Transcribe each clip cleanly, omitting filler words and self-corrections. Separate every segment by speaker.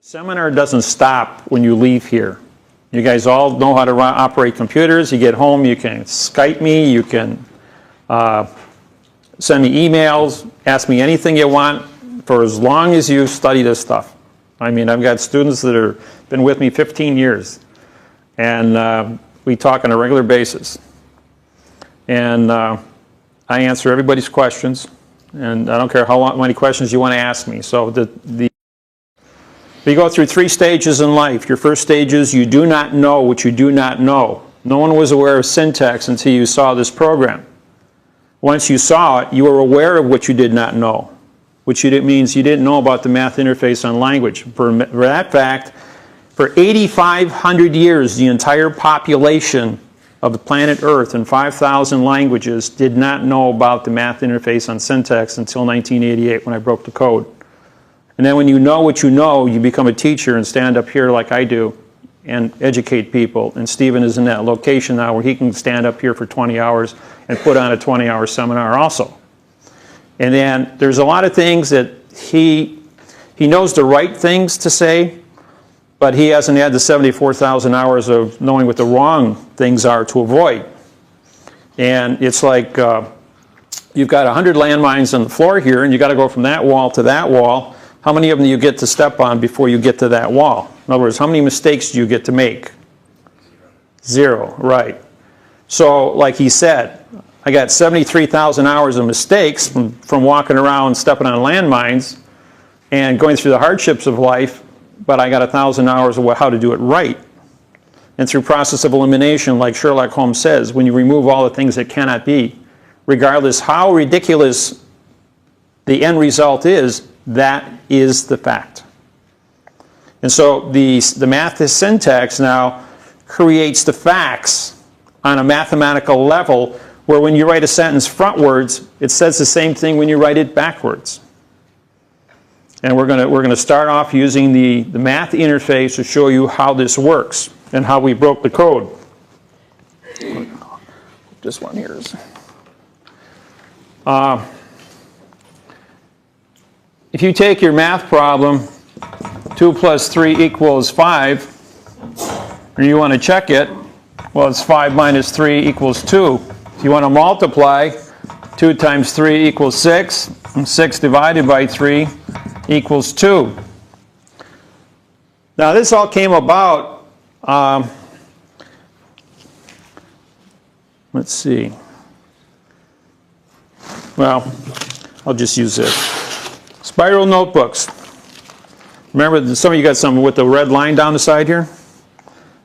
Speaker 1: Seminar doesn't stop when you leave here. You guys all know how to operate computers. You get home, you can Skype me, you can send me emails, ask me anything you want for as long as you study this stuff. I mean, I've got students that have been with me 15 years, and we talk on a regular basis. And I answer everybody's questions, and I don't care how many questions you want to ask me. So we go through 3 stages in life. Your first stage is you do not know what you do not know. No one was aware of syntax until you saw this program. Once you saw it, you were aware of what you did not know, which means you didn't know about the math interface on language. For that fact, for 8,500 years, the entire population of the planet Earth in 5,000 languages did not know about the math interface on syntax until 1988 when I broke the code. And then when you know what you know, you become a teacher and stand up here like I do and educate people. And Stephen is in that location now where he can stand up here for 20 hours and put on a 20-hour seminar also. And then there's a lot of things that he knows the right things to say, but he hasn't had the 74,000 hours of knowing what the wrong things are to avoid. And it's like you've got 100 landmines on the floor here, and you've got to go from that wall to that wall. How many of them do you get to step on before you get to that wall? In other words, how many mistakes do you get to make? 0, right. So, like he said, I got 73,000 hours of mistakes from walking around, stepping on landmines, and going through the hardships of life, but I got 1,000 hours of how to do it right. And through process of elimination, like Sherlock Holmes says, when you remove all the things that cannot be, regardless how ridiculous the end result is, that is the fact. And so the math syntax now creates the facts on a mathematical level where when you write a sentence frontwards, it says the same thing when you write it backwards. And we're going to start off using the math interface to show you how this works and how we broke the code. This one here is. If you take your math problem, 2 plus 3 equals 5, and you want to check it, well, it's 5 minus 3 equals 2. If you want to multiply, 2 times 3 equals 6, and 6 divided by 3 equals 2. Now, this all came about, let's see. Well, I'll just use this. Spiral notebooks. Remember, some of you got some with the red line down the side here?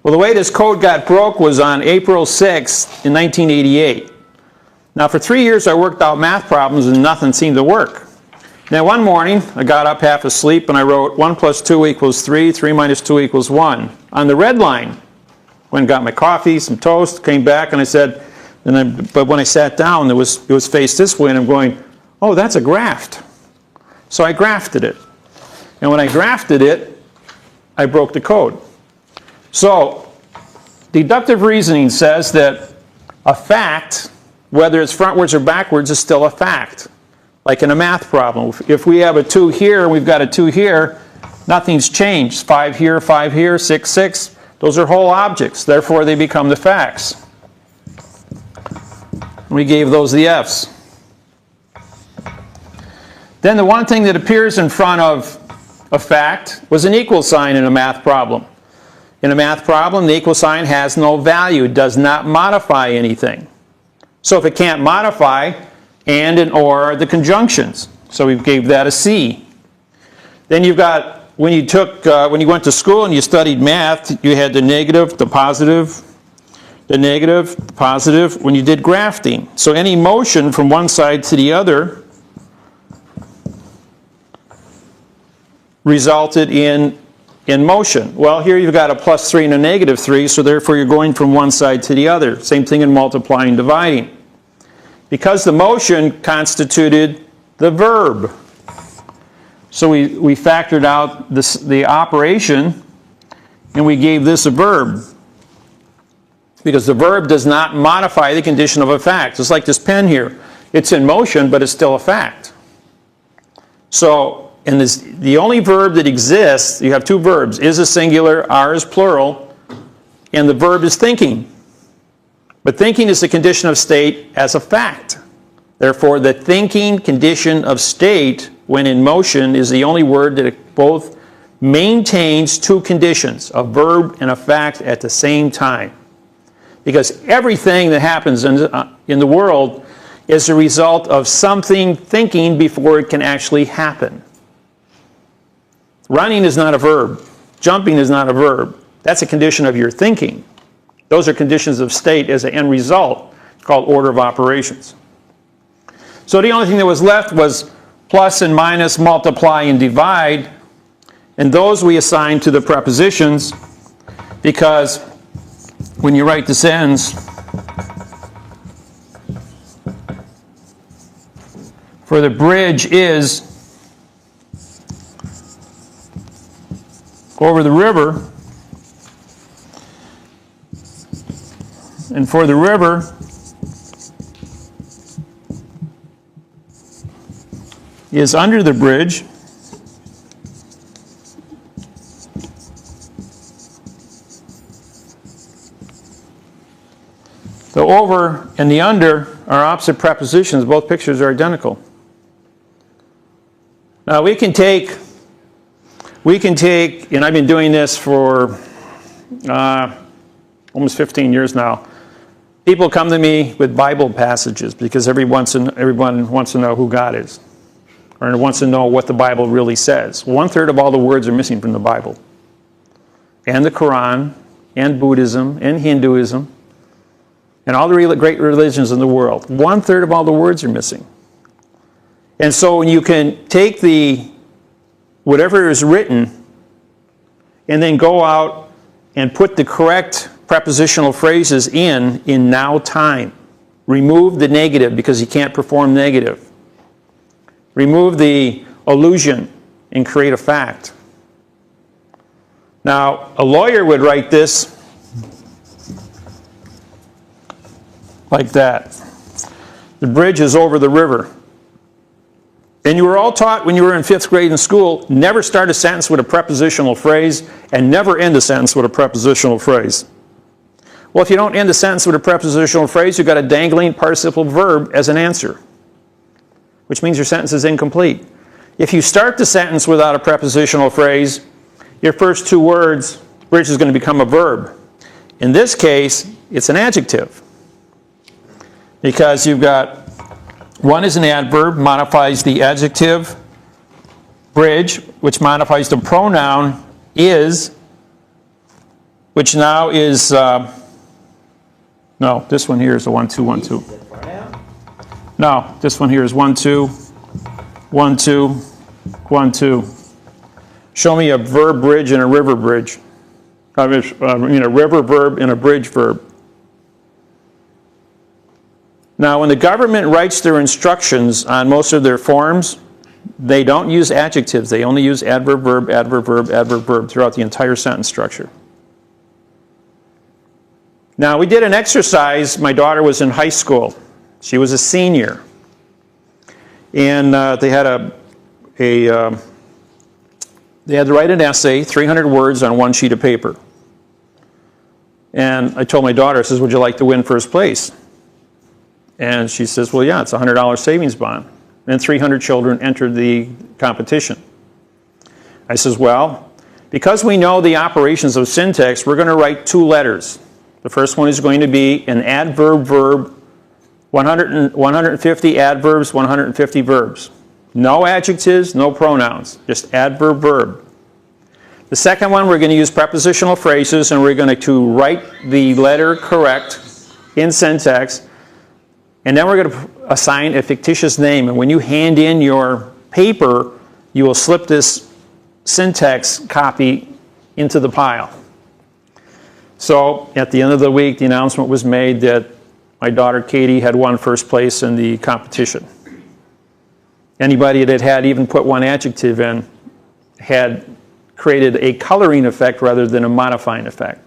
Speaker 1: Well, the way this code got broke was on April 6th in 1988. Now, for 3 years, I worked out math problems and nothing seemed to work. Now, one morning, I got up half asleep and I wrote 1 plus 2 equals 3, 3 minus 2 equals 1 on the red line. Went and got my coffee, some toast, came back, and I said, but when I sat down, it was faced this way, and I'm going, oh, that's a graft. So I grafted it. And when I grafted it, I broke the code. So deductive reasoning says that a fact, whether it's frontwards or backwards, is still a fact. Like in a math problem. If we have a 2 here and we've got a 2 here, nothing's changed. 5 here, 6, 6. Those are whole objects. Therefore, they become the facts. We gave those the F's. Then the one thing that appears in front of a fact was an equal sign in a math problem. In a math problem, the equal sign has no value. It does not modify anything. So if it can't modify, and or are the conjunctions. So we gave that a C. Then you've got, when you went to school and you studied math, you had the negative, the positive, the negative, the positive, when you did grafting. So any motion from one side to the other resulted in motion. Well, here you've got a plus 3 and a negative 3, so therefore you're going from one side to the other. Same thing in multiplying and dividing. Because the motion constituted the verb. So we factored out the operation, and we gave this a verb. Because the verb does not modify the condition of a fact. It's like this pen here. It's in motion, but it's still a fact. So and the only verb that exists, you have two verbs, is a singular, are is plural, and the verb is thinking. But thinking is the condition of state as a fact. Therefore, the thinking condition of state, when in motion, is the only word that both maintains two conditions, a verb and a fact at the same time. Because everything that happens in the world is a result of something thinking before it can actually happen. Running is not a verb. Jumping is not a verb. That's a condition of your thinking. Those are conditions of state as an end result. It's called order of operations. So the only thing that was left was plus and minus, multiply and divide. And those we assign to the prepositions, because when you write the sentence, for the bridge is over the river, and for the river is under the bridge, the over and the under are opposite prepositions. Both pictures are identical. Now we can take, and I've been doing this for almost 15 years now. People come to me with Bible passages because everyone wants to know who God is, or wants to know what the Bible really says. 1/3 of all the words are missing from the Bible, and the Quran, and Buddhism, and Hinduism, and all the great religions in the world. 1/3 of all the words are missing. And so you can take whatever is written and then go out and put the correct prepositional phrases in now time. Remove the negative because you can't perform negative. Remove the allusion and create a fact. Now, a lawyer would write this like that. The bridge is over the river. And you were all taught when you were in 5th grade in school, never start a sentence with a prepositional phrase and never end a sentence with a prepositional phrase. Well, if you don't end a sentence with a prepositional phrase, you've got a dangling participle verb as an answer, which means your sentence is incomplete. If you start the sentence without a prepositional phrase, your first two words, bridge, is going to become a verb. In this case, it's an adjective, because you've got one is an adverb, modifies the adjective, bridge, which modifies the pronoun is, which now is, no, this one here is a 1, 2, 1, 2. No, this one here is 1, 2, 1, 2, 1, 2. Show me a verb bridge and a river bridge. I mean, a river verb and a bridge verb. Now, when the government writes their instructions on most of their forms, they don't use adjectives. They only use adverb, verb, adverb, verb, adverb, verb throughout the entire sentence structure. Now, we did an exercise. My daughter was in high school. She was a senior. And they had they had to write an essay, 300 words on one sheet of paper. And I told my daughter, I says, would you like to win first place? And she says, well, yeah, it's a $100 savings bond. And 300 children entered the competition. I says, well, because we know the operations of syntax, we're going to write two letters. The first one is going to be an adverb verb, 150 adverbs, 150 verbs. No adjectives, no pronouns, just adverb verb. The second one, we're going to use prepositional phrases, and we're going to write the letter correct in syntax. And then we're going to assign a fictitious name. And when you hand in your paper, you will slip this syntax copy into the pile. So at the end of the week, the announcement was made that my daughter Katie had won first place in the competition. Anybody that had even put one adjective in had created a coloring effect rather than a modifying effect.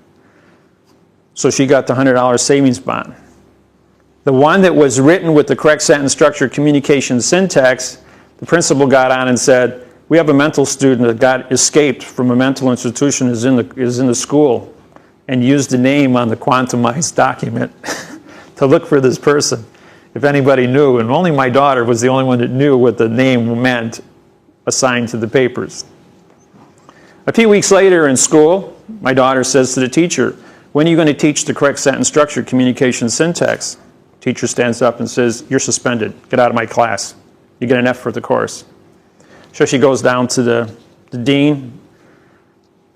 Speaker 1: So she got the $100 savings bond. The one that was written with the correct sentence structure, communication syntax, the principal got on and said, We have a mental student that got escaped from a mental institution, is in the school, and used the name on the quantumized document to look for this person, if anybody knew. And only my daughter was the only one that knew what the name meant assigned to the papers. A few weeks later in school, my daughter says to the teacher, "When are you going to teach the correct sentence structure, communication syntax?" Teacher stands up and says, "You're suspended. Get out of my class. You get an F for the course." So she goes down to the dean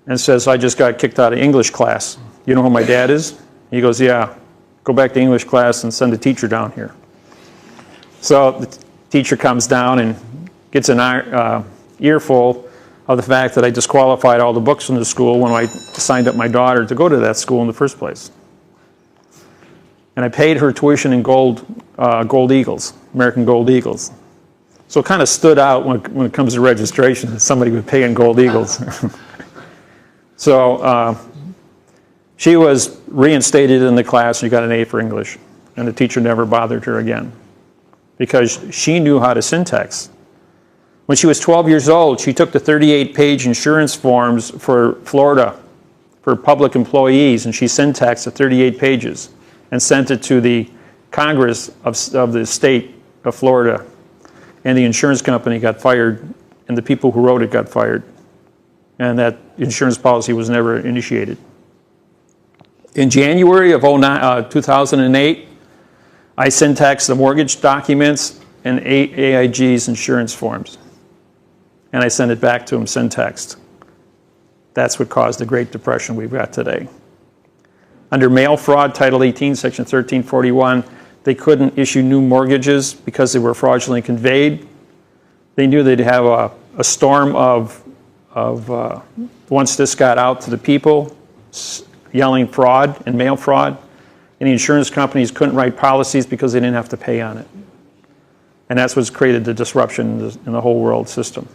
Speaker 1: and says, "I just got kicked out of English class. You know who my dad is?" He goes, "Yeah. Go back to English class and send the teacher down here." So the teacher comes down and gets an earful of the fact that I disqualified all the books from the school when I signed up my daughter to go to that school in the first place. And I paid her tuition in gold Eagles, American Gold Eagles. So it kind of stood out when it comes to registration that somebody would pay in gold Eagles. So she was reinstated in the class. She got an A for English. And the teacher never bothered her again because she knew how to syntax. When she was 12 years old, she took the 38-page insurance forms for Florida for public employees, and she syntaxed the 38 pages and sent it to the Congress of the state of Florida. And the insurance company got fired, and the people who wrote it got fired. And that insurance policy was never initiated. In January of 2008, I syntaxed the mortgage documents and AIG's insurance forms. And I sent it back to him syntaxed. That's what caused the Great Depression we've got today. Under mail fraud, Title 18, Section 1341, they couldn't issue new mortgages because they were fraudulently conveyed. They knew they'd have a storm of once this got out to the people, yelling fraud and mail fraud, and the insurance companies couldn't write policies because they didn't have to pay on it. And that's what's created the disruption in the whole world system.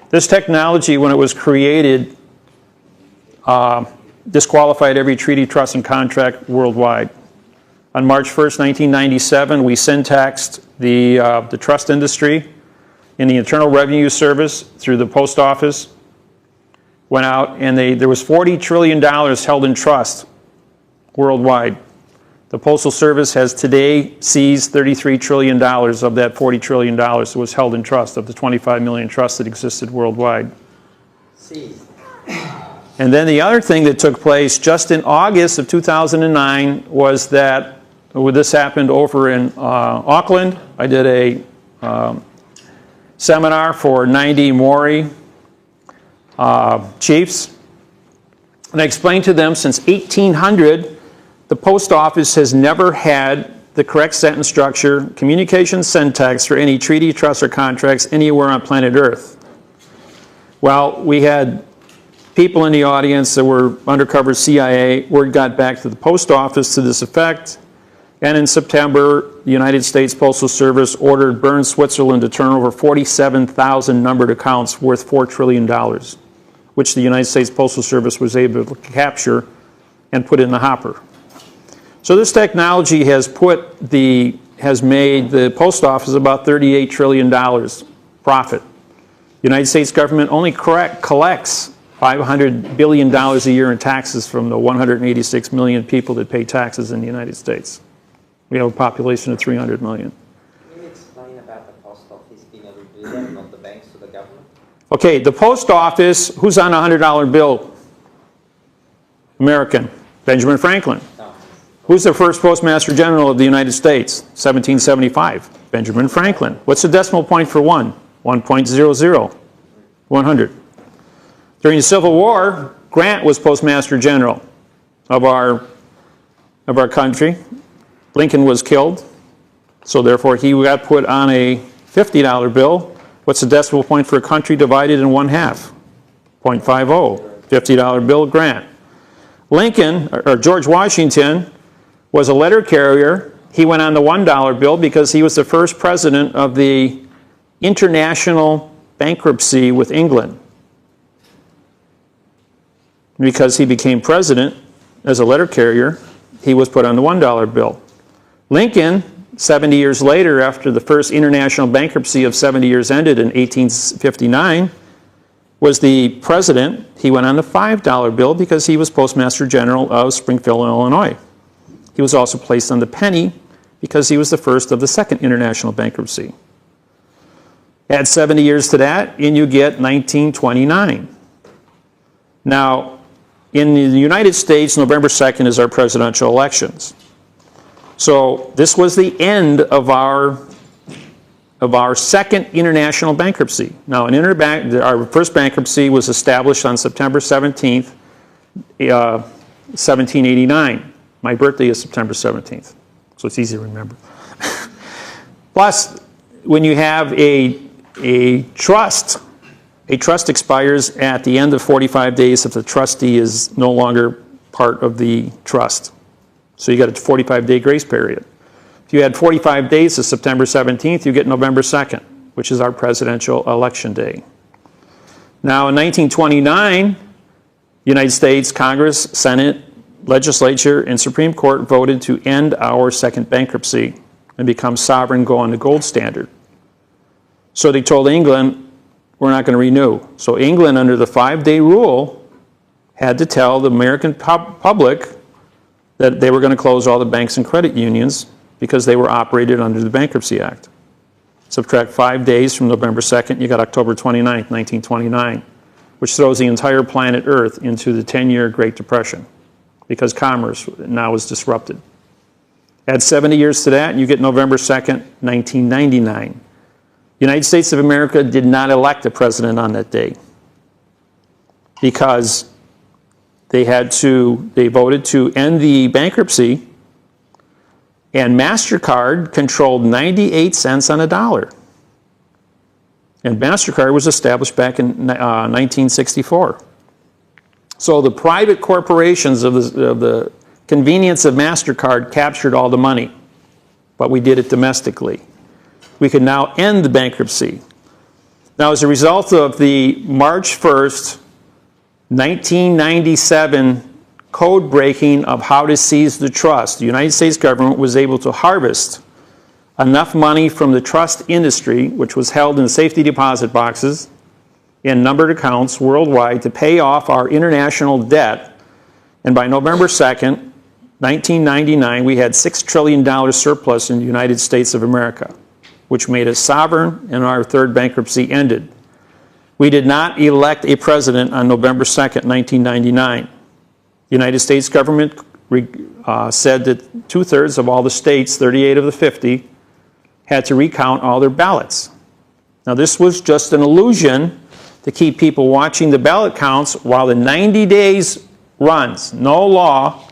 Speaker 1: This technology, when it was created, disqualified every treaty, trust, and contract worldwide. On March 1st, 1997, we syntaxed the trust industry in the Internal Revenue Service through the post office. Went out, and there was $40 trillion held in trust worldwide. The Postal Service has today seized $33 trillion of that $40 trillion that was held in trust, of the 25 million trusts that existed worldwide.
Speaker 2: Seized.
Speaker 1: And then the other thing that took place just in August of 2009 was that this happened over in Auckland. I did a seminar for 90 Maori chiefs. And I explained to them since 1800, the post office has never had the correct sentence structure, communication syntax for any treaty, trust, or contracts anywhere on planet Earth. Well, we had people in the audience that were undercover CIA. Word got back to the post office to this effect. And in September, the United States Postal Service ordered Bern, Switzerland to turn over 47,000 numbered accounts worth $4 trillion, which the United States Postal Service was able to capture and put in the hopper. So this technology has made the post office about $38 trillion profit. The United States government only collects $500 billion a year in taxes from the 186 million people that pay taxes in the United States. We have a population of 300 million.
Speaker 2: Can you explain about the post office being able to do that, not the banks or the government?
Speaker 1: Okay, the post office, who's on a $100 bill? American. Benjamin Franklin.
Speaker 2: No.
Speaker 1: Who's the first Postmaster General of the United States? 1775. Benjamin Franklin. What's the decimal point for 1? 1.00. 100. During the Civil War, Grant was Postmaster General of our country. Lincoln was killed, so therefore he got put on a $50 bill. What's the decimal point for a country divided in one half? 0.50. $50 bill, Grant. Lincoln, or George Washington, was a letter carrier. He went on the $1 bill because he was the first president of the international bankruptcy with England. Because he became president as a letter carrier, he was put on the $1 bill. Lincoln 70 years later, after the first international bankruptcy of 70 years ended in 1859, was the president. He went on the $5 bill because he was Postmaster General of Springfield, Illinois. He was also placed on the penny because he was the first of the second international bankruptcy. Add 70 years to that, and you get 1929. Now, in the United States, November 2nd is our presidential elections. So this was the end of our second international bankruptcy. Now, our first bankruptcy was established on September 17th, 1789. My birthday is September 17th, so it's easy to remember. Plus, when you have a trust expires at the end of 45 days if the trustee is no longer part of the trust. So you got a 45-day grace period. If you had 45 days to September 17th, you get November 2nd, which is our presidential election day. Now, in 1929, United States Congress, Senate, Legislature, and Supreme Court voted to end our second bankruptcy and become sovereign, go on the gold standard. So they told England, we're not going to renew. So England, under the 5-day rule, had to tell the American public that they were going to close all the banks and credit unions because they were operated under the Bankruptcy Act. Subtract 5 days from November 2nd, you got October 29th, 1929, which throws the entire planet Earth into the 10-year Great Depression because commerce now is disrupted. Add 70 years to that, and you get November 2nd, 1999. United States of America did not elect a president on that day because they voted to end the bankruptcy, and MasterCard controlled 98 cents on a dollar. And MasterCard was established back in 1964. So the private corporations of the convenience of MasterCard captured all the money, but we did it domestically. We can now end the bankruptcy. Now, as a result of the March 1st, 1997 code breaking of how to seize the trust, the United States government was able to harvest enough money from the trust industry, which was held in safety deposit boxes in numbered accounts worldwide, to pay off our international debt. And by November 2nd, 1999, we had $6 trillion surplus in the United States of America, which made us sovereign, and our third bankruptcy ended. We did not elect a president on November 2nd, 1999. The United States government said that 2/3 of all the states, 38 of the 50, had to recount all their ballots. Now, this was just an illusion to keep people watching the ballot counts while the 90 days runs. No law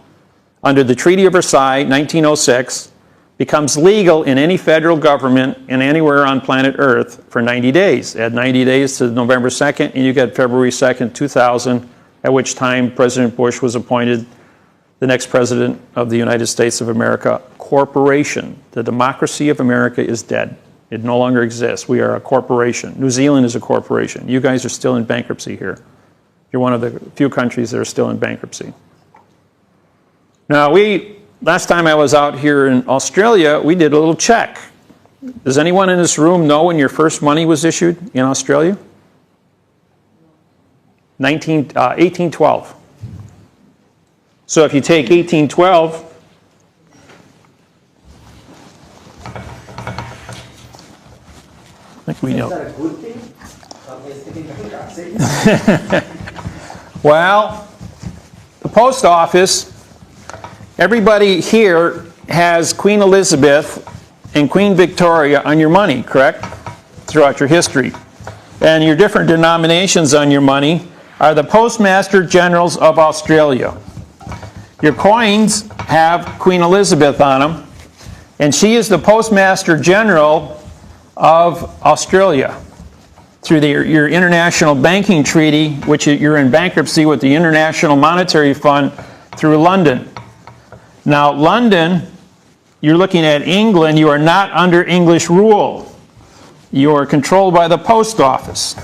Speaker 1: under the Treaty of Versailles, 1906, becomes legal in any federal government and anywhere on planet Earth for 90 days. Add 90 days to November 2nd, and you get February 2nd, 2000, at which time President Bush was appointed the next president of the United States of America corporation. The democracy of America is dead. It no longer exists. We are a corporation. New Zealand is a corporation. You guys are still in bankruptcy here. You're one of the few countries that are still in bankruptcy. Now, last time I was out here in Australia, we did a little check. Does anyone in this room know when your first money was issued in Australia? 1812. So if you take 1812, I think we know.
Speaker 2: Is that a good thing?
Speaker 1: Well, the post office, everybody here has Queen Elizabeth and Queen Victoria on your money, correct? Throughout your history. And your different denominations on your money are the Postmaster Generals of Australia. Your coins have Queen Elizabeth on them, and she is the Postmaster General of Australia through your international banking treaty, which you're in bankruptcy with the International Monetary Fund through London. Now, London, you're looking at England, you are not under English rule. You are controlled by the post office.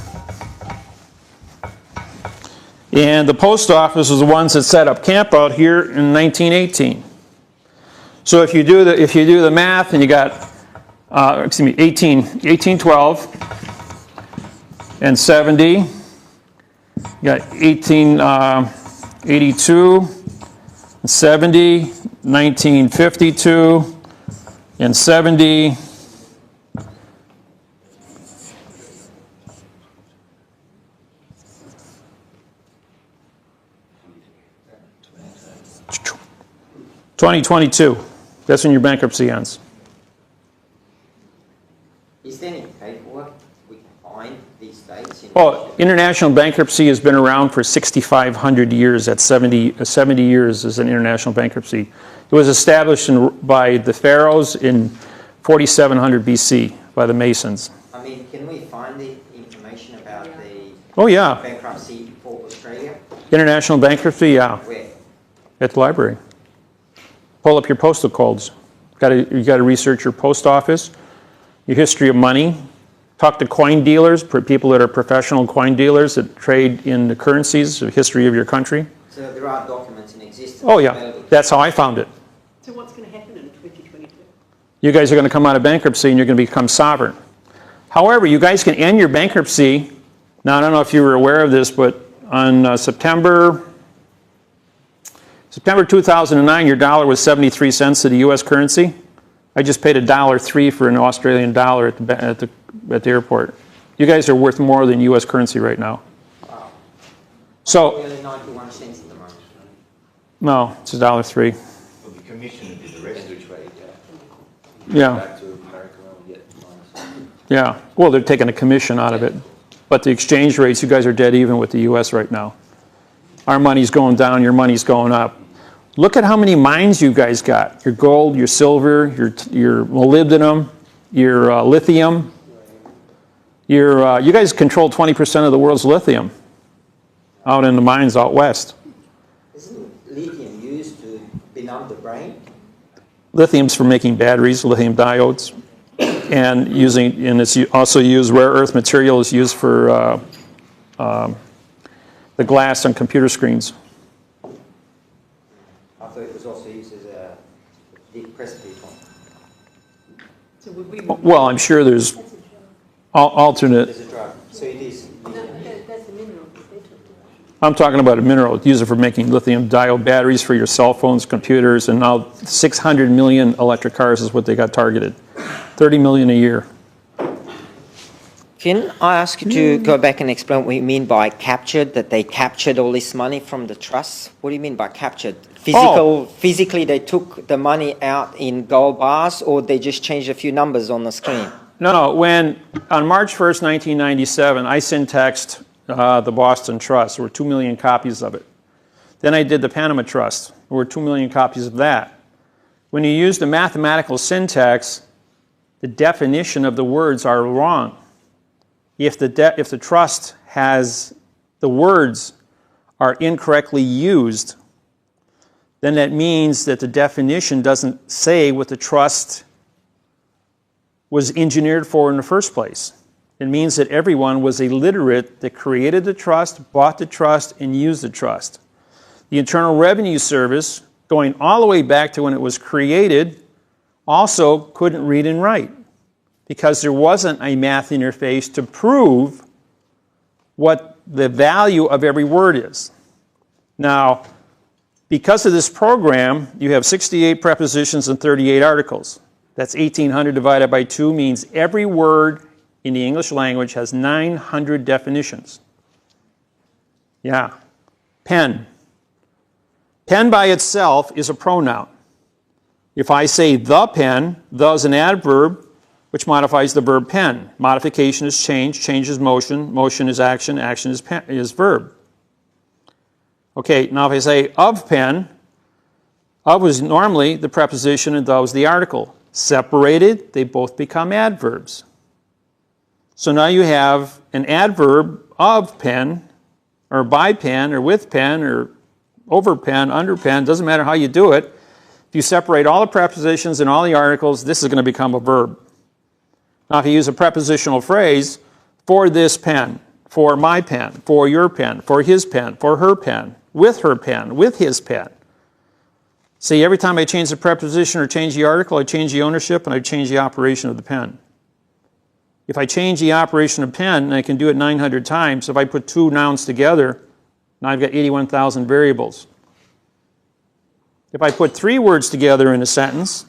Speaker 1: And the post office was the ones that set up camp out here in 1918. So if you do the math and you got 1812 and 70, you got 1882 and 70, 1952 and 70. $2022. That's when your bankruptcy ends.
Speaker 2: Is there any paperwork we can find these dates?
Speaker 1: Oh, international bankruptcy has been around for 6,500 years. That's 70 years as an international bankruptcy. It was established by the pharaohs in 4700 BC by the Masons.
Speaker 2: I mean, can we find the information about the bankruptcy for Australia?
Speaker 1: International bankruptcy, yeah.
Speaker 2: Where?
Speaker 1: At the library. Pull up your postal codes. You got to research your post office, your history of money. Talk to coin dealers, people that are professional coin dealers that trade in the currencies, the history of your country.
Speaker 2: So there are documents in existence.
Speaker 1: Oh yeah, that's how I found it.
Speaker 3: So what's going to happen in 2022?
Speaker 1: You guys are going to come out of bankruptcy and you're going to become sovereign. However, you guys can end your bankruptcy. Now, I don't know if you were aware of this, but on September 2009, your dollar was 73 cents to the U.S. currency. I just paid $1.03 for an Australian dollar at the airport. You guys are worth more than U.S. currency right now.
Speaker 2: Wow.
Speaker 1: So,
Speaker 2: Nearly 91 cents at the moment.
Speaker 1: no, it's $1.03.
Speaker 4: Well, the commission would be the rest of trade.
Speaker 1: Yeah.
Speaker 4: Back to America and get minus.
Speaker 1: Yeah. Well, they're taking a commission out of it. But the exchange rates, you guys are dead even with the U.S. right now. Our money's going down, your money's going up. Look at how many mines you guys got. Your gold, your silver, your molybdenum, your lithium. You guys control 20% of the world's lithium out in the mines out west.
Speaker 2: Isn't lithium used to benumb the brain?
Speaker 1: Lithium's for making batteries, lithium diodes. And it's also used, rare earth material is used for the glass on computer screens.
Speaker 2: I thought it was also used as a depressive form.
Speaker 3: So would we?
Speaker 1: Well, I'm sure there's alternate.
Speaker 2: As a drug. So it is lithium.
Speaker 3: That's the mineral that they talked about.
Speaker 1: I'm talking about a mineral. Use it for making lithium diode batteries for your cell phones, computers, and now 600 million electric cars is what they got targeted. 30 million a year.
Speaker 2: Can I ask you to go back and explain what you mean by captured, that they captured all this money from the trusts? What do you mean by captured? Physically they took the money out in gold bars, or they just changed a few numbers on the screen?
Speaker 1: No. When on March 1st, 1997, I syntexed the Boston Trust. There were 2 million copies of it. Then I did the Panama Trust. There were 2 million copies of that. When you use the mathematical syntax, the definition of the words are wrong. If the trust has the words are incorrectly used, then that means that the definition doesn't say what the trust was engineered for in the first place. It means that everyone was illiterate that created the trust, bought the trust, and used the trust. The Internal Revenue Service, going all the way back to when it was created, also couldn't read and write, because there wasn't a math interface to prove what the value of every word is. Now, because of this program, you have 68 prepositions and 38 articles. That's 1,800 divided by 2 means every word in the English language has 900 definitions. Yeah. Pen. Pen by itself is a pronoun. If I say the pen, the is an adverb, which modifies the verb pen. Modification is change, change is motion, motion is action, action is verb. Okay, now if I say of pen, of was normally the preposition and the was the article. Separated, they both become adverbs. So now you have an adverb of pen, or by pen, or with pen, or over pen, under pen, doesn't matter how you do it. If you separate all the prepositions and all the articles, this is going to become a verb. Now, if you use a prepositional phrase, for this pen, for my pen, for your pen, for his pen, for her pen, with his pen. See, every time I change the preposition or change the article, I change the ownership and I change the operation of the pen. If I change the operation of pen, and I can do it 900 times, if I put two nouns together, now I've got 81,000 variables. If I put three words together in a sentence,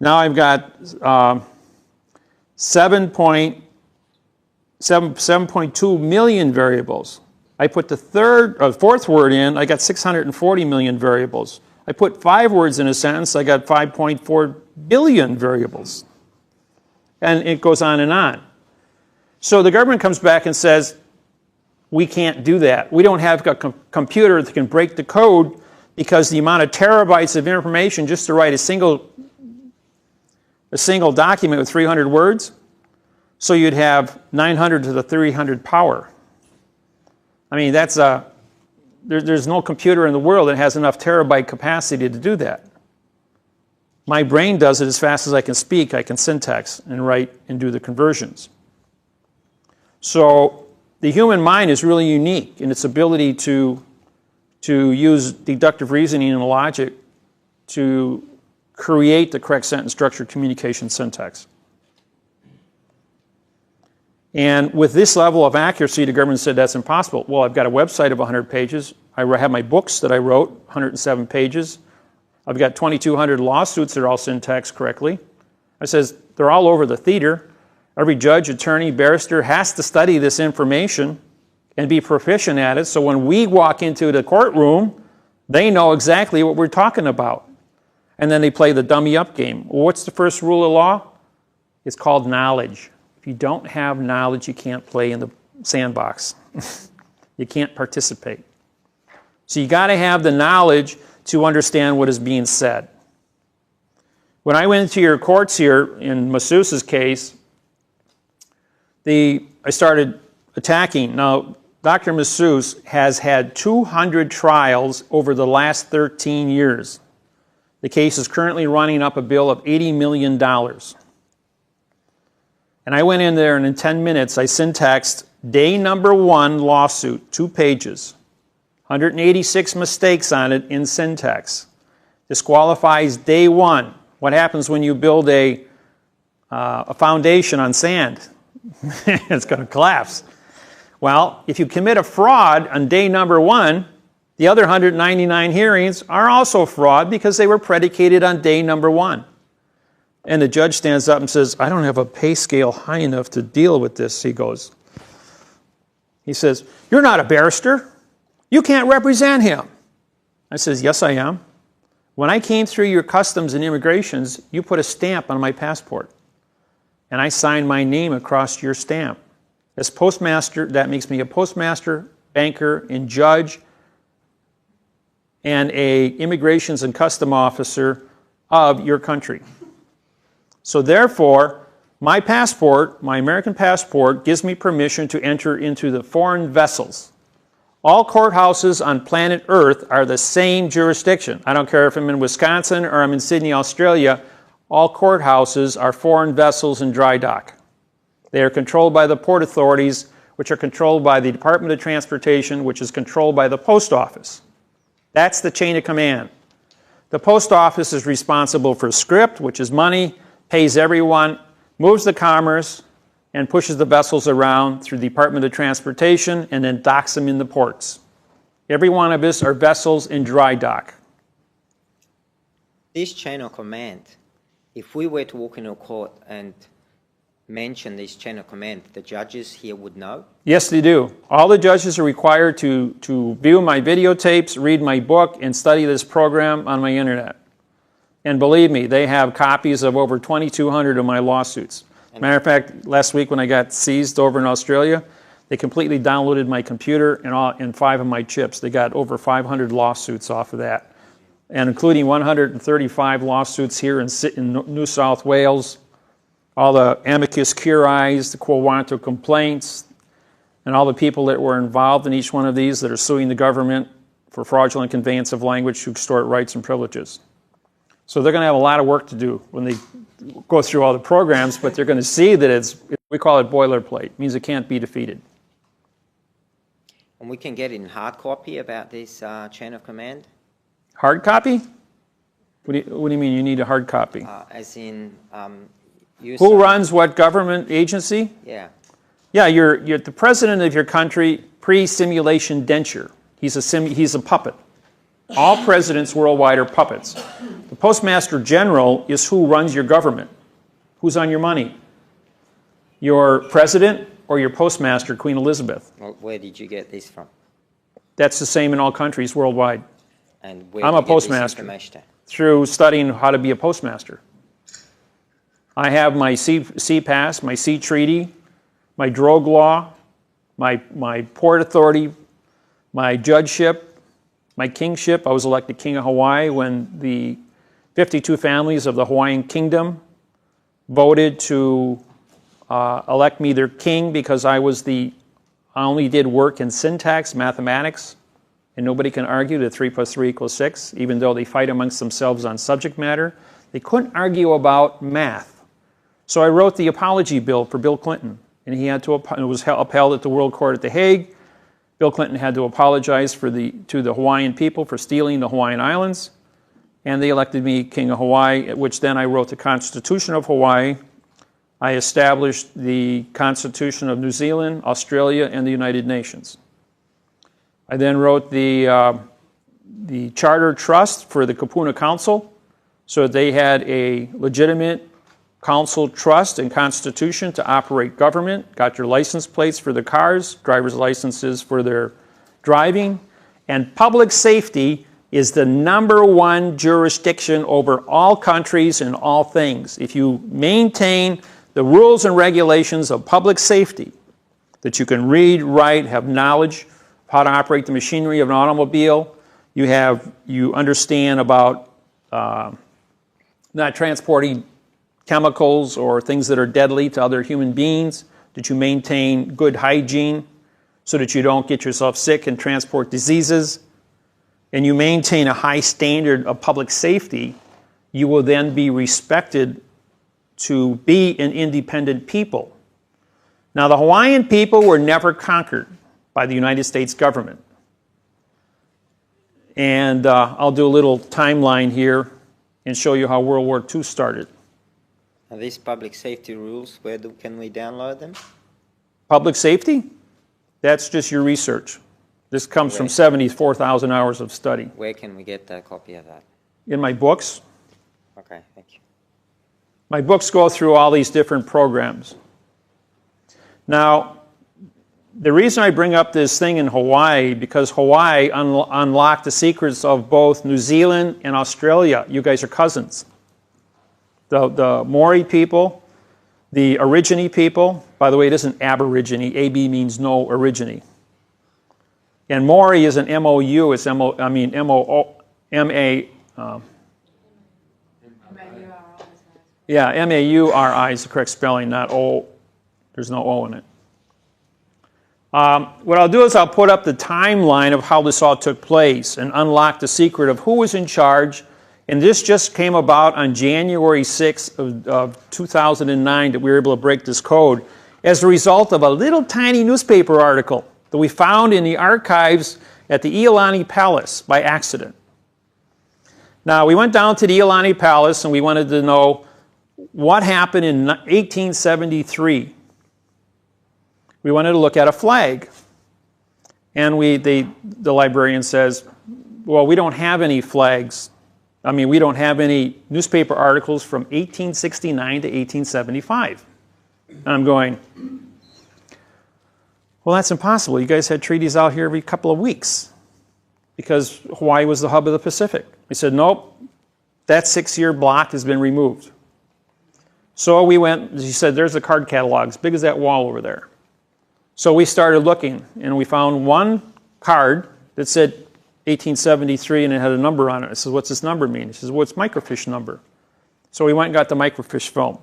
Speaker 1: now I've got 7.2 million variables. I put the fourth word in, I got 640 million variables. I put 5 words in a sentence, I got 5.4 billion variables. And it goes on and on. So the government comes back and says, we can't do that. We don't have a computer that can break the code because the amount of terabytes of information just to write a single document with 300 words, so you'd have 900 to the 300 power. I mean, there's no computer in the world that has enough terabyte capacity to do that. My brain does it as fast as I can speak. I can syntax and write and do the conversions. So the human mind is really unique in its ability to use deductive reasoning and logic to create the correct sentence structure, communication, syntax. And with this level of accuracy, the government said that's impossible. Well, I've got a website of 100 pages. I have my books that I wrote, 107 pages. I've got 2,200 lawsuits that are all syntaxed correctly. I says they're all over the theater. Every judge, attorney, barrister has to study this information and be proficient at it, so when we walk into the courtroom, they know exactly what we're talking about. And then they play the dummy up game. Well, what's the first rule of law? It's called knowledge. If you don't have knowledge, you can't play in the sandbox. You can't participate. So you got to have the knowledge to understand what is being said. When I went into your courts here in Masseuse's case, I started attacking. Now, Dr. Masseuse has had 200 trials over the last 13 years. The case is currently running up a bill of $80 million. And I went in there and in 10 minutes I syntaxed day number 1 lawsuit, 2 pages. 186 mistakes on it in syntax. Disqualifies day 1. What happens when you build a foundation on sand? It's going to collapse. Well, if you commit a fraud on day number 1, the other 199 hearings are also fraud because they were predicated on day number 1. And the judge stands up and says, I don't have a pay scale high enough to deal with this, he says, you're not a barrister. You can't represent him. I says, yes, I am. When I came through your customs and immigrations, you put a stamp on my passport. And I signed my name across your stamp. As postmaster, that makes me a postmaster, banker, and judge, and a immigrations and custom officer of your country. So therefore, my passport, my American passport, gives me permission to enter into the foreign vessels. All courthouses on planet Earth are the same jurisdiction. I don't care if I'm in Wisconsin or I'm in Sydney, Australia. All courthouses are foreign vessels in dry dock. They are controlled by the port authorities, which are controlled by the Department of Transportation, which is controlled by the post office. That's the chain of command. The post office is responsible for script, which is money, pays everyone, moves the commerce, and pushes the vessels around through the Department of Transportation and then docks them in the ports. Every one of us are vessels in dry dock.
Speaker 2: This chain of command, if we were to walk into a court and mention this chain of command, the judges here would know?
Speaker 1: Yes, they do. All the judges are required to view my videotapes, read my book, and study this program on my internet. And believe me, they have copies of over 2,200 of my lawsuits. Matter of fact, last week when I got seized over in Australia, they completely downloaded my computer and 5 of my chips. They got over 500 lawsuits off of that, and including 135 lawsuits here in New South Wales, all the amicus curiae, the quo warranto complaints, and all the people that were involved in each one of these that are suing the government for fraudulent conveyance of language to extort rights and privileges. So they're going to have a lot of work to do when they go through all the programs, but they're going to see that we call it boilerplate. It means it can't be defeated.
Speaker 2: And we can get in hard copy about this chain of command?
Speaker 1: Hard copy? What do you mean you need a hard copy?
Speaker 2: As in, you
Speaker 1: Who
Speaker 2: sign-
Speaker 1: runs what government agency?
Speaker 2: Yeah.
Speaker 1: Yeah, you're the president of your country pre-simulation denture. He's a puppet. All presidents worldwide are puppets. The Postmaster General is who runs your government. Who's on your money? Your president or your postmaster, Queen Elizabeth?
Speaker 2: Well, where did you get this from?
Speaker 1: That's the same in all countries worldwide.
Speaker 2: And where
Speaker 1: I'm
Speaker 2: did
Speaker 1: a
Speaker 2: you get this
Speaker 1: postmaster.
Speaker 2: information?
Speaker 1: Through studying how to be a postmaster. I have my sea pass, my sea treaty, my drogue law, my port authority, my judgeship, my kingship. I was elected king of Hawaii when the 52 families of the Hawaiian kingdom voted to elect me their king because I only did work in syntax, mathematics, and nobody can argue that 3 + 3 = 6, even though they fight amongst themselves on subject matter. They couldn't argue about math. So I wrote the apology bill for Bill Clinton, and it was upheld at the World Court at The Hague. Bill Clinton had to apologize to the Hawaiian people for stealing the Hawaiian Islands, and they elected me King of Hawaii, at which then I wrote the Constitution of Hawaii. I established the Constitution of New Zealand, Australia, and the United Nations. I then wrote the Charter Trust for the Kapuna Council, so that they had a legitimate council trust and constitution to operate government, got your license plates for the cars, driver's licenses for their driving, and public safety is the #1 jurisdiction over all countries and all things. If you maintain the rules and regulations of public safety, that you can read, write, have knowledge of how to operate the machinery of an automobile, you understand about not transporting chemicals or things that are deadly to other human beings, that you maintain good hygiene so that you don't get yourself sick and transport diseases, and you maintain a high standard of public safety, you will then be respected to be an independent people. Now, the Hawaiian people were never conquered by the United States government. And I'll do a little timeline here and show you how World War II started.
Speaker 2: Are these public safety rules, can we download them?
Speaker 1: Public safety? That's just your research. This comes from 74,000 hours of study.
Speaker 2: Where can we get a copy of that?
Speaker 1: In my books.
Speaker 2: Okay, thank you.
Speaker 1: My books go through all these different programs. Now, the reason I bring up this thing in Hawaii, because Hawaii unlocked the secrets of both New Zealand and Australia. You guys are cousins. The Maori people, the Aborigine people, by the way, it isn't Aborigine. AB means no origine. And Maori is an M-O-U, it's M-O-M-A, yeah, M-A-U-R-I is the correct spelling, not O. There's no O in it. What I'll do is I'll put up the timeline of how this all took place and unlock the secret of who was in charge. And this just came about on January 6th of 2009 that we were able to break this code as a result of a little tiny newspaper article that we found in the archives at the Iolani Palace by accident. Now, we went down to the Iolani Palace and we wanted to know what happened in 1873. We wanted to look at a flag. And the librarian says, well, we don't have any flags. We don't have any newspaper articles from 1869 to 1875. And I'm going, well, that's impossible. You guys had treaties out here every couple of weeks because Hawaii was the hub of the Pacific. We said, nope, that 6-year block has been removed. So we went, as you said, there's the card catalog, as big as that wall over there. So we started looking, and we found one card that said 1873, and it had a number on it. I said, what's this number mean? He says, well, it's microfiche number. So we went and got the microfiche film.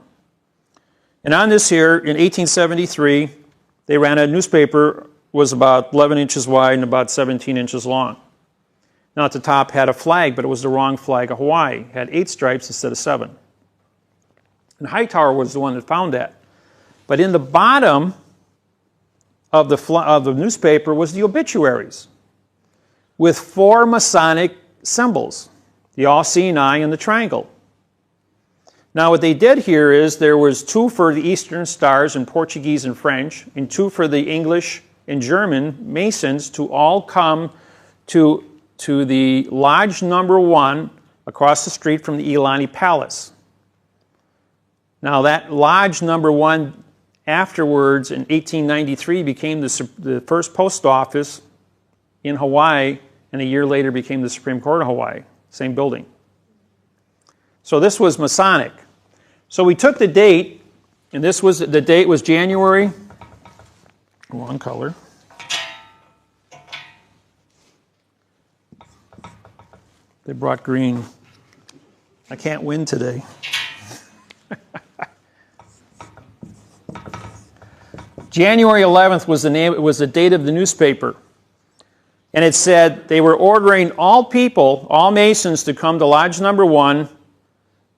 Speaker 1: And on this here, in 1873, they ran a newspaper, was about 11 inches wide and about 17 inches long. Now at the top had a flag, but it was the wrong flag of Hawaii. It had 8 stripes instead of 7. And Hightower was the one that found that. But in the bottom of the newspaper was the obituaries with 4 Masonic symbols. the all-seeing eye and the triangle. Now what they did here is there was 2 for the Eastern Stars in Portuguese and French, and 2 for the English and German Masons to all come to the Lodge number 1 across the street from the Ilani Palace. Now that Lodge number 1 afterwards in 1893 became the first post office in Hawaii, and a year later became the Supreme Court of Hawaii, same building. So this was Masonic. So we took the date, and the date was January, wrong color. They brought green. I can't win today. January 11th was the date of the newspaper. And it said they were ordering all people, all Masons, to come to Lodge number 1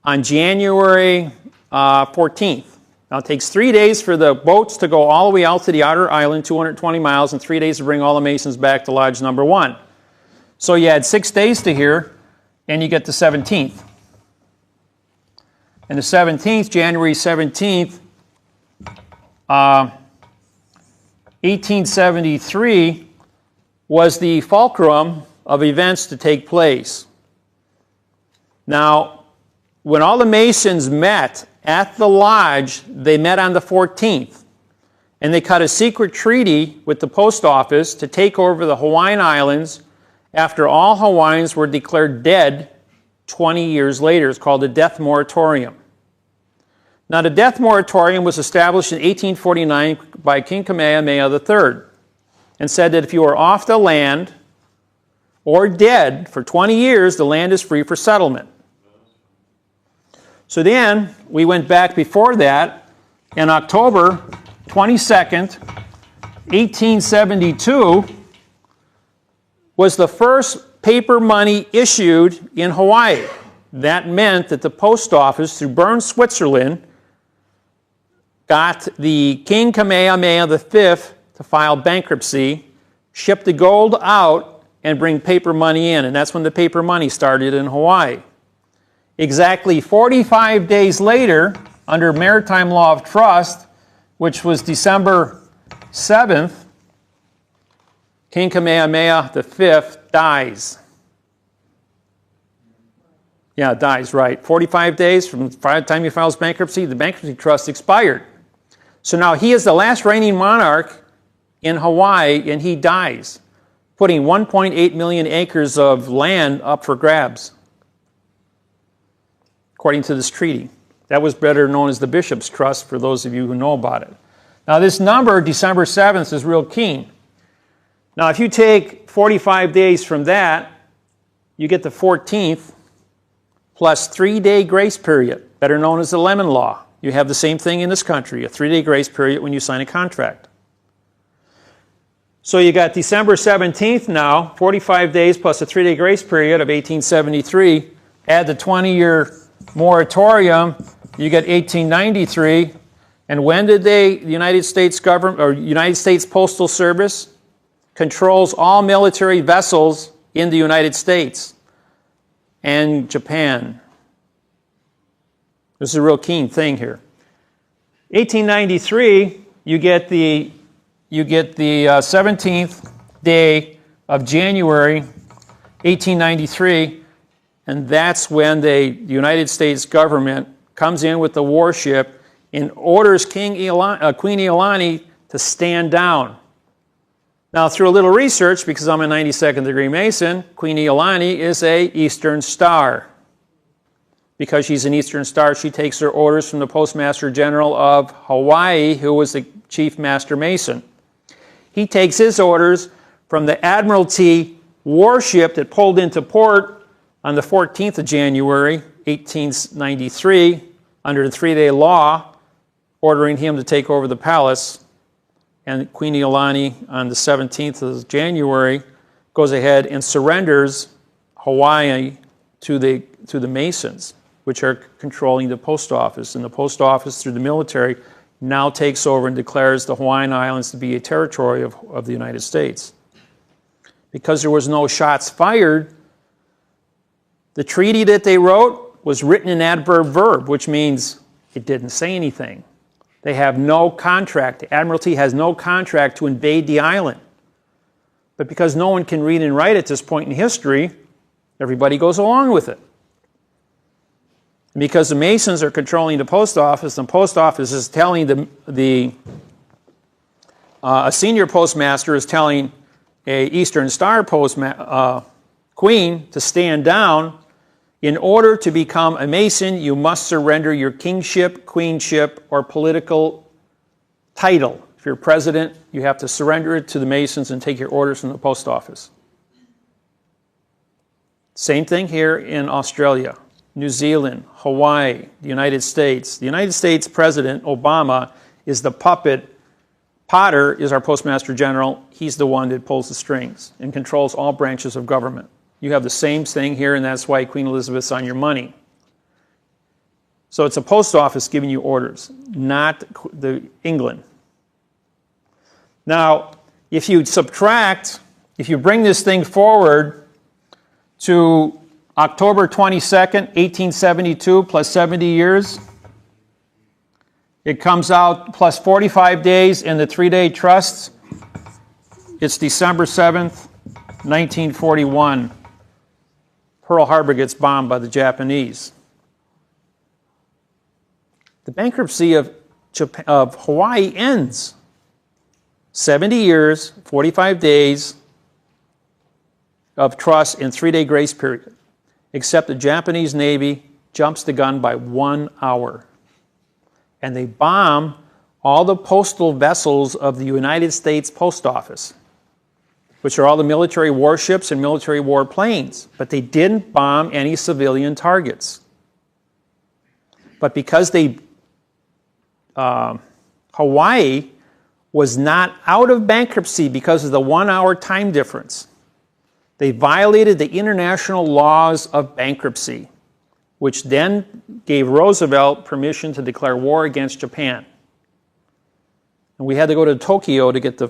Speaker 1: on January 14th. Now it takes 3 days for the boats to go all the way out to the outer island, 220 miles, and 3 days to bring all the Masons back to Lodge number 1. So you had 6 days to here, and you get the 17th. And the 17th, January 17th, 1873, was the fulcrum of events to take place. Now, when all the Masons met at the lodge, they met on the 14th, and they cut a secret treaty with the post office to take over the Hawaiian Islands after all Hawaiians were declared dead 20 years later. It's called the Death Moratorium. Now, the Death Moratorium was established in 1849 by King Kamehameha III, and said that if you are off the land or dead for 20 years, the land is free for settlement. So then we went back before that, and October 22nd, 1872, was the first paper money issued in Hawaii. That meant that the post office, through Bern, Switzerland, got the King Kamehameha V to file bankruptcy, ship the gold out, and bring paper money in. And that's when the paper money started in Hawaii. Exactly 45 days later, under Maritime Law of Trust, which was December 7th, King Kamehameha V dies. Yeah, dies, right. 45 days from the time he files bankruptcy, the bankruptcy trust expired. So now he is the last reigning monarch in Hawaii, and he dies, putting 1.8 million acres of land up for grabs, according to this treaty. That was better known as the Bishop's Trust, for those of you who know about it. Now this number, December 7th, is real keen. Now if you take 45 days from that, you get the 14th, plus 3-day grace period, better known as the Lemon Law. You have the same thing in this country, a 3-day grace period when you sign a contract. So you got December 17th now, 45 days plus a 3-day grace period of 1873. Add the 20-year moratorium, you get 1893. And when did the United States government, or United States Postal Service, controls all military vessels in the United States and Japan? This is a real keen thing here. 1893, you get the 17th day of January, 1893, and that's when the United States government comes in with the warship and orders Queen Iolani to stand down. Now, through a little research, because I'm a 92nd degree Mason, Queen Iolani is a Eastern Star. Because she's an Eastern Star, she takes her orders from the Postmaster General of Hawaii, who was the Chief Master Mason. He takes his orders from the Admiralty warship that pulled into port on the 14th of January, 1893, under the 3-day law, ordering him to take over the palace. And Queen Iolani, on the 17th of January, goes ahead and surrenders Hawaii to the Masons, which are controlling the post office. And the post office, through the military, now takes over and declares the Hawaiian Islands to be a territory of the United States. Because there was no shots fired, The treaty that they wrote was written in adverb verb, which means it didn't say anything. They have no contract. The Admiralty has no contract to invade the island. But because no one can read and write at this point in history, everybody goes along with it. And because the Masons are controlling the post office is telling a senior postmaster is telling a Eastern Star queen to stand down. In order to become a Mason, you must surrender your kingship, queenship, or political title. If you're president, you have to surrender it to the Masons and take your orders from the post office. Same thing here in Australia, New Zealand, Hawaii, the United States. The United States President, Obama, is the puppet. Potter is our Postmaster General. He's the one that pulls the strings and controls all branches of government. You have the same thing here, and that's why Queen Elizabeth's on your money. So it's a post office giving you orders, not the England. Now, if you bring this thing forward to October 22nd, 1872, plus 70 years, it comes out plus 45 days in the 3-day trusts. It's December 7th, 1941. Pearl Harbor gets bombed by the Japanese. The bankruptcy of Hawaii ends. 70 years, 45 days of trust and 3-day grace period. Except the Japanese Navy jumps the gun by 1 hour. And they bomb all the postal vessels of the United States Post Office, which are all the military warships and military warplanes. But they didn't bomb any civilian targets. But because Hawaii was not out of bankruptcy because of the 1 hour time difference, they violated the international laws of bankruptcy, which then gave Roosevelt permission to declare war against Japan. And we had to go to Tokyo to get the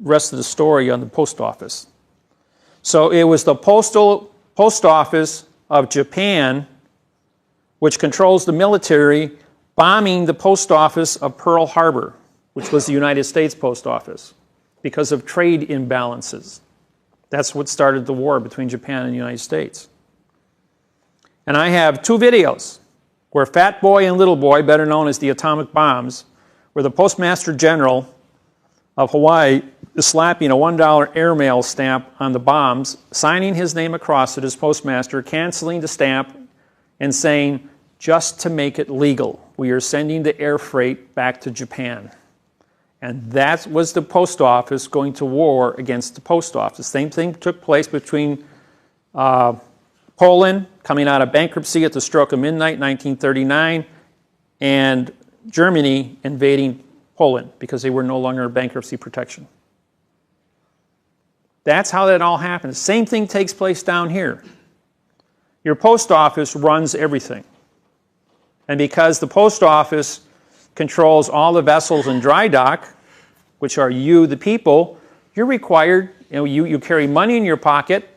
Speaker 1: rest of the story on the post office. So it was the post office of Japan, which controls the military, bombing the post office of Pearl Harbor, which was the United States Post Office, because of trade imbalances. That's what started the war between Japan and the United States. And I have 2 videos where Fat Boy and Little Boy, better known as the atomic bombs, where the Postmaster General of Hawaii is slapping a $1 airmail stamp on the bombs, signing his name across it as postmaster, canceling the stamp, and saying, just to make it legal, we are sending the air freight back to Japan. And that was the post office going to war against the post office. Same thing took place between Poland, coming out of bankruptcy at the stroke of midnight, 1939, and Germany invading Poland because they were no longer in bankruptcy protection. That's how that all happens. Same thing takes place down here. Your post office runs everything. And because the post office controls all the vessels in dry dock, which are you, the people, you're required, you carry money in your pocket,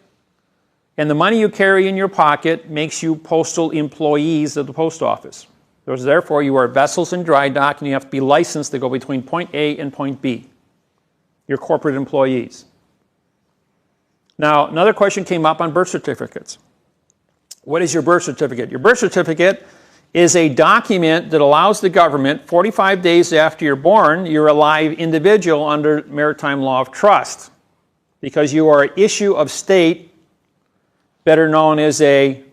Speaker 1: and the money you carry in your pocket makes you postal employees of the post office. Therefore, you are vessels in dry dock, and you have to be licensed to go between point A and point B. You're corporate employees. Now, another question came up on birth certificates. What is your birth certificate? Your birth certificate is a document that allows the government, 45 days after you're born, you're a live individual under maritime law of trust, because you are an issue of state, better known as a,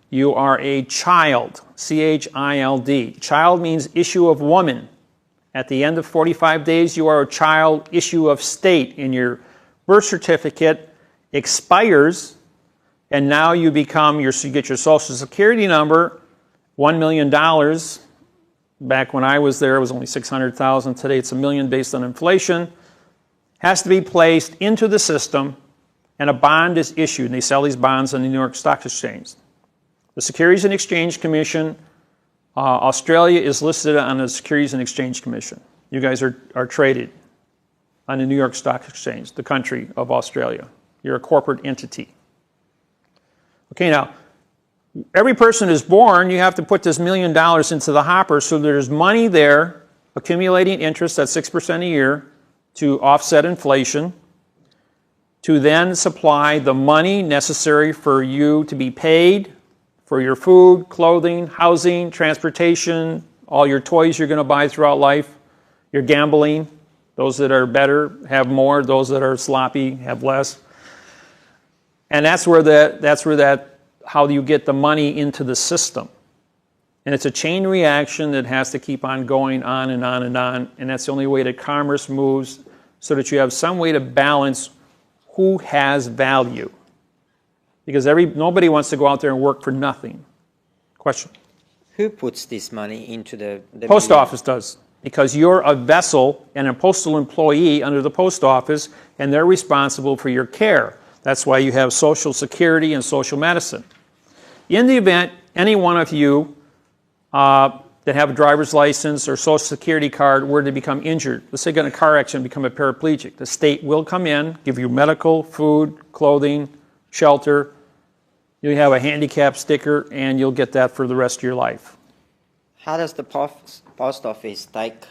Speaker 1: you are a child, C-H-I-L-D. Child means issue of woman. At the end of 45 days, you are a child, issue of state, and your birth certificate expires, and now you become you get your Social Security number. $1 million. Back when I was there, it was only $600,000. Today, it's $1 million based on inflation. Has to be placed into the system, and a bond is issued. And they sell these bonds on the New York Stock Exchange. The Securities and Exchange Commission, Australia is listed on the Securities and Exchange Commission. You guys are traded. on the New York Stock Exchange, the country of Australia. You're a corporate entity. Okay, now, every person is born, you have to put this $1 million into the hopper, so there's money there accumulating interest at 6% a year to offset inflation, to then supply the money necessary for you to be paid for your food, clothing, housing, transportation, all your toys you're going to buy throughout life, your gambling. Those that are better have more, those that are sloppy have less. And that's where how you get the money into the system. And it's a chain reaction that has to keep on going on and on and on. And that's the only way that commerce moves, so that you have some way to balance who has value. Because nobody wants to go out there and work for nothing. Question?
Speaker 2: Who puts this money into the
Speaker 1: Post office does. Because you're a vessel and a postal employee under the post office, and they're responsible for your care. That's why you have Social Security and social medicine. In the event any one of you that have a driver's license or Social Security card were to become injured, let's say get in a car accident and become a paraplegic, the state will come in, give you medical, food, clothing, shelter. You'll have a handicap sticker, and you'll get that for the rest of your life.
Speaker 2: How does the post office take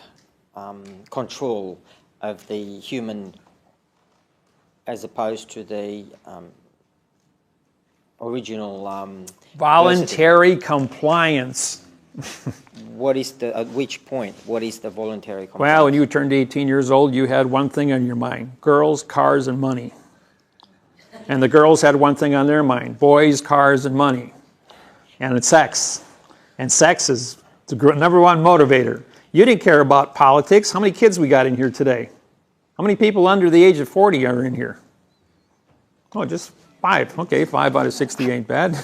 Speaker 2: control of the human as opposed to the original
Speaker 1: Voluntary compliance.
Speaker 2: What is at which point? What is the voluntary compliance?
Speaker 1: Well, when you turned 18 years old, you had one thing on your mind: girls, cars, and money. And the girls had one thing on their mind: boys, cars, and money. And it's sex. And sex is the number one motivator. You didn't care about politics. How many kids we got in here today? How many people under the age of 40 are in here? Oh, just 5. Okay, 5 out of 60 ain't bad.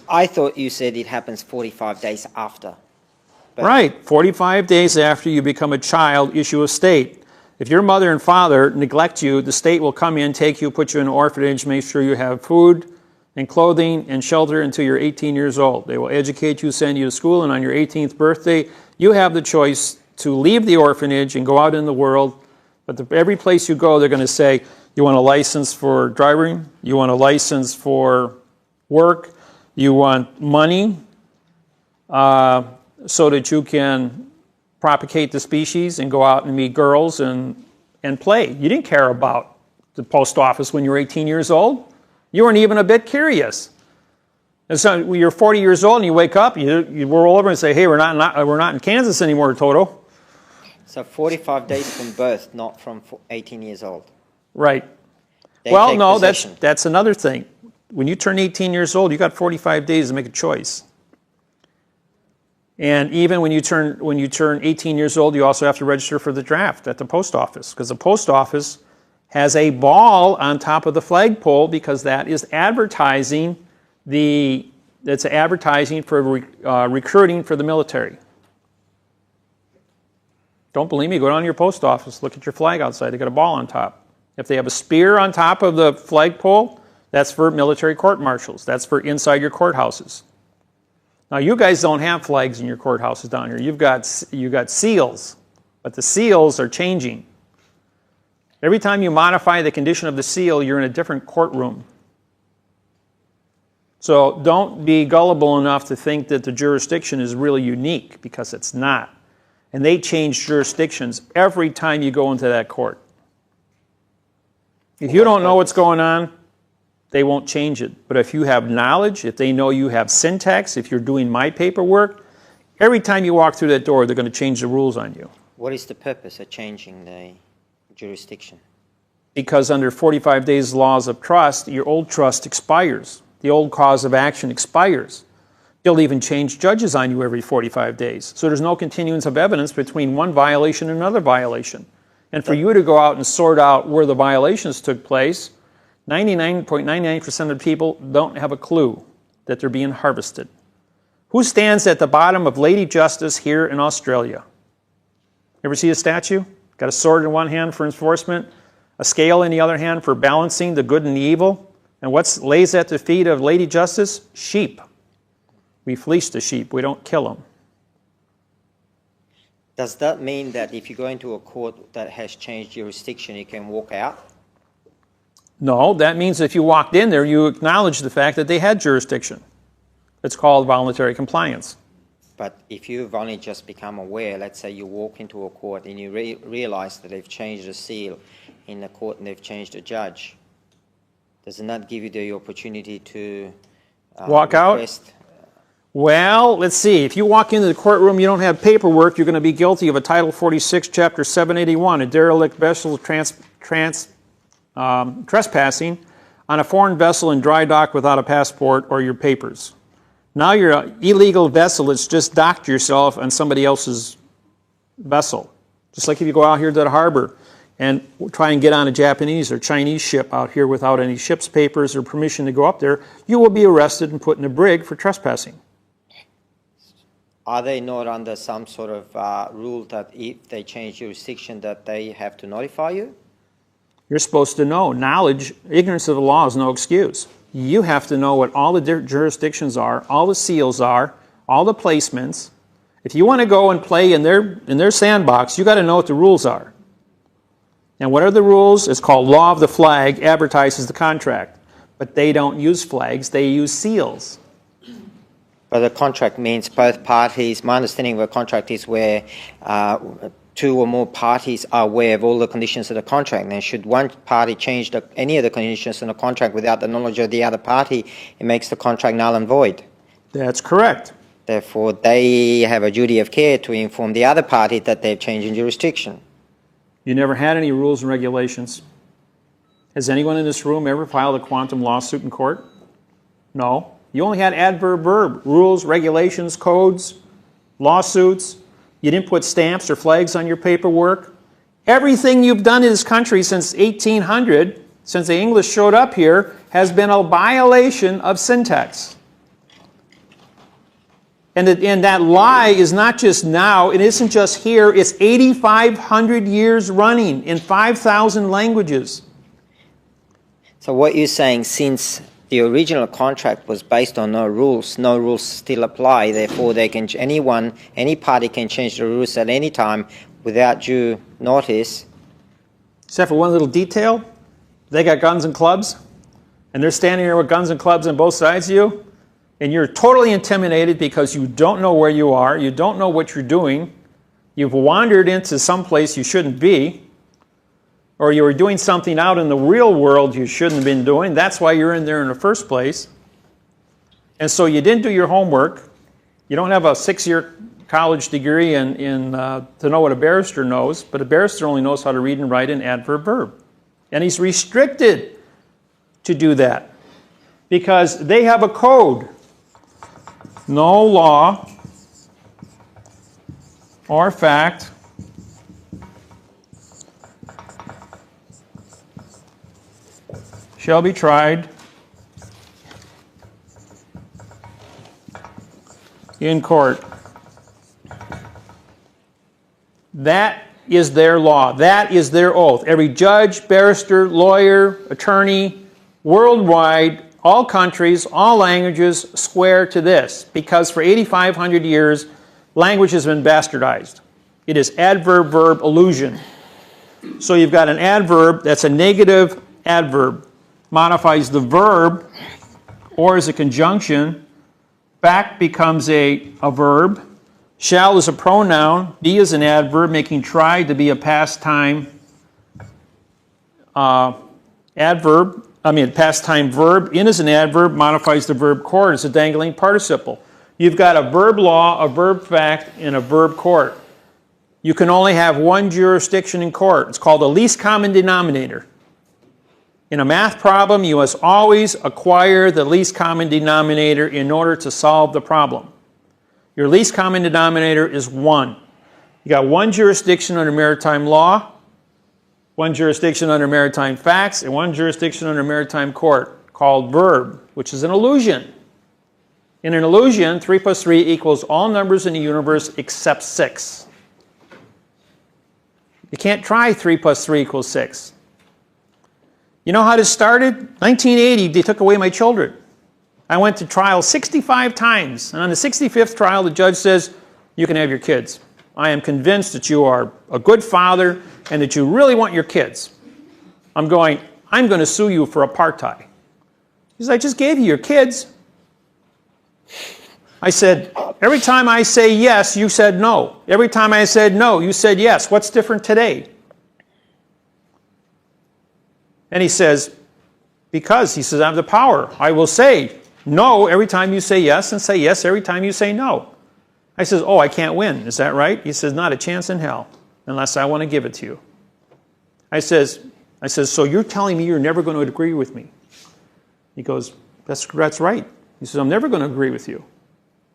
Speaker 2: I thought you said it happens 45 days after. But
Speaker 1: Right, 45 days after you become a child, issue a state. If your mother and father neglect you, the state will come in, take you, put you in an orphanage, make sure you have food and clothing and shelter until you're 18 years old. They will educate you, send you to school, and on your 18th birthday, you have the choice to leave the orphanage and go out in the world. But every place you go, they're going to say, you want a license for driving? You want a license for work? You want money so that you can propagate the species and go out and meet girls and play. You didn't care about the post office when you were 18 years old. You weren't even a bit curious. And so when you're 40 years old and you wake up, you roll over and say, hey, we're not in Kansas anymore, Toto.
Speaker 2: So 45 days from birth, not from 18 years old.
Speaker 1: Right.
Speaker 2: They
Speaker 1: Well,
Speaker 2: take
Speaker 1: no,
Speaker 2: possession.
Speaker 1: that's another thing. When you turn 18 years old, you got 45 days to make a choice. And even when you turn 18 years old, you also have to register for the draft at the post office, because the post office has a ball on top of the flagpole, because that is advertising for recruiting for the military. Don't believe me? Go down to your post office, look at your flag outside. They got a ball on top. If they have a spear on top of the flagpole, that's for military court-martials. That's for inside your courthouses. Now, you guys don't have flags in your courthouses down here. You've got seals, but the seals are changing. Every time you modify the condition of the seal, you're in a different courtroom. So don't be gullible enough to think that the jurisdiction is really unique, because it's not. And they change jurisdictions every time you go into that court. If you don't know what's going on, they won't change it. But if you have knowledge, if they know you have syntax, if you're doing my paperwork, every time you walk through that door, they're going to change the rules on you.
Speaker 2: What is the purpose of changing the jurisdiction?
Speaker 1: Because under 45 days laws of trust, your old trust expires. The old cause of action expires. They'll even change judges on you every 45 days. So there's no continuance of evidence between one violation and another violation. And for you to go out and sort out where the violations took place, 99.99% of people don't have a clue that they're being harvested. Who stands at the bottom of Lady Justice here in Australia? Ever see a statue? Got a sword in one hand for enforcement, a scale in the other hand for balancing the good and the evil. And what lays at the feet of Lady Justice? Sheep. We fleece the sheep. We don't kill them.
Speaker 2: Does that mean that if you go into a court that has changed jurisdiction, you can walk out?
Speaker 1: No, that means if you walked in there, you acknowledge the fact that they had jurisdiction. It's called voluntary compliance.
Speaker 2: But if you've only just become aware, let's say you walk into a court and you realize that they've changed the seal in the court and they've changed the judge, doesn't that give you the opportunity to
Speaker 1: Walk out?
Speaker 2: request?
Speaker 1: Well, let's see. If you walk into the courtroom, you don't have paperwork, you're going to be guilty of a Title 46, Chapter 781, a derelict vessel trespassing on a foreign vessel in dry dock without a passport or your papers. Now you're an illegal vessel that's just docked yourself on somebody else's vessel. Just like if you go out here to the harbor and try and get on a Japanese or Chinese ship out here without any ship's papers or permission to go up there, you will be arrested and put in a brig for trespassing.
Speaker 2: Are they not under some sort of rule that if they change jurisdiction that they have to notify you?
Speaker 1: You're supposed to know. Knowledge, ignorance of the law is no excuse. You have to know what all the jurisdictions are, all the seals are, all the placements. If you want to go and play in their sandbox, you got to know what the rules are. And what are the rules? It's called law of the flag, advertises the contract. But they don't use flags, they use seals.
Speaker 2: But the contract means both parties. My understanding of a contract is where two or more parties are aware of all the conditions of the contract. And should one party change any of the conditions in the contract without the knowledge of the other party, it makes the contract null and void.
Speaker 1: That's correct.
Speaker 2: Therefore, they have a duty of care to inform the other party that they've changed in jurisdiction.
Speaker 1: You never had any rules and regulations. Has anyone in this room ever filed a quantum lawsuit in court? No. You only had adverb-verb, rules, regulations, codes, lawsuits. You didn't put stamps or flags on your paperwork. Everything you've done in this country since 1800, since the English showed up here, has been a violation of syntax. And that lie is not just now, it isn't just here, it's 8,500 years running in 5,000 languages.
Speaker 2: So what you're saying, since the original contract was based on no rules still apply, therefore any party can change the rules at any time without due notice.
Speaker 1: Except for one little detail, they got guns and clubs, and they're standing there with guns and clubs on both sides of you, and you're totally intimidated because you don't know where you are, you don't know what you're doing, you've wandered into some place you shouldn't be, or you were doing something out in the real world you shouldn't have been doing. That's why you're in there in the first place. And so you didn't do your homework. You don't have a 6-year college degree to know what a barrister knows, but a barrister only knows how to read and write an adverb-verb. And he's restricted to do that because they have a code. No law or fact shall be tried in court. That is their law. That is their oath. Every judge, barrister, lawyer, attorney, worldwide, all countries, all languages swear to this because for 8,500 years, language has been bastardized. It is adverb-verb illusion. So you've got an adverb that's a negative adverb. Modifies the verb or as a conjunction. Back becomes a verb. Shall is a pronoun. Be is an adverb, making try to be a past time past time verb. In is an adverb, modifies the verb court. It's a dangling participle. You've got a verb law, a verb fact, and a verb court. You can only have one jurisdiction in court. It's called the least common denominator. In a math problem, you must always acquire the least common denominator in order to solve the problem. Your least common denominator is 1. You got one jurisdiction under maritime law, one jurisdiction under maritime facts, and one jurisdiction under maritime court called verb, which is an illusion. In an illusion, 3 plus 3 equals all numbers in the universe except 6. You can't try 3 plus 3 equals 6. You know how this started? 1980, they took away my children. I went to trial 65 times, and on the 65th trial, the judge says, you can have your kids. I am convinced that you are a good father and that you really want your kids. I'm going to sue you for apartheid. He says, I just gave you your kids. I said, every time I say yes, you said no. Every time I said no, you said yes. What's different today? And he says, because, he says, I have the power. I will say no every time you say yes and say yes every time you say no. I says, oh, I can't win. Is that right? He says, not a chance in hell unless I want to give it to you. I says, so you're telling me you're never going to agree with me? He goes, that's right. He says, I'm never going to agree with you.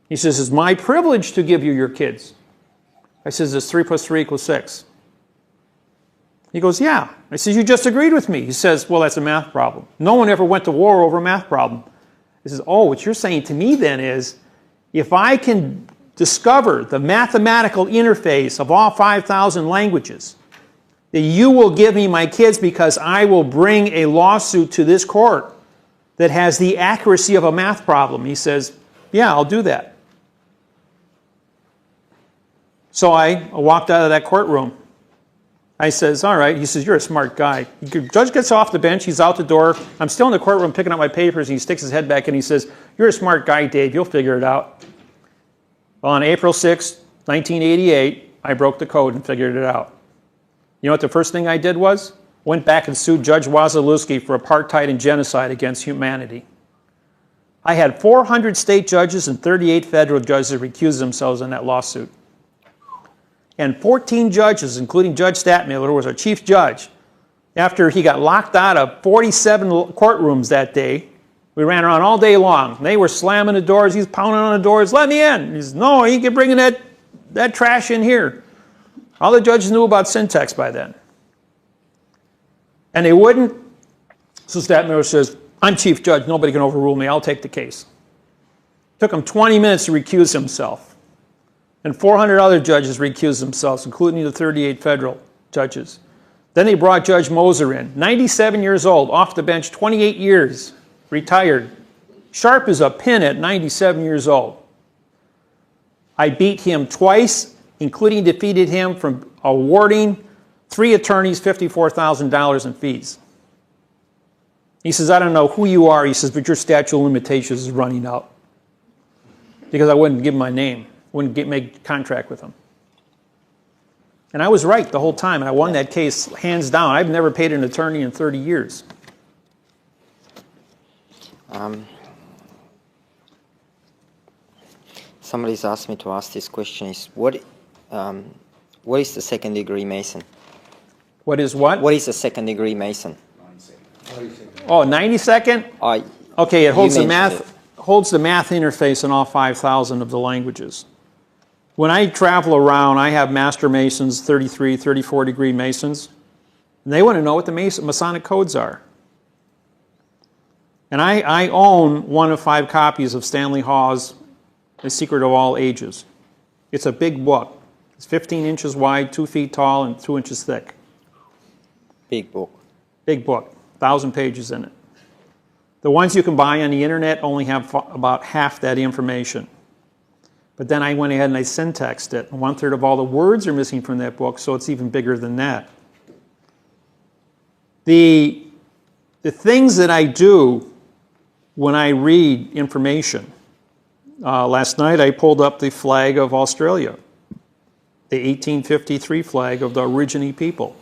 Speaker 1: He says, it's my privilege to give you your kids. I says, it's 3 + 3 = 6. He goes, yeah. I says, you just agreed with me. He says, well, that's a math problem. No one ever went to war over a math problem. He says, oh, what you're saying to me then is, if I can discover the mathematical interface of all 5,000 languages, that you will give me my kids because I will bring a lawsuit to this court that has the accuracy of a math problem. He says, yeah, I'll do that. So I walked out of that courtroom. I says, all right. He says, you're a smart guy. The judge gets off the bench. He's out the door. I'm still in the courtroom picking up my papers, and he sticks his head back and he says, you're a smart guy, Dave. You'll figure it out. Well, on April 6, 1988, I broke the code and figured it out. You know what the first thing I did was? Went back and sued Judge Wasilewski for apartheid and genocide against humanity. I had 400 state judges and 38 federal judges recuse themselves in that lawsuit. And 14 judges, including Judge Statmiller, who was our chief judge, after he got locked out of 47 courtrooms that day, we ran around all day long. They were slamming the doors. He's pounding on the doors. Let me in. He says, no, you can bring that trash in here. All the judges knew about syntax by then. And they wouldn't. So Statmiller says, I'm chief judge. Nobody can overrule me. I'll take the case. Took him 20 minutes to recuse himself. And 400 other judges recused themselves, including the 38 federal judges. Then they brought Judge Moser in, 97 years old, off the bench, 28 years, retired. Sharp as a pin at 97 years old. I beat him twice, including defeated him from awarding 3 attorneys $54,000 in fees. He says, I don't know who you are. He says, but your statute of limitations is running out. Because I wouldn't give him my name. Wouldn't make contract with him. And I was right the whole time, and I won that case hands down. I've never paid an attorney in 30 years.
Speaker 2: Somebody's asked me to ask this question: is what is the second degree Mason?
Speaker 1: What is what?
Speaker 2: What is a second degree Mason?
Speaker 4: 90 seconds.
Speaker 1: Oh, 90-second? Okay, it holds the math interface in all 5,000 of the languages. When I travel around, I have master masons, 33, 34 degree masons, and they want to know what the Masonic codes are. And I own 1 of 5 copies of Stanley Hawes' The Secret of All Ages. It's a big book. It's 15 inches wide, 2 feet tall, and 2 inches thick.
Speaker 2: Big book.
Speaker 1: Big book, 1,000 pages in it. The ones you can buy on the internet only have about half that information. But then I went ahead and I syntaxed it. 1/3 of all the words are missing from that book, so it's even bigger than that. The things that I do when I read information. Last night I pulled up the flag of Australia, the 1853 flag of the Aborigine people.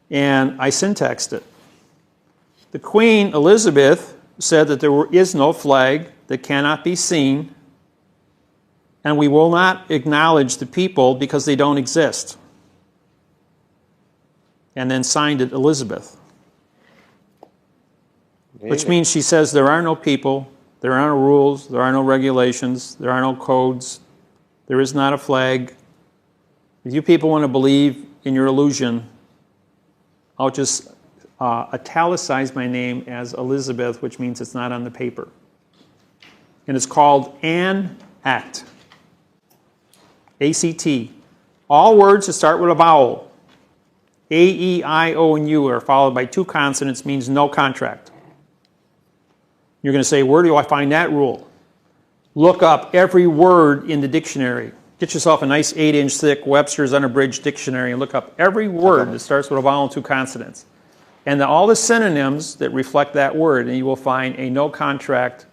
Speaker 1: And I syntaxed it. The Queen Elizabeth said that there is no flag that cannot be seen, and we will not acknowledge the people because they don't exist. And then signed it Elizabeth.
Speaker 2: Really?
Speaker 1: Which means she says there are no people, there are no rules, there are no regulations, there are no codes, there is not a flag. If you people want to believe in your illusion, I'll just italicize my name as Elizabeth, which means it's not on the paper. And it's called an act. A-C-T. All words that start with a vowel, A, E, I, O, and U, are followed by 2 consonants, means no contract. You're going to say, where do I find that rule? Look up every word in the dictionary. Get yourself a nice 8-inch thick Webster's Unabridged Dictionary and look up every word that starts with a vowel and 2 consonants. And all the synonyms that reflect that word, and you will find a no contract,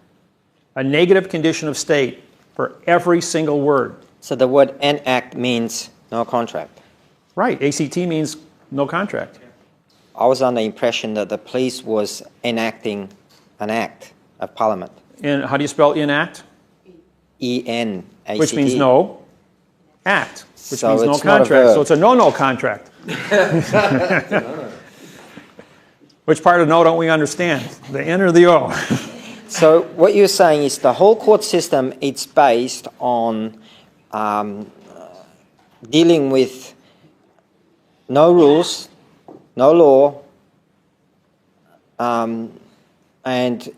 Speaker 1: a negative condition of state for every single word.
Speaker 2: So the word enact means no contract.
Speaker 1: Right, ACT means no contract.
Speaker 2: I was under the impression that the police was enacting an act of Parliament.
Speaker 1: And how do you spell enact?
Speaker 2: E-N-A-C-T.
Speaker 1: Which means no act, which
Speaker 2: So
Speaker 1: means no
Speaker 2: it's not a
Speaker 1: contract.
Speaker 2: verb.
Speaker 1: So it's a no-no contract. Which part of no don't we understand? The N or the O?
Speaker 2: So what you're saying is the whole court system, it's based on dealing with no rules, no law, and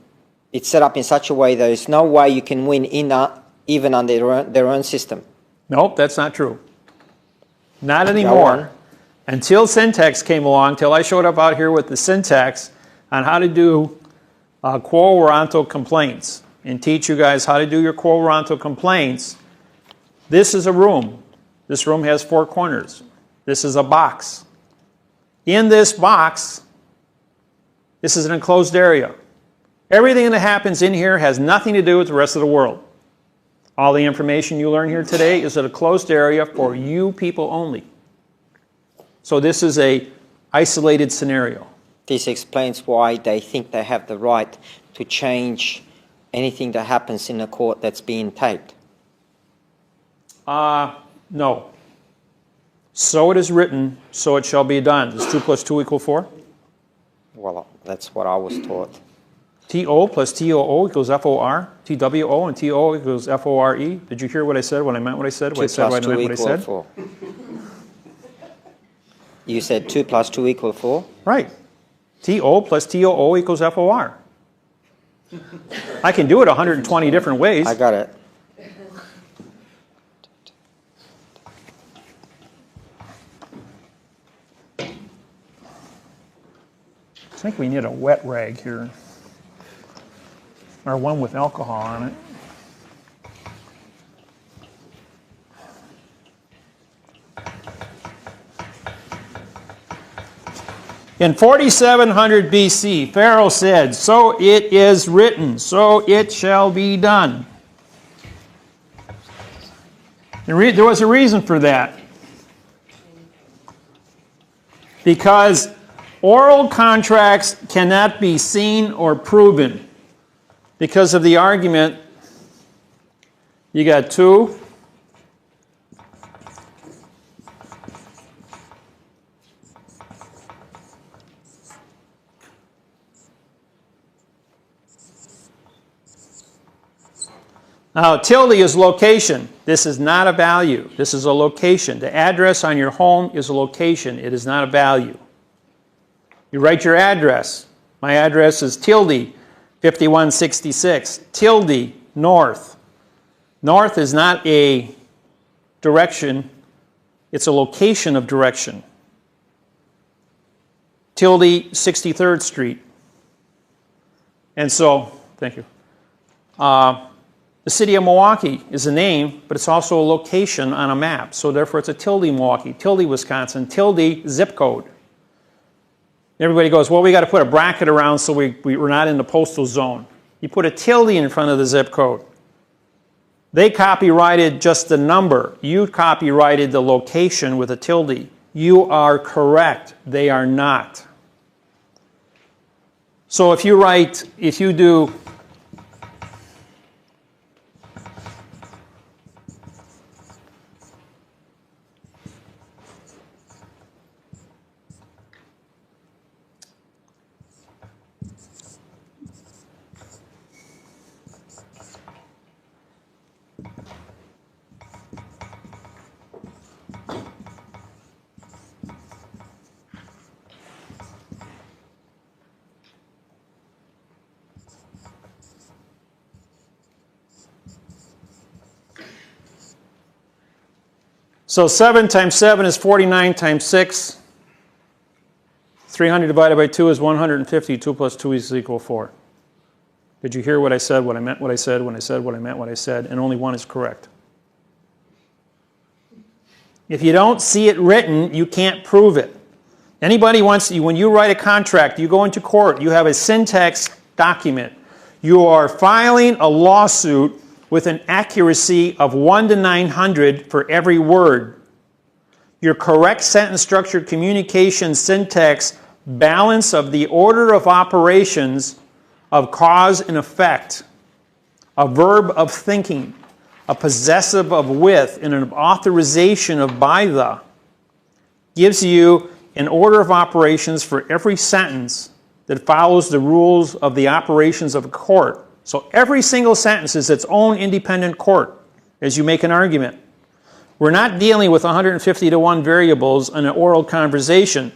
Speaker 2: it's set up in such a way there is no way you can win even under their own system.
Speaker 1: Nope, that's not true. Not anymore. Until syntax came along, till I showed up out here with the syntax on how to do quo warranto complaints and teach you guys how to do your quo warranto complaints. This is a room. This room has 4 corners. This is a box. In this box, this is an enclosed area. Everything that happens in here has nothing to do with the rest of the world. All the information you learn here today is in a closed area for you people only. So this is a isolated scenario.
Speaker 2: This explains why they think they have the right to change anything that happens in a court that's being taped.
Speaker 1: No. So it is written, so it shall be done. Does 2 plus 2 equal 4?
Speaker 2: Well, that's what I was taught.
Speaker 1: TO plus TOO equals FOR. TWO and TO equals FORE. Did you hear what I said when I meant what I said? What I
Speaker 2: 2
Speaker 1: said,
Speaker 2: plus
Speaker 1: what I
Speaker 2: 2
Speaker 1: meant what I
Speaker 2: equal
Speaker 1: said?
Speaker 2: 4. You said 2 plus 2 equal 4?
Speaker 1: Right. TO plus TOO equals FOR. I can do it 120 different ways.
Speaker 2: I got it.
Speaker 1: I think we need a wet rag here. Or one with alcohol on it. In 4700 BC, Pharaoh said, "So it is written, so it shall be done." There was a reason for that. Because oral contracts cannot be seen or proven. Because of the argument, you got 2. Now, tilde is location. This is not a value. This is a location. The address on your home is a location. It is not a value. You write your address. My address is tilde 5166. Tilde north. North is not a direction. It's a location of direction. Tilde 63rd Street. And so, thank you. The city of Milwaukee is a name, but it's also a location on a map. So therefore it's a tilde Milwaukee, tilde Wisconsin, tilde zip code. Everybody goes, well, we got to put a bracket around so we're not in the postal zone. You put a tilde in front of the zip code. They copyrighted just the number. You copyrighted the location with a tilde. You are correct. They are not. So if you do So 7 times 7 is 49 times 6. 300 divided by 2 is 150. 2 plus 2 is equal 4. Did you hear what I said, what I meant, what I said, when I said what I meant, what I said? And only one is correct. If you don't see it written, you can't prove it. Anybody wants, when you write a contract, you go into court, you have a syntax document. You are filing a lawsuit with an accuracy of 1 to 900 for every word. Your correct sentence structure, communication, syntax, balance of the order of operations of cause and effect, a verb of thinking, a possessive of with, and an authorization of by the, gives you an order of operations for every sentence that follows the rules of the operations of a court. So every single sentence is its own independent court as you make an argument. We're not dealing with 150 to 1 variables in an oral conversation.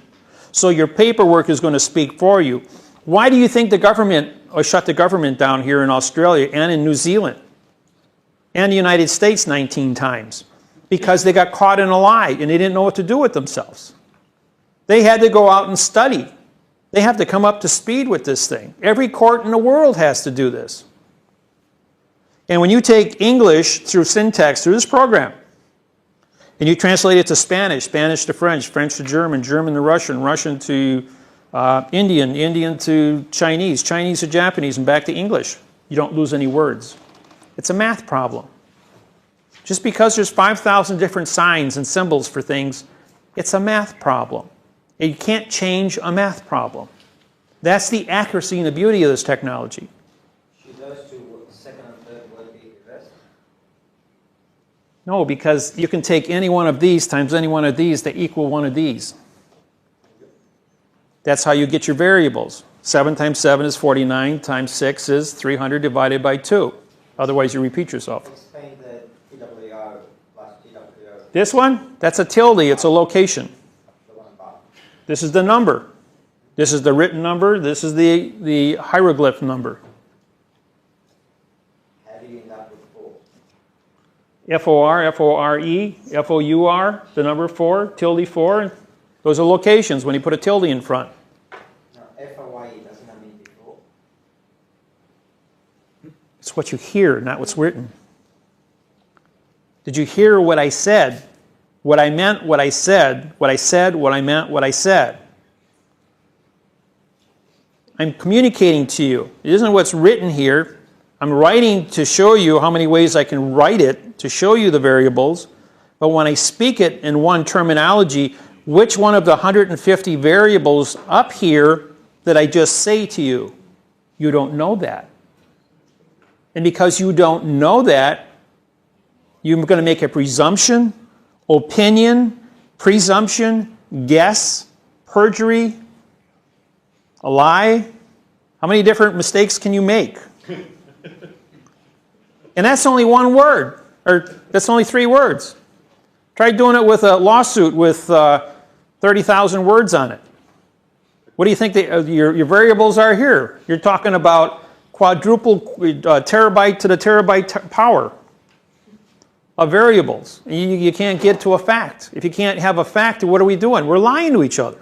Speaker 1: So your paperwork is going to speak for you. Why do you think the government shut the government down here in Australia and in New Zealand and the United States 19 times? Because they got caught in a lie and they didn't know what to do with themselves. They had to go out and study. They have to come up to speed with this thing. Every court in the world has to do this. And when you take English through syntax, through this program, and you translate it to Spanish, Spanish to French, French to German, German to Russian, Russian to Indian, Indian to Chinese, Chinese to Japanese, and back to English, you don't lose any words. It's a math problem. Just because there's 5,000 different signs and symbols for things, it's a math problem. You can't change a math problem. That's the accuracy and the beauty of this technology.
Speaker 2: Should those two, second and third word, be reversed?
Speaker 1: No, because you can take any one of these times any one of these to equal one of these. That's how you get your variables. 7 times 7 is 49, times 6 is 300 divided by 2. Otherwise, you repeat yourself.
Speaker 2: Explain the TWO plus TWO.
Speaker 1: This one, that's a tilde. It's a location.
Speaker 2: The one above.
Speaker 1: This is the number. This is the written number. This is the hieroglyph number.
Speaker 2: How do you end up with 4?
Speaker 1: F-O-R, F-O-R-E, F-O-U-R, the number 4, tilde 4. Those are locations when you put a tilde in front.
Speaker 2: No, F-O-Y-E doesn't that mean before?
Speaker 1: It's what you hear, not what's written. Did you hear what I said? What I meant, what I said, what I said, what I meant, what I said. I'm communicating to you. It isn't what's written here. I'm writing to show you how many ways I can write it, to show you the variables. But when I speak it in one terminology, which one of the 150 variables up here that I just say to you? You don't know that. And because you don't know that, you're going to make a presumption, opinion, presumption, guess, perjury, a lie. How many different mistakes can you make? And that's only one word, or that's only 3 words. Try doing it with a lawsuit with 30,000 words on it. What do you think your variables are here? You're talking about quadruple terabyte to the terabyte power of variables. You can't get to a fact. If you can't have a fact, what are we doing? We're lying to each other.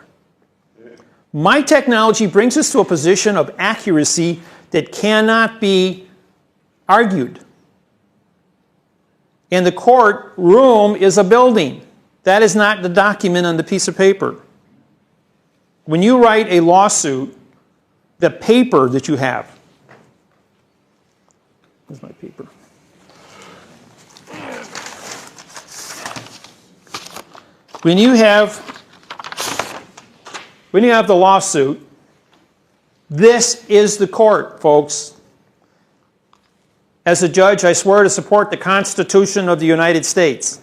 Speaker 1: My technology brings us to a position of accuracy that cannot be argued. And the courtroom is a building. That is not the document on the piece of paper. When you write a lawsuit, the paper that you have, where's my paper? When you have the lawsuit, this is the court, folks. As a judge, I swear to support the Constitution of the United States.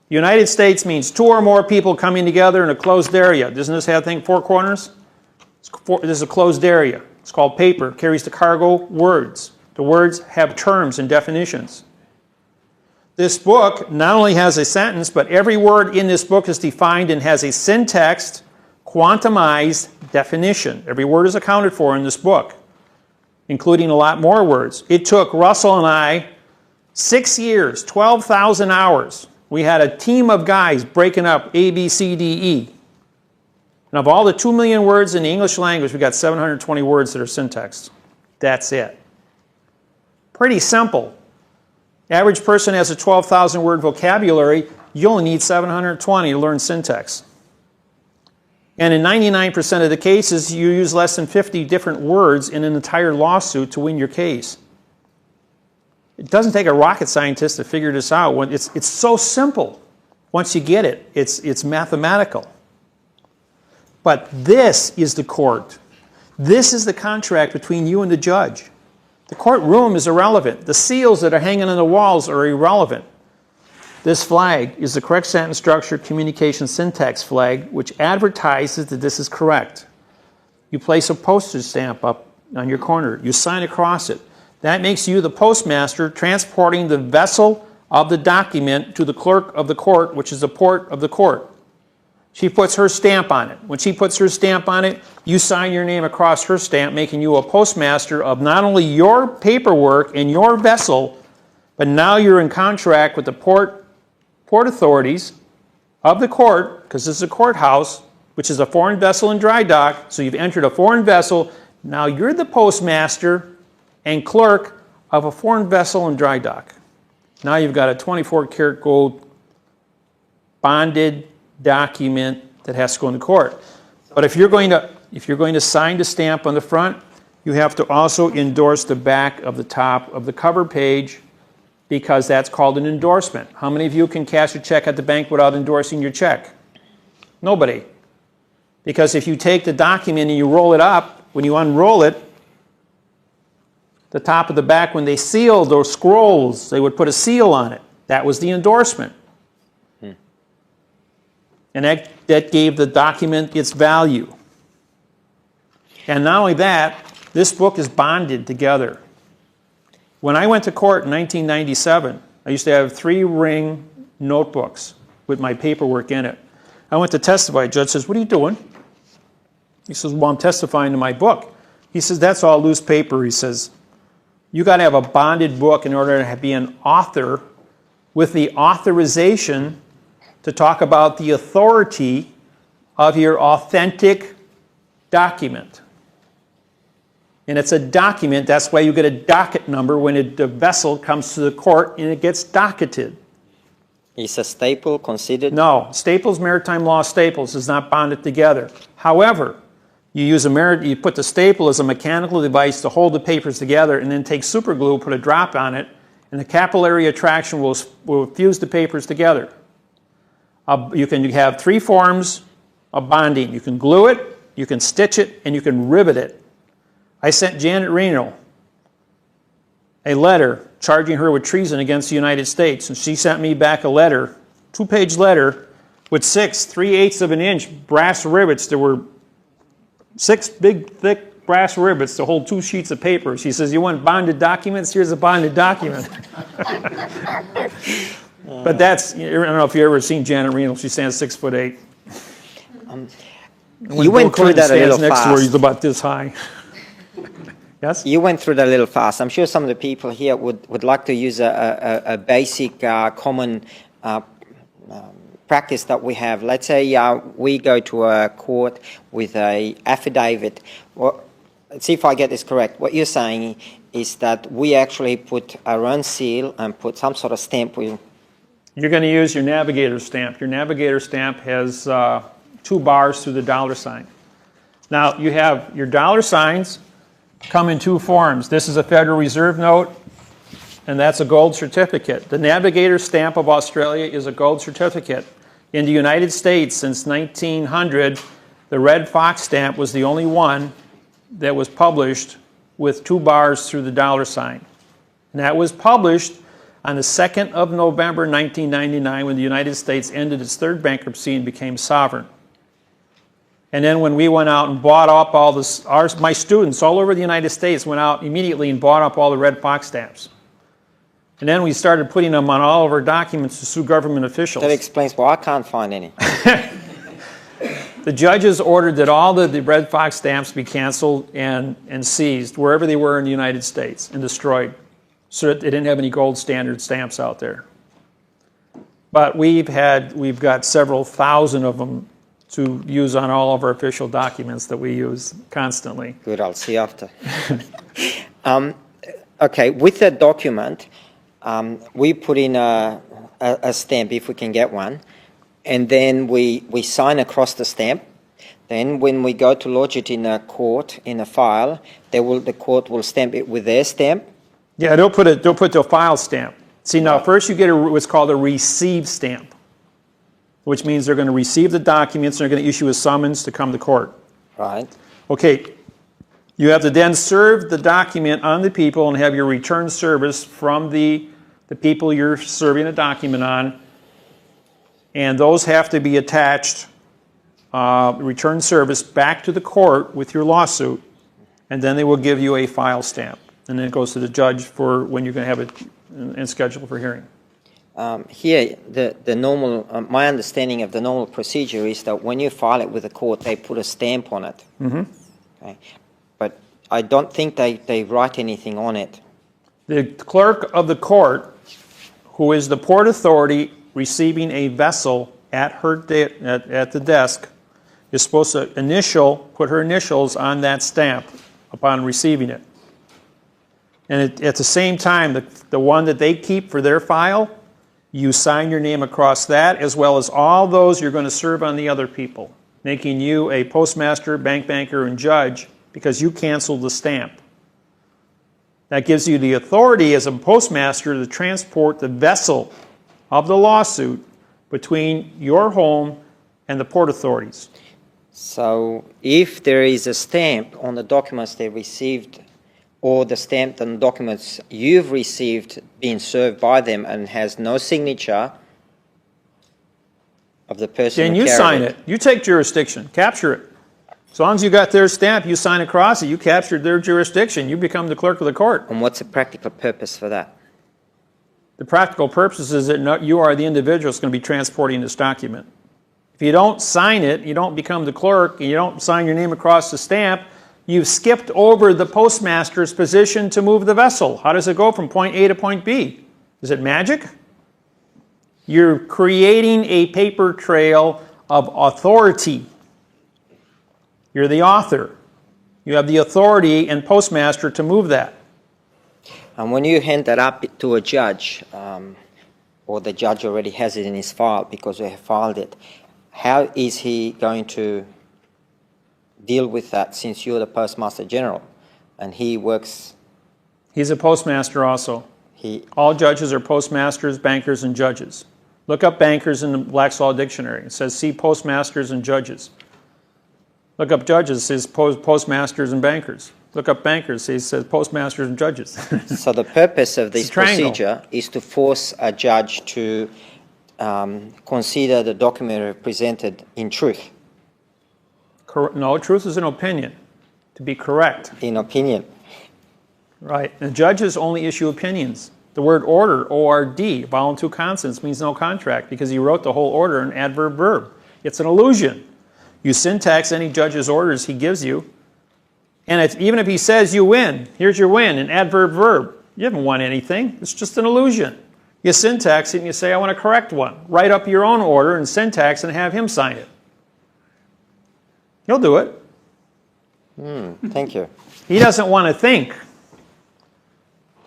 Speaker 1: The United States means 2 or more people coming together in a closed area. Doesn't this have 4 corners? This is a closed area. It's called paper. It carries the cargo words. The words have terms and definitions. This book not only has a sentence, but every word in this book is defined and has a syntaxed, quantumized definition. Every word is accounted for in this book, including a lot more words. It took Russell and I 6 years, 12,000 hours. We had a team of guys breaking up A, B, C, D, E. And of all the 2 million words in the English language, we got 720 words that are syntaxed. That's it. Pretty simple. Average person has a 12,000 word vocabulary. You only need 720 to learn syntax. And in 99% of the cases, you use less than 50 different words in an entire lawsuit to win your case. It doesn't take a rocket scientist to figure this out. It's so simple. Once you get it, it's mathematical. But this is the court. This is the contract between you and the judge. The courtroom is irrelevant. The seals that are hanging on the walls are irrelevant. This flag is the correct sentence structure communication syntax flag, which advertises that this is correct. You place a postage stamp up on your corner. You sign across it. That makes you the postmaster transporting the vessel of the document to the clerk of the court, which is the port of the court. She puts her stamp on it. When she puts her stamp on it, you sign your name across her stamp, making you a postmaster of not only your paperwork and your vessel, but now you're in contract with the port authorities of the court, because this is a courthouse, which is a foreign vessel in dry dock, so you've entered a foreign vessel. Now you're the postmaster and clerk of a foreign vessel in dry dock. Now you've got a 24-karat gold bonded document that has to go into court. But if you're going to sign the stamp on the front, you have to also endorse the back of the top of the cover page, because that's called an endorsement. How many of you can cash a check at the bank without endorsing your check? Nobody. Because if you take the document and you roll it up, when you unroll it, the top of the back, when they sealed those scrolls, they would put a seal on it. That was the endorsement. And that gave the document its value. And not only that, this book is bonded together. When I went to court in 1997, I used to have 3-ring notebooks with my paperwork in it. I went to testify. The judge says, "What are you doing?" He says, "Well, I'm testifying to my book." He says, "That's all loose paper." He says, "You got to have a bonded book in order to be an author with the authorization to talk about the authority of your authentic document." And it's a document, that's why you get a docket number when the vessel comes to the court and it gets docketed.
Speaker 2: Is a staple considered?
Speaker 1: No, Staples Maritime Law Staples is not bonded together. However, you put the staple as a mechanical device to hold the papers together, and then take super glue, put a drop on it, and the capillary attraction will fuse the papers together. You can have 3 forms of bonding. You can glue it, you can stitch it, and you can rivet it. I sent Janet Reno a letter charging her with treason against the United States, and she sent me back a letter, 2-page letter, with 6 3/8 of an inch brass rivets. There were 6 big, thick brass rivets to hold 2 sheets of paper. She says, "You want bonded documents? Here's a bonded document." But that's, I don't know if you've ever seen Janet Reno. She stands 6'8".
Speaker 2: You went through that a little
Speaker 1: next to her,
Speaker 2: fast.
Speaker 1: he's about this high. Yes?
Speaker 2: You went through that a little fast. I'm sure some of the people here would like to use a basic, common practice that we have. Let's say we go to a court with a affidavit. Well, let's see if I get this correct. What you're saying is that we actually put our own seal and put some sort of stamp.
Speaker 1: You're going to use your navigator stamp. Your navigator stamp has 2 bars through the dollar sign. Now, you have your dollar signs come in 2 forms. This is a Federal Reserve note, and that's a gold certificate. The navigator stamp of Australia is a gold certificate. In the United States, since 1900, the red fox stamp was the only one that was published with 2 bars through the dollar sign. And that was published on the 2nd of November, 1999, when the United States ended its 3rd bankruptcy and became sovereign. And then when we went out and bought up all this, my students all over the United States went out immediately and bought up all the red fox stamps. And then we started putting them on all of our documents to sue government officials.
Speaker 2: That explains why I can't find any.
Speaker 1: The judges ordered that all the red fox stamps be canceled and seized wherever they were in the United States and destroyed, so that they didn't have any gold standard stamps out there. But we've got several thousand of them to use on all of our official documents that we use constantly.
Speaker 2: Good, I'll see after. Okay, with that document, we put in a stamp if we can get one, and then we sign across the stamp. Then when we go to lodge it in a court, in a file, the court will stamp it with their stamp.
Speaker 1: Yeah, they'll put the file stamp. See, now first you get what's called a receive stamp, which means they're going to receive the documents and they're going to issue a summons to come to court.
Speaker 2: Right.
Speaker 1: Okay, you have to then serve the document on the people and have your return service from the people you're serving a document on, and those have to be attached, return service back to the court with your lawsuit, and then they will give you a file stamp. And then it goes to the judge for when you're going to have it and schedule for hearing.
Speaker 2: Here, the normal, my understanding of the normal procedure is that when you file it with the court, they put a stamp on it.
Speaker 1: Mm-hmm.
Speaker 2: Okay. But I don't think they write anything on it.
Speaker 1: The clerk of the court, who is the port authority receiving a vessel at the desk, is supposed to put her initials on that stamp upon receiving it. And at the same time, the one that they keep for their file, you sign your name across that, as well as all those you're going to serve on the other people, making you a postmaster, bank banker, and judge because you canceled the stamp. That gives you the authority as a postmaster to transport the vessel of the lawsuit between your home and the port authorities.
Speaker 2: So if there is a stamp on the documents they received, or the stamp on the documents you've received being served by them and has no signature of the person
Speaker 1: Then
Speaker 2: who
Speaker 1: you
Speaker 2: carried
Speaker 1: sign it. You take jurisdiction. Capture it. As long as you got their stamp, you sign across it, you captured their jurisdiction. You become the clerk of the court.
Speaker 2: And what's the practical purpose for that?
Speaker 1: The practical purpose is that you are the individual that's going to be transporting this document. If you don't sign it, you don't become the clerk, and you don't sign your name across the stamp, you've skipped over the postmaster's position to move the vessel. How does it go from point A to point B? Is it magic? You're creating a paper trail of authority. You're the author. You have the authority and postmaster to move that.
Speaker 2: And when you hand that up to a judge, or the judge already has it in his file because you have filed it, how is he going to deal with that since you're the Postmaster General and he works?
Speaker 1: He's a postmaster also. All judges are postmasters, bankers, and judges. Look up bankers in the Black's Law Dictionary. It says see postmasters and judges. Look up judges, it says postmasters and bankers. Look up bankers, it says postmasters and judges.
Speaker 2: So the purpose of this procedure is to force a judge to consider the document presented in truth.
Speaker 1: No, truth is an opinion, to be correct.
Speaker 2: In opinion.
Speaker 1: Right. And judges only issue opinions. The word order, O-R-D, vowel and two consonants, means no contract because he wrote the whole order in adverb verb. It's an illusion. You syntax any judge's orders he gives you, and even if he says you win, here's your win, an adverb verb, you haven't won anything. It's just an illusion. You syntax it and you say, I want to correct one. Write up your own order and syntax and have him sign it. He'll do it.
Speaker 2: Thank you.
Speaker 1: He doesn't want to think.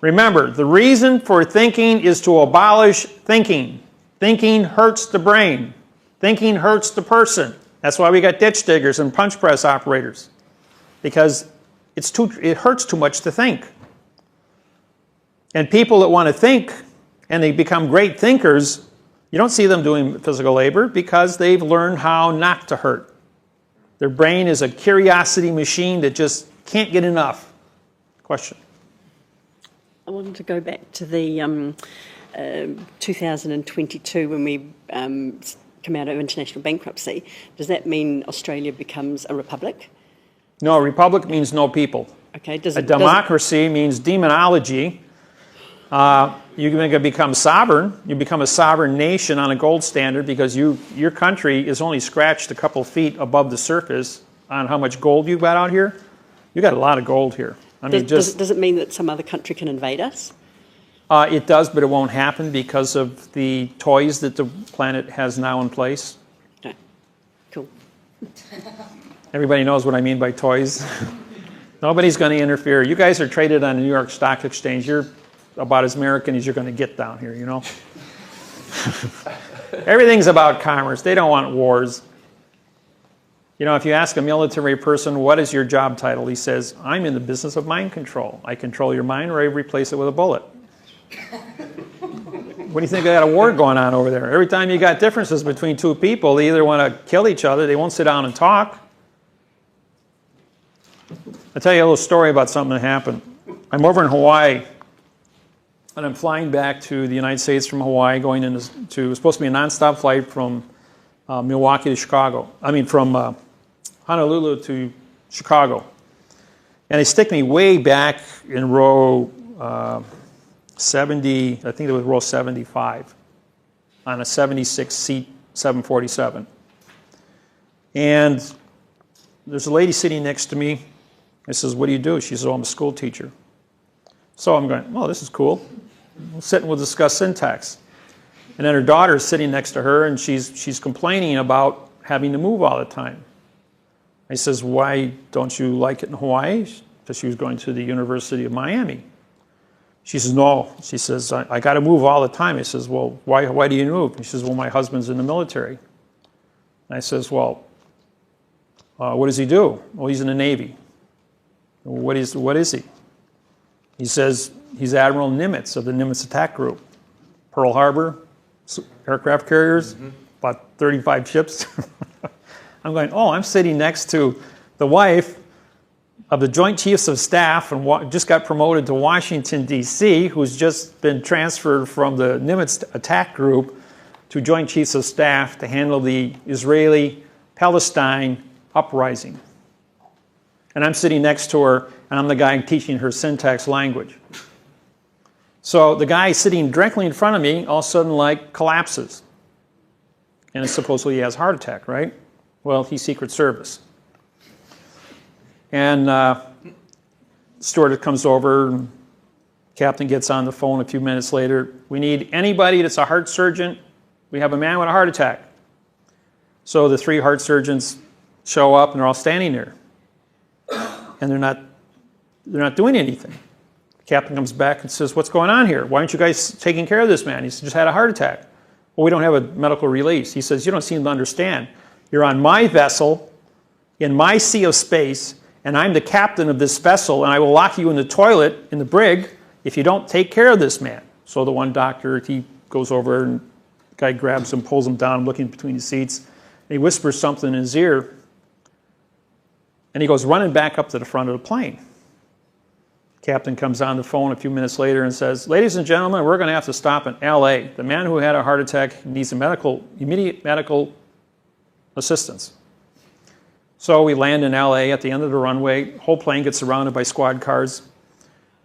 Speaker 1: Remember, the reason for thinking is to abolish thinking. Thinking hurts the brain. Thinking hurts the person. That's why we got ditch diggers and punch press operators. Because it hurts too much to think. And people that want to think and they become great thinkers, you don't see them doing physical labor because they've learned how not to hurt. Their brain is a curiosity machine that just can't get enough. Question?
Speaker 3: I wanted to go back to the 2022 when we come out of international bankruptcy. Does that mean Australia becomes a republic?
Speaker 1: No, a republic means no people.
Speaker 3: Okay.
Speaker 1: A democracy means demonology. You're going to become sovereign. You become a sovereign nation on a gold standard because your country is only scratched a couple feet above the surface on how much gold you've got out here. You got a lot of gold here. I mean,
Speaker 3: does it mean that some other country can invade us?
Speaker 1: It does, but it won't happen because of the toys that the planet has now in place.
Speaker 3: Okay. Cool.
Speaker 1: Everybody knows what I mean by toys. Nobody's going to interfere. You guys are traded on the New York Stock Exchange. You're about as American as you're going to get down here, you know. Everything's about commerce. They don't want wars. You know, if you ask a military person, what is your job title? He says, I'm in the business of mind control. I control your mind or I replace it with a bullet. What do you think? They got a war going on over there. Every time you got differences between two people, they either want to kill each other, they won't sit down and talk. I'll tell you a little story about something that happened. I'm over in Hawaii, and I'm flying back to the United States from Hawaii, going into, it was supposed to be a nonstop flight from Milwaukee to Chicago. From Honolulu to Chicago. And they stick me way back in row 70, I think it was row 75, on a 76-seat 747. And there's a lady sitting next to me. I says, what do you do? She says, oh, I'm a school teacher. So I'm going, oh, this is cool. We'll sit and we'll discuss syntax. And then her daughter is sitting next to her, and she's complaining about having to move all the time. I says, why don't you like it in Hawaii? Because she was going to the University of Miami. She says, no. She says, I got to move all the time. I says, well, why do you move? She says, well, my husband's in the military. And I says, well, what does he do? Well, he's in the Navy. What is he? He says, he's Admiral Nimitz of the Nimitz Attack Group. Pearl Harbor, aircraft carriers, about 35 ships. I'm going, oh, I'm sitting next to the wife of the Joint Chiefs of Staff and just got promoted to Washington, D.C., who's just been transferred from the Nimitz Attack Group to Joint Chiefs of Staff to handle the Israeli-Palestine uprising. And I'm sitting next to her, and I'm the guy teaching her syntax language. So the guy sitting directly in front of me all of a sudden collapses. And supposedly he has a heart attack, right? Well, he's Secret Service. And stewardess comes over, captain gets on the phone a few minutes later. We need anybody that's a heart surgeon. We have a man with a heart attack. So the 3 heart surgeons show up, and they're all standing there. And they're not doing anything. The captain comes back and says, what's going on here? Why aren't you guys taking care of this man? He just had a heart attack. Well, we don't have a medical release. He says, you don't seem to understand. You're on my vessel, in my sea of space, and I'm the captain of this vessel, and I will lock you in the toilet in the brig if you don't take care of this man. So the one doctor, he goes over, and the guy grabs him, pulls him down, looking between the seats, and he whispers something in his ear, and he goes running back up to the front of the plane. Captain comes on the phone a few minutes later and says, ladies and gentlemen, we're going to have to stop in L.A. The man who had a heart attack needs immediate medical assistance. So we land in L.A. at the end of the runway. Whole plane gets surrounded by squad cars.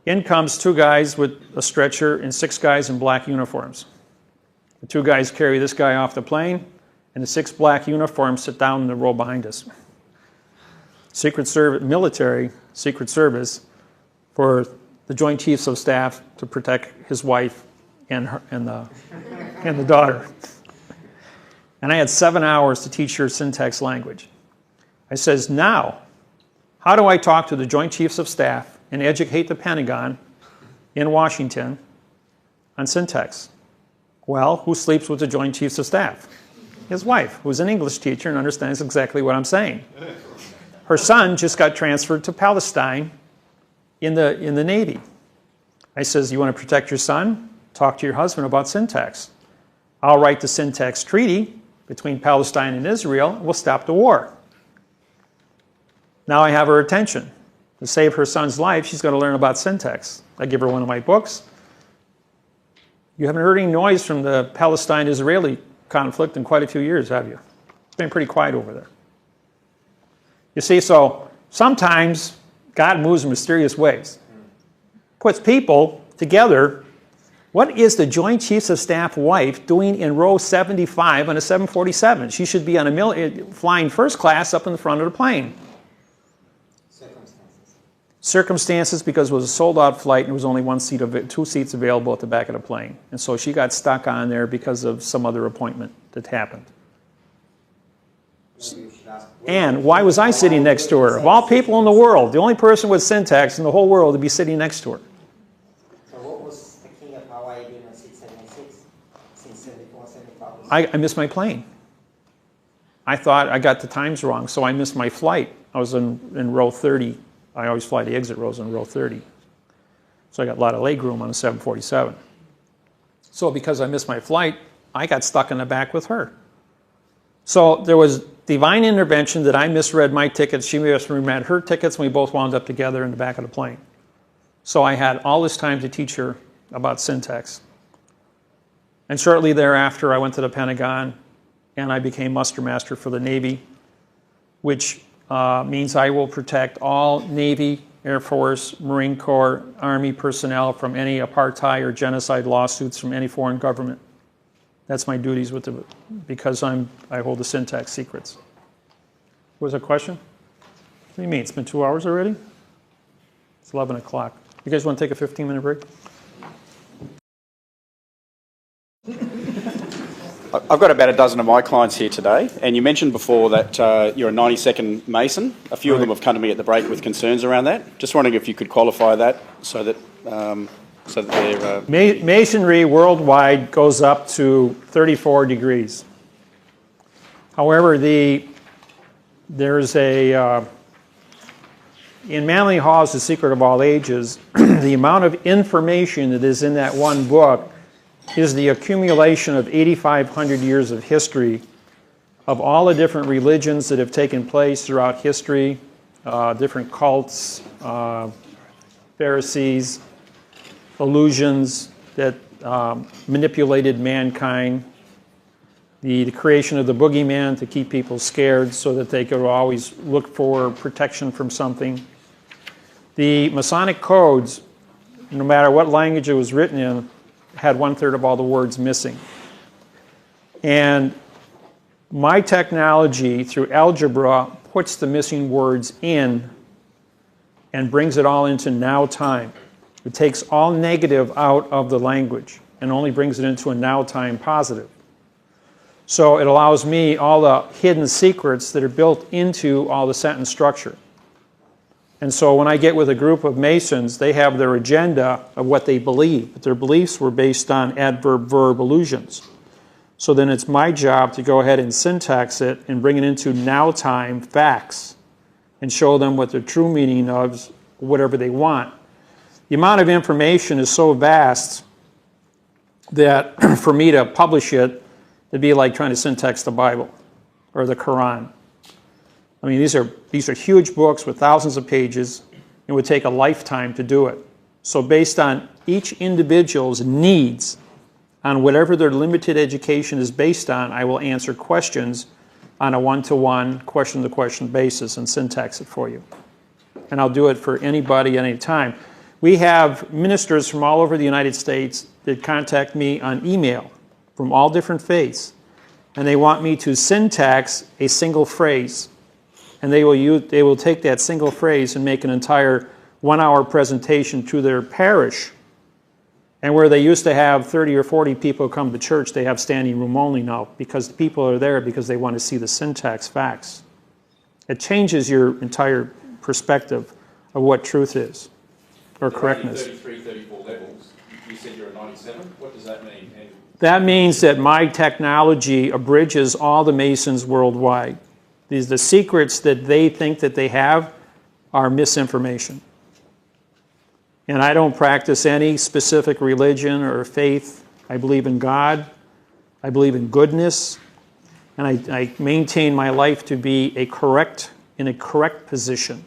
Speaker 1: In comes 2 guys with a stretcher and 6 guys in black uniforms. The 2 guys carry this guy off the plane, and the 6 black uniforms sit down in the row behind us. Secret Service, military Secret Service, for the Joint Chiefs of Staff to protect his wife and the daughter. And I had 7 hours to teach her syntax language. I says, now, how do I talk to the Joint Chiefs of Staff and educate the Pentagon in Washington on syntax? Well, who sleeps with the Joint Chiefs of Staff? His wife, who's an English teacher and understands exactly what I'm saying. Her son just got transferred to Palestine in the Navy. I says, you want to protect your son? Talk to your husband about syntax. I'll write the syntax treaty between Palestine and Israel, and we'll stop the war. Now I have her attention. To save her son's life, she's going to learn about syntax. I give her one of my books. You haven't heard any noise from the Palestine-Israeli conflict in quite a few years, have you? It's been pretty quiet over there. You see, so sometimes God moves in mysterious ways. Puts people together. What is the Joint Chiefs of Staff wife doing in row 75 on a 747? She should be on flying first class up in the front of the plane. Circumstances, because it was a sold-out flight and there was only 2 seats available at the back of the plane. And so she got stuck on there because of some other appointment that happened. And why was I sitting next to her? Of all people in the world, the only person with syntax in the whole world to be sitting next to her.
Speaker 2: So what was
Speaker 1: I missed my plane. I thought I got the times wrong, so I missed my flight. I was in row 30. I always fly the exit rows in row 30. So I got a lot of leg room on the 747. So because I missed my flight, I got stuck in the back with her. So there was divine intervention that I misread my tickets, she misread her tickets, and we both wound up together in the back of the plane. So I had all this time to teach her about syntax. And shortly thereafter, I went to the Pentagon, and I became muster master for the Navy, which means I will protect all Navy, Air Force, Marine Corps, Army personnel from any apartheid or genocide lawsuits from any foreign government. That's my duties because I hold the syntax secrets. Was there a question? What do you mean? It's been 2 hours already? It's 11 o'clock. You guys want to take a 15-minute break?
Speaker 5: I've got about a dozen of my clients here today, and you mentioned before that you're a 90-second Mason. A few of them have come to me at the break with concerns around that. Just wondering if you could qualify that so that they're...
Speaker 1: Masonry worldwide goes up to 34 degrees. However, there's a... in Manly Hall's The Secret of All Ages, the amount of information that is in that one book is the accumulation of 8,500 years of history of all the different religions that have taken place throughout history, different cults, Pharisees, illusions that manipulated mankind, the creation of the boogeyman to keep people scared so that they could always look for protection from something. The Masonic codes, no matter what language it was written in, had 1/3 of all the words missing. And my technology through algebra puts the missing words in and brings it all into now time. It takes all negative out of the language and only brings it into a now time positive. So it allows me all the hidden secrets that are built into all the sentence structure. And so when I get with a group of Masons, they have their agenda of what they believe. But their beliefs were based on adverb-verb illusions. So then it's my job to go ahead and syntax it and bring it into now-time facts and show them what the true meaning of whatever they want. The amount of information is so vast that for me to publish it, it'd be like trying to syntax the Bible or the Quran. I mean, these are huge books with thousands of pages. It would take a lifetime to do it. So based on each individual's needs, on whatever their limited education is based on, I will answer questions on a one-to-one, question-to-question basis and syntax it for you. And I'll do it for anybody at any time. We have ministers from all over the United States that contact me on email from all different faiths, and they want me to syntax a single phrase. And they will take that single phrase and make an entire 1-hour presentation to their parish. And where they used to have 30 or 40 people come to church, they have standing room only now because the people are there because they want to see the syntax facts. It changes your entire perspective of what truth is, or correctness.
Speaker 5: 33, 34 levels. You said you're a 97. What does that mean?
Speaker 1: That means that my technology abridges all the Masons worldwide. The secrets that they think that they have are misinformation. And I don't practice any specific religion or faith. I believe in God. I believe in goodness. And I maintain my life to be in a correct position.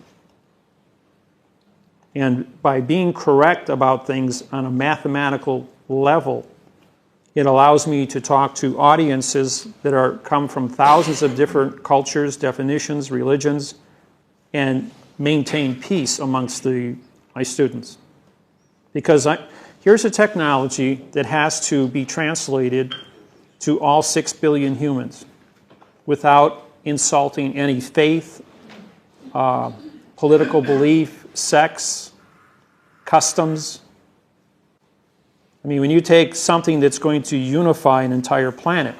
Speaker 1: And by being correct about things on a mathematical level, it allows me to talk to audiences that come from thousands of different cultures, definitions, religions, and maintain peace amongst my students. Because here's a technology that has to be translated to all 6 billion humans without insulting any faith, political belief, sex, customs. I mean, when you take something that's going to unify an entire planet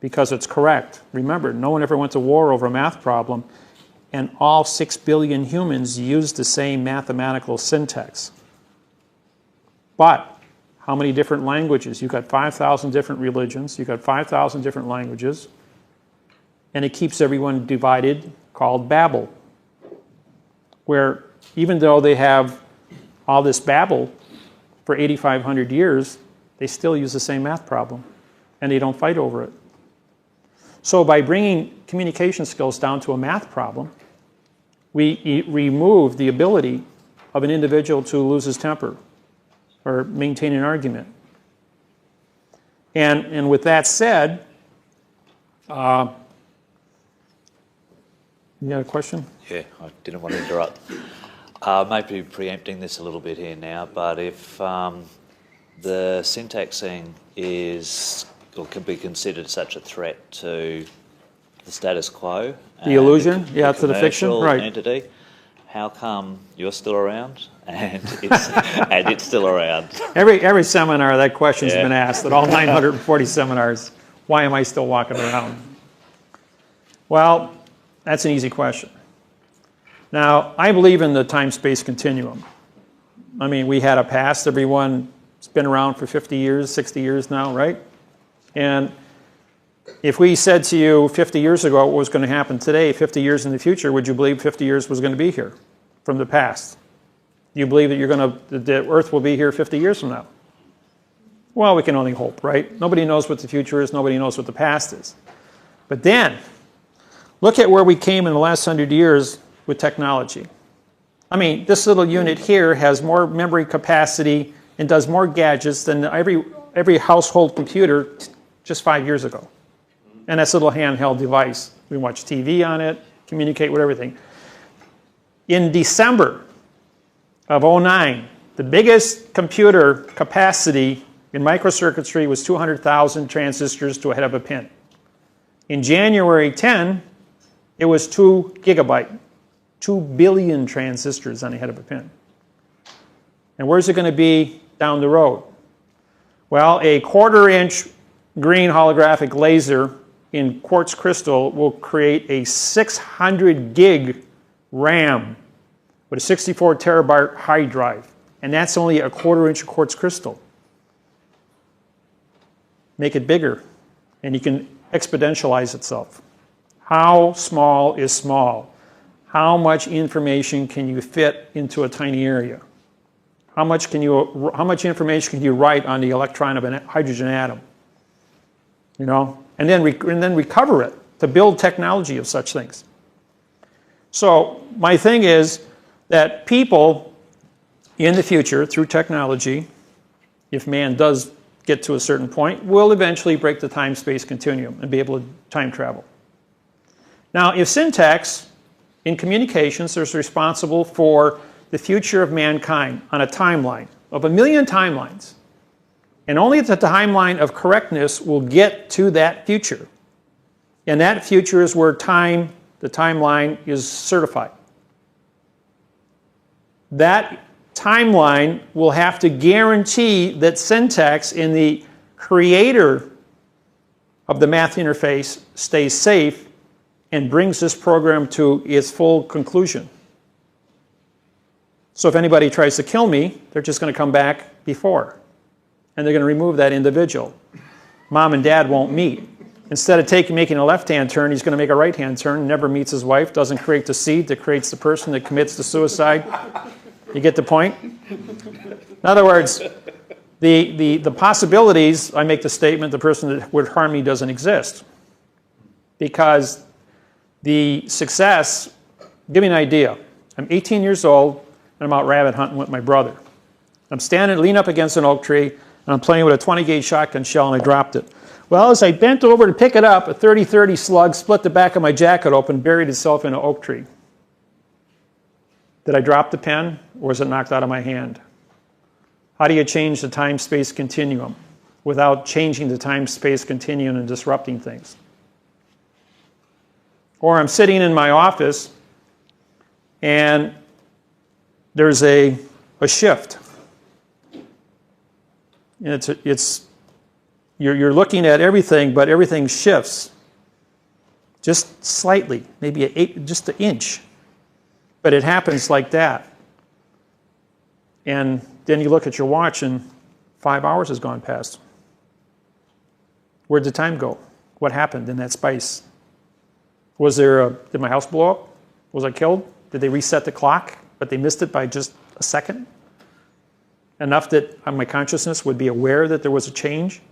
Speaker 1: because it's correct. Remember, no one ever went to war over a math problem, and all 6 billion humans use the same mathematical syntax. But how many different languages? You've got 5,000 different religions. You've got 5,000 different languages. And it keeps everyone divided, called Babel. Where even though they have all this Babel for 8,500 years, they still use the same math problem. And they don't fight over it. So by bringing communication skills down to a math problem, we remove the ability of an individual to lose his temper or maintain an argument. And with that said, you got a question?
Speaker 6: Yeah, I didn't want to interrupt. Maybe preempting this a little bit here now, but if the syntaxing is or can be considered such a threat to the status quo,
Speaker 1: The illusion, yeah, to the fiction,
Speaker 6: commercial
Speaker 1: right?
Speaker 6: Entity, how come you're still around and it's still around?
Speaker 1: Every seminar that question's
Speaker 6: Yeah.
Speaker 1: been asked at all 940 seminars. Why am I still walking around? Well, that's an easy question. Now, I believe in the time-space continuum. I mean, we had a past. Everyone's been around for 50 years, 60 years now, right? And if we said to you 50 years ago what was going to happen today, 50 years in the future, would you believe 50 years was going to be here from the past? Do you believe that the Earth will be here 50 years from now? Well, we can only hope, right? Nobody knows what the future is. Nobody knows what the past is. But then, look at where we came in the last 100 years with technology. I mean, this little unit here has more memory capacity and does more gadgets than every household computer just 5 years ago. And that's a little handheld device. We watch TV on it, communicate with everything. In December of 2009, the biggest computer capacity in microcircuitry was 200,000 transistors to a head of a pin. In January 10, it was 2 gigabyte, 2 billion transistors on the head of a pin. And where's it going to be down the road? Well, a 1/4-inch green holographic laser in quartz crystal will create a 600 gig RAM with a 64 terabyte hard drive. And that's only a 1/4-inch quartz crystal. Make it bigger, and you can exponentialize itself. How small is small? How much information can you fit into a tiny area? How much information can you write on the electron of a hydrogen atom? You know, and then recover it to build technology of such things. So my thing is that people in the future, through technology, if man does get to a certain point, will eventually break the time-space continuum and be able to time travel. Now, if syntax in communications is responsible for the future of mankind on a timeline of 1 million timelines, and only the timeline of correctness will get to that future. And that future is where the timeline is certified. That timeline will have to guarantee that syntax in the creator of the math interface stays safe and brings this program to its full conclusion. So if anybody tries to kill me, they're just going to come back before. And they're going to remove that individual. Mom and dad won't meet. Instead of making a left-hand turn, he's going to make a right-hand turn, never meets his wife, doesn't create the seed that creates the person that commits the suicide. You get the point? In other words, the possibilities, I make the statement, the person that would harm me doesn't exist. Because the success, give me an idea. I'm 18 years old, and I'm out rabbit hunting with my brother. I'm leaning up against an oak tree, and I'm playing with a 20-gauge shotgun shell, and I dropped it. Well, as I bent over to pick it up, a 30-30 slug split the back of my jacket open, buried itself in an oak tree. Did I drop the pen, or was it knocked out of my hand? How do you change the time-space continuum without changing the time-space continuum and disrupting things? Or I'm sitting in my office, and there's a shift. And you're looking at everything, but everything shifts just slightly, maybe just an inch. But it happens like that. And then you look at your watch, and 5 hours has gone past. Where'd the time go? What happened in that space? Did my house blow up? Was I killed? Did they reset the clock, but they missed it by just a second? Enough that my consciousness would be aware that there was a change?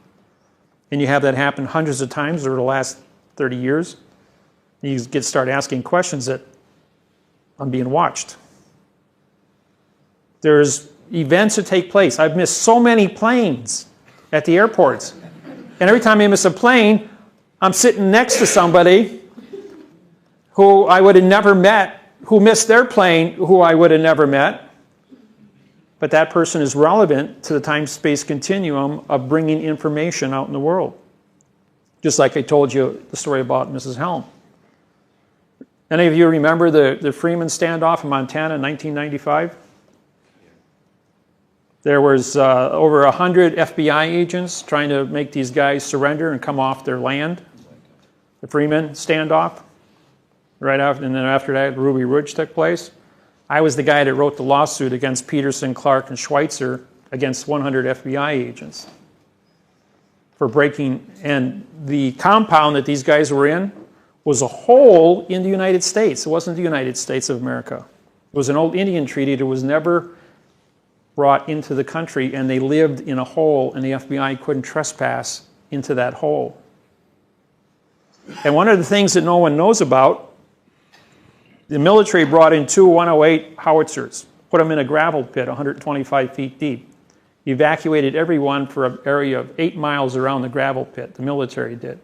Speaker 1: And you have that happen hundreds of times over the last 30 years. You start asking questions that I'm being watched. There's events that take place. I've missed so many planes at the airports. And every time I miss a plane, I'm sitting next to somebody who I would have never met, who missed their plane, who I would have never met. But that person is relevant to the time-space continuum of bringing information out in the world. Just like I told you the story about Mrs. Helm. Any of you remember the Freeman standoff in Montana in 1995? There was over 100 FBI agents trying to make these guys surrender and come off their land. The Freeman standoff. Right after, and then after that, Ruby Ridge took place. I was the guy that wrote the lawsuit against Peterson, Clark, and Schweitzer against 100 FBI agents for breaking. And the compound that these guys were in was a hole in the United States. It wasn't the United States of America. It was an old Indian treaty that was never brought into the country, and they lived in a hole, and the FBI couldn't trespass into that hole. And one of the things that no one knows about, the military brought in 2 108 howitzers, put them in a gravel pit 125 feet deep, evacuated everyone for an area of 8 miles around the gravel pit. The military did.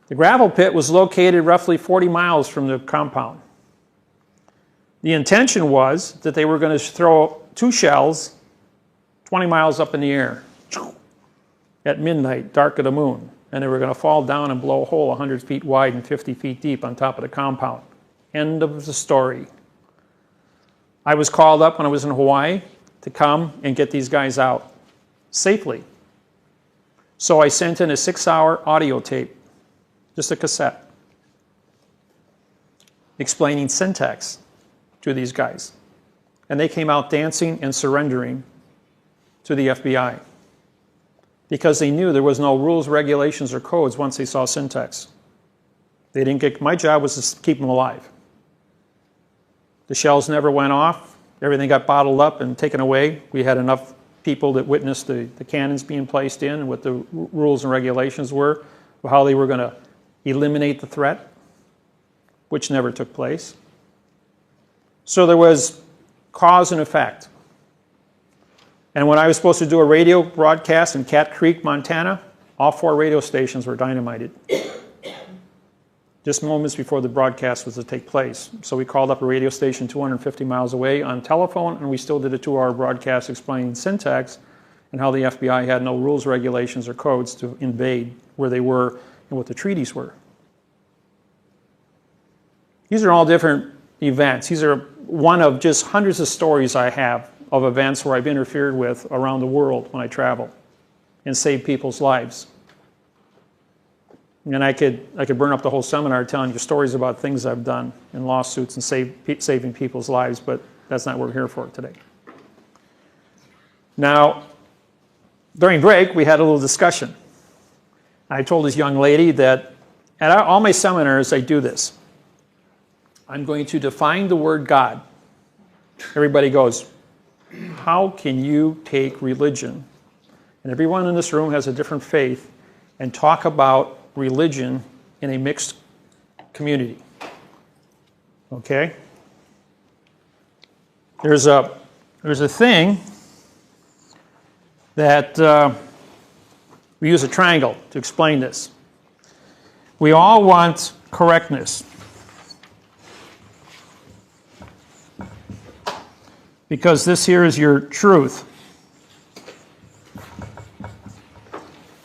Speaker 1: The gravel pit was located roughly 40 miles from the compound. The intention was that they were going to throw 2 shells 20 miles up in the air at midnight, dark of the moon, and they were going to fall down and blow a hole 100 feet wide and 50 feet deep on top of the compound. End of the story. I was called up when I was in Hawaii to come and get these guys out safely. So I sent in a 6-hour audio tape, just a cassette, explaining syntax to these guys. And they came out dancing and surrendering to the FBI because they knew there was no rules, regulations, or codes once they saw syntax. They didn't get, my job was to keep them alive. The shells never went off. Everything got bottled up and taken away. We had enough people that witnessed the cannons being placed in and what the rules and regulations were, how they were going to eliminate the threat, which never took place. So there was cause and effect. And when I was supposed to do a radio broadcast in Cat Creek, Montana, all 4 radio stations were dynamited. Just moments before the broadcast was to take place. So we called up a radio station 250 miles away on telephone, and we still did a 2-hour broadcast explaining syntax and how the FBI had no rules, regulations, or codes to invade where they were and what the treaties were. These are all different events. These are one of just hundreds of stories I have of events where I've interfered with around the world when I travel and saved people's lives. And I could burn up the whole seminar telling you stories about things I've done in lawsuits and saving people's lives, but that's not what we're here for today. Now, during break, we had a little discussion. I told this young lady that at all my seminars, I do this. I'm going to define the word God. Everybody goes, how can you take religion? And everyone in this room has a different faith and talk about religion in a mixed community. Okay? There's a thing that we use a triangle to explain this. We all want correctness. Because this here is your truth.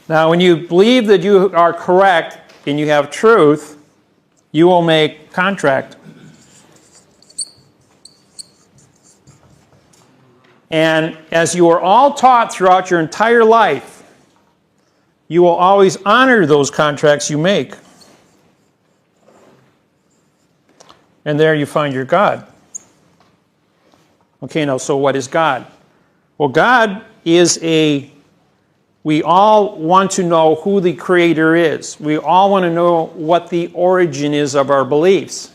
Speaker 1: Now, when you believe that you are correct and you have truth, you will make contract. And as you are all taught throughout your entire life, you will always honor those contracts you make. And there you find your God. Okay, now, so what is God? Well, God we all want to know who the Creator is. We all want to know what the origin is of our beliefs.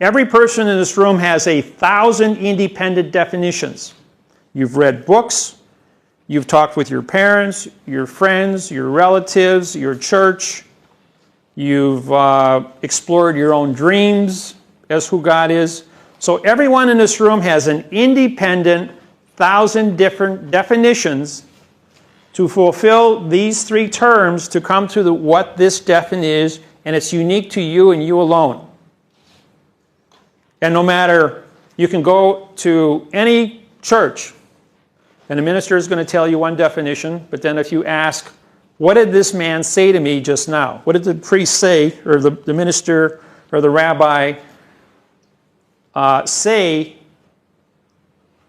Speaker 1: Every person in this room has 1,000 independent definitions. You've read books, you've talked with your parents, your friends, your relatives, your church, you've explored your own dreams as who God is. So everyone in this room has an independent 1,000 different definitions to fulfill these three terms to come to what this definition is, and it's unique to you and you alone. And no matter, you can go to any church, and the minister is going to tell you one definition, but then if you ask, what did this man say to me just now? What did the priest say, or the minister, or the rabbi say?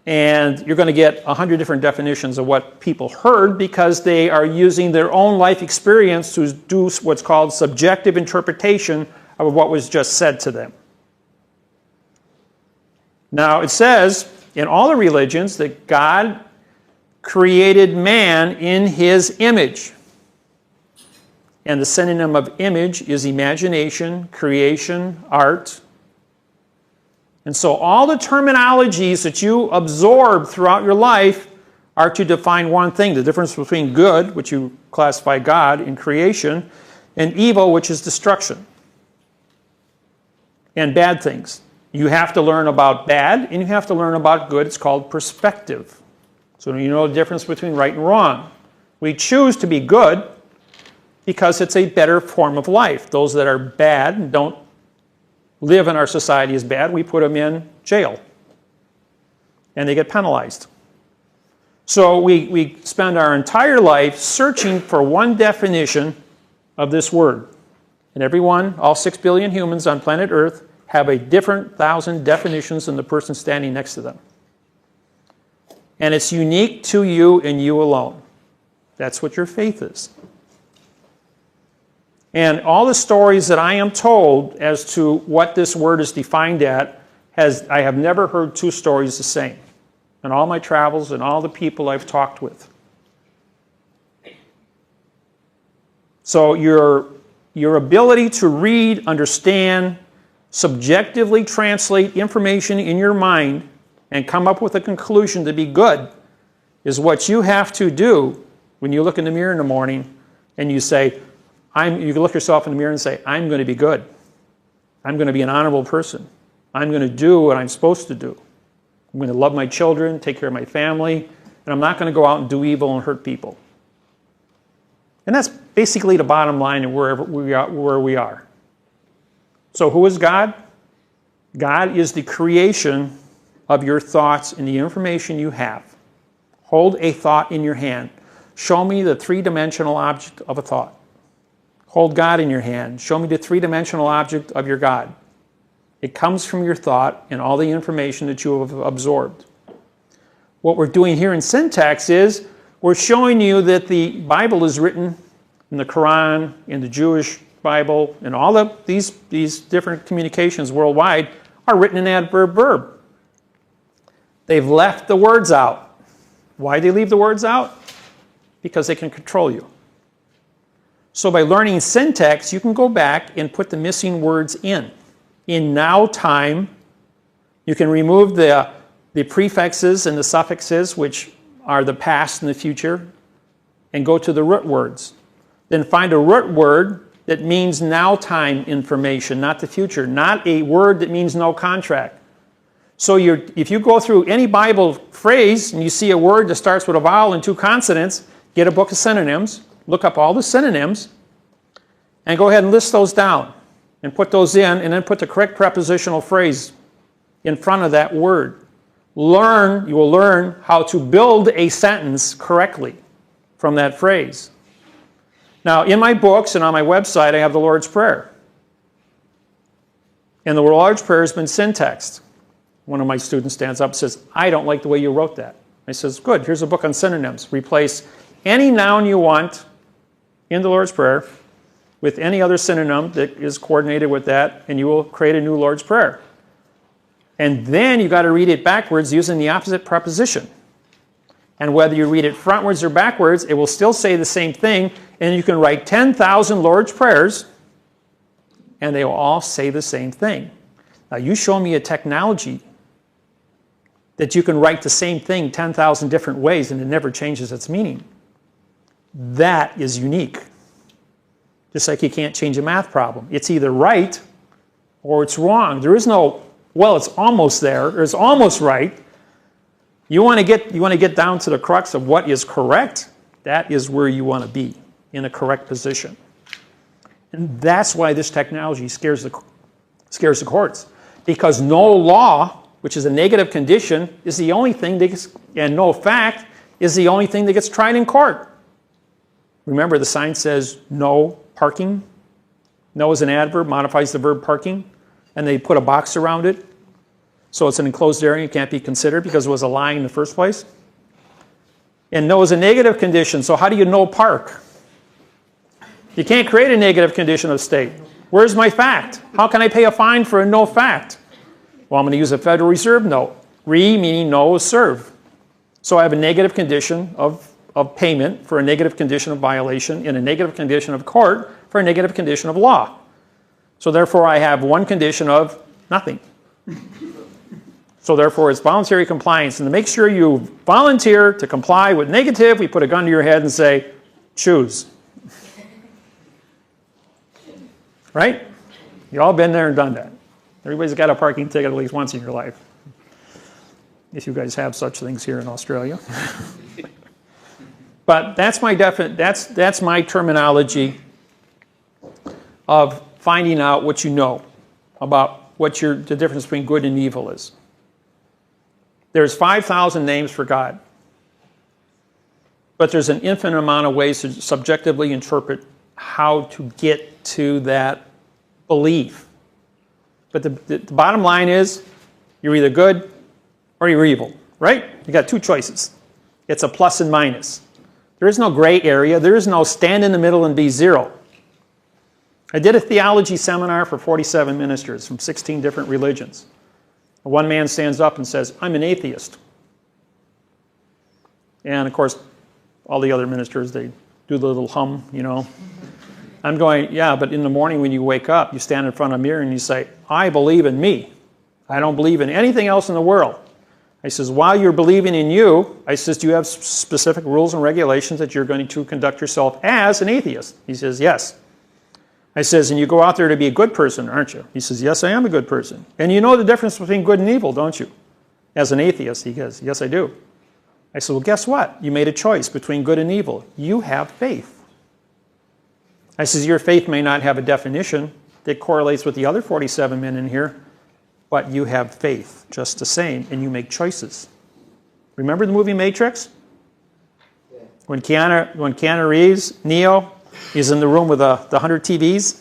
Speaker 1: And you're going to get 100 different definitions of what people heard because they are using their own life experience to do what's called subjective interpretation of what was just said to them. Now, it says in all the religions that God created man in his image. And the synonym of image is imagination, creation, art. And so all the terminologies that you absorb throughout your life are to define one thing, the difference between good, which you classify God in creation, and evil, which is destruction, and bad things. You have to learn about bad, and you have to learn about good. It's called perspective. So you know the difference between right and wrong. We choose to be good because it's a better form of life. Those that are bad and don't live in our society as bad, we put them in jail. And they get penalized. So we spend our entire life searching for one definition of this word. And everyone, all 6 billion humans on planet Earth, have a different 1,000 definitions than the person standing next to them. And it's unique to you and you alone. That's what your faith is. And all the stories that I am told as to what this word is defined at, I have never heard two stories the same in all my travels and all the people I've talked with. So your ability to read, understand, subjectively translate information in your mind and come up with a conclusion to be good is what you have to do when you look in the mirror in the morning and you say, you can look yourself in the mirror and say, I'm going to be good. I'm going to be an honorable person. I'm going to do what I'm supposed to do. I'm going to love my children, take care of my family, and I'm not going to go out and do evil and hurt people. And that's basically the bottom line of where we are. So who is God? God is the creation of your thoughts and the information you have. Hold a thought in your hand. Show me the three-dimensional object of a thought. Hold God in your hand. Show me the three-dimensional object of your God. It comes from your thought and all the information that you have absorbed. What we're doing here in syntax is we're showing you that the Bible is written in the Quran, in the Jewish Bible, and all these different communications worldwide are written in adverb verb. They've left the words out. Why do they leave the words out? Because they can control you. So by learning syntax, you can go back and put the missing words in. In now time, you can remove the prefixes and the suffixes, which are the past and the future, and go to the root words. Then find a root word that means now time information, not the future, not a word that means no contract. So if you go through any Bible phrase and you see a word that starts with a vowel and two consonants, get a book of synonyms, look up all the synonyms, and go ahead and list those down and put those in, and then put the correct prepositional phrase in front of that word. You will learn how to build a sentence correctly from that phrase. Now, in my books and on my website, I have the Lord's Prayer. And the Lord's Prayer has been syntaxed. One of my students stands up and says, I don't like the way you wrote that. I says, good, here's a book on synonyms. Replace any noun you want in the Lord's Prayer with any other synonym that is coordinated with that, and you will create a new Lord's Prayer. And then you've got to read it backwards using the opposite preposition. And whether you read it frontwards or backwards, it will still say the same thing. And you can write 10,000 Lord's Prayers, and they will all say the same thing. Now, you show me a technology that you can write the same thing 10,000 different ways and it never changes its meaning. That is unique. Just like you can't change a math problem. It's either right or it's wrong. There is no, well, it's almost there, or it's almost right. You want to get down to the crux of what is correct. That is where you want to be, in a correct position. And that's why this technology scares the courts. Because no law, which is a negative condition, is the only thing that gets, and no fact is the only thing that gets tried in court. Remember, the sign says no parking. No is an adverb, modifies the verb parking, and they put a box around it. So it's an enclosed area, it can't be considered because it was a lie in the first place. And no is a negative condition, so how do you no park? You can't create a negative condition of state. Where's my fact? How can I pay a fine for a no fact? Well, I'm going to use a Federal Reserve note. Re meaning no is serve. So I have a negative condition of payment for a negative condition of violation and a negative condition of court for a negative condition of law. So therefore I have one condition of nothing. So therefore it's voluntary compliance. And to make sure you volunteer to comply with negative, we put a gun to your head and say, choose. Right? You all been there and done that. Everybody's got a parking ticket at least once in your life. If you guys have such things here in Australia. But that's my that's my terminology of finding out what you know about what the difference between good and evil is. There's 5,000 names for God. But there's an infinite amount of ways to subjectively interpret how to get to that belief. But the bottom line is, you're either good or you're evil, right? You got two choices. It's a plus and minus. There is no gray area. There is no stand in the middle and be zero. I did a theology seminar for 47 ministers from 16 different religions. One man stands up and says, I'm an atheist. And of course, all the other ministers, they do the little hum, you know. I'm going, yeah, but in the morning when you wake up, you stand in front of a mirror and you say, I believe in me. I don't believe in anything else in the world. I says, while you're believing in you, I says, do you have specific rules and regulations that you're going to conduct yourself as an atheist? He says, yes. I says, and you go out there to be a good person, aren't you? He says, yes, I am a good person. And you know the difference between good and evil, don't you? As an atheist, he goes, yes, I do. I said, well, guess what? You made a choice between good and evil. You have faith. I says, your faith may not have a definition that correlates with the other 47 men in here, but you have faith just the same, and you make choices. Remember the movie Matrix? Yeah. When Keanu Reeves, Neo, is in the room with the 100 TVs?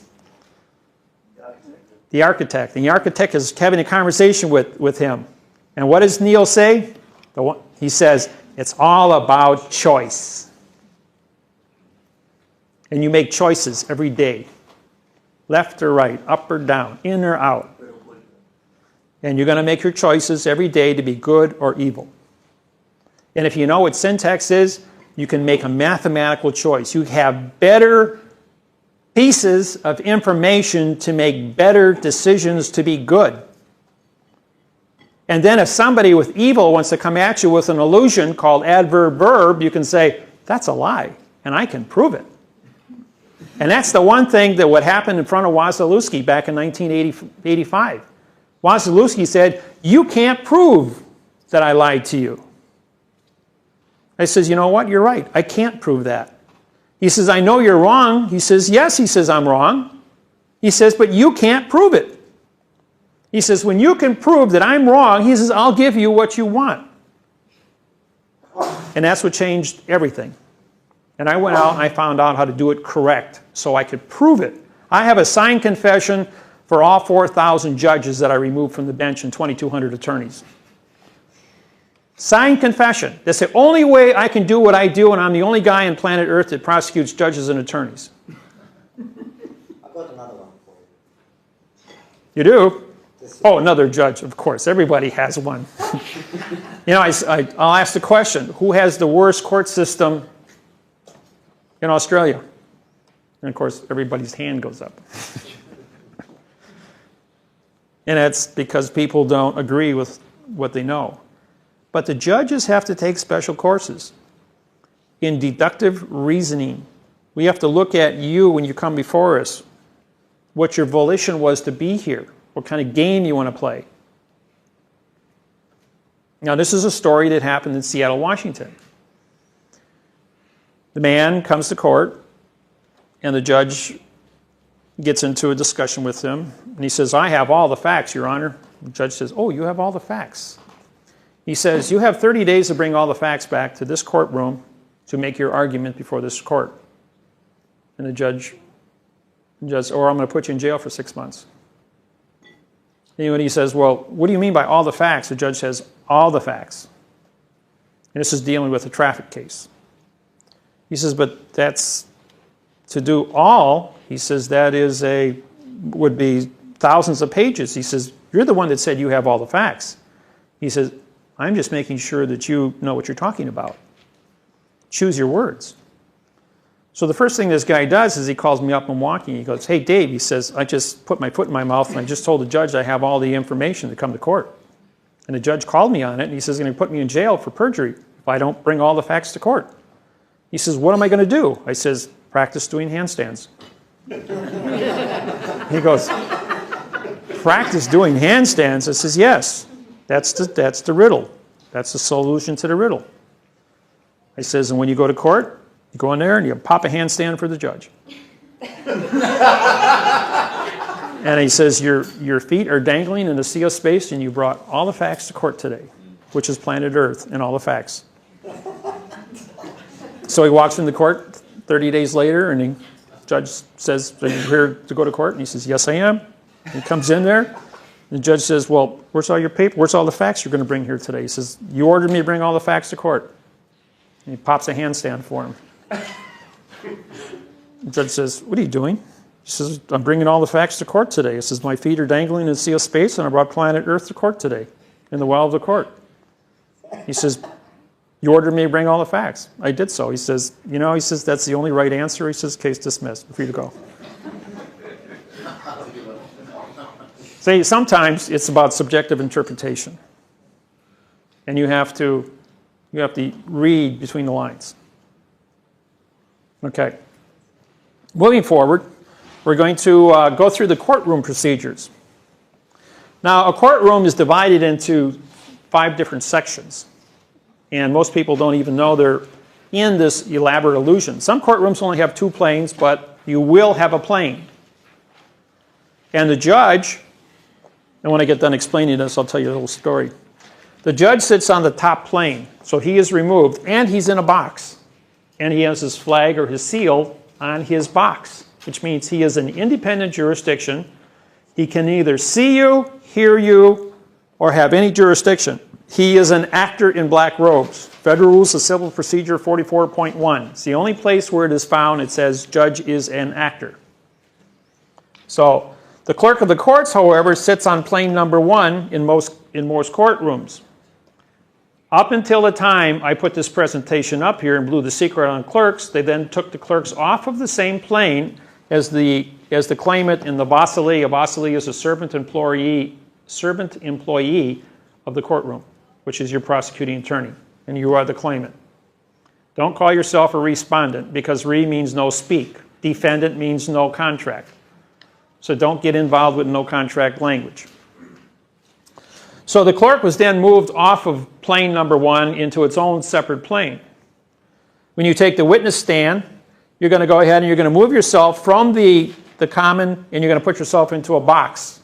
Speaker 1: The architect. And the architect is having a conversation with him. And what does Neo say? He says, it's all about choice. And you make choices every day. Left or right, up or down, in or out. And you're going to make your choices every day to be good or evil. And if you know what syntax is, you can make a mathematical choice. You have better pieces of information to make better decisions to be good. And then if somebody with evil wants to come at you with an illusion called adverb verb, you can say, that's a lie, and I can prove it. And that's the one thing that would happen in front of Wasilewski back in 1985. Wasilewski said, you can't prove that I lied to you. I says, you know what? You're right. I can't prove that. He says, I know you're wrong. He says, yes. He says, I'm wrong. He says, but you can't prove it. He says, when you can prove that I'm wrong, he says, I'll give you what you want. And that's what changed everything. And I went out and I found out how to do it correct so I could prove it. I have a signed confession for all 4,000 judges that I removed from the bench and 2,200 attorneys. Signed confession. That's the only way I can do what I do, and I'm the only guy on planet Earth that prosecutes judges and attorneys.
Speaker 2: I've got another one for you.
Speaker 1: You do? Oh, another judge, of course. Everybody has one. You know, I'll ask the question, who has the worst court system in Australia? And of course, everybody's hand goes up. And that's because people don't agree with what they know. But the judges have to take special courses in deductive reasoning. We have to look at you when you come before us, what your volition was to be here, what kind of game you want to play. Now, this is a story that happened in Seattle, Washington. The man comes to court, and the judge gets into a discussion with him, and he says, I have all the facts, Your Honor. The judge says, oh, you have all the facts. He says, you have 30 days to bring all the facts back to this courtroom to make your argument before this court. And the judge, or I'm going to put you in jail for 6 months. And when he says, well, what do you mean by all the facts? The judge says, all the facts. And this is dealing with a traffic case. He says, but that's to do all. He says, that would be thousands of pages. He says, you're the one that said you have all the facts. He says, I'm just making sure that you know what you're talking about. Choose your words. So the first thing this guy does is he calls me up and walking. He goes, hey, Dave, he says, I just put my foot in my mouth and I just told the judge I have all the information to come to court. And the judge called me on it and he says he's going to put me in jail for perjury if I don't bring all the facts to court. He says, what am I going to do? I says, practice doing handstands. He goes, practice doing handstands? I says, yes, that's the riddle. That's the solution to the riddle. I says, and when you go to court, you go in there and you pop a handstand for the judge. And he says, your feet are dangling in the sea of space and you brought all the facts to court today, which is planet Earth and all the facts. So he walks into court 30 days later and the judge says, are you here to go to court? And he says, yes, I am. And he comes in there. And the judge says, well, where's all your paper? Where's all the facts you're going to bring here today? He says, you ordered me to bring all the facts to court. And he pops a handstand for him. The judge says, what are you doing? He says, I'm bringing all the facts to court today. He says, my feet are dangling in the sea of space and I brought planet Earth to court today in the well of the court. He says, you ordered me to bring all the facts. I did so. He says, that's the only right answer. He says, case dismissed. Free to go. See, sometimes it's about subjective interpretation. And you have to read between the lines. Okay. Moving forward, we're going to go through the courtroom procedures. Now, a courtroom is divided into 5 different sections. And most people don't even know they're in this elaborate illusion. Some courtrooms only have 2 planes, but you will have a plane. And the judge, and when I get done explaining this, I'll tell you a little story. The judge sits on the top plane, so he is removed, and he's in a box. And he has his flag or his seal on his box, which means he is an independent jurisdiction. He can neither see you, hear you, or have any jurisdiction. He is an actor in black robes. Federal Rules of Civil Procedure 44.1. It's the only place where it is found it says judge is an actor. So the clerk of the courts, however, sits on plane number 1 in most courtrooms. Up until the time I put this presentation up here and blew the secret on clerks, they then took the clerks off of the same plane as the claimant in the basilee. A basilee is a servant employee of the courtroom, which is your prosecuting attorney, and you are the claimant. Don't call yourself a respondent, because re means no speak. Defendant means no contract. So don't get involved with no contract language. So the clerk was then moved off of plane number 1 into its own separate plane. When you take the witness stand, you're going to go ahead and you're going to move yourself from the common, and you're going to put yourself into a box.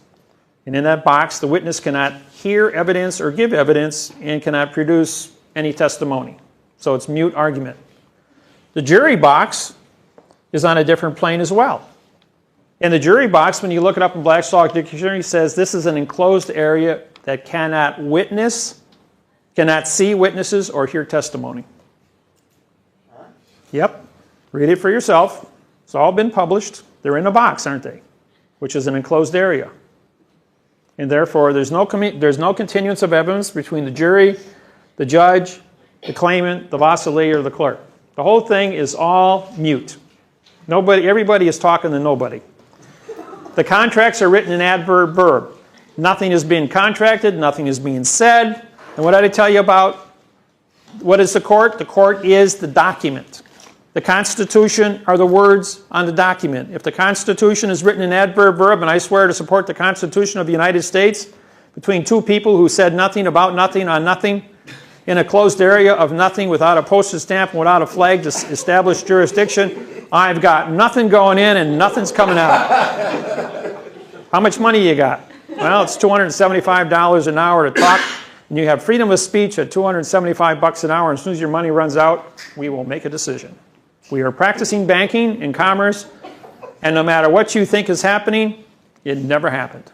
Speaker 1: And in that box, the witness cannot hear evidence or give evidence and cannot produce any testimony. So it's mute argument. The jury box is on a different plane as well. And the jury box, when you look it up in Black's Law Dictionary, says this is an enclosed area that cannot see witnesses or hear testimony. Yep. Read it for yourself. It's all been published. They're in a box, aren't they? Which is an enclosed area. And therefore, there's no continuance of evidence between the jury, the judge, the claimant, the vacillator, the clerk. The whole thing is all mute. Everybody is talking to nobody. The contracts are written in adverb verb. Nothing is being contracted, nothing is being said. And what did I tell you about what is the court? The court is the document. The Constitution are the words on the document. If the Constitution is written in adverb verb, and I swear to support the Constitution of the United States, between two people who said nothing about nothing on nothing, in a closed area of nothing, without a postage stamp and without a flag to establish jurisdiction, I've got nothing going in and nothing's coming out. How much money you got? Well, it's $275 an hour to talk, and you have freedom of speech at $275 an hour, and as soon as your money runs out, we will make a decision. We are practicing banking and commerce, and no matter what you think is happening, it never happened.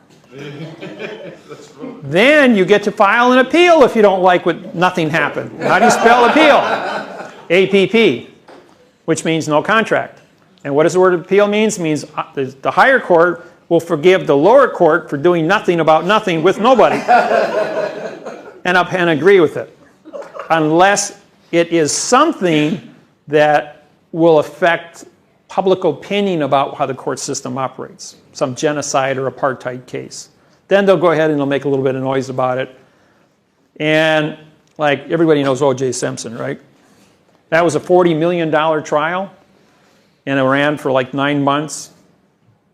Speaker 1: Then you get to file an appeal if you don't like what nothing happened. How do you spell appeal? APP, which means no contract. And what does the word appeal mean? It means the higher court will forgive the lower court for doing nothing about nothing with nobody and agree with it. Unless it is something that will affect public opinion about how the court system operates, some genocide or apartheid case. Then they'll go ahead and they'll make a little bit of noise about it. And like everybody knows O.J. Simpson, right? That was a $40 million trial, and it ran for like 9 months.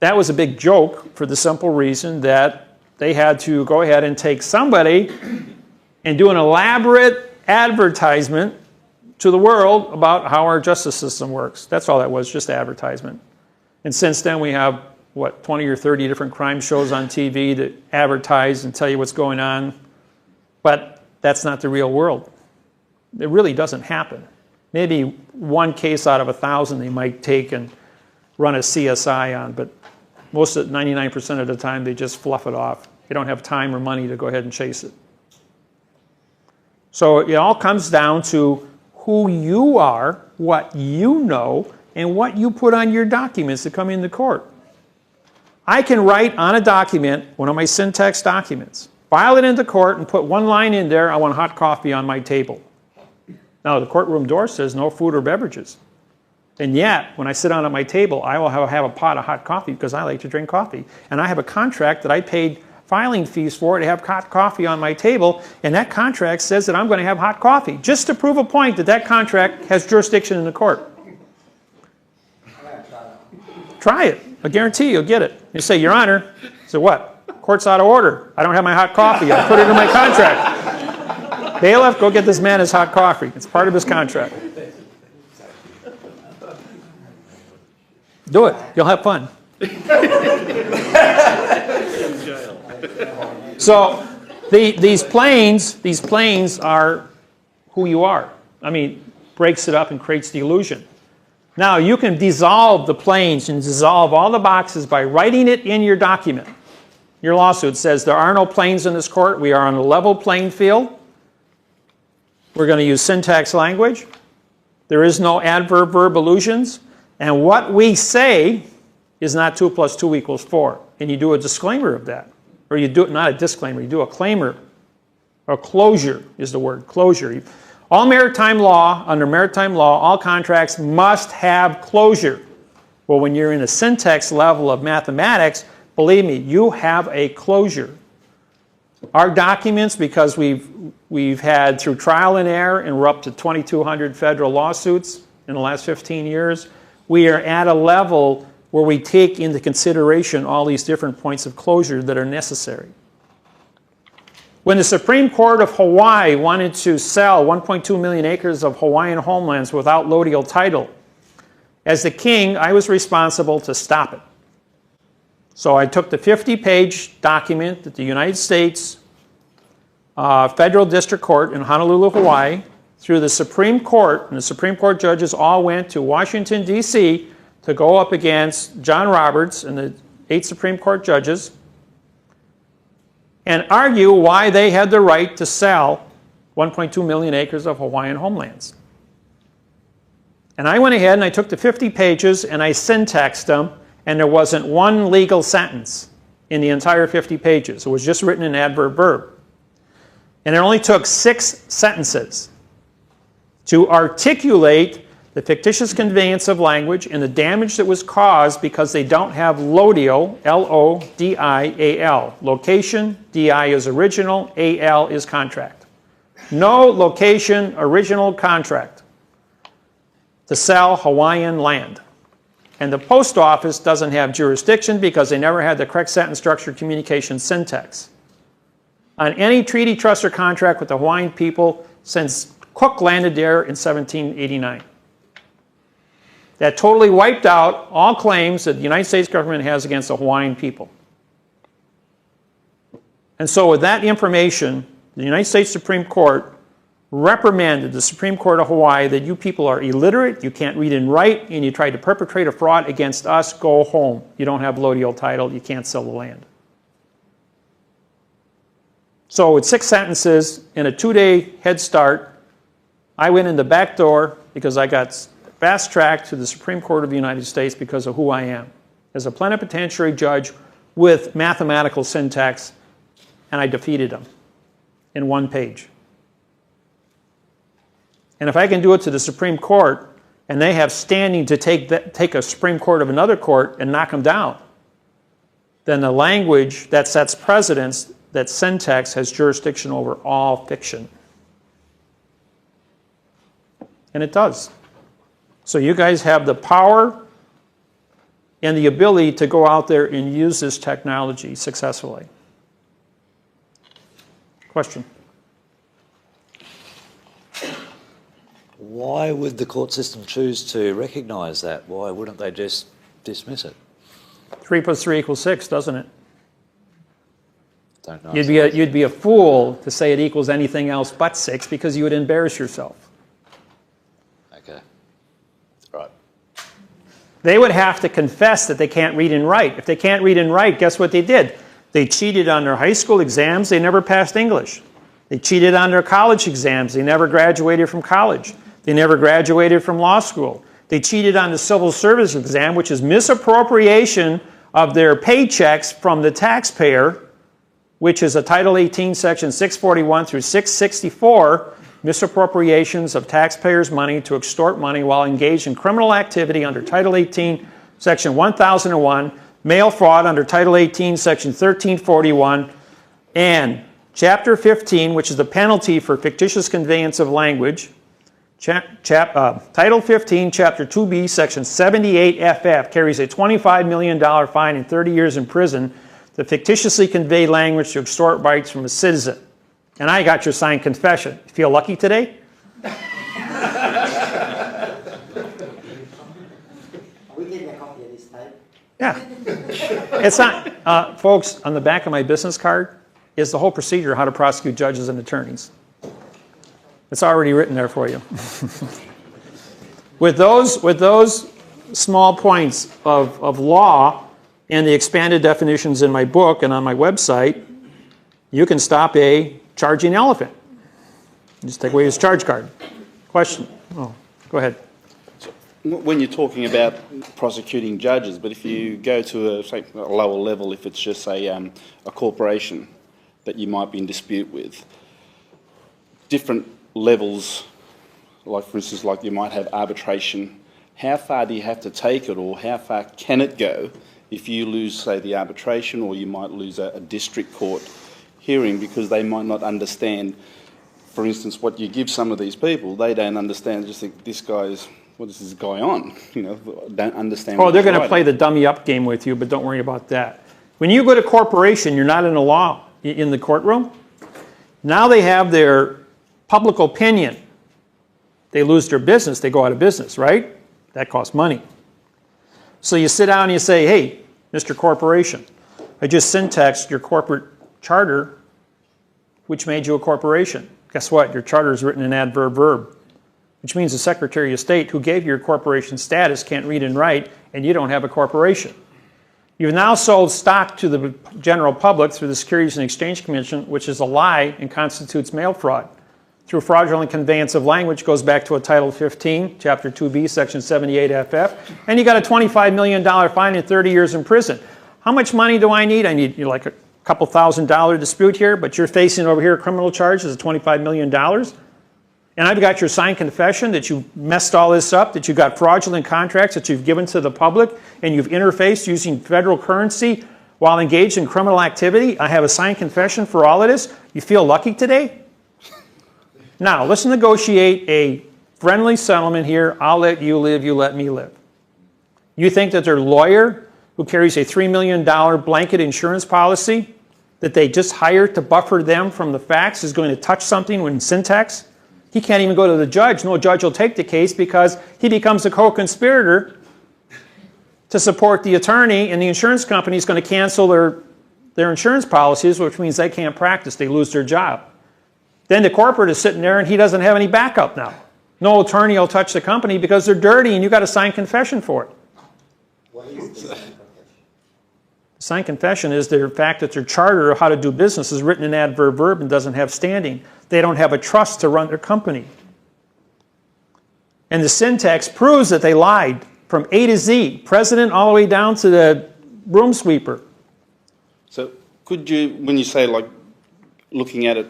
Speaker 1: That was a big joke for the simple reason that they had to go ahead and take somebody and do an elaborate advertisement to the world about how our justice system works. That's all that was, just advertisement. And since then we have, 20 or 30 different crime shows on TV that advertise and tell you what's going on. But that's not the real world. It really doesn't happen. Maybe one case out of 1,000 they might take and run a CSI on, but most of 99% of the time they just fluff it off. They don't have time or money to go ahead and chase it. So it all comes down to who you are, what you know, and what you put on your documents that come into court. I can write on a document, one of my syntax documents, file it into court and put one line in there, I want hot coffee on my table. Now the courtroom door says no food or beverages. And yet, when I sit down at my table, I will have a pot of hot coffee because I like to drink coffee. And I have a contract that I paid filing fees for to have hot coffee on my table, and that contract says that I'm going to have hot coffee, just to prove a point that that contract has jurisdiction in the court. Try it. I guarantee you'll get it. You say, Your Honor, so what? Court's out of order. I don't have my hot coffee. I put it in my contract. Bailiff, go get this man his hot coffee. It's part of his contract. Do it. You'll have fun. So these planes are who you are. I mean, breaks it up and creates the illusion. Now, you can dissolve the planes and dissolve all the boxes by writing it in your document. Your lawsuit says there are no planes in this court. We are on a level playing field. We're going to use syntax language. There is no adverb verb illusions. And what we say is not 2 + 2 = 4. And you do a disclaimer of that. Or you do it, not a disclaimer, you do a claimer. Or closure is the word, closure. All maritime law, under maritime law, all contracts must have closure. Well, when you're in a syntax level of mathematics, believe me, you have a closure. Our documents, because we've had through trial and error, and we're up to 2,200 federal lawsuits in the last 15 years, we are at a level where we take into consideration all these different points of closure that are necessary. When the Supreme Court of Hawaii wanted to sell 1.2 million acres of Hawaiian homelands without lodial title, as the king, I was responsible to stop it. So I took the 50-page document that the United States Federal District Court in Honolulu, Hawaii, through the Supreme Court, and the Supreme Court judges all went to Washington, D.C. to go up against John Roberts and the 8 Supreme Court judges and argue why they had the right to sell 1.2 million acres of Hawaiian homelands. And I went ahead and I took the 50 pages and I syntaxed them, and there wasn't one legal sentence in the entire 50 pages. It was just written in adverb verb. And it only took 6 sentences to articulate the fictitious conveyance of language and the damage that was caused because they don't have LODIAL, L-O-D-I-A-L. Location, D-I is original, A-L is contract. No location, original contract to sell Hawaiian land. And the post office doesn't have jurisdiction because they never had the correct sentence structure communication syntax on any treaty, trust, or contract with the Hawaiian people since Cook landed there in 1789. That totally wiped out all claims that the United States government has against the Hawaiian people. And so with that information, the United States Supreme Court reprimanded the Supreme Court of Hawaii that you people are illiterate, you can't read and write, and you tried to perpetrate a fraud against us, go home. You don't have LODIAL title, you can't sell the land. So with 6 sentences and a 2-day head start, I went in the back door because I got fast-tracked to the Supreme Court of the United States because of who I am, as a plenipotentiary judge with mathematical syntax, and I defeated them in 1 page. And if I can do it to the Supreme Court, and they have standing to take a Supreme Court of another court and knock them down, then the language that sets precedents, that syntax has jurisdiction over all fiction. And it does. So you guys have the power and the ability to go out there and use this technology successfully. Question?
Speaker 6: Why would the court system choose to recognise that? Why wouldn't they just dismiss it?
Speaker 1: 3 + 3 = 6, doesn't it?
Speaker 6: Don't know.
Speaker 1: You'd be a fool to say it equals anything else but 6 because you would embarrass yourself.
Speaker 6: Okay. Right.
Speaker 1: They would have to confess that they can't read and write. If they can't read and write, guess what they did? They cheated on their high school exams. They never passed English. They cheated on their college exams. They never graduated from college. They never graduated from law school. They cheated on the civil service exam, which is misappropriation of their paychecks from the taxpayer, which is a Title 18, Section 641 through 664, misappropriations of taxpayers' money to extort money while engaged in criminal activity under Title 18, Section 1001, mail fraud under Title 18, Section 1341, and Chapter 15, which is the penalty for fictitious conveyance of language, Title 15, Chapter 2B, Section 78FF, carries a $25 million fine and 30 years in prison to fictitiously convey language to extort rights from a citizen. And I got your signed confession. Feel lucky today?
Speaker 2: Are we getting a copy of this tape?
Speaker 1: Yeah. It's not, folks, on the back of my business card is the whole procedure of how to prosecute judges and attorneys. It's already written there for you. With those small points of law and the expanded definitions in my book and on my website, you can stop a charging elephant. Just take away his charge card. Question? Oh, go ahead.
Speaker 5: When you're talking about prosecuting judges, but if you go to a lower level, if it's just a corporation that you might be in dispute with, different levels, like for instance, like you might have arbitration, how far do you have to take it, or how far can it go if you lose, say, the arbitration, or you might lose a district court hearing because they might not understand, for instance, what you give some of these people, they don't understand, they just think, this guy's, what is this guy on? You know, don't understand.
Speaker 1: Oh, they're going to play the dummy up game with you, but don't worry about that. When you go to corporation, you're not in the law, in the courtroom. Now they have their public opinion. They lose their business, they go out of business, right? That costs money. So you sit down and you say, hey, Mr. Corporation, I just syntaxed your corporate charter, which made you a corporation. Guess what? Your charter is written in adverb verb, which means the Secretary of State who gave you your corporation status can't read and write, and you don't have a corporation. You've now sold stock to the general public through the Securities and Exchange Commission, which is a lie and constitutes mail fraud. Through fraudulent conveyance of language goes back to a Title 15, Chapter 2B, Section 78FF, and you got a $25 million fine and 30 years in prison. How much money do I need? I need like couple $1,000 dispute here, but you're facing over here criminal charges of $25 million. And I've got your signed confession that you messed all this up, that you've got fraudulent contracts that you've given to the public, and you've interfaced using federal currency while engaged in criminal activity. I have a signed confession for all of this. You feel lucky today? Now, let's negotiate a friendly settlement here. I'll let you live, you let me live. You think that their lawyer, who carries a $3 million blanket insurance policy that they just hired to buffer them from the facts, is going to touch something when syntax? He can't even go to the judge. No judge will take the case because he becomes a co-conspirator to support the attorney, and the insurance company is going to cancel their insurance policies, which means they can't practice. They lose their job. Then the corporate is sitting there and he doesn't have any backup now. No attorney will touch the company because they're dirty and you got to sign confession for it.
Speaker 2: What is the
Speaker 1: Signed confession is the fact that their charter of how to do business is written in adverb verb and doesn't have standing. They don't have a trust to run their company. And the syntax proves that they lied from A to Z, president all the way down to the room sweeper.
Speaker 5: So could you, when you say like looking at it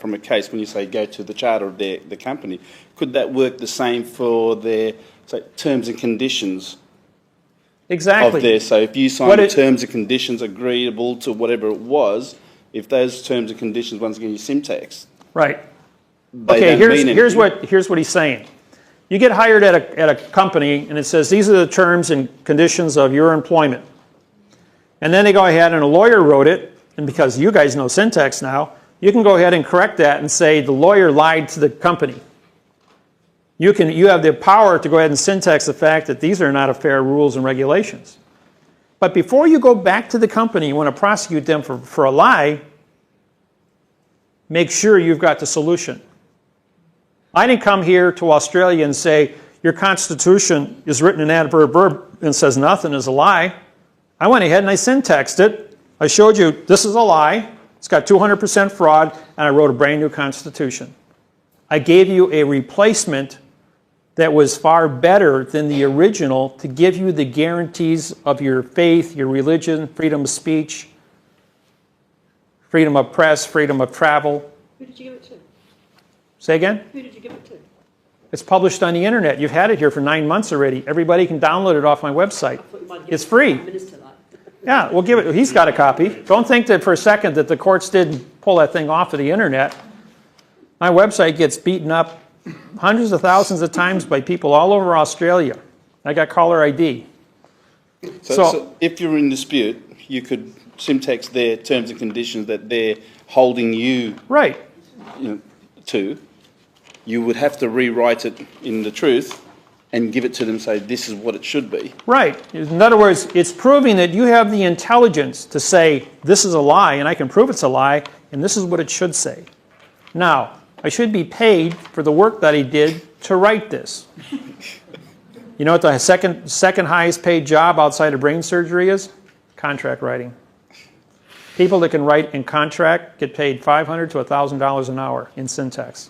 Speaker 5: from a case, when you say go to the charter of the company, could that work the same for their terms and conditions?
Speaker 1: Exactly.
Speaker 5: Of there. So if you sign the terms and conditions agreeable to whatever it was, if those terms and conditions, once again, you syntax.
Speaker 1: Right. Okay, here's what he's saying. You get hired at a company and it says these are the terms and conditions of your employment. And then they go ahead and a lawyer wrote it, and because you guys know syntax now, you can go ahead and correct that and say the lawyer lied to the company. You have the power to go ahead and syntax the fact that these are not fair rules and regulations. But before you go back to the company, you want to prosecute them for a lie, make sure you've got the solution. I didn't come here to Australia and say, your Constitution is written in adverb verb and says nothing is a lie. I went ahead and I syntaxed it. I showed you this is a lie. It's got 200% fraud, and I wrote a brand new Constitution. I gave you a replacement that was far better than the original to give you the guarantees of your faith, your religion, freedom of speech, freedom of press, freedom of travel.
Speaker 3: Who did you give it to?
Speaker 1: Say again?
Speaker 3: Who did you give it to?
Speaker 1: It's published on the internet. You've had it here for 9 months already. Everybody can download it off my website. It's free. Yeah, we'll give it. He's got a copy. Don't think that for a second that the courts didn't pull that thing off of the internet. My website gets beaten up hundreds of thousands of times by people all over Australia. I got caller ID.
Speaker 5: So if you're in dispute, you could syntax their terms and conditions that they're holding you,
Speaker 1: right,
Speaker 5: to. You would have to rewrite it in the truth and give it to them, say this is what it should be.
Speaker 1: Right. In other words, it's proving that you have the intelligence to say this is a lie and I can prove it's a lie and this is what it should say. Now, I should be paid for the work that I did to write this. You know what the second highest paid job outside of brain surgery is? Contract writing. People that can write in contract get paid $500 to $1,000 an hour in syntax.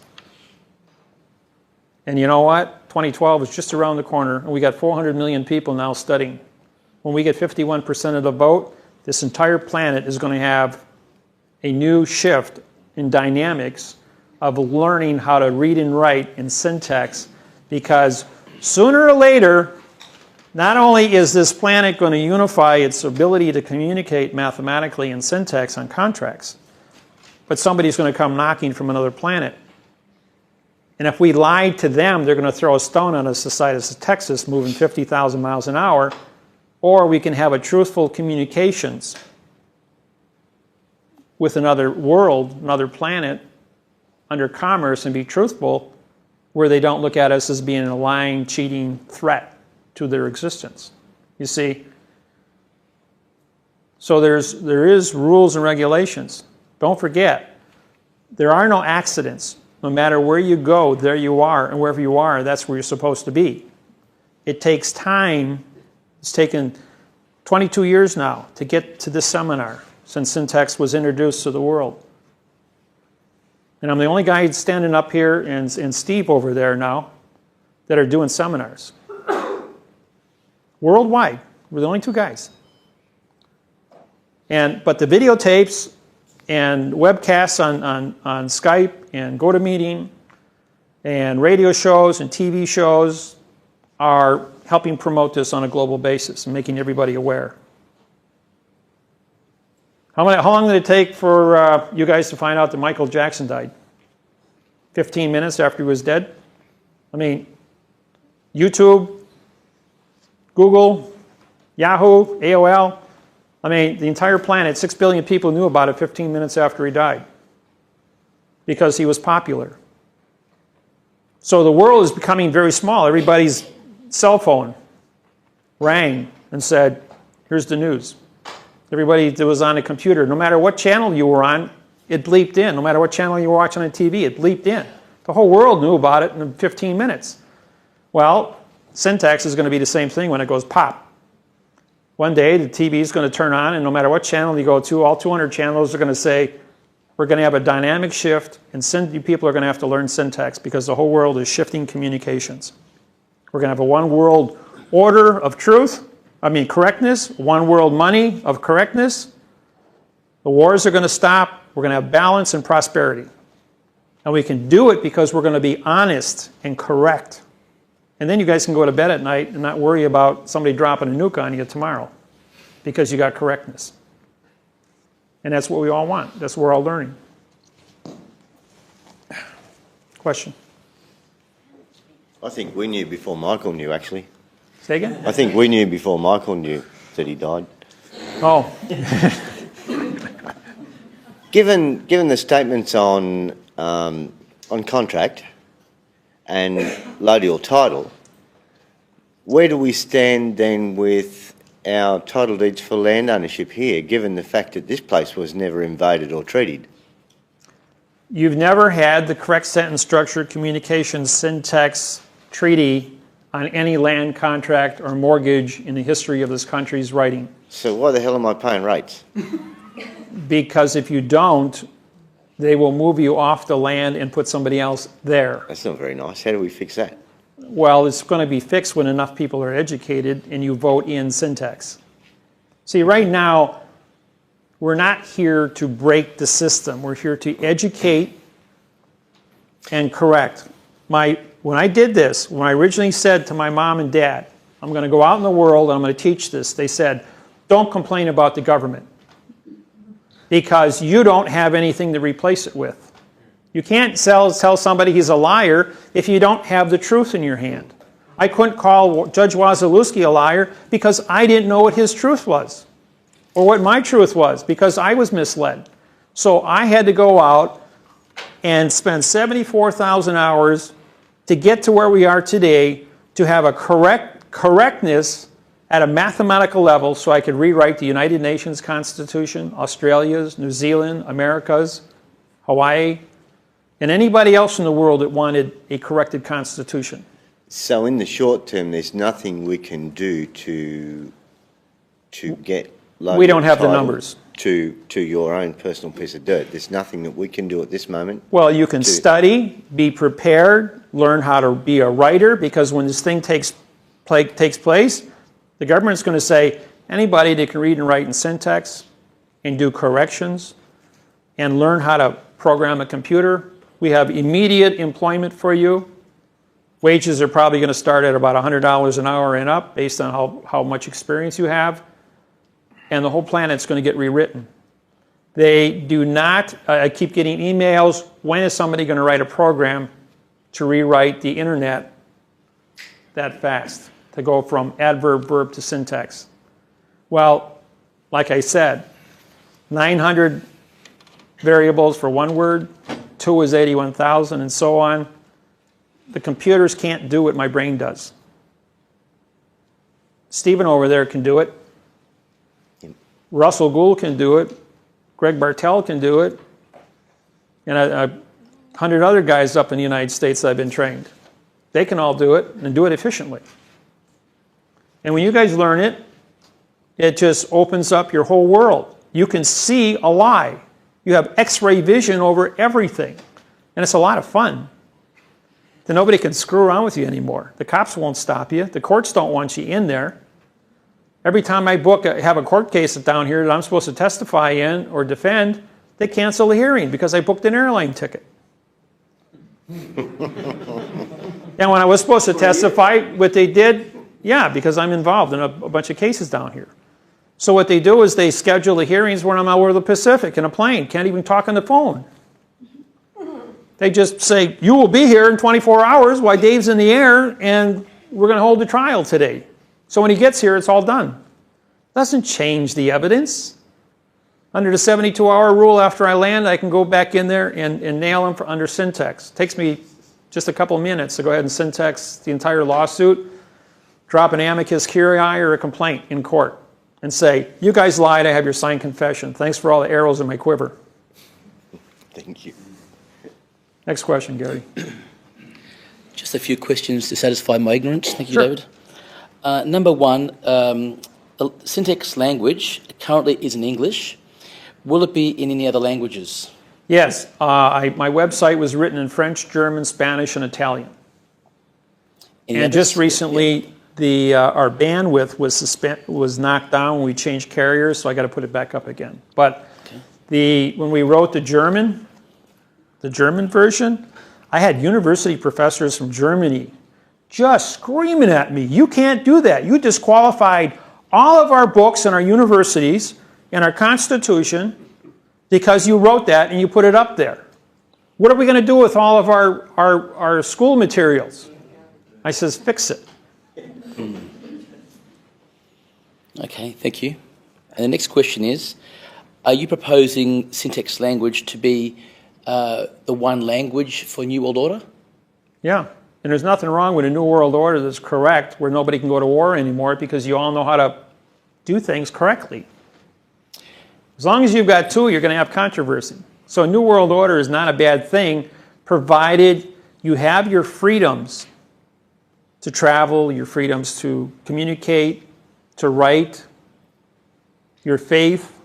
Speaker 1: And you know what? 2012 is just around the corner, and we got 400 million people now studying. When we get 51% of the vote, this entire planet is going to have a new shift in dynamics of learning how to read and write in syntax, because sooner or later, not only is this planet going to unify its ability to communicate mathematically in syntax on contracts, but somebody's going to come knocking from another planet. And if we lied to them, they're going to throw a stone on us the size of Texas moving 50,000 miles an hour, or we can have a truthful communications with another world, another planet, under commerce and be truthful, where they don't look at us as being a lying, cheating threat to their existence. You see? So there is rules and regulations. Don't forget, there are no accidents. No matter where you go, there you are, and wherever you are, that's where you're supposed to be. It takes time. It's taken 22 years now to get to this seminar since syntax was introduced to the world. And I'm the only guy standing up here, and Steve over there now, that are doing seminars. Worldwide. We're the only two guys. But the videotapes and webcasts on Skype and GoToMeeting and radio shows and TV shows are helping promote this on a global basis and making everybody aware. How long did it take for you guys to find out that Michael Jackson died? 15 minutes after he was dead? I mean, YouTube, Google, Yahoo, AOL. I mean, the entire planet, 6 billion people knew about it 15 minutes after he died because he was popular. So the world is becoming very small. Everybody's cell phone rang and said, here's the news. Everybody that was on a computer, no matter what channel you were on, it bleeped in. No matter what channel you were watching on TV, it bleeped in. The whole world knew about it in 15 minutes. Well, syntax is going to be the same thing when it goes pop. One day, the TV is going to turn on, and no matter what channel you go to, all 200 channels are going to say, we're going to have a dynamic shift, and you people are going to have to learn syntax because the whole world is shifting communications. We're going to have a one world order of correctness, one world money of correctness. The wars are going to stop. We're going to have balance and prosperity. And we can do it because we're going to be honest and correct. And then you guys can go to bed at night and not worry about somebody dropping a nuke on you tomorrow because you got correctness. And that's what we all want. That's what we're all learning. Question?
Speaker 7: I think we knew before Michael knew, actually.
Speaker 1: Say again?
Speaker 7: I think we knew before Michael knew that he died.
Speaker 1: Oh.
Speaker 7: Given the statements on contract and Lodial title, where do we stand then with our title deeds for land ownership here, given the fact that this place was never invaded or treated?
Speaker 1: You've never had the correct sentence structure, communication, syntax, treaty on any land contract or mortgage in the history of this country's writing.
Speaker 7: So why the hell am I paying rates?
Speaker 1: Because if you don't, they will move you off the land and put somebody else there.
Speaker 7: That's not very nice. How do we fix that?
Speaker 1: Well, it's going to be fixed when enough people are educated and you vote in syntax. See, right now, we're not here to break the system. We're here to educate and correct. When I did this, when I originally said to my mom and dad, I'm going to go out in the world and I'm going to teach this, they said, don't complain about the government because you don't have anything to replace it with. You can't tell somebody he's a liar if you don't have the truth in your hand. I couldn't call Judge Wasilewski a liar because I didn't know what his truth was or what my truth was because I was misled. So I had to go out and spend 74,000 hours to get to where we are today to have a correctness at a mathematical level so I could rewrite the United Nations Constitution, Australia's, New Zealand, America's, Hawaii, and anybody else in the world that wanted a corrected constitution.
Speaker 7: So in the short term, there's nothing we can do to get
Speaker 1: we don't have the numbers
Speaker 7: to your own personal piece of dirt. There's nothing that we can do at this moment.
Speaker 1: Well, you can study, be prepared, learn how to be a writer, because when this thing takes place, the government's going to say anybody that can read and write in syntax and do corrections and learn how to program a computer, we have immediate employment for you. Wages are probably going to start at about $100 an hour and up based on how much experience you have. And the whole planet's going to get rewritten. They do not, I keep getting emails, when is somebody going to write a program to rewrite the internet that fast, to go from adverb, verb to syntax? Well, like I said, 900 variables for one word, 2 is 81,000, and so on. The computers can't do what my brain does. Stephen over there can do it. Russell Gould can do it. Greg Bartell can do it. And 100 other guys up in the United States that I've been trained. They can all do it and do it efficiently. And when you guys learn it, it just opens up your whole world. You can see a lie. You have X-ray vision over everything. And it's a lot of fun. Then nobody can screw around with you anymore. The cops won't stop you. The courts don't want you in there. Every time I have a court case down here that I'm supposed to testify in or defend, they cancel the hearing because I booked an airline ticket. And when I was supposed to testify, what they did, yeah, because I'm involved in a bunch of cases down here. So what they do is they schedule the hearings when I'm out over the Pacific in a plane, can't even talk on the phone. They just say, you will be here in 24 hours while Dave's in the air, and we're going to hold the trial today. So when he gets here, it's all done. Doesn't change the evidence. Under the 72-hour rule, after I land, I can go back in there and nail him under syntax. Takes me just a couple of minutes to go ahead and syntax the entire lawsuit, drop an amicus curiae or a complaint in court, and say, you guys lied, I have your signed confession. Thanks for all the arrows in my quiver.
Speaker 7: Thank you.
Speaker 1: Next question, Gary.
Speaker 8: Just a few questions to satisfy my ignorance. Thank you,
Speaker 1: Sure.
Speaker 8: David. Number one, the syntax language currently is in English. Will it be in any other languages?
Speaker 1: Yes, my website was written in French, German, Spanish, and Italian.
Speaker 8: Any
Speaker 1: And
Speaker 8: others?
Speaker 1: just recently, our bandwidth was knocked down when we changed carriers, so I got to put it back up again. But when we wrote the German version, I had university professors from Germany just screaming at me, you can't do that. You disqualified all of our books in our universities and our Constitution because you wrote that and you put it up there. What are we going to do with all of our school materials? I says, fix it.
Speaker 8: Okay, thank you. And the next question is, are you proposing syntax language to be the one language for New World Order?
Speaker 1: Yeah, and there's nothing wrong with a New World Order that's correct where nobody can go to war anymore because you all know how to do things correctly. As long as you've got two, you're going to have controversy. So a New World Order is not a bad thing, provided you have your freedoms to travel, your freedoms to communicate, to write, your faith.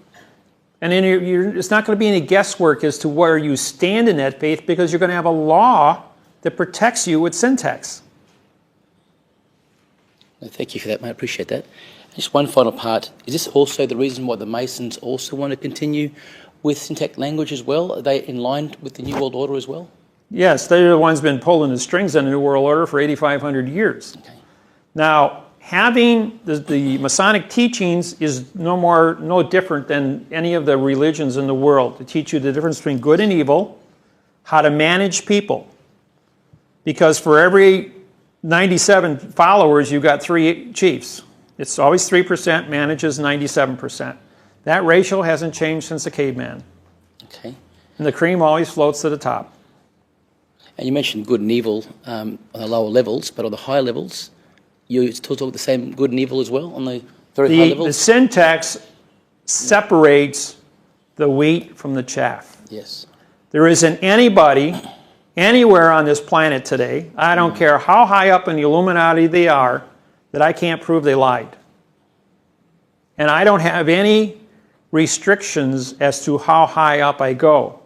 Speaker 1: And then it's not going to be any guesswork as to where you stand in that faith because you're going to have a law that protects you with syntax.
Speaker 8: Thank you for that, mate. I appreciate that. Just one final part. Is this also the reason why the Masons also want to continue with syntax language as well? Are they in line with the New World Order as well?
Speaker 1: Yes, they're the ones been pulling the strings on the New World Order for 8,500 years.
Speaker 8: Okay.
Speaker 1: Now, having the Masonic teachings is no different than any of the religions in the world to teach you the difference between good and evil, how to manage people. Because for every 97 followers, you've got 3 chiefs. It's always 3% manages 97%. That ratio hasn't changed since the caveman.
Speaker 8: Okay.
Speaker 1: And the cream always floats to the top.
Speaker 8: And you mentioned good and evil on the lower levels, but on the higher levels, you still talk the same good and evil as well on the very high
Speaker 1: The
Speaker 8: levels?
Speaker 1: syntax separates the wheat from the chaff.
Speaker 8: Yes.
Speaker 1: There isn't anybody anywhere on this planet today, I don't care how high up in the Illuminati they are, that I can't prove they lied. And I don't have any restrictions as to how high up I go.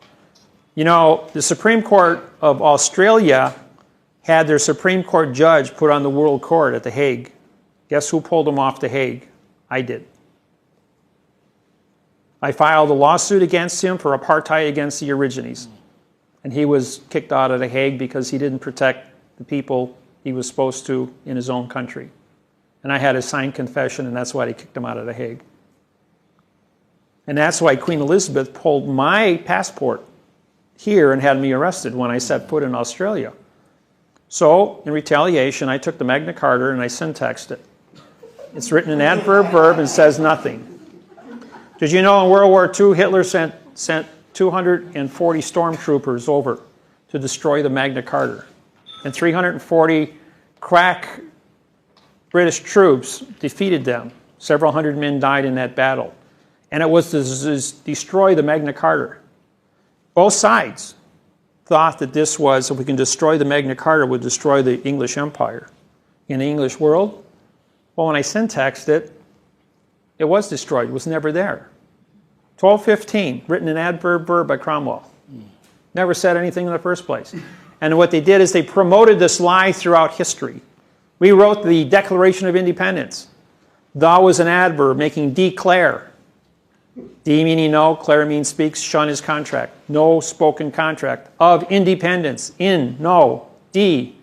Speaker 1: You know, the Supreme Court of Australia had their Supreme Court judge put on the World Court at The Hague. Guess who pulled him off The Hague? I did. I filed a lawsuit against him for apartheid against the Aborigines. And he was kicked out of The Hague because he didn't protect the people he was supposed to in his own country. And I had a signed confession, and that's why they kicked him out of The Hague. And that's why Queen Elizabeth pulled my passport here and had me arrested when I set foot in Australia. So, in retaliation, I took the Magna Carta and I syntaxed it. It's written in adverb verb and says nothing. Did you know in World War II, Hitler sent 240 stormtroopers over to destroy the Magna Carta? And 340 crack British troops defeated them. Several hundred men died in that battle. And it was to destroy the Magna Carta. Both sides thought that this was, if we can destroy the Magna Carta, would destroy the English Empire in the English world. Well, when I syntaxed it, it was destroyed. It was never there. 1215, written in adverb verb by Cromwell. Never said anything in the first place. And what they did is they promoted this lie throughout history. We wrote the Declaration of Independence. Thou is an adverb making declare. D meaning no, clare means speaks, shun is contract. No spoken contract. Of independence, in, no. D,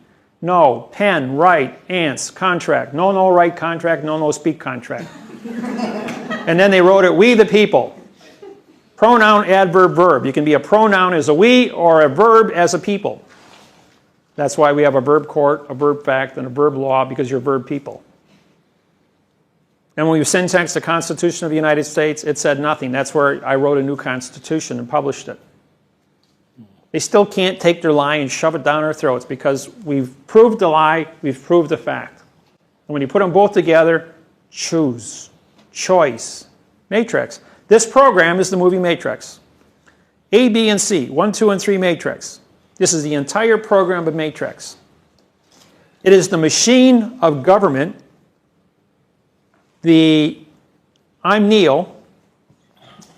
Speaker 1: no. Pen, write, ants, contract. No, no, write contract, no, no, speak contract. And then they wrote it, we the people. Pronoun, adverb, verb. You can be a pronoun as a we or a verb as a people. That's why we have a verb court, a verb fact, and a verb law, because you're verb people. And when we syntaxed the Constitution of the United States, it said nothing. That's where I wrote a new Constitution and published it. They still can't take their lie and shove it down our throats because we've proved the lie, we've proved the fact. And when you put them both together, choose, choice, matrix. This program is the movie Matrix. A, B, and C, 1, 2, and 3 matrix. This is the entire program of Matrix. It is the machine of government. I'm Neil,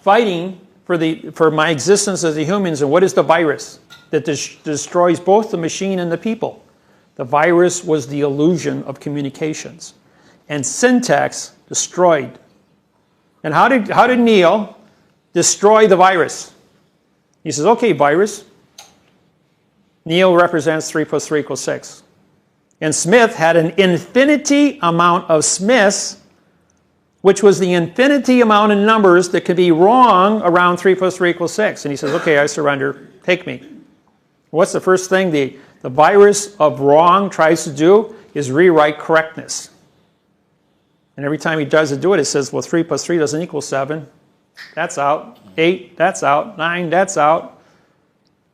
Speaker 1: fighting for my existence as a human. And what is the virus that destroys both the machine and the people? The virus was the illusion of communications. And syntax destroyed. And how did Neil destroy the virus? He says, okay, virus. Neil represents 3 plus 3 equals 6. And Smith had an infinity amount of Smiths, which was the infinity amount of numbers that could be wrong around 3 plus 3 equals 6. And he says, okay, I surrender. Take me. What's the first thing the virus of wrong tries to do is rewrite correctness. And every time he does do it, it says, well, 3 plus 3 doesn't equal 7. That's out. 8, that's out. 9, that's out.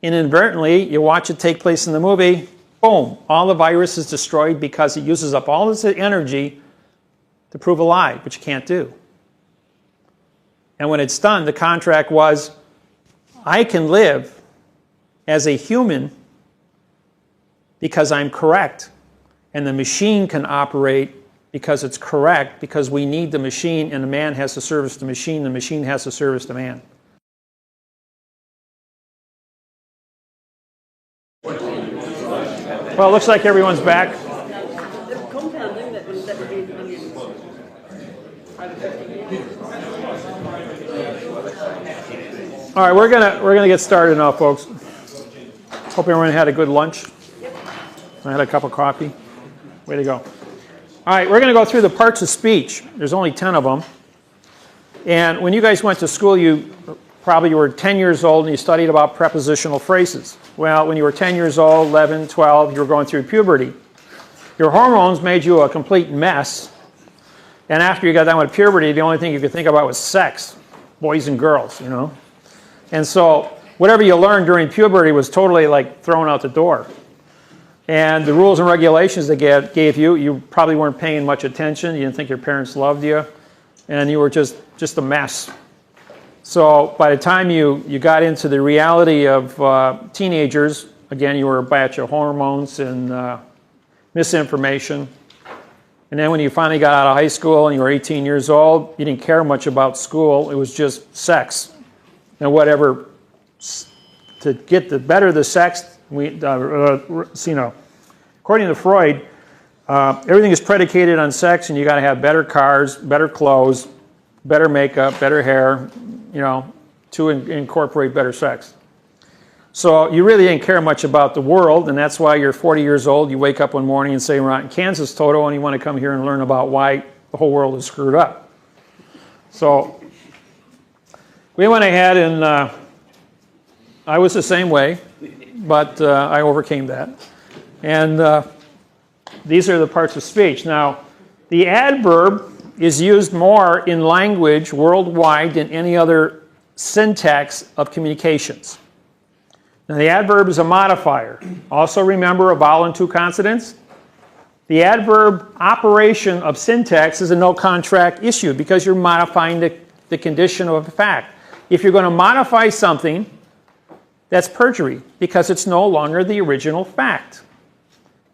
Speaker 1: Inadvertently, you watch it take place in the movie, boom, all the virus is destroyed because it uses up all its energy to prove a lie, which you can't do. And when it's done, the contract was, I can live as a human because I'm correct, and the machine can operate because it's correct, because we need the machine, and the man has to service the machine has to service the man. Well, it looks like everyone's back.
Speaker 3: Compounding, that would be over 50 years.
Speaker 1: All right, we're gonna get started now, folks. Hope everyone had a good lunch. I had a cup of coffee. Way to go. All right, we're going to go through the parts of speech. There's only 10 of them. And when you guys went to school, you were 10 years old and you studied about prepositional phrases. Well, when you were 10 years old, 11, 12, you were going through puberty. Your hormones made you a complete mess. And after you got done with puberty, the only thing you could think about was sex. Boys and girls, you know. And so whatever you learned during puberty was totally like thrown out the door. And the rules and regulations they gave you, you probably weren't paying much attention. You didn't think your parents loved you. And you were just a mess. So by the time you got into the reality of teenagers, again, you were a batch of hormones and misinformation. And then when you finally got out of high school and you were 18 years old, you didn't care much about school. It was just sex. And whatever, to get the better the sex, according to Freud, everything is predicated on sex, and you got to have better cars, better clothes, better makeup, better hair, to incorporate better sex. So you really didn't care much about the world, and that's why you're 40 years old, you wake up one morning and say, we're out in Kansas, Toto, and you want to come here and learn about why the whole world is screwed up. So we went ahead and I was the same way. But I overcame that. And these are the parts of speech. Now, the adverb is used more in language worldwide than any other syntax of communications. Now, the adverb is a modifier. Also remember a vowel and 2 consonants. The adverb operation of syntax is a no contract issue because you're modifying the condition of a fact. If you're going to modify something, that's perjury because it's no longer the original fact.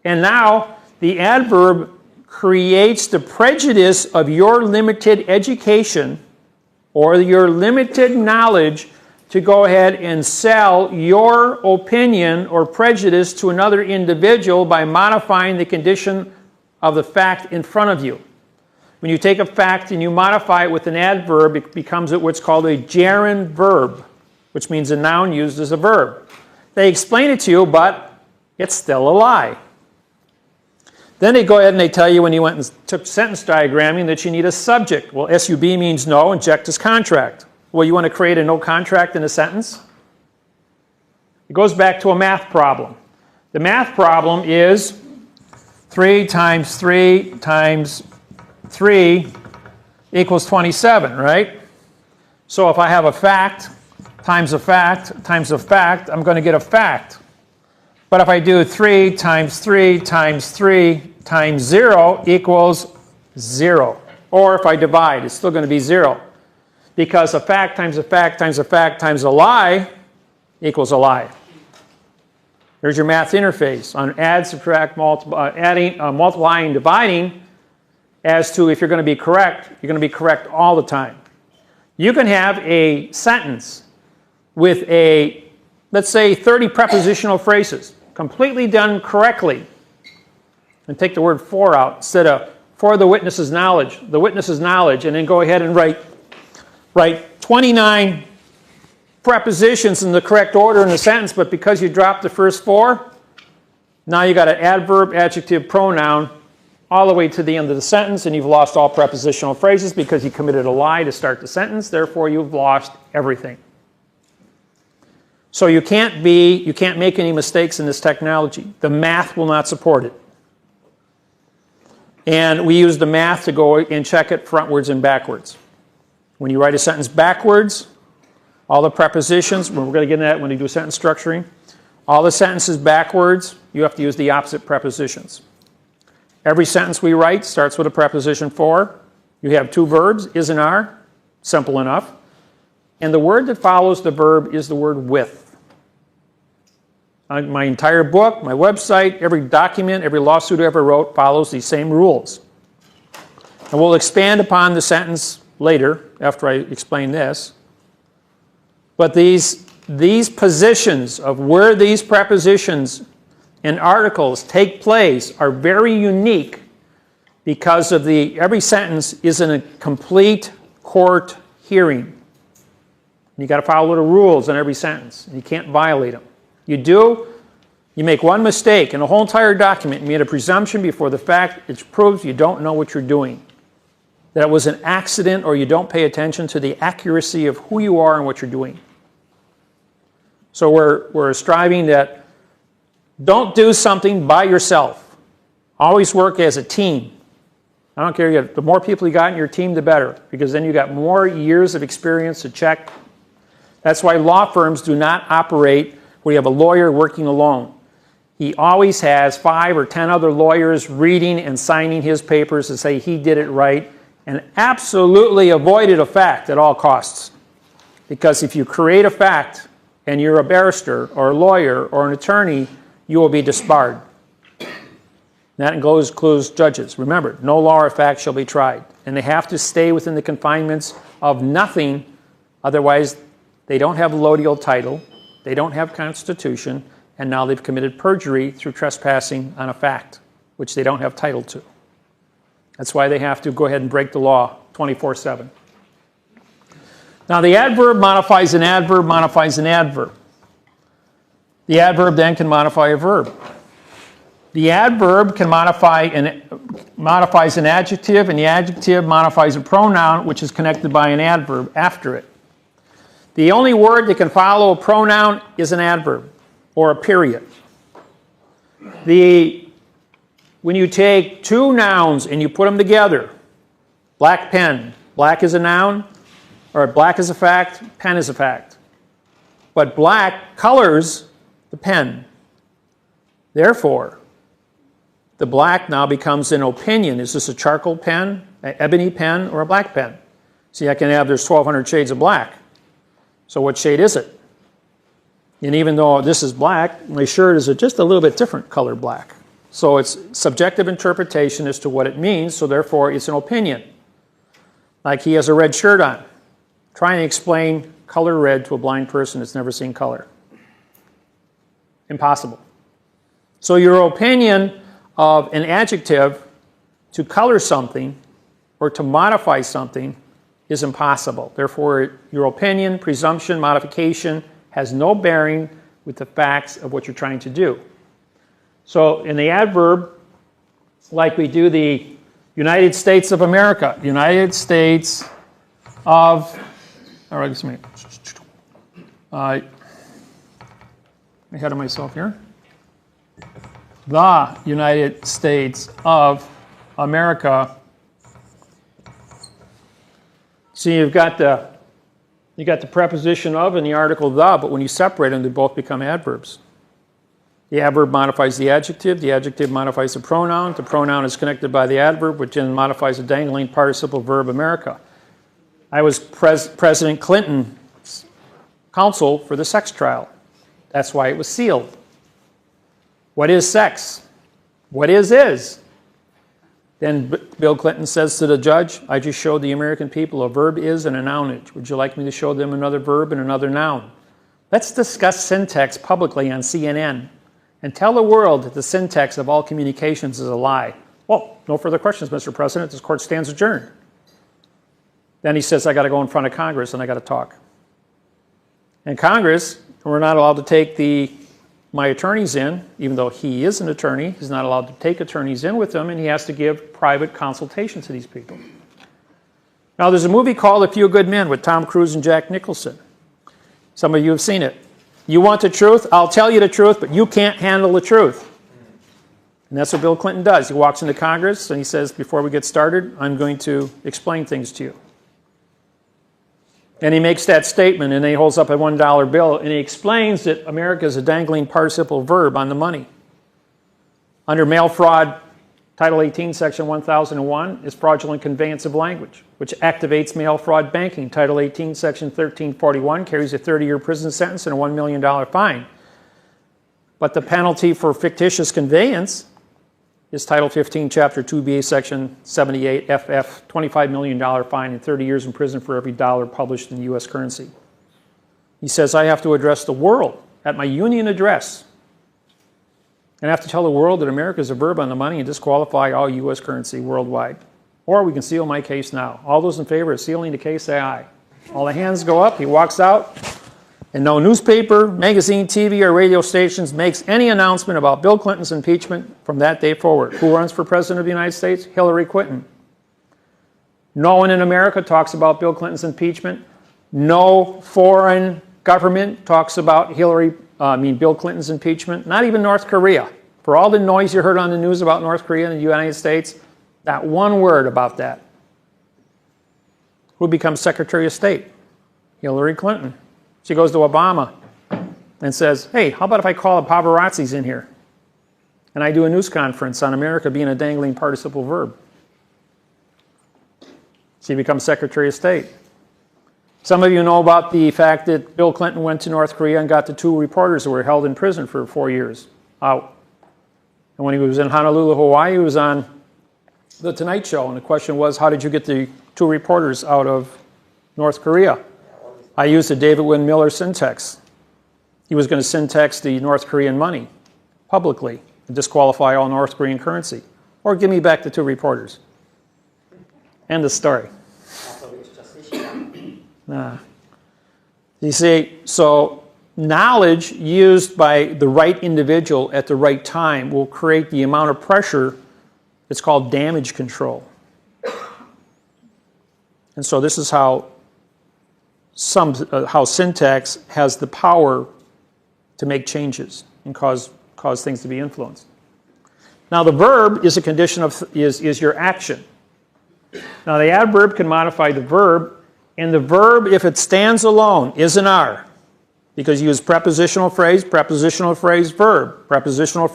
Speaker 1: And now the adverb creates the prejudice of your limited education or your limited knowledge to go ahead and sell your opinion or prejudice to another individual by modifying the condition of the fact in front of you. When you take a fact and you modify it with an adverb, it becomes what's called a gerund verb, which means a noun used as a verb. They explain it to you, but it's still a lie. Then they go ahead and they tell you when you went and took sentence diagramming that you need a subject. Well, SUB means no, and ject is contract. Well, you want to create a no contract in a sentence? It goes back to a math problem. The math problem is 3 times 3 times 3 equals 27, right? So if I have a fact times a fact times a fact, I'm going to get a fact. But if I do 3 times 3 times 3 times 0 equals 0. Or if I divide, it's still going to be 0. Because a fact times a fact times a fact times a lie equals a lie. There's your math interface on add, subtract, multiplying, dividing as to if you're going to be correct. You're going to be correct all the time. You can have a sentence with a, let's say, 30 prepositional phrases, completely done correctly. And take the word for out instead of for the witness's knowledge, and then go ahead and write 29 prepositions in the correct order in the sentence, but because you dropped the first 4, now you got an adverb, adjective, pronoun all the way to the end of the sentence, and you've lost all prepositional phrases because you committed a lie to start the sentence. Therefore, you've lost everything. So you can't make any mistakes in this technology. The math will not support it. And we use the math to go and check it frontwards and backwards. When you write a sentence backwards, all the prepositions, we're going to get into that when we do sentence structuring, all the sentences backwards, you have to use the opposite prepositions. Every sentence we write starts with a preposition for. You have 2 verbs, is and are, simple enough. And the word that follows the verb is the word with. My entire book, my website, every document, every lawsuit I ever wrote follows these same rules. And we'll expand upon the sentence later after I explain this. But these positions of where these prepositions and articles take place are very unique because of every sentence is in a complete court hearing. You got to follow the rules in every sentence. And you can't violate them. You do, you make one mistake in the whole entire document, you made a presumption before the fact, it proves you don't know what you're doing. That it was an accident or you don't pay attention to the accuracy of who you are and what you're doing. So we're striving that don't do something by yourself. Always work as a team. I don't care, the more people you got in your team, the better, because then you got more years of experience to check. That's why law firms do not operate where you have a lawyer working alone. He always has 5 or 10 other lawyers reading and signing his papers to say he did it right, and absolutely avoided a fact at all costs. Because if you create a fact and you're a barrister or a lawyer or an attorney, you will be disbarred. That includes judges. Remember, no law or fact shall be tried. And they have to stay within the confinements of nothing, otherwise they don't have a lodial title, they don't have constitution, and now they've committed perjury through trespassing on a fact, which they don't have title to. That's why they have to go ahead and break the law 24/7. Now the adverb modifies an adverb, modifies an adverb. The adverb then can modify a verb. The adverb can modifies an adjective, and the adjective modifies a pronoun, which is connected by an adverb after it. The only word that can follow a pronoun is an adverb or a period. When you take 2 nouns and you put them together, black pen, black is a noun, or black is a fact, pen is a fact. But black colors the pen. Therefore, the black now becomes an opinion. Is this a charcoal pen, an ebony pen, or a black pen? See, there's 1,200 shades of black. So what shade is it? And even though this is black, my shirt is just a little bit different color black. So it's subjective interpretation as to what it means, so therefore it's an opinion. Like he has a red shirt on. Try and explain color red to a blind person that's never seen color. Impossible. So your opinion of an adjective to color something or to modify something is impossible. Therefore, your opinion, presumption, modification has no bearing with the facts of what you're trying to do. So in the adverb, like we do the United States of America, United States of, all right, excuse me, ahead of myself here. The United States of America. See, you've got the preposition of and the article the, but when you separate them, they both become adverbs. The adverb modifies the adjective modifies the pronoun is connected by the adverb, which then modifies the dangling participle verb America. I was President Clinton's counsel for the sex trial. That's why it was sealed. What is sex? What is? Then Bill Clinton says to the judge, I just showed the American people a verb is and a noun is. Would you like me to show them another verb and another noun? Let's discuss syntax publicly on CNN and tell the world that the syntax of all communications is a lie. Well, no further questions, Mr. President. This court stands adjourned. Then he says, I got to go in front of Congress and I got to talk. And Congress, we're not allowed to take my attorneys in, even though he is an attorney. He's not allowed to take attorneys in with him, and he has to give private consultation to these people. Now, there's a movie called A Few Good Men with Tom Cruise and Jack Nicholson. Some of you have seen it. You want the truth? I'll tell you the truth, but you can't handle the truth. And that's what Bill Clinton does. He walks into Congress and he says, before we get started, I'm going to explain things to you. And he makes that statement, and then he holds up a $1 bill, and he explains that America is a dangling participle verb on the money. Under mail fraud, Title 18, Section 1001 is fraudulent conveyance of language, which activates mail fraud banking. Title 18, Section 1341 carries a 30-year prison sentence and a $1 million fine. But the penalty for fictitious conveyance is Title 15, Chapter 2B, Section 78, FF, $25 million fine and 30 years in prison for every dollar published in U.S. currency. He says, I have to address the world at my union address. And I have to tell the world that America is a verb on the money and disqualify all U.S. currency worldwide. Or we can seal my case now. All those in favor of sealing the case, say aye. All the hands go up. He walks out. And no newspaper, magazine, TV, or radio stations makes any announcement about Bill Clinton's impeachment from that day forward. Who runs for president of the United States? Hillary Clinton. No one in America talks about Bill Clinton's impeachment. No foreign government talks about Bill Clinton's impeachment. Not even North Korea. For all the noise you heard on the news about North Korea and the United States, not one word about that. Who becomes Secretary of State? Hillary Clinton. She goes to Obama and says, hey, how about if I call the paparazzis in here and I do a news conference on America being a dangling participle verb? She becomes Secretary of State. Some of you know about the fact that Bill Clinton went to North Korea and got the 2 reporters who were held in prison for 4 years out. And when he was in Honolulu, Hawaii, he was on The Tonight Show, and the question was, how did you get the 2 reporters out of North Korea? I used the David Wynn Miller syntax. He was going to syntax the North Korean money publicly and disqualify all North Korean currency. Or give me back the 2 reporters. End of story. You see, so knowledge used by the right individual at the right time will create the amount of pressure that's called damage control. And so this is how syntax has the power to make changes and cause things to be influenced. Now the verb is a condition of is your action. Now the adverb can modify the verb, and the verb, if it stands alone, is an R, because you use prepositional phrase, verb, prepositional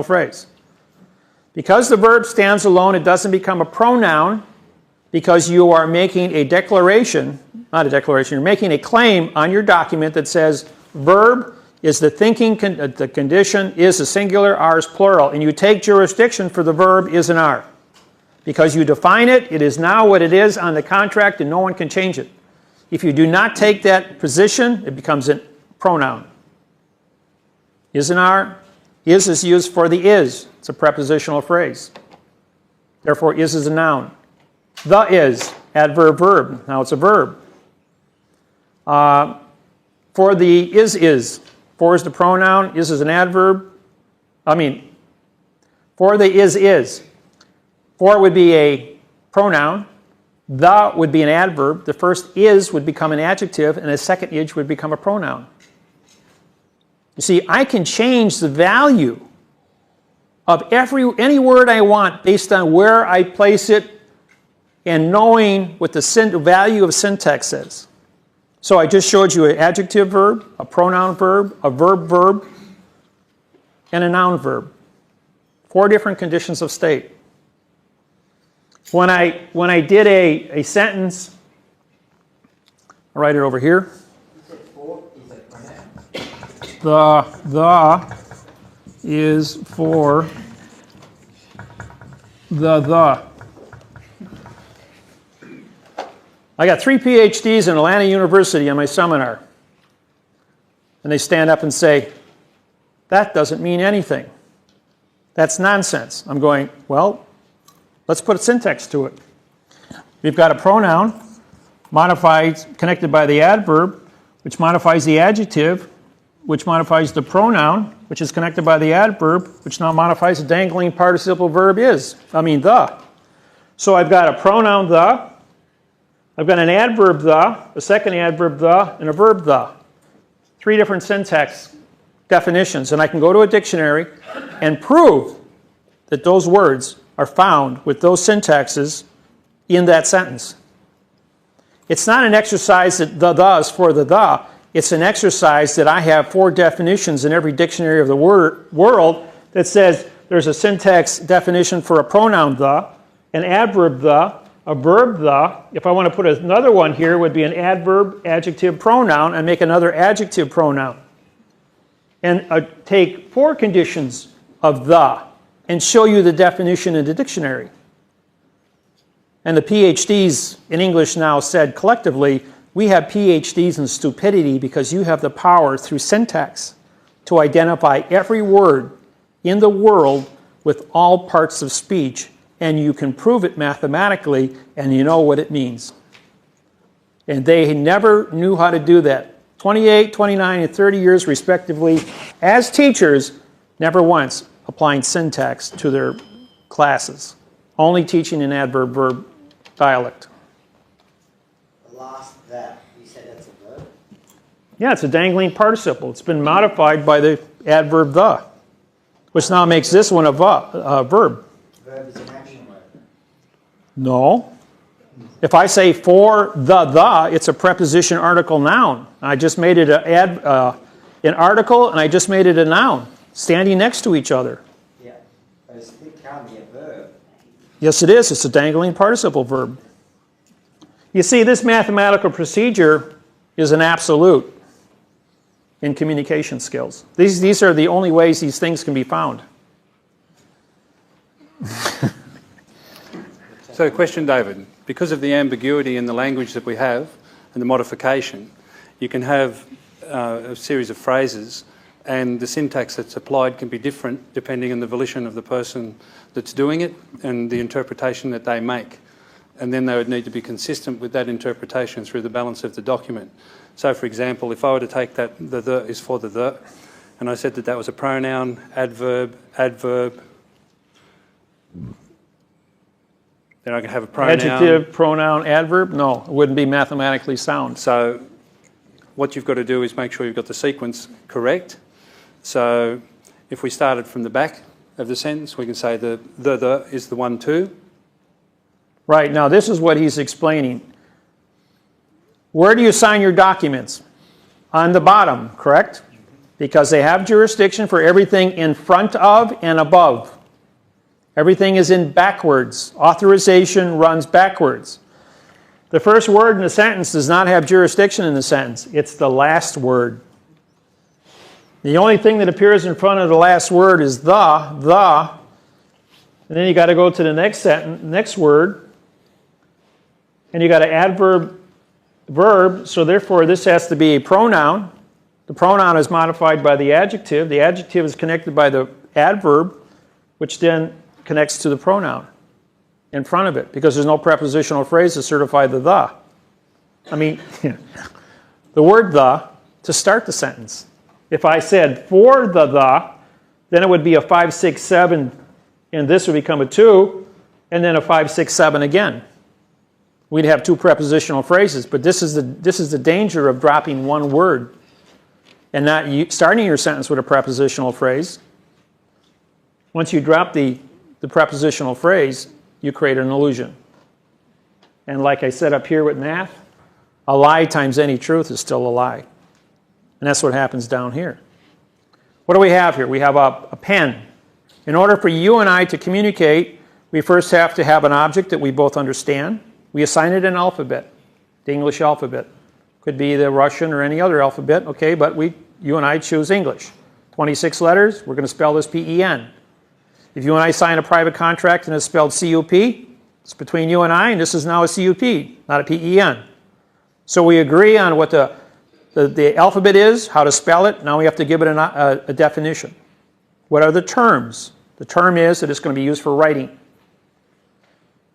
Speaker 1: phrase. Because the verb stands alone, it doesn't become a pronoun, because you are making a declaration, not a declaration, you're making a claim on your document that says verb is the thinking, the condition is the singular, R is plural, and you take jurisdiction for the verb is an R. Because you define it, it is now what it is on the contract and no one can change it. If you do not take that position, it becomes a pronoun. Is an R. Is used for the is. It's a prepositional phrase. Therefore, is a noun. The is, adverb, verb. Now it's a verb. For the is. For is the pronoun, is an adverb. For the is. For would be a pronoun. The would be an adverb. The first is would become an adjective, and the second is would become a pronoun. You see, I can change the value of any word I want based on where I place it and knowing what the value of syntax is. So I just showed you an adjective verb, a pronoun verb, a verb, and a noun verb. 4 different conditions of state. When I did a sentence, I'll write it over here. The is for the. I got 3 PhDs in Atlanta University on my seminar. And they stand up and say, that doesn't mean anything. That's nonsense. I'm going, well, let's put a syntax to it. We've got a pronoun modified, connected by the adverb, which modifies the adjective, which modifies the pronoun, which is connected by the adverb, which now modifies the dangling participle verb the. So I've got a pronoun the, I've got an adverb the, a second adverb the, and a verb the. 3 different syntax definitions. And I can go to a dictionary and prove that those words are found with those syntaxes in that sentence. It's not an exercise that the is for the. It's an exercise that I have 4 definitions in every dictionary of the world that says there's a syntax definition for a pronoun the, an adverb the, a verb the. If I want to put another one here, it would be an adverb, adjective, pronoun, and make another adjective pronoun. And take 4 conditions of the and show you the definition in the dictionary. And the PhDs in English now said collectively, we have PhDs in stupidity because you have the power through syntax to identify every word in the world with all parts of speech, and you can prove it mathematically, and you know what it means. And they never knew how to do that. 28, 29, and 30 years respectively, as teachers, never once applying syntax to their classes, only teaching an adverb-verb dialect.
Speaker 2: The last that, you said that's a verb?
Speaker 1: Yeah, it's a dangling participle. It's been modified by the adverb the, which now makes this one a verb.
Speaker 2: Verb is an action word.
Speaker 1: No. If I say for the, it's a preposition article noun. I just made it an article, and I just made it a noun, standing next to each other.
Speaker 2: Yeah, but it still can't be a verb.
Speaker 1: Yes, it is. It's a dangling participle verb. You see, this mathematical procedure is an absolute in communication skills. These are the only ways these things can be found.
Speaker 9: So, question, David. Because of the ambiguity in the language that we have and the modification, you can have a series of phrases, and the syntax that's applied can be different depending on the volition of the person that's doing it and the interpretation that they make. And then they would need to be consistent with that interpretation through the balance of the document. So, for example, if I were to take that the is for the, and I said that that was a pronoun, adverb, then I can have a pronoun.
Speaker 1: Adjective, pronoun, adverb? No, it wouldn't be mathematically sound.
Speaker 9: So what you've got to do is make sure you've got the sequence correct. So if we started from the back of the sentence, we can say the is the 1, 2.
Speaker 1: Right, now this is what he's explaining. Where do you sign your documents? On the bottom, correct? Because they have jurisdiction for everything in front of and above. Everything is in backwards. Authorization runs backwards. The first word in the sentence does not have jurisdiction in the sentence. It's the last word. The only thing that appears in front of the last word is the, and then you got to go to the next sentence, next word, and you got to adverb, verb, so therefore this has to be a pronoun. The pronoun is modified by the adjective. The adjective is connected by the adverb, which then connects to the pronoun. in front of it because there's no prepositional phrase to certify the. I mean, the word the to start the sentence. If I said for the, then it would be a 5, 6, 7, and this would become a 2, and then a 5, 6, 7 again. We'd have 2 prepositional phrases, but this is the danger of dropping one word and not starting your sentence with a prepositional phrase. Once you drop the prepositional phrase, you create an illusion. And like I said up here with math, a lie times any truth is still a lie. And that's what happens down here. What do we have here? We have a pen. In order for you and I to communicate, we first have to have an object that we both understand. We assign it an alphabet, the English alphabet. Could be the Russian or any other alphabet, okay, but you and I choose English. 26 letters, we're going to spell this P-E-N. If you and I sign a private contract and it's spelled C-U-P, it's between you and I, and this is now a C-U-P, not a P-E-N. So we agree on what the alphabet is, how to spell it. Now we have to give it a definition. What are the terms? The term is that it's going to be used for writing.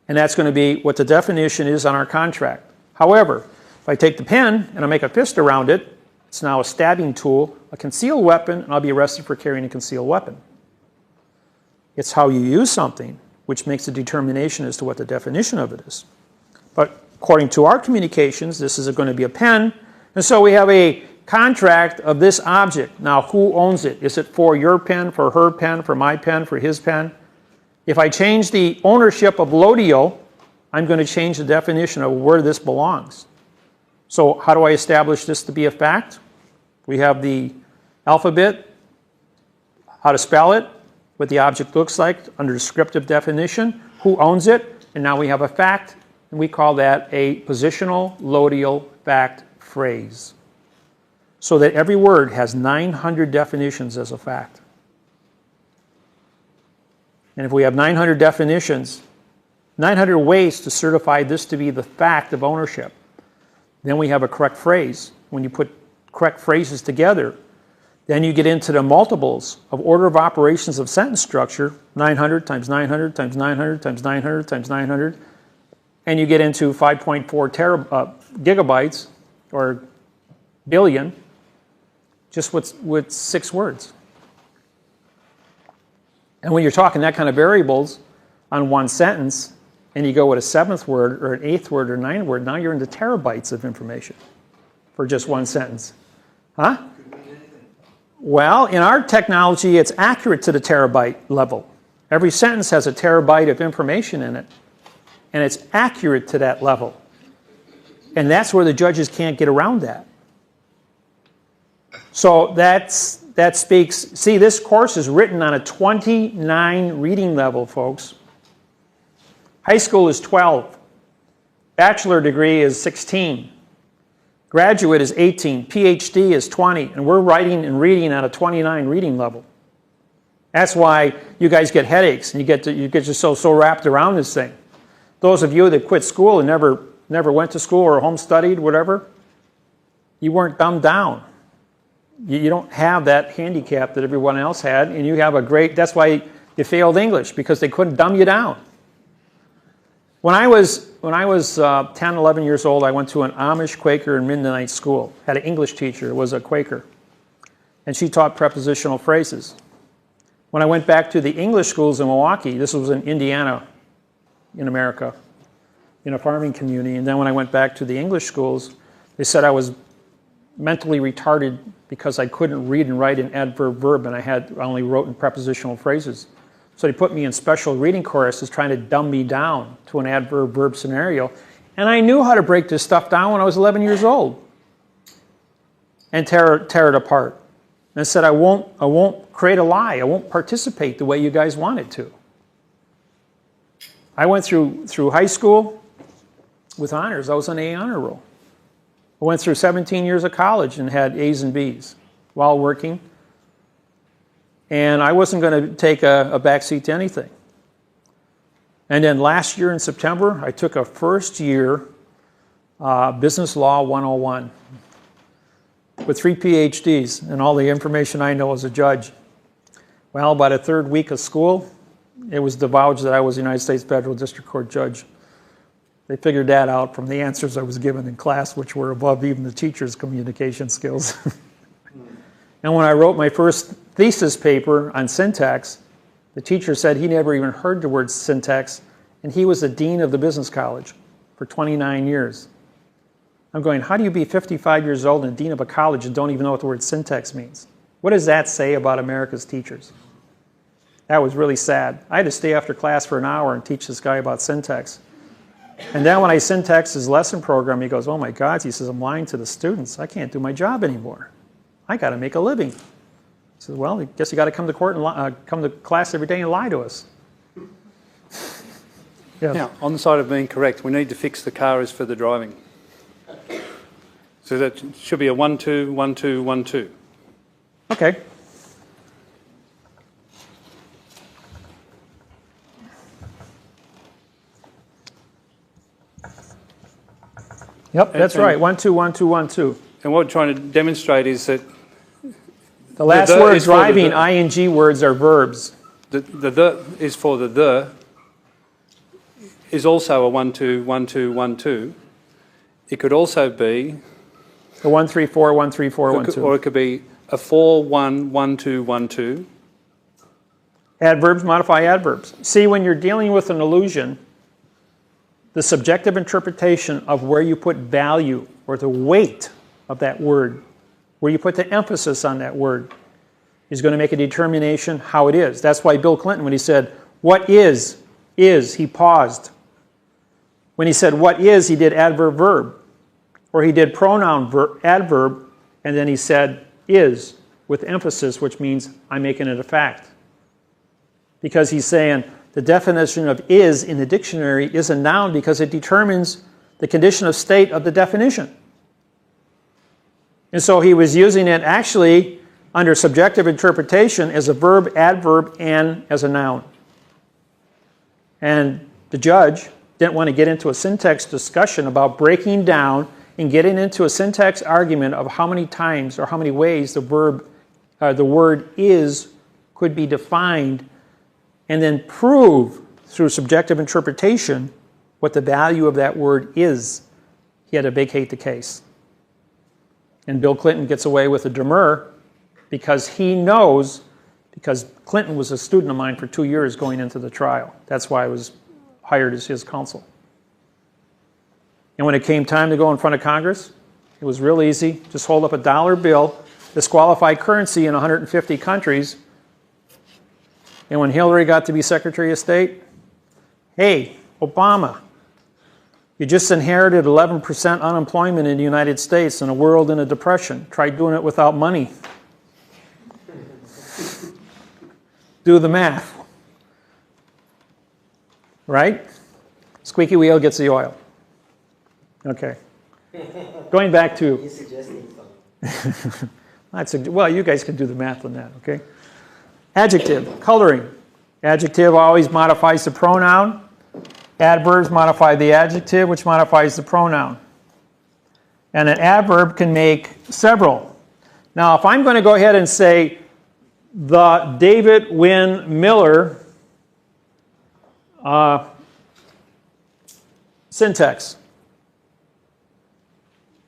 Speaker 1: And that's going to be what the definition is on our contract. However, if I take the pen and I make a fist around it, it's now a stabbing tool, a concealed weapon, and I'll be arrested for carrying a concealed weapon. It's how you use something which makes a determination as to what the definition of it is. But according to our communications, this is going to be a pen, and so we have a contract of this object. Now, who owns it? Is it for your pen, for her pen, for my pen, for his pen? If I change the ownership of Lodio, I'm going to change the definition of where this belongs. So how do I establish this to be a fact? We have the alphabet, how to spell it, what the object looks like under descriptive definition, who owns it, and now we have a fact, and we call that a positional Lodial fact phrase. So that every word has 900 definitions as a fact. And if we have 900 definitions, 900 ways to certify this to be the fact of ownership, then we have a correct phrase. When you put correct phrases together, then you get into the multiples of order of operations of sentence structure, 900 times 900 times 900 times 900 times 900, and you get into 5.4 gigabytes or billion just with 6 words. And when you're talking that kind of variables on one sentence, and you go with a 7th word or an 8th word or 9th word, now you're into terabytes of information for just one sentence. Huh? Well, in our technology, it's accurate to the terabyte level. Every sentence has a terabyte of information in it, and it's accurate to that level. And that's where the judges can't get around that. So that speaks, see, this course is written on a 29 reading level, folks. High school is 12. Bachelor degree is 16. Graduate is 18. PhD is 20. And we're writing and reading on a 29 reading level. That's why you guys get headaches and you get yourself so wrapped around this thing. Those of you that quit school and never went to school or home studied, whatever, you weren't dumbed down. You don't have that handicap that everyone else had, and you have a great, that's why you failed English, because they couldn't dumb you down. When I was 10, 11 years old, I went to an Amish Quaker and Mennonite school. Had an English teacher, was a Quaker, and she taught prepositional phrases. When I went back to the English schools in Milwaukee, this was in Indiana, in America, in a farming community, and then when I went back to the English schools, they said I was mentally retarded because I couldn't read and write an adverb verb, and I only wrote in prepositional phrases. So they put me in special reading courses trying to dumb me down to an adverb verb scenario. And I knew how to break this stuff down when I was 11 years old and tear it apart. And I said, I won't create a lie. I won't participate the way you guys wanted to. I went through high school with honors. I was on A honor roll. I went through 17 years of college and had A's and B's while working. And I wasn't going to take a backseat to anything. And then last year in September, I took a first year Business Law 101 with 3 PhDs and all the information I know as a judge. Well, by the 3rd week of school, it was divulged that I was a United States Federal District Court judge. They figured that out from the answers I was given in class, which were above even the teacher's communication skills. And when I wrote my first thesis paper on syntax, the teacher said he never even heard the word syntax, and he was the dean of the business college for 29 years. I'm going, how do you be 55 years old and dean of a college and don't even know what the word syntax means? What does that say about America's teachers? That was really sad. I had to stay after class for an hour and teach this guy about syntax. And then when I syntaxed his lesson program, he goes, oh my God, he says, I'm lying to the students. I can't do my job anymore. I got to make a living. I said, well, I guess you got to come to court and come to class every day and lie to us. Yes.
Speaker 9: Now, on the side of being correct, we need to fix the car is for the driving. So that should be a 1, 2, 1, 2, 1, 2.
Speaker 1: Okay. Yep, that's right. 1, 2, 1, 2, 1, 2.
Speaker 9: And what we're trying to demonstrate is that
Speaker 1: the last
Speaker 9: the
Speaker 1: word
Speaker 9: is for the
Speaker 1: driving, ing words are verbs.
Speaker 9: the is for the is also a 1, 2, 1, 2, 1, 2. It could also be
Speaker 1: The 1, 3, 4, 1, 3, 4, 1, 2.
Speaker 9: or it could be a 4, 1, 1, 2, 1, 2.
Speaker 1: Adverbs modify adverbs. See, when you're dealing with an illusion, the subjective interpretation of where you put value or the weight of that word, where you put the emphasis on that word, is going to make a determination how it is. That's why Bill Clinton, when he said, what is, he paused. When he said, what is, he did adverb verb. Or he did pronoun adverb, and then he said, is, with emphasis, which means I'm making it a fact. Because he's saying the definition of is in the dictionary is a noun because it determines the condition of state of the definition. And so he was using it actually under subjective interpretation as a verb, adverb, and as a noun. And the judge didn't want to get into a syntax discussion about breaking down and getting into a syntax argument of how many times or how many ways the word is could be defined, and then prove through subjective interpretation what the value of that word is. He had to vacate the case. And Bill Clinton gets away with a demur because he knows, because Clinton was a student of mine for 2 years going into the trial. That's why I was hired as his counsel. And when it came time to go in front of Congress, it was real easy. Just hold up a dollar bill, disqualify currency in 150 countries. And when Hillary got to be Secretary of State, hey, Obama, you just inherited 11% unemployment in the United States and a world in a depression. Try doing it without money. Do the math. Right? Squeaky wheel gets the oil. Okay. Going back to...
Speaker 2: You're suggesting something.
Speaker 1: well, you guys can do the math on that, okay? Adjective, coloring. Adjective always modifies the pronoun. Adverbs modify the adjective, which modifies the pronoun. And an adverb can make several. Now, if I'm going to go ahead and say, the David Wynn Miller syntax.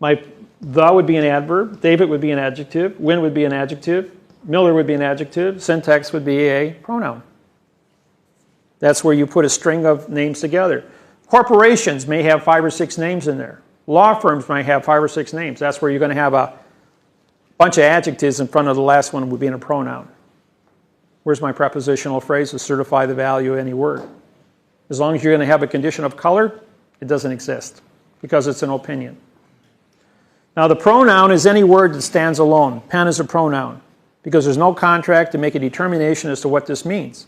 Speaker 1: The would be an adverb, David would be an adjective, Wynn would be an adjective, Miller would be an adjective, syntax would be a pronoun. That's where you put a string of names together. Corporations may have 5 or 6 names in there. Law firms might have 5 or 6 names. That's where you're going to have a bunch of adjectives in front of the last one would be in a pronoun. Where's my prepositional phrase to certify the value of any word? As long as you're going to have a condition of color, it doesn't exist because it's an opinion. Now, the pronoun is any word that stands alone. Pen is a pronoun because there's no contract to make a determination as to what this means.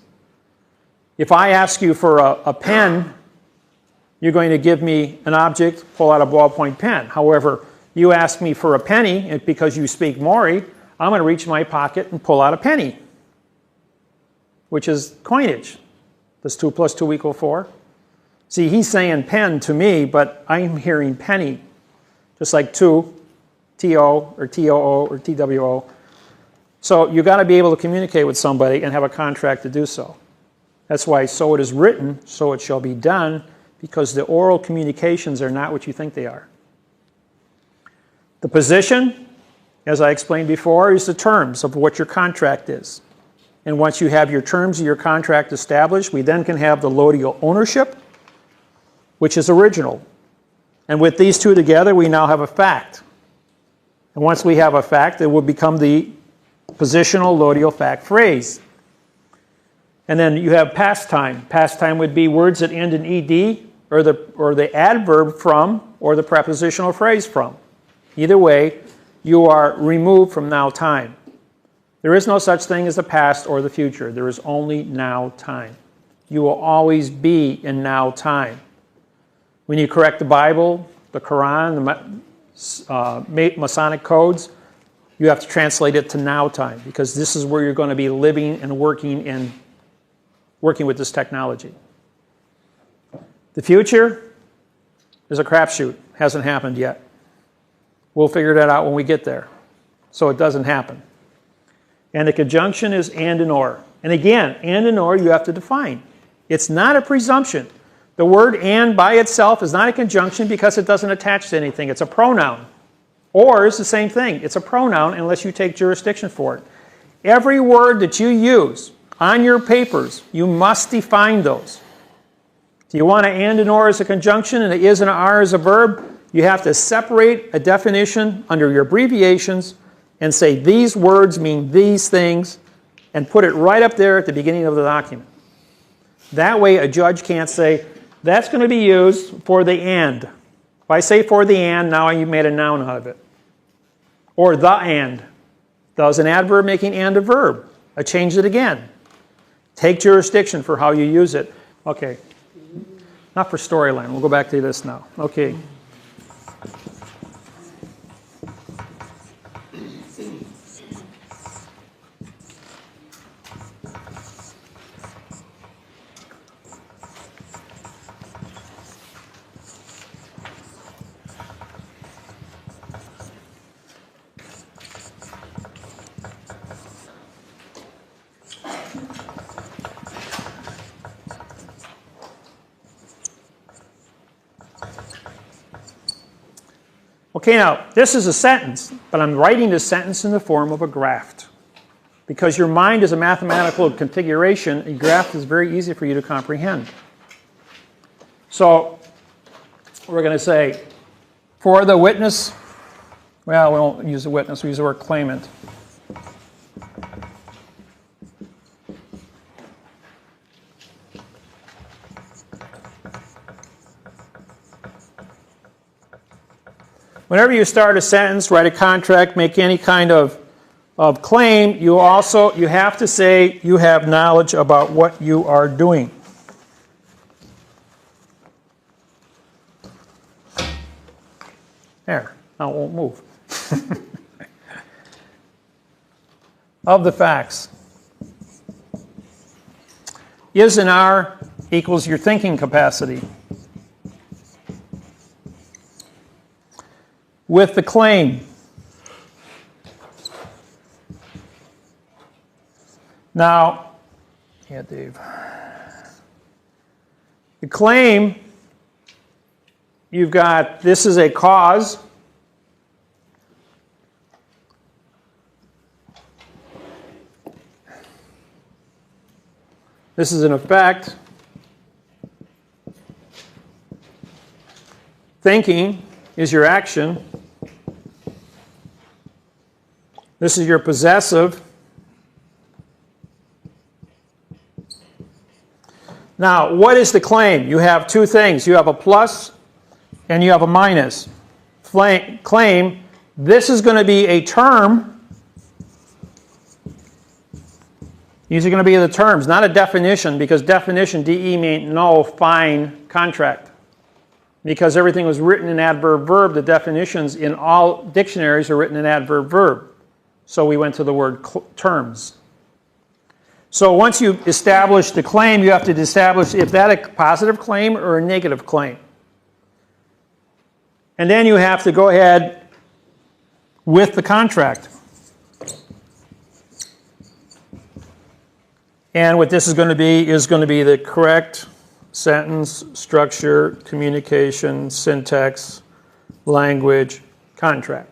Speaker 1: If I ask you for a pen, you're going to give me an object, pull out a ballpoint pen. However, you ask me for a penny, and because you speak Maori, I'm going to reach in my pocket and pull out a penny, which is coinage. Does 2 plus 2 equal 4? See, he's saying pen to me, but I'm hearing penny, just like 2, T-O, or T-O-O, or T-W-O. So you've got to be able to communicate with somebody and have a contract to do so. That's why so it is written, so it shall be done, because the oral communications are not what you think they are. The position, as I explained before, is the terms of what your contract is. And once you have your terms of your contract established, we then can have the lodial ownership, which is original. And with these two together, we now have a fact. And once we have a fact, it will become the positional lodial fact phrase. And then you have past time. Past time would be words that end in ed, or the adverb from, or the prepositional phrase from. Either way, you are removed from now time. There is no such thing as the past or the future. There is only now time. You will always be in now time. When you correct the Bible, the Quran, the Masonic codes, you have to translate it to now time, because this is where you're going to be living and working with this technology. The future is a crapshoot. Hasn't happened yet. We'll figure that out when we get there. So it doesn't happen. And the conjunction is and or. And again, and or you have to define. It's not a presumption. The word and by itself is not a conjunction because it doesn't attach to anything. It's a pronoun. Or is the same thing. It's a pronoun unless you take jurisdiction for it. Every word that you use on your papers, you must define those. Do you want an or as a conjunction and an is and an are as a verb? You have to separate a definition under your abbreviations and say these words mean these things and put it right up there at the beginning of the document. That way a judge can't say, that's going to be used for the and. If I say for the and, now you made a noun out of it. Or the and. Does an adverb making and a verb? I changed it again. Take jurisdiction for how you use it. Okay. Not for storyline. We'll go back to this now. Okay. Okay, now, this is a sentence, but I'm writing this sentence in the form of a graph. Because your mind is a mathematical configuration, a graph is very easy for you to comprehend. So, we're going to say, for the witness, well, we won't use the witness, we use the word claimant. Whenever you start a sentence, write a contract, make any kind of claim, you have to say you have knowledge about what you are doing. There, now it won't move. Of the facts. Is and are equals your thinking capacity. With the claim. Now, yeah, Dave. The claim, you've got, this is a cause. This is an effect. Thinking is your action. This is your possessive. Now, what is the claim? You have two things. You have a plus and you have a minus. Claim, this is going to be a term. These are going to be the terms, not a definition, because definition, DE, means no, fine, contract. Because everything was written in adverb verb, the definitions in all dictionaries are written in adverb verb. So we went to the word terms. So once you establish the claim, you have to establish if that's a positive claim or a negative claim. And then you have to go ahead with the contract. And what this is going to be the correct sentence, structure, communication, syntax, language, contract.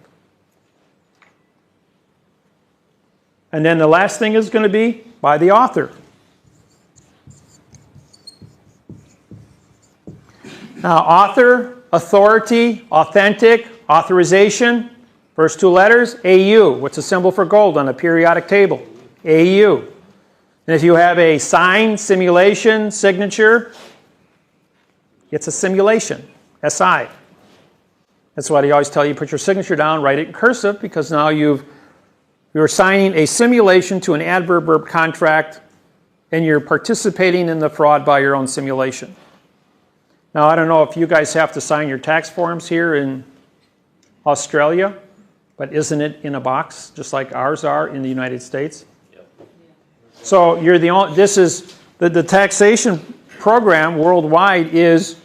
Speaker 1: And then the last thing is going to be by the author. Now, author, authority, authentic, authorization, first two letters, AU. What's the symbol for gold on a periodic table? AU. And if you have a sign, simulation, signature, it's a simulation, SI. That's why they always tell you put your signature down, write it in cursive, because now you're signing a simulation to an adverb contract, and you're participating in the fraud by your own simulation. Now, I don't know if you guys have to sign your tax forms here in Australia, but isn't it in a box, just like ours are in the United States? Yep. So you're the only, this is, the taxation program worldwide is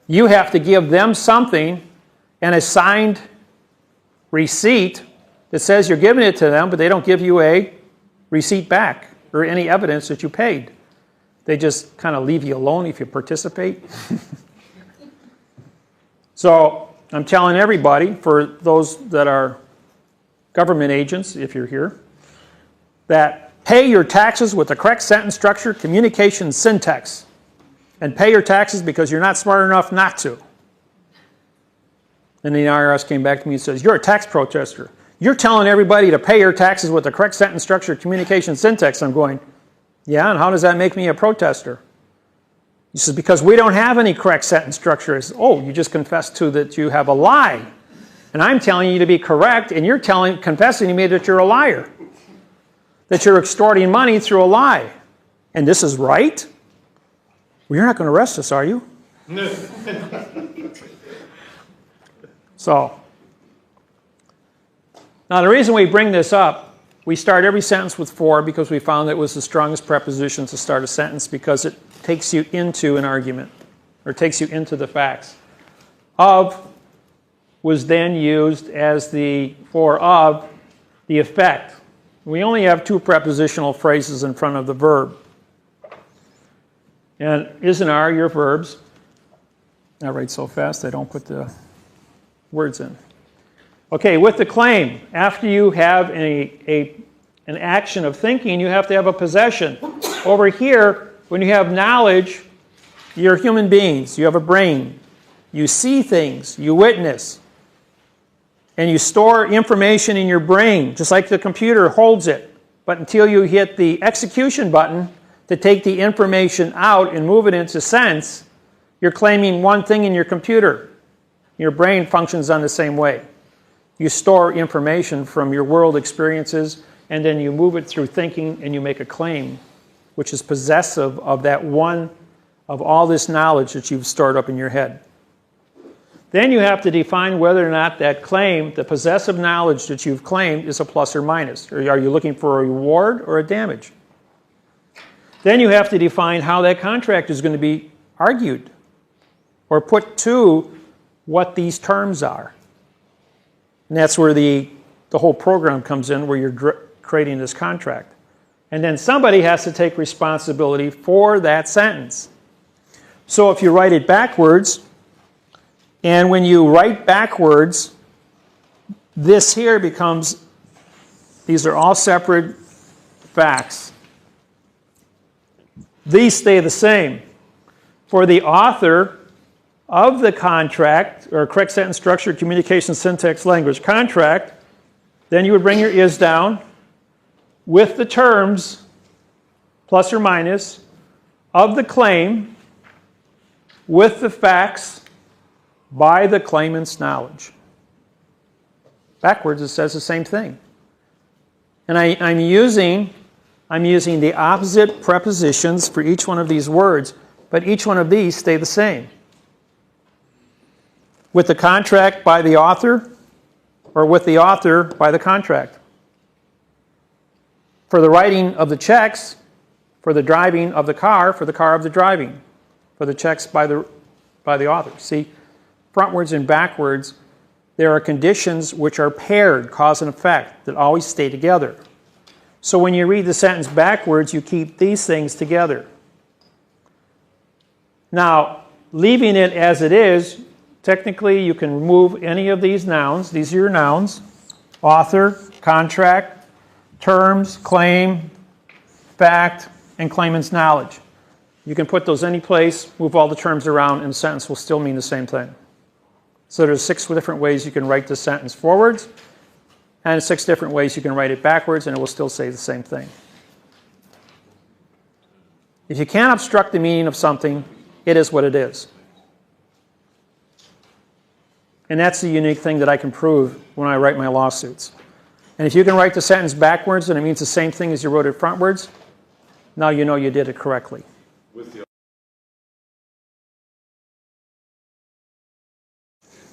Speaker 1: you have to give them something, and a signed receipt that says you're giving it to them, but they don't give you a receipt back or any evidence that you paid. They just kind of leave you alone if you participate. So I'm telling everybody, for those that are government agents, if you're here, that pay your taxes with the correct sentence structure, communication, syntax. And pay your taxes because you're not smart enough not to. And the IRS came back to me and says, you're a tax protester. You're telling everybody to pay your taxes with the correct sentence structure, communication, syntax. I'm going, yeah, and how does that make me a protester? He says, because we don't have any correct sentence structure. I said, oh, you just confessed to that you have a lie. And I'm telling you to be correct, and you're confessing to me that you're a liar. That you're extorting money through a lie. And this is right? Well, you're not going to arrest us, are you? So, now the reason we bring this up, we start every sentence with for because we found that it was the strongest preposition to start a sentence because it takes you into an argument, or takes you into the facts. Of was then used as the for of the effect. We only have two prepositional phrases in front of the verb. And is and are your verbs. I write so fast I don't put the words in. Okay, with the claim, after you have an action of thinking, you have to have a possession. Over here, when you have knowledge, you're human beings. You have a brain. You see things. You witness. And you store information in your brain, just like the computer holds it. But until you hit the execution button to take the information out and move it into sense, you're claiming one thing in your computer. Your brain functions on the same way. You store information from your world experiences, and then you move it through thinking, and you make a claim, which is possessive of that one, of all this knowledge that you've stored up in your head. Then you have to define whether or not that claim, the possessive knowledge that you've claimed, is a plus or minus. Or are you looking for a reward or a damage? Then you have to define how that contract is going to be argued or put to what these terms are. And that's where the whole program comes in, where you're creating this contract. And then somebody has to take responsibility for that sentence. So if you write it backwards, and when you write backwards, this here becomes, these are all separate facts. These stay the same. For the author of the contract, or correct sentence structure, communication, syntax, language, contract, then you would bring your is down with the terms, plus or minus, of the claim, with the facts, by the claimant's knowledge. Backwards, it says the same thing. And I'm using the opposite prepositions for each one of these words, but each one of these stay the same. With the contract by the author, or with the author by the contract. For the writing of the checks, for the driving of the car, for the car of the driving, for the checks by the author. See, frontwards and backwards, there are conditions which are paired, cause and effect, that always stay together. So when you read the sentence backwards, you keep these things together. Now, leaving it as it is, technically you can remove any of these nouns. These are your nouns: author, contract, terms, claim, fact, and claimant's knowledge. You can put those any place, move all the terms around, and the sentence will still mean the same thing. So there's 6 different ways you can write the sentence forwards, and 6 different ways you can write it backwards, and it will still say the same thing. If you can't obstruct the meaning of something, it is what it is. And that's the unique thing that I can prove when I write my lawsuits. And if you can write the sentence backwards and it means the same thing as you wrote it frontwards, now you know you did it correctly.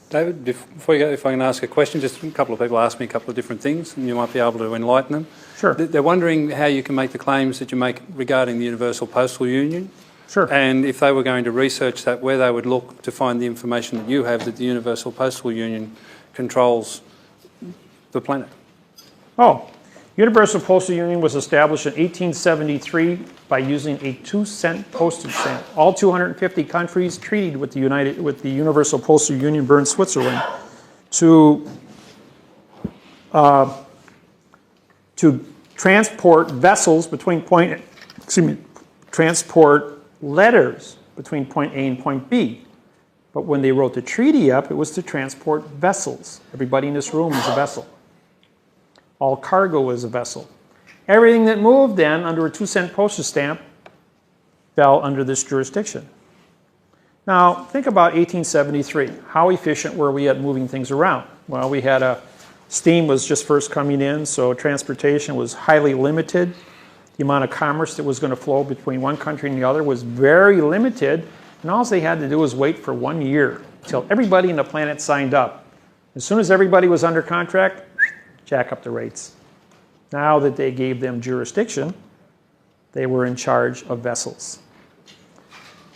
Speaker 9: David, before you go, if I can ask a question, just a couple of people asked me a couple of different things, and you might be able to enlighten them.
Speaker 1: Sure.
Speaker 9: They're wondering how you can make the claims that you make regarding the Universal Postal Union.
Speaker 1: Sure.
Speaker 9: And if they were going to research that, where they would look to find the information that you have that the Universal Postal Union controls the planet.
Speaker 1: Oh, Universal Postal Union was established in 1873 by using a 2-cent postage stamp. All 250 countries treated with the Universal Postal Union, Bern, Switzerland, to transport vessels between transport letters between point A and point B. But when they wrote the treaty up, it was to transport vessels. Everybody in this room is a vessel. All cargo is a vessel. Everything that moved then under a 2-cent postage stamp fell under this jurisdiction. Now, think about 1873. How efficient were we at moving things around? Well, we had steam was just first coming in, so transportation was highly limited. The amount of commerce that was going to flow between one country and the other was very limited, and all they had to do was wait for 1 year until everybody on the planet signed up. As soon as everybody was under contract, jack up the rates. Now that they gave them jurisdiction, they were in charge of vessels.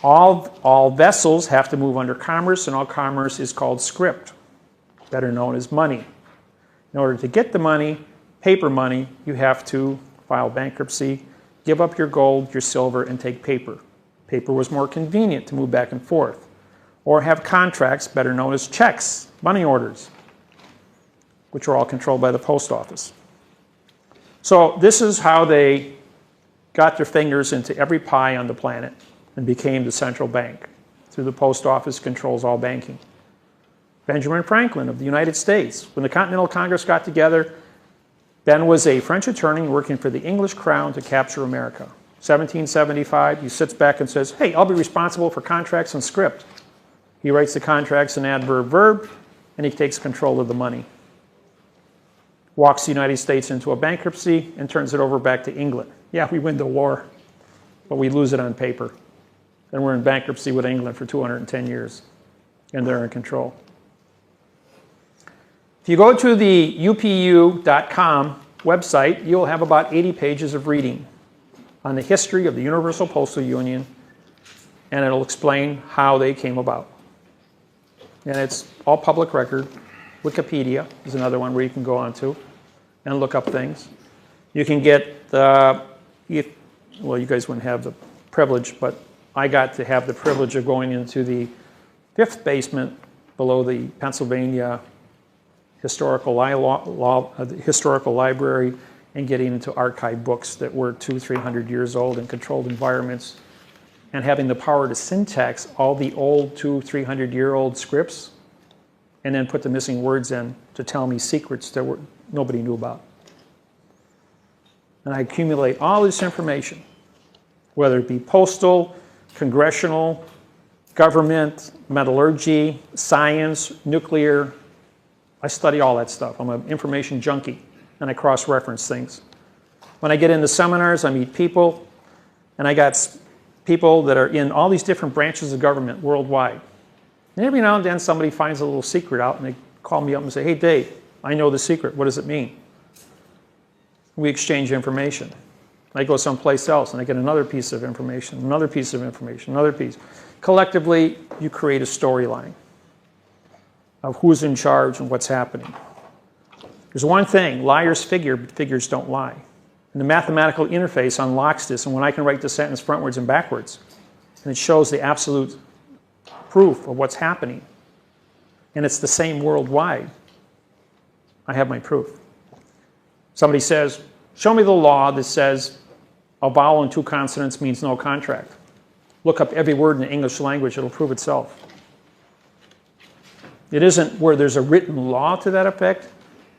Speaker 1: All vessels have to move under commerce, and all commerce is called script, better known as money. In order to get the money, paper money, you have to file bankruptcy, give up your gold, your silver, and take paper. Paper was more convenient to move back and forth. Or have contracts, better known as checks, money orders, which are all controlled by the post office. So this is how they got their fingers into every pie on the planet and became the central bank. Through the post office controls all banking. Benjamin Franklin of the United States, when the Continental Congress got together, Ben was a French attorney working for the English crown to capture America. 1775, he sits back and says, hey, I'll be responsible for contracts and script. He writes the contracts in adverb verb, and he takes control of the money. Walks the United States into a bankruptcy and turns it over back to England. Yeah, we win the war, but we lose it on paper. Then we're in bankruptcy with England for 210 years, and they're in control. If you go to the upu.com website, you'll have about 80 pages of reading on the history of the Universal Postal Union, and it'll explain how they came about. And it's all public record. Wikipedia is another one where you can go onto and look up things. You can get well, you guys wouldn't have the privilege, but I got to have the privilege of going into the 5th basement below the Pennsylvania Historical Library and getting into archive books that were 200-300 years old in controlled environments, and having the power to syntax all the old 200-300-year-old scripts and then put the missing words in to tell me secrets that nobody knew about. And I accumulate all this information, whether it be postal, congressional, government, metallurgy, science, nuclear. I study all that stuff. I'm an information junkie, and I cross-reference things. When I get into seminars, I meet people, and I got people that are in all these different branches of government worldwide. And every now and then somebody finds a little secret out and they call me up and say, hey Dave, I know the secret, what does it mean? We exchange information. I go someplace else and I get another piece of information, another piece of information, another piece. Collectively, you create a storyline of who's in charge and what's happening. There's one thing, liars figure, but figures don't lie. And the mathematical interface unlocks this, and when I can write the sentence frontwards and backwards, and it shows the absolute proof of what's happening, and it's the same worldwide, I have my proof. Somebody says, show me the law that says a vowel and 2 consonants means no contract. Look up every word in the English language, it'll prove itself. It isn't where there's a written law to that effect.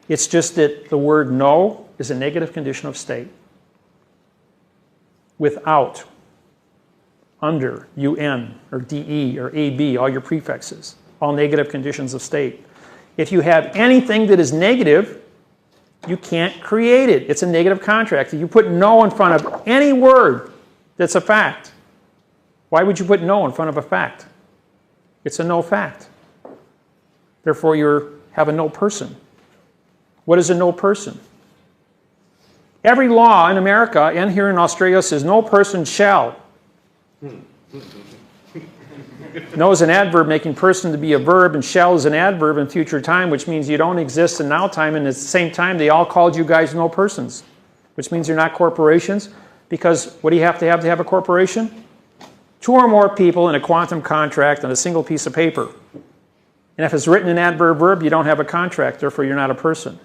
Speaker 1: It's just that the word no is a negative condition of state. Without, under, un, or de, or ab, all your prefixes, all negative conditions of state. If you have anything that is negative, you can't create it. It's a negative contract. If you put no in front of any word that's a fact, why would you put no in front of a fact? It's a no fact. Therefore, you have a no person. What is a no person? Every law in America and here in Australia says no person shall. No is an adverb making person to be a verb, and shall is an adverb in future time, which means you don't exist in now time, and at the same time they all called you guys no persons, which means you're not corporations, because what do you have to have a corporation? 2 or more people in a quantum contract on a single piece of paper. And if it's written in adverb verb, you don't have a contract, therefore you're not a person.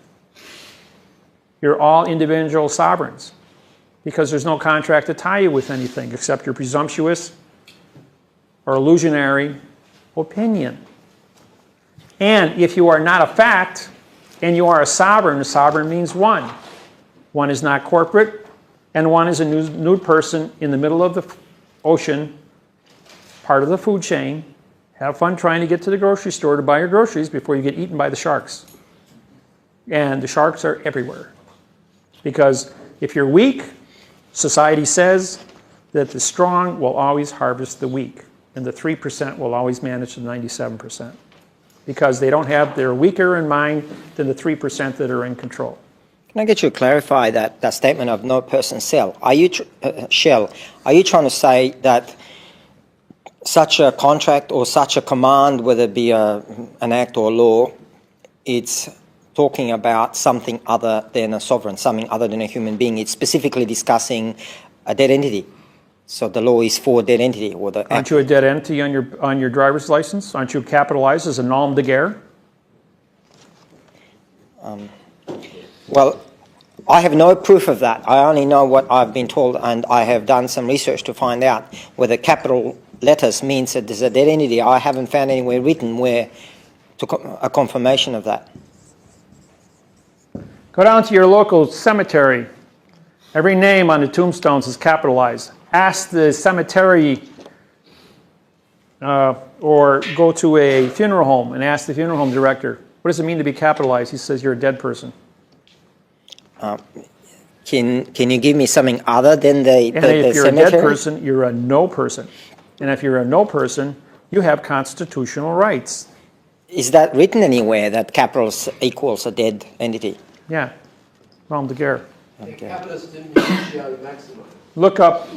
Speaker 1: You're all individual sovereigns, because there's no contract to tie you with anything except your presumptuous or illusionary opinion. And if you are not a fact and you are a sovereign means one. One is not corporate, and one is a nude person in the middle of the ocean, part of the food chain. Have fun trying to get to the grocery store to buy your groceries before you get eaten by the sharks. And the sharks are everywhere. Because if you're weak, society says that the strong will always harvest the weak, and the 3% will always manage the 97%. Because they're weaker in mind than the 3% that are in control.
Speaker 2: Can I get you to clarify that statement of no person shall? Are you trying to say that such a contract or such a command, whether it be an act or a law, it's talking about something other than a sovereign, something other than a human being? It's specifically discussing a dead entity. So the law is for a dead entity. Or
Speaker 1: Aren't you a dead entity on your driver's license? Aren't you capitalized as a nom de guerre?
Speaker 2: Well, I have no proof of that. I only know what I've been told, and I have done some research to find out whether capital letters means that there's a dead entity. I haven't found anywhere written where a confirmation of that.
Speaker 1: Go down to your local cemetery. Every name on the tombstones is capitalized. Ask the cemetery or go to a funeral home and ask the funeral home director, what does it mean to be capitalized? He says, you're a dead person.
Speaker 2: Can you give me something other than the
Speaker 1: And if you're
Speaker 2: cemetery?
Speaker 1: a dead person, you're a no person. And if you're a no person, you have constitutional rights.
Speaker 2: Is that written anywhere, that capital equals a dead entity?
Speaker 1: Yeah, nom de guerre.
Speaker 2: Okay.
Speaker 1: Look up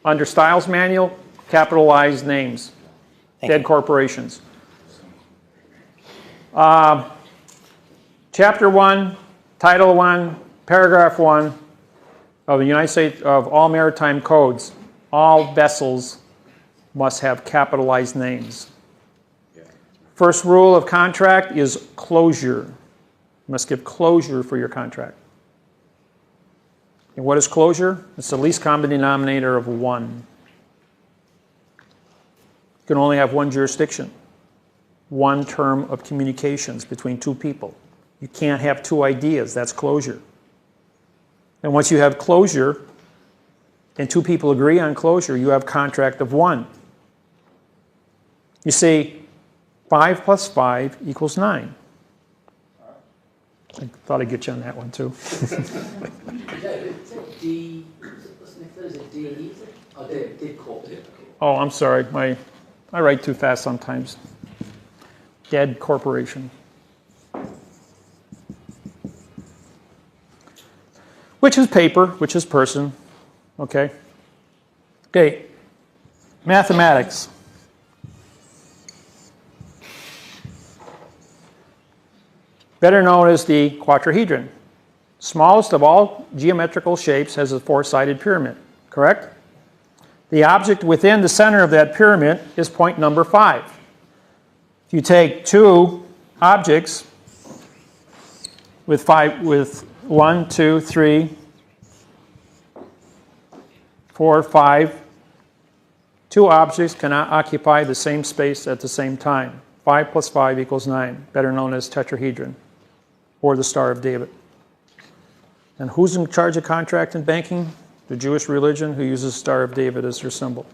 Speaker 1: under Styles Manual, capitalized names, dead corporations. Chapter 1, Title 1, Paragraph 1 of the United States of all maritime codes, all vessels must have capitalized names. First rule of contract is closure. You must give closure for your contract. And what is closure? It's the least common denominator of 1. You can only have one jurisdiction, one term of communications between 2 people. You can't have 2 ideas. That's closure. And once you have closure, and 2 people agree on closure, you have contract of 1. You see, 5 plus 5 equals 9. I thought I'd get you on that one too. Oh, I'm sorry. I write too fast sometimes. Dead corporation. Which is paper, which is person. Okay. Okay. Mathematics. Better known as the quadrahedron. Smallest of all geometrical shapes has a four-sided pyramid, correct? The object within the center of that pyramid is point number 5. If you take two objects with 1, 2, 3, 4, 5, two objects cannot occupy the same space at the same time. 5 plus 5 equals 9, better known as tetrahedron, or the Star of David. And who's in charge of contract and banking? The Jewish religion, who uses Star of David as their symbol,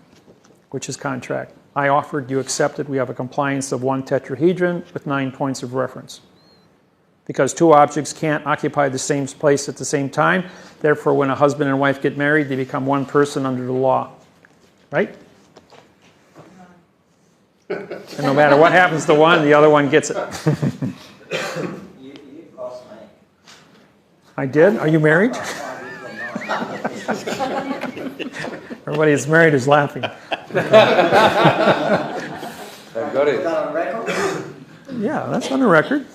Speaker 1: which is contract. I offered, you accepted, we have a compliance of 1 tetrahedron with 9 points of reference. Because two objects can't occupy the same place at the same time, therefore when a husband and wife get married, they become one person under the law. Right? And no matter what happens to one, the other one gets it.
Speaker 2: You lost me.
Speaker 1: I did? Are you married? Everybody that's married is laughing.
Speaker 4: They've got it.
Speaker 1: Yeah, that's on the record.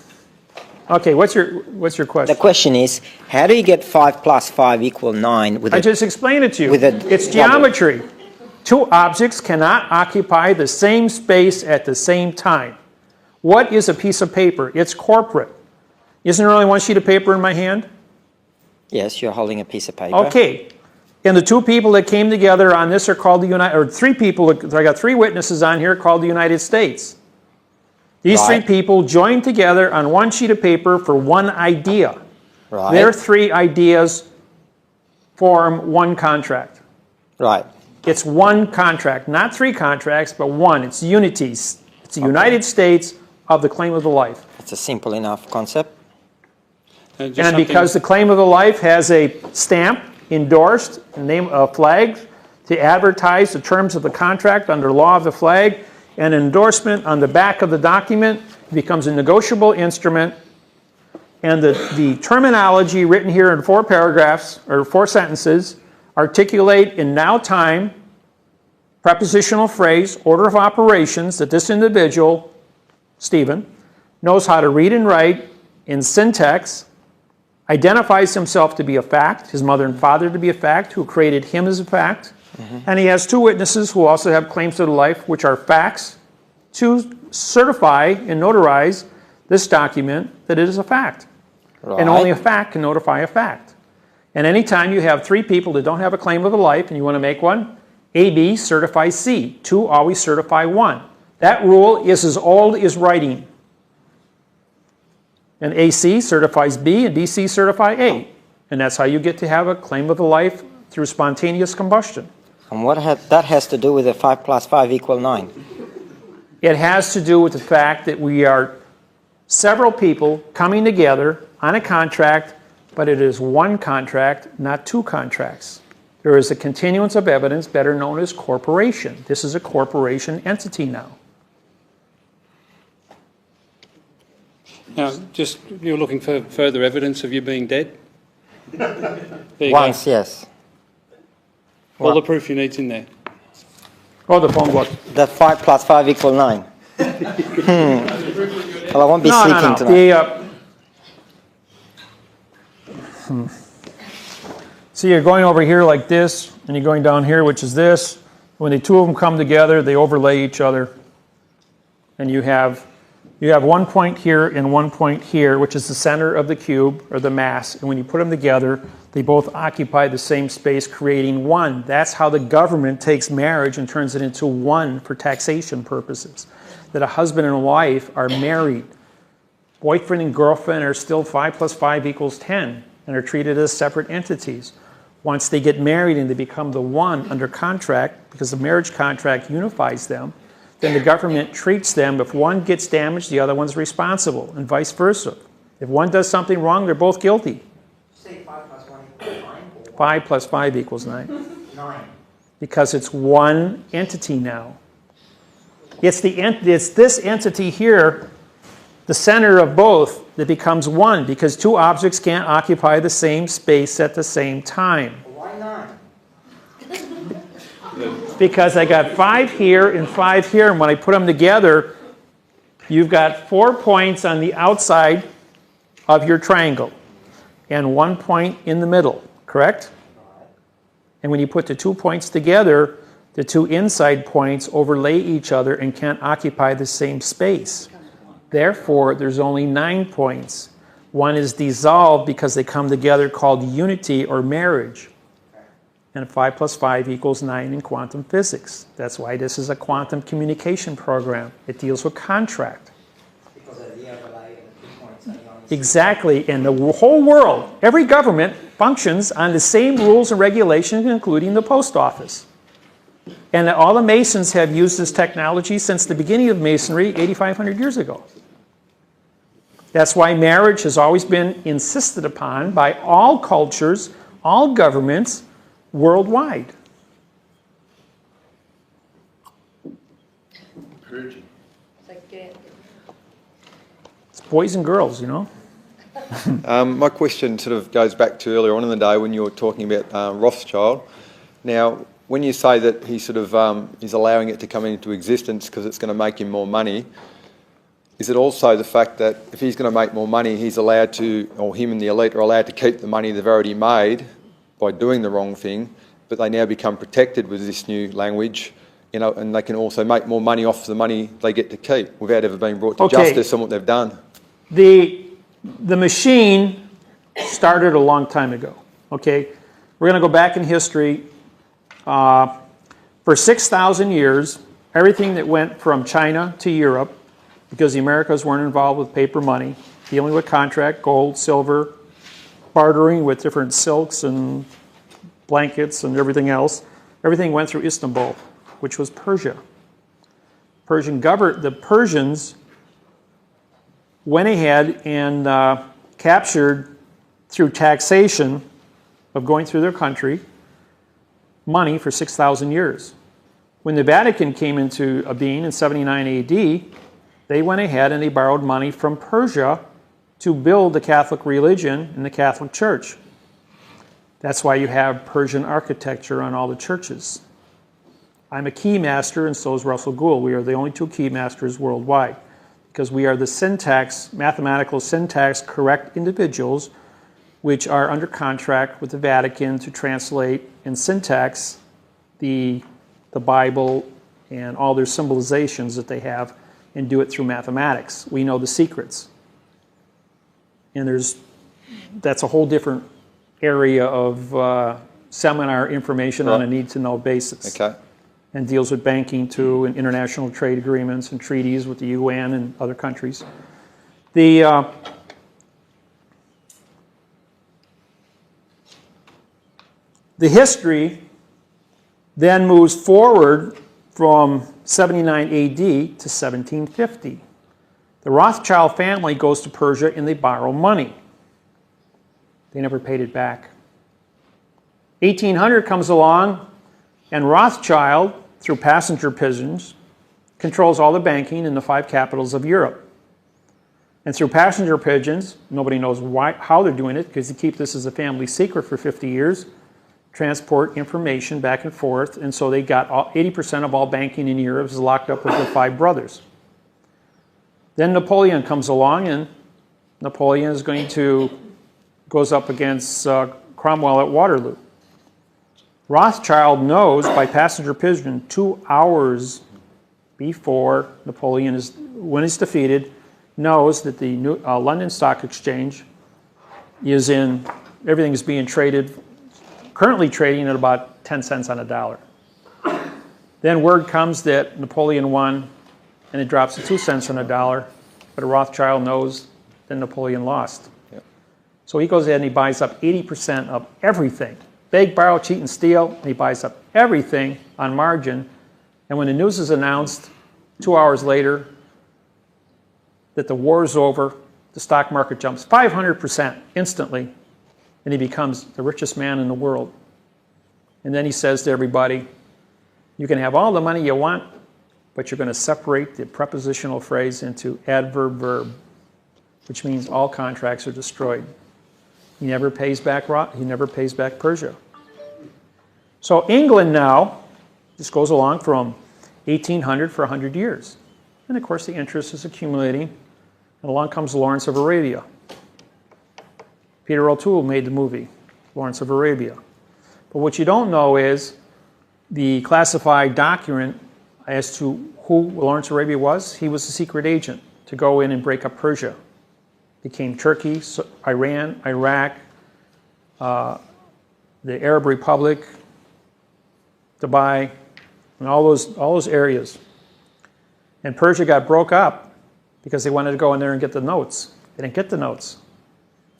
Speaker 1: Okay, what's your question?
Speaker 2: The question is, how do you get 5 plus 5 equal 9 with
Speaker 1: I just explained it to you.
Speaker 2: with a
Speaker 1: It's geometry. Two objects cannot occupy the same space at the same time. What is a piece of paper? It's corporate. Isn't there only one sheet of paper in my hand?
Speaker 2: Yes, you're holding a piece of paper.
Speaker 1: Okay. And the two people that came together on this are called the United, or three people, I got 3 witnesses on here called the United States. These
Speaker 2: Right.
Speaker 1: 3 people joined together on one sheet of paper for one idea.
Speaker 2: Right.
Speaker 1: Their 3 ideas form one contract.
Speaker 2: Right.
Speaker 1: It's one contract, not 3 contracts, but one. It's unity. It's the United States of the claim of the life.
Speaker 2: It's a simple enough concept.
Speaker 9: Just
Speaker 1: And
Speaker 9: something-
Speaker 1: because the claim of the life has a stamp endorsed, name a flag, to advertise the terms of the contract under law of the flag, and endorsement on the back of the document, it becomes a negotiable instrument. And the terminology written here in 4 paragraphs, or 4 sentences, articulate in now time, prepositional phrase, order of operations that this individual, Stephen, knows how to read and write in syntax, identifies himself to be a fact, his mother and father to be a fact, who created him as a fact, and he has 2 witnesses who also have claims to the life, which are facts, to certify and notarize this document that it is a fact.
Speaker 2: Right.
Speaker 1: And only a fact can notify a fact. And anytime you have 3 people that don't have a claim of the life and you want to make one, AB certifies C. 2 always certify 1. That rule is as old as writing. And AC certifies B and BC certify A. And that's how you get to have a claim of the life through spontaneous combustion.
Speaker 2: And what that has to do with the 5 plus 5 equal 9?
Speaker 1: It has to do with the fact that we are several people coming together on a contract, but it is one contract, not 2 contracts. There is a continuance of evidence, better known as corporation. This is a corporation entity now.
Speaker 9: Now, just you're looking for further evidence of you being dead? There you
Speaker 2: Once, yes.
Speaker 9: go. All the proof you need's in there.
Speaker 1: Oh, the phone book.
Speaker 2: The 5 plus 5 equal 9. Well, I won't be sleeping tonight.
Speaker 1: See, you're going over here like this, and you're going down here, which is this. When the 2 of them come together, they overlay each other. And you have 1 point here and 1 point here, which is the center of the cube, or the mass. And when you put them together, they both occupy the same space, creating 1. That's how the government takes marriage and turns it into 1 for taxation purposes. That a husband and a wife are married. Boyfriend and girlfriend are still 5 plus 5 equals 10, and are treated as separate entities. Once they get married and they become the 1 under contract, because the marriage contract unifies them, then the government treats them, if one gets damaged, the other one's responsible, and vice versa. If one does something wrong, they're both guilty.
Speaker 2: Say 5 plus 1 equals 9?
Speaker 1: 5 plus 5 equals 9.
Speaker 2: 9.
Speaker 1: Because it's one entity now. It's this entity here, the center of both, that becomes 1, because 2 objects can't occupy the same space at the same time.
Speaker 2: Why 9?
Speaker 1: Because I got 5 here and 5 here, and when I put them together, you've got 4 points on the outside of your triangle. and 1 point in the middle, correct? And when you put the 2 points together, the 2 inside points overlay each other and can't occupy the same space. Therefore, there's only 9 points. One is dissolved because they come together, called unity or marriage. And 5 plus 5 equals 9 in quantum physics. That's why this is a quantum communication program. It deals with contract.
Speaker 2: Because of the overlay and the 2 points.
Speaker 1: Exactly. And the whole world, every government functions on the same rules and regulations, including the post office. And all the Masons have used this technology since the beginning of Masonry 8,500 years ago. That's why marriage has always been insisted upon by all cultures, all governments, worldwide. It's boys and girls, you know.
Speaker 10: My question sort of goes back to earlier on in the day when you were talking about Rothschild. Now, when you say that he sort of is allowing it to come into existence because it's going to make him more money, is it also the fact that if he's going to make more money, he's allowed to, or him and the elite are allowed to keep the money they've already made by doing the wrong thing, but they now become protected with this new language, you know, and they can also make more money off the money they get to keep without ever being brought to justice on what they've done?
Speaker 1: The machine started a long time ago, okay? We're going to go back in history. For 6,000 years, everything that went from China to Europe, because the Americas weren't involved with paper money, dealing with contract, gold, silver, bartering with different silks and blankets and everything else, everything went through Istanbul, which was Persia. The Persians went ahead and captured, through taxation of going through their country, money for 6,000 years. When the Vatican came into being in 79 AD, they went ahead and they borrowed money from Persia to build the Catholic religion and the Catholic Church. That's why you have Persian architecture on all the churches. I'm a key master, and so is Russell Gould. We are the only 2 key masters worldwide, because we are the syntax, mathematical syntax correct individuals which are under contract with the Vatican to translate and syntax the Bible and all their symbolizations that they have, and do it through mathematics. We know the secrets. And that's a whole different area of seminar information on a need-to-know basis.
Speaker 10: Okay.
Speaker 1: And deals with banking too, and international trade agreements and treaties with the UN and other countries. The history then moves forward from 79 AD to 1750. The Rothschild family goes to Persia and they borrow money. They never paid it back. 1800 comes along, and Rothschild, through passenger pigeons, controls all the banking in the 5 capitals of Europe. And through passenger pigeons, nobody knows how they're doing it, because they keep this as a family secret for 50 years, transport information back and forth, and so they got 80% of all banking in Europe is locked up with the 5 brothers. Then Napoleon comes along, and Napoleon goes up against Cromwell at Waterloo. Rothschild knows by passenger pigeon 2 hours before when he's defeated, knows that the London Stock Exchange everything is being traded, currently trading at about 10 cents on a dollar. Then word comes that Napoleon won, and it drops to 2 cents on a dollar, but Rothschild knows that Napoleon lost.
Speaker 10: Yep.
Speaker 1: So he goes ahead and he buys up 80% of everything. Beg, borrow, cheat, and steal, and he buys up everything on margin. And when the news is announced 2 hours later that the war is over, the stock market jumps 500% instantly, and he becomes the richest man in the world. And then he says to everybody, you can have all the money you want, but you're going to separate the prepositional phrase into adverb verb, which means all contracts are destroyed. He never pays back Persia. So England now, this goes along from 1800 for 100 years. And of course the interest is accumulating, and along comes Lawrence of Arabia. Peter O'Toole made the movie, Lawrence of Arabia. But what you don't know is the classified document as to who Lawrence of Arabia was. He was a secret agent to go in and break up Persia. Became Turkey, Iran, Iraq, the Arab Republic, Dubai, and all those areas. And Persia got broke up because they wanted to go in there and get the notes. They didn't get the notes.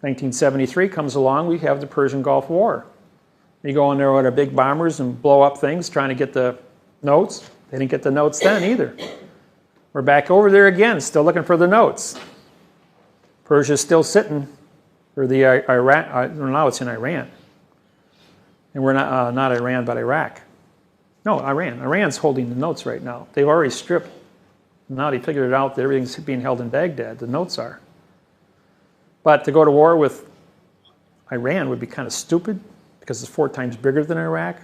Speaker 1: 1973 comes along, we have the Persian Gulf War. You go in there with our big bombers and blow up things trying to get the notes. They didn't get the notes then either. We're back over there again, still looking for the notes. Persia's still sitting, or the Iraq, now it's in Iran. And we're not Iran, but Iraq. No, Iran. Iran's holding the notes right now. They've already stripped. Now they figured it out that everything's being held in Baghdad. The notes are. But to go to war with Iran would be kind of stupid because it's 4 times bigger than Iraq.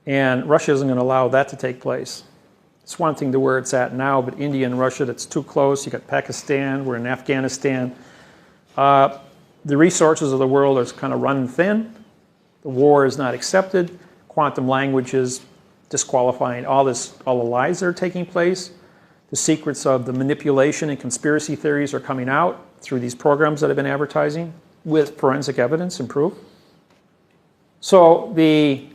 Speaker 1: And Russia isn't going to allow that to take place. It's one thing to where it's at now, but India and Russia, that's too close. You got Pakistan, we're in Afghanistan. The resources of the world are kind of run thin. The war is not accepted. Quantum languages disqualifying all the lies that are taking place. The secrets of the manipulation and conspiracy theories are coming out through these programs that have been advertising with forensic evidence and proof. So the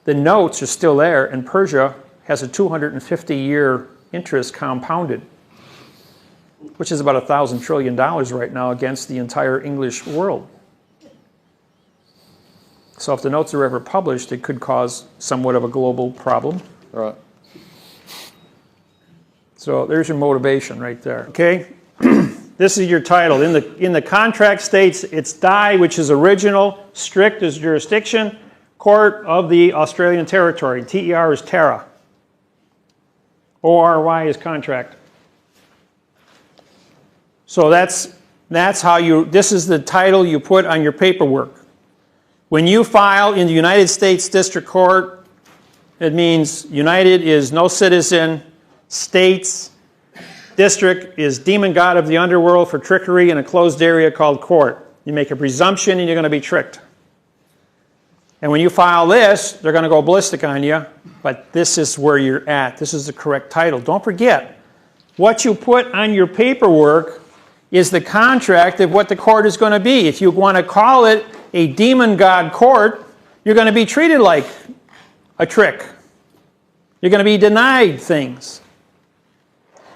Speaker 1: notes are still there, and Persia has a 250-year interest compounded, which is about $1,000 trillion right now against the entire English world. So if the notes are ever published, it could cause somewhat of a global problem.
Speaker 10: Right.
Speaker 1: So there's your motivation right there. Okay, this is your title. In the contract states, it's DI, which is original, strict is jurisdiction, court of the Australian Territory. TER is Terra. ORY is contract. So that's how you. This is the title you put on your paperwork. When you file in the United States District Court, it means United is no citizen, States, District is demon god of the underworld for trickery in a closed area called court. You make a presumption and you're going to be tricked. And when you file this, they're going to go ballistic on you, but this is where you're at. This is the correct title. Don't forget, what you put on your paperwork is the contract of what the court is going to be. If you want to call it a demon god court, you're going to be treated like a trick. You're going to be denied things.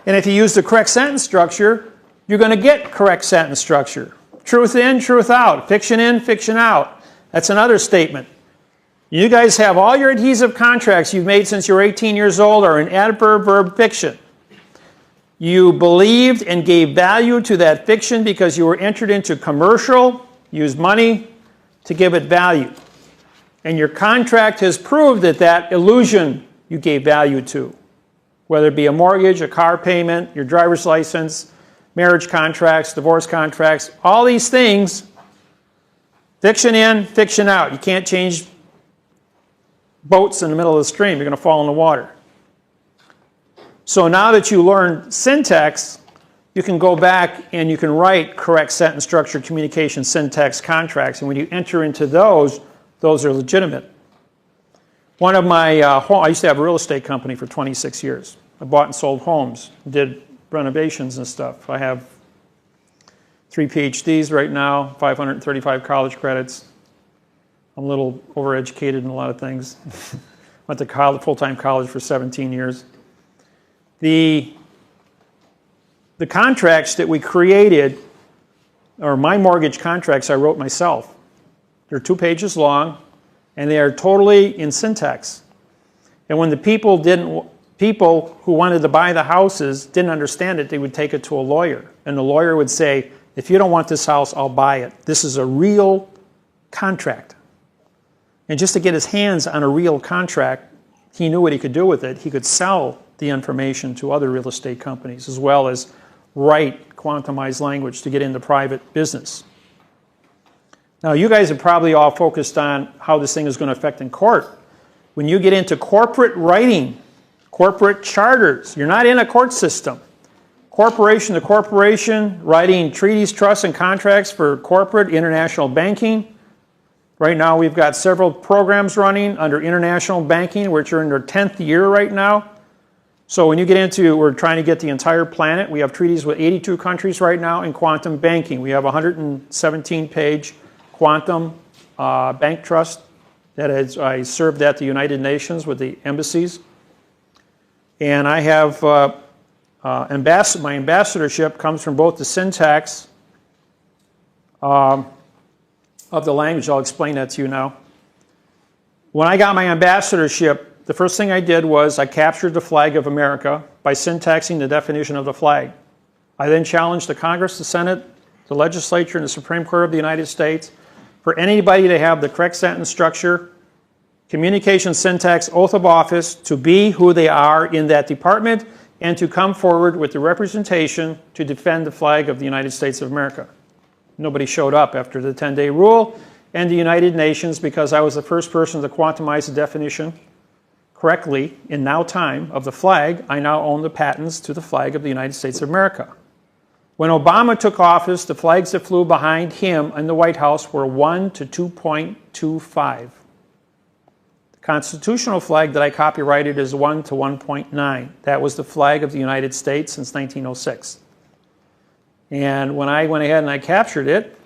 Speaker 1: And if you use the correct sentence structure, you're going to get correct sentence structure. Truth in, truth out. Fiction in, fiction out. That's another statement. You guys have all your adhesive contracts you've made since you were 18 years old are in adverb, verb, fiction. You believed and gave value to that fiction because you were entered into commercial, used money to give it value. And your contract has proved that illusion you gave value to, whether it be a mortgage, a car payment, your driver's license, marriage contracts, divorce contracts, all these things, fiction in, fiction out. You can't change boats in the middle of the stream. You're going to fall in the water. So now that you learn syntax, you can go back and you can write correct sentence structure, communication, syntax contracts. And when you enter into those are legitimate. One of my, I used to have a real estate company for 26 years. I bought and sold homes, did renovations and stuff. I have 3 PhDs right now, 535 college credits. I'm a little overeducated in a lot of things. Went to college, full-time college for 17 years. The contracts that we created, or my mortgage contracts I wrote myself. They're 2 pages long, and they are totally in syntax. And when the people who wanted to buy the houses didn't understand it, they would take it to a lawyer. And the lawyer would say, if you don't want this house, I'll buy it. This is a real contract. And just to get his hands on a real contract, he knew what he could do with it. He could sell the information to other real estate companies, as well as write quantumized language to get into private business. Now, you guys are probably all focused on how this thing is going to affect in court. When you get into corporate writing, corporate charters, you're not in a court system. corporation to corporation, writing treaties, trusts, and contracts for corporate international banking. Right now we've got several programs running under international banking, which are in their 10th year right now. So when you get into, we're trying to get the entire planet. We have treaties with 82 countries right now in quantum banking. We have a 117-page quantum bank trust that I served at the United Nations with the embassies. And I have my ambassadorship comes from both the syntax of the language. I'll explain that to you now. When I got my ambassadorship, the first thing I did was I captured the flag of America by syntaxing the definition of the flag. I then challenged the Congress, the Senate, the legislature, and the Supreme Court of the United States for anybody to have the correct sentence structure, communication syntax, oath of office, to be who they are in that department, and to come forward with the representation to defend the flag of the United States of America. Nobody showed up after the 10-day rule and the United Nations because I was the first person to quantumize the definition correctly in now time of the flag. I now own the patents to the flag of the United States of America. When Obama took office, the flags that flew behind him in the White House were 1 to 2.25. The constitutional flag that I copyrighted is 1 to 1.9. That was the flag of the United States since 1906. And when I went ahead and I captured it,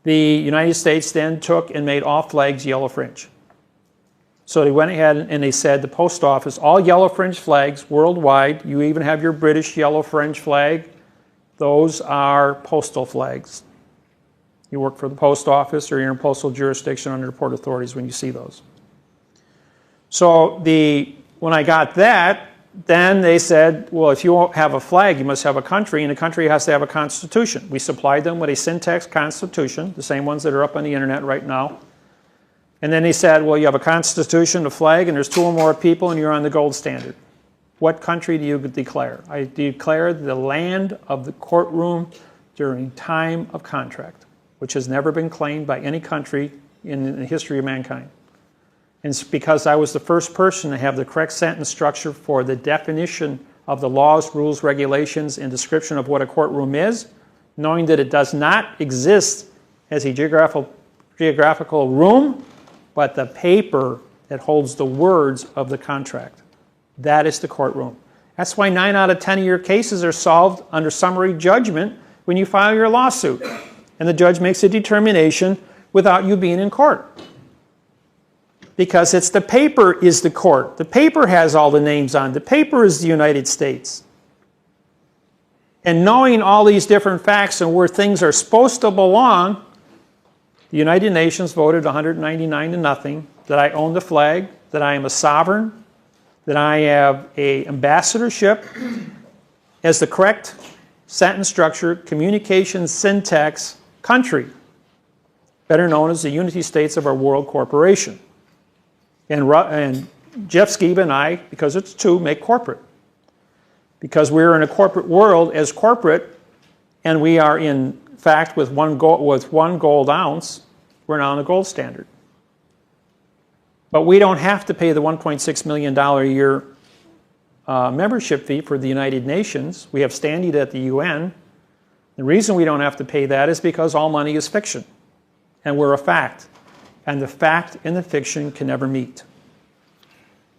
Speaker 1: the United States then took and made all flags yellow fringe. So they went ahead and they said, the post office, all yellow fringe flags worldwide, you even have your British yellow fringe flag, those are postal flags. You work for the post office or you're in postal jurisdiction under the port authorities when you see those. So when I got that, then they said, well, if you have a flag, you must have a country, and a country has to have a constitution. We supplied them with a syntax constitution, the same ones that are up on the internet right now. And then they said, well, you have a constitution, a flag, and there's 2 or more people, and you're on the gold standard. What country do you declare? I declare the land of the courtroom during time of contract, which has never been claimed by any country in the history of mankind. And it's because I was the first person to have the correct sentence structure for the definition of the laws, rules, regulations, and description of what a courtroom is, knowing that it does not exist as a geographical room, but the paper that holds the words of the contract. That is the courtroom. That's why 9 out of 10 of your cases are solved under summary judgment when you file your lawsuit. And the judge makes a determination without you being in court. Because it's the paper is the court. The paper has all the names on. The paper is the United States. And knowing all these different facts and where things are supposed to belong, the United Nations voted 199 to nothing that I own the flag, that I am a sovereign, that I have an ambassadorship as the correct sentence structure, communication syntax country, better known as the Unity States of our World Corporation. And Jeff Skiba and I, because it's 2, make corporate. Because we're in a corporate world as corporate, and we are in fact with one gold ounce, we're now on the gold standard. But we don't have to pay the $1.6 million a year membership fee for the United Nations. We have standing at the UN. The reason we don't have to pay that is because all money is fiction, and we're a fact. And the fact and the fiction can never meet.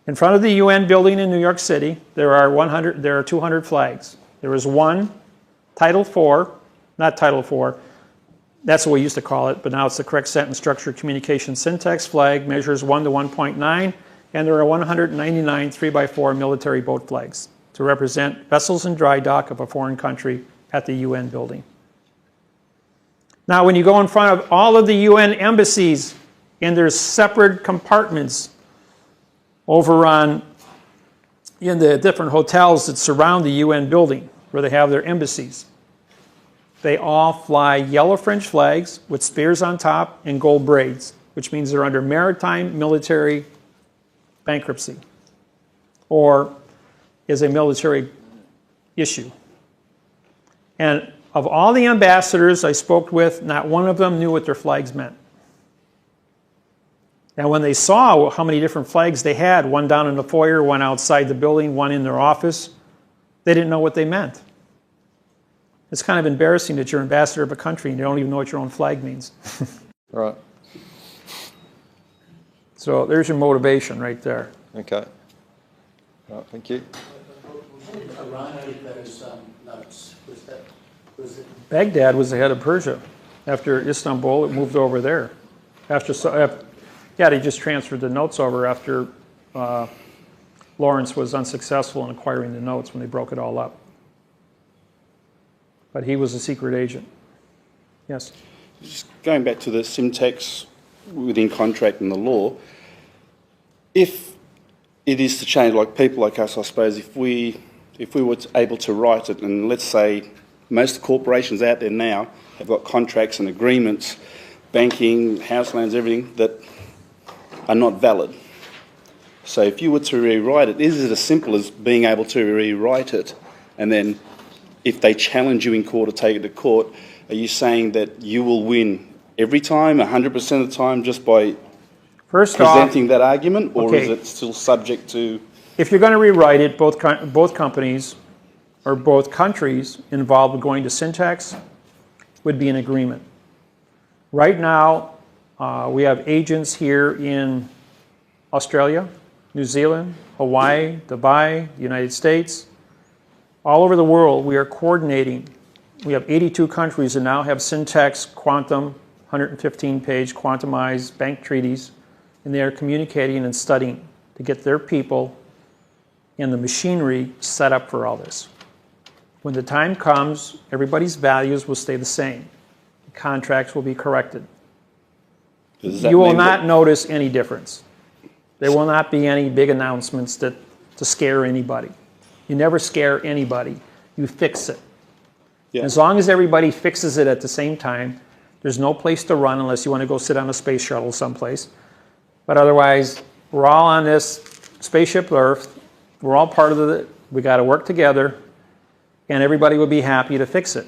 Speaker 1: In front of the UN building in New York City, there are 200 flags. There is one, Title IV, not Title IV, that's what we used to call it, but now it's the correct sentence structure communication syntax flag, measures 1 to 1.9, and there are 199 3x4 military boat flags to represent vessels in dry dock of a foreign country at the UN building. Now, when you go in front of all of the UN embassies, and there's separate compartments over in the different hotels that surround the UN building where they have their embassies. They all fly yellow fringe flags with spears on top and gold braids, which means they're under maritime military bankruptcy or is a military issue. And of all the ambassadors I spoke with, not one of them knew what their flags meant. And when they saw how many different flags they had, one down in the foyer, one outside the building, one in their office, they didn't know what they meant. It's kind of embarrassing that you're ambassador of a country and you don't even know what your own flag means.
Speaker 10: Right.
Speaker 1: So there's your motivation right there.
Speaker 10: Okay. Right, thank you.
Speaker 8: Iran owed those notes. Was it
Speaker 1: Baghdad was the head of Persia. After Istanbul, it moved over there. They just transferred the notes over after Lawrence was unsuccessful in acquiring the notes when they broke it all up. But he was a secret agent. Yes?
Speaker 5: Just going back to the syntax within contract and the law, if it is to change, like people like us, I suppose, if we were able to write it, and let's say most corporations out there now have got contracts and agreements, banking, house loans, everything, that are not valid. So if you were to rewrite it, is it as simple as being able to rewrite it, and then if they challenge you in court or take it to court, are you saying that you will win every time, 100% of the time, just by presenting that argument, or is it still subject to...
Speaker 1: If you're going to rewrite it, both companies or both countries involved with going to syntax would be in agreement. Right now, we have agents here in Australia, New Zealand, Hawaii, Dubai, the United States. All over the world, we are coordinating. We have 82 countries that now have syntax, quantum, 115-page quantumized bank treaties, and they are communicating and studying to get their people and the machinery set up for all this. When the time comes, everybody's values will stay the same. The contracts will be corrected. You will not notice any difference. There will not be any big announcements to scare anybody. You never scare anybody. You fix it.
Speaker 5: Yeah.
Speaker 1: As long as everybody fixes it at the same time, there's no place to run unless you want to go sit on a space shuttle someplace. But otherwise, we're all on this spaceship Earth. We're all part of it. We got to work together, and everybody will be happy to fix it.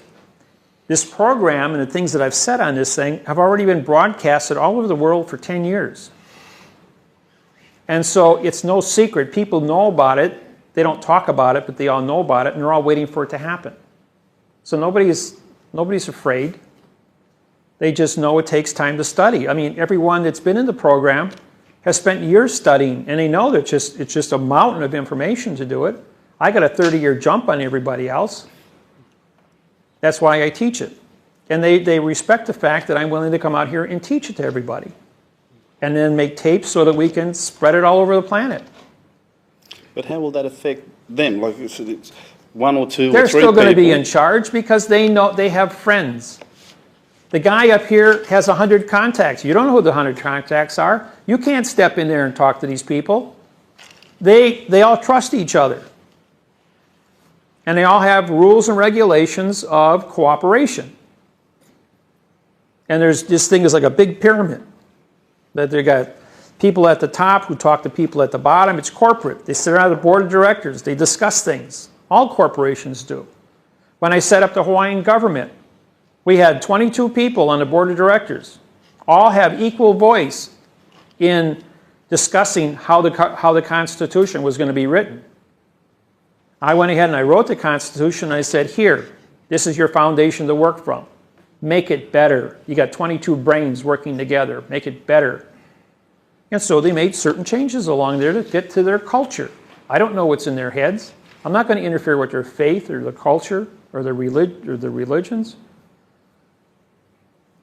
Speaker 1: This program and the things that I've said on this thing have already been broadcasted all over the world for 10 years. And so it's no secret. People know about it. They don't talk about it, but they all know about it, and they're all waiting for it to happen. So nobody's afraid. They just know it takes time to study. I mean, everyone that's been in the program has spent years studying, and they know that it's just a mountain of information to do it. I got a 30-year jump on everybody else. That's why I teach it. And they respect the fact that I'm willing to come out here and teach it to everybody. And then make tapes so that we can spread it all over the planet.
Speaker 5: But how will that affect them? Like it's one or two
Speaker 1: They're
Speaker 5: or three
Speaker 1: still going to be
Speaker 5: people.
Speaker 1: in charge because they know they have friends. The guy up here has 100 contacts. You don't know who the 100 contacts are. You can't step in there and talk to these people. They all trust each other. And they all have rules and regulations of cooperation. And this thing is like a big pyramid. That they got people at the top who talk to people at the bottom. It's corporate. They sit around the board of directors. They discuss things. All corporations do. When I set up the Hawaiian government, we had 22 people on the board of directors. All have equal voice in discussing how the Constitution was going to be written. I went ahead and I wrote the Constitution and I said, here, this is your foundation to work from. Make it better. You got 22 brains working together. Make it better. And so they made certain changes along there to fit to their culture. I don't know what's in their heads. I'm not going to interfere with their faith or the culture or the religions.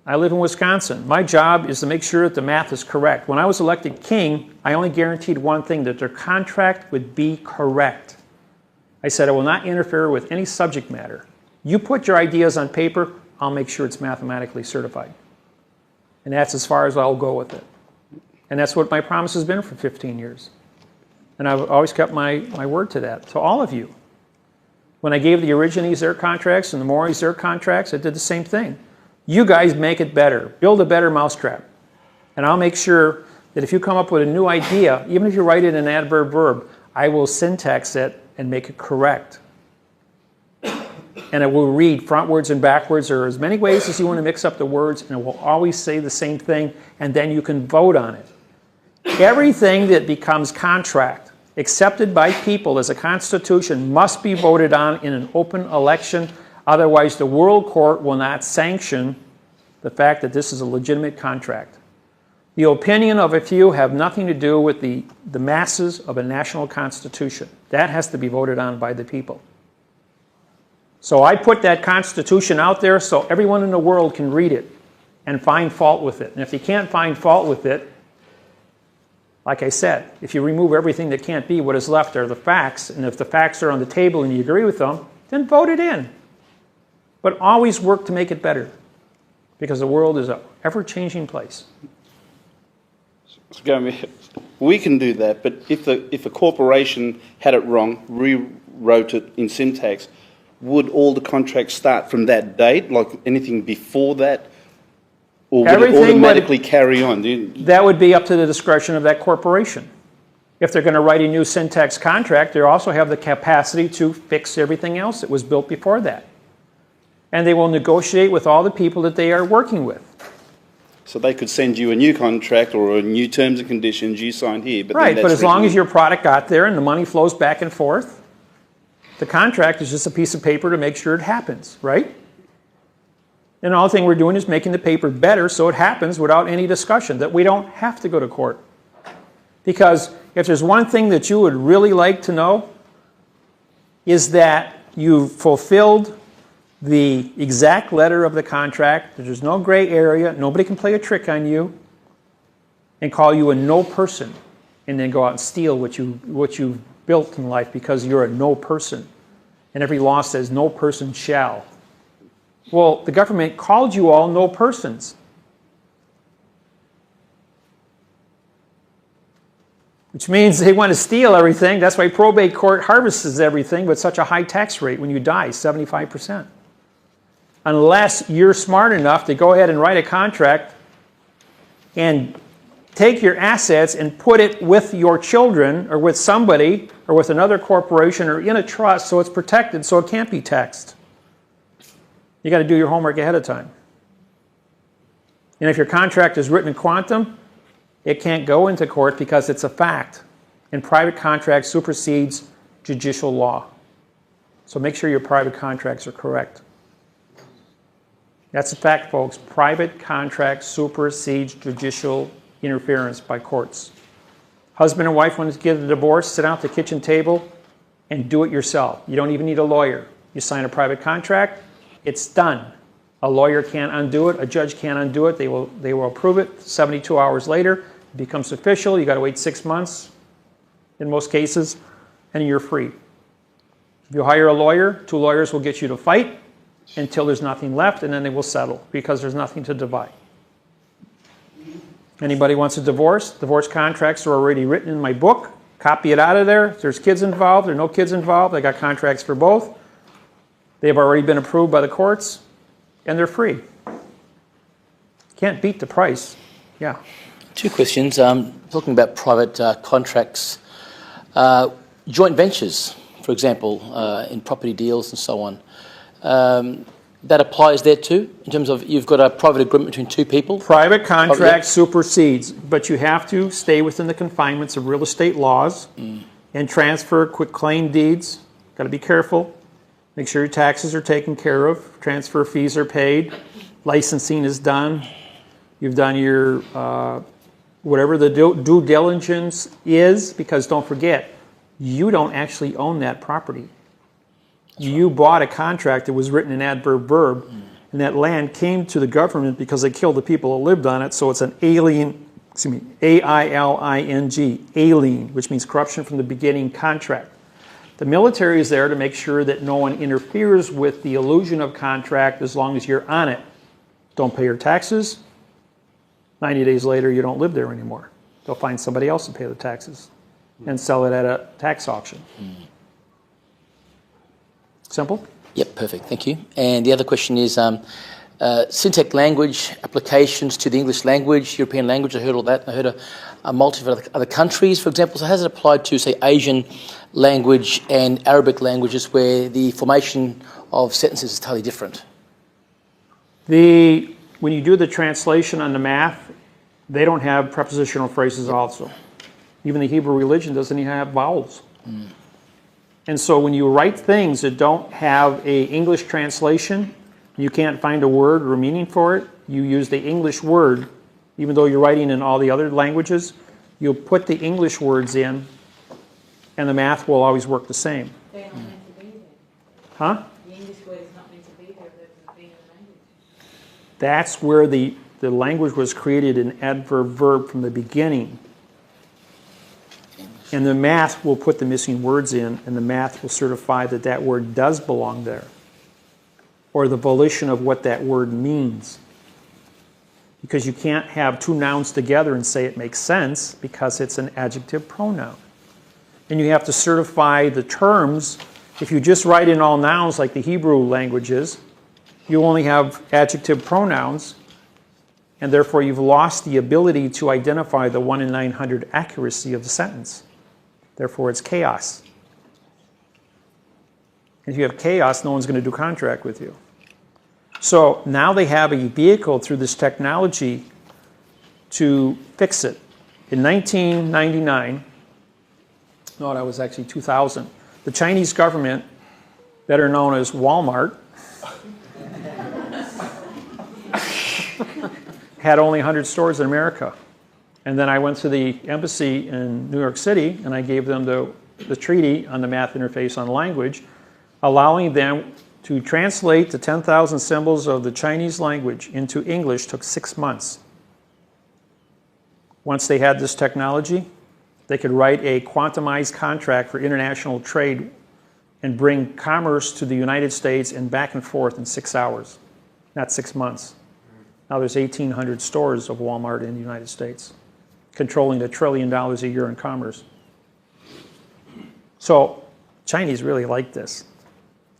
Speaker 1: I live in Wisconsin. My job is to make sure that the math is correct. When I was elected king, I only guaranteed one thing, that their contract would be correct. I said, I will not interfere with any subject matter. You put your ideas on paper, I'll make sure it's mathematically certified. And that's as far as I'll go with it. And that's what my promise has been for 15 years. And I've always kept my word to that, to all of you. When I gave the Origines their contracts and the Maury's their contracts, I did the same thing. You guys make it better. Build a better mousetrap. And I'll make sure that if you come up with a new idea, even if you write it in adverb verb, I will syntax it and make it correct. And it will read frontwards and backwards, or as many ways as you want to mix up the words, and it will always say the same thing, and then you can vote on it. Everything that becomes contract, accepted by people as a constitution, must be voted on in an open election Otherwise, the World Court will not sanction the fact that this is a legitimate contract. The opinion of a few have nothing to do with the masses of a national constitution. That has to be voted on by the people. So I put that constitution out there so everyone in the world can read it and find fault with it. And if you can't find fault with it, like I said, if you remove everything that can't be, what is left are the facts. And if the facts are on the table and you agree with them, then vote it in. But always work to make it better, because the world is an ever-changing place.
Speaker 11: We can do that, but if a corporation had it wrong, rewrote it in syntax, would all the contracts start from that date, like anything before that? Or would it automatically carry on?
Speaker 1: That would be up to the discretion of that corporation. If they're going to write a new syntax contract, they also have the capacity to fix everything else that was built before that. And they will negotiate with all the people that they are working with.
Speaker 11: So they could send you a new contract or a new terms and conditions you signed here. But
Speaker 1: right, but as long as your product got there and the money flows back and forth, the contract is just a piece of paper to make sure it happens, right? And all thing we're doing is making the paper better so it happens without any discussion, that we don't have to go to court. Because if there's one thing that you would really like to know, is that you've fulfilled the exact letter of the contract, there's no gray area, nobody can play a trick on you and call you a no person and then go out and steal what you've built in life because you're a no person. And every law says no person shall. Well, the government called you all no persons. Which means they want to steal everything. That's why probate court harvests everything with such a high tax rate when you die, 75%. Unless you're smart enough to go ahead and write a contract and take your assets and put it with your children or with somebody or with another corporation or in a trust so it's protected so it can't be taxed. You got to do your homework ahead of time. And if your contract is written in quantum, it can't go into court because it's a fact. And private contract supersedes judicial law. So make sure your private contracts are correct. That's a fact, folks. Private contract supersedes judicial interference by courts. Husband and wife want to get a divorce, sit down at the kitchen table and do it yourself. You don't even need a lawyer. You sign a private contract, it's done. A lawyer can't undo it. A judge can't undo it. They will approve it. 72 hours later, it becomes official. You got to wait 6 months in most cases, and you're free. If you hire a lawyer, 2 lawyers will get you to fight until there's nothing left, and then they will settle because there's nothing to divide. Anybody wants a divorce? Divorce contracts are already written in my book. Copy it out of there. If there's kids involved or no kids involved, I got contracts for both. They've already been approved by the courts, and they're free. Can't beat the price. Yeah.
Speaker 8: 2 questions. Talking about private contracts, joint ventures, for example, in property deals and so on. That applies there too, in terms of you've got a private agreement between 2 people?
Speaker 1: Private contract supersedes, but you have to stay within the confinements of real estate laws and transfer quick claim deeds. Got to be careful. Make sure your taxes are taken care of. Transfer fees are paid. Licensing is done. You've done your, whatever the due diligence is, because don't forget, you don't actually own that property. You bought a contract that was written in adverb verb, and that land came to the government because they killed the people who lived on it, so it's an alien, A-I-L-I-N-G, alien, which means corruption from the beginning contract. The military is there to make sure that no one interferes with the illusion of contract as long as you're on it. Don't pay your taxes. 90 days later, you don't live there anymore. They'll find somebody else to pay the taxes and sell it at a tax auction. Simple?
Speaker 8: Yep, perfect. Thank you. And the other question is syntax language applications to the English language, European language. I heard all that. I heard a multitude of other countries, for example. So has it applied to, say, Asian language and Arabic languages where the formation of sentences is totally different?
Speaker 1: When you do the translation on the math, they don't have prepositional phrases also. Even the Hebrew religion doesn't even have vowels. And so when you write things that don't have a English translation, you can't find a word or a meaning for it, you use the English word, even though you're writing in all the other languages, you'll put the English words in, and the math will always work the same.
Speaker 12: They're not meant to be there.
Speaker 1: Huh?
Speaker 12: The English word is not meant to be there, but being a language.
Speaker 1: That's where the language was created in adverb verb from the beginning. And the math will put the missing words in, and the math will certify that that word does belong there, or the volition of what that word means. Because you can't have two nouns together and say it makes sense, because it's an adjective pronoun. And you have to certify the terms. If you just write in all nouns like the Hebrew languages, you only have adjective pronouns, and therefore you've lost the ability to identify the 1 in 900 accuracy of the sentence. Therefore, it's chaos. If you have chaos, no one's going to do contract with you. So now they have a vehicle through this technology to fix it. In 1999, no, that was actually 2000, the Chinese government, better known as Walmart, had only 100 stores in America. And then I went to the embassy in New York City, and I gave them the treaty on the math interface on language, allowing them to translate the 10,000 symbols of the Chinese language into English. Took 6 months. Once they had this technology, they could write a quantumized contract for international trade and bring commerce to the United States and back and forth in 6 hours, not 6 months. Now there's 1,800 stores of Walmart in the United States, controlling $1 trillion a year in commerce. So Chinese really like this.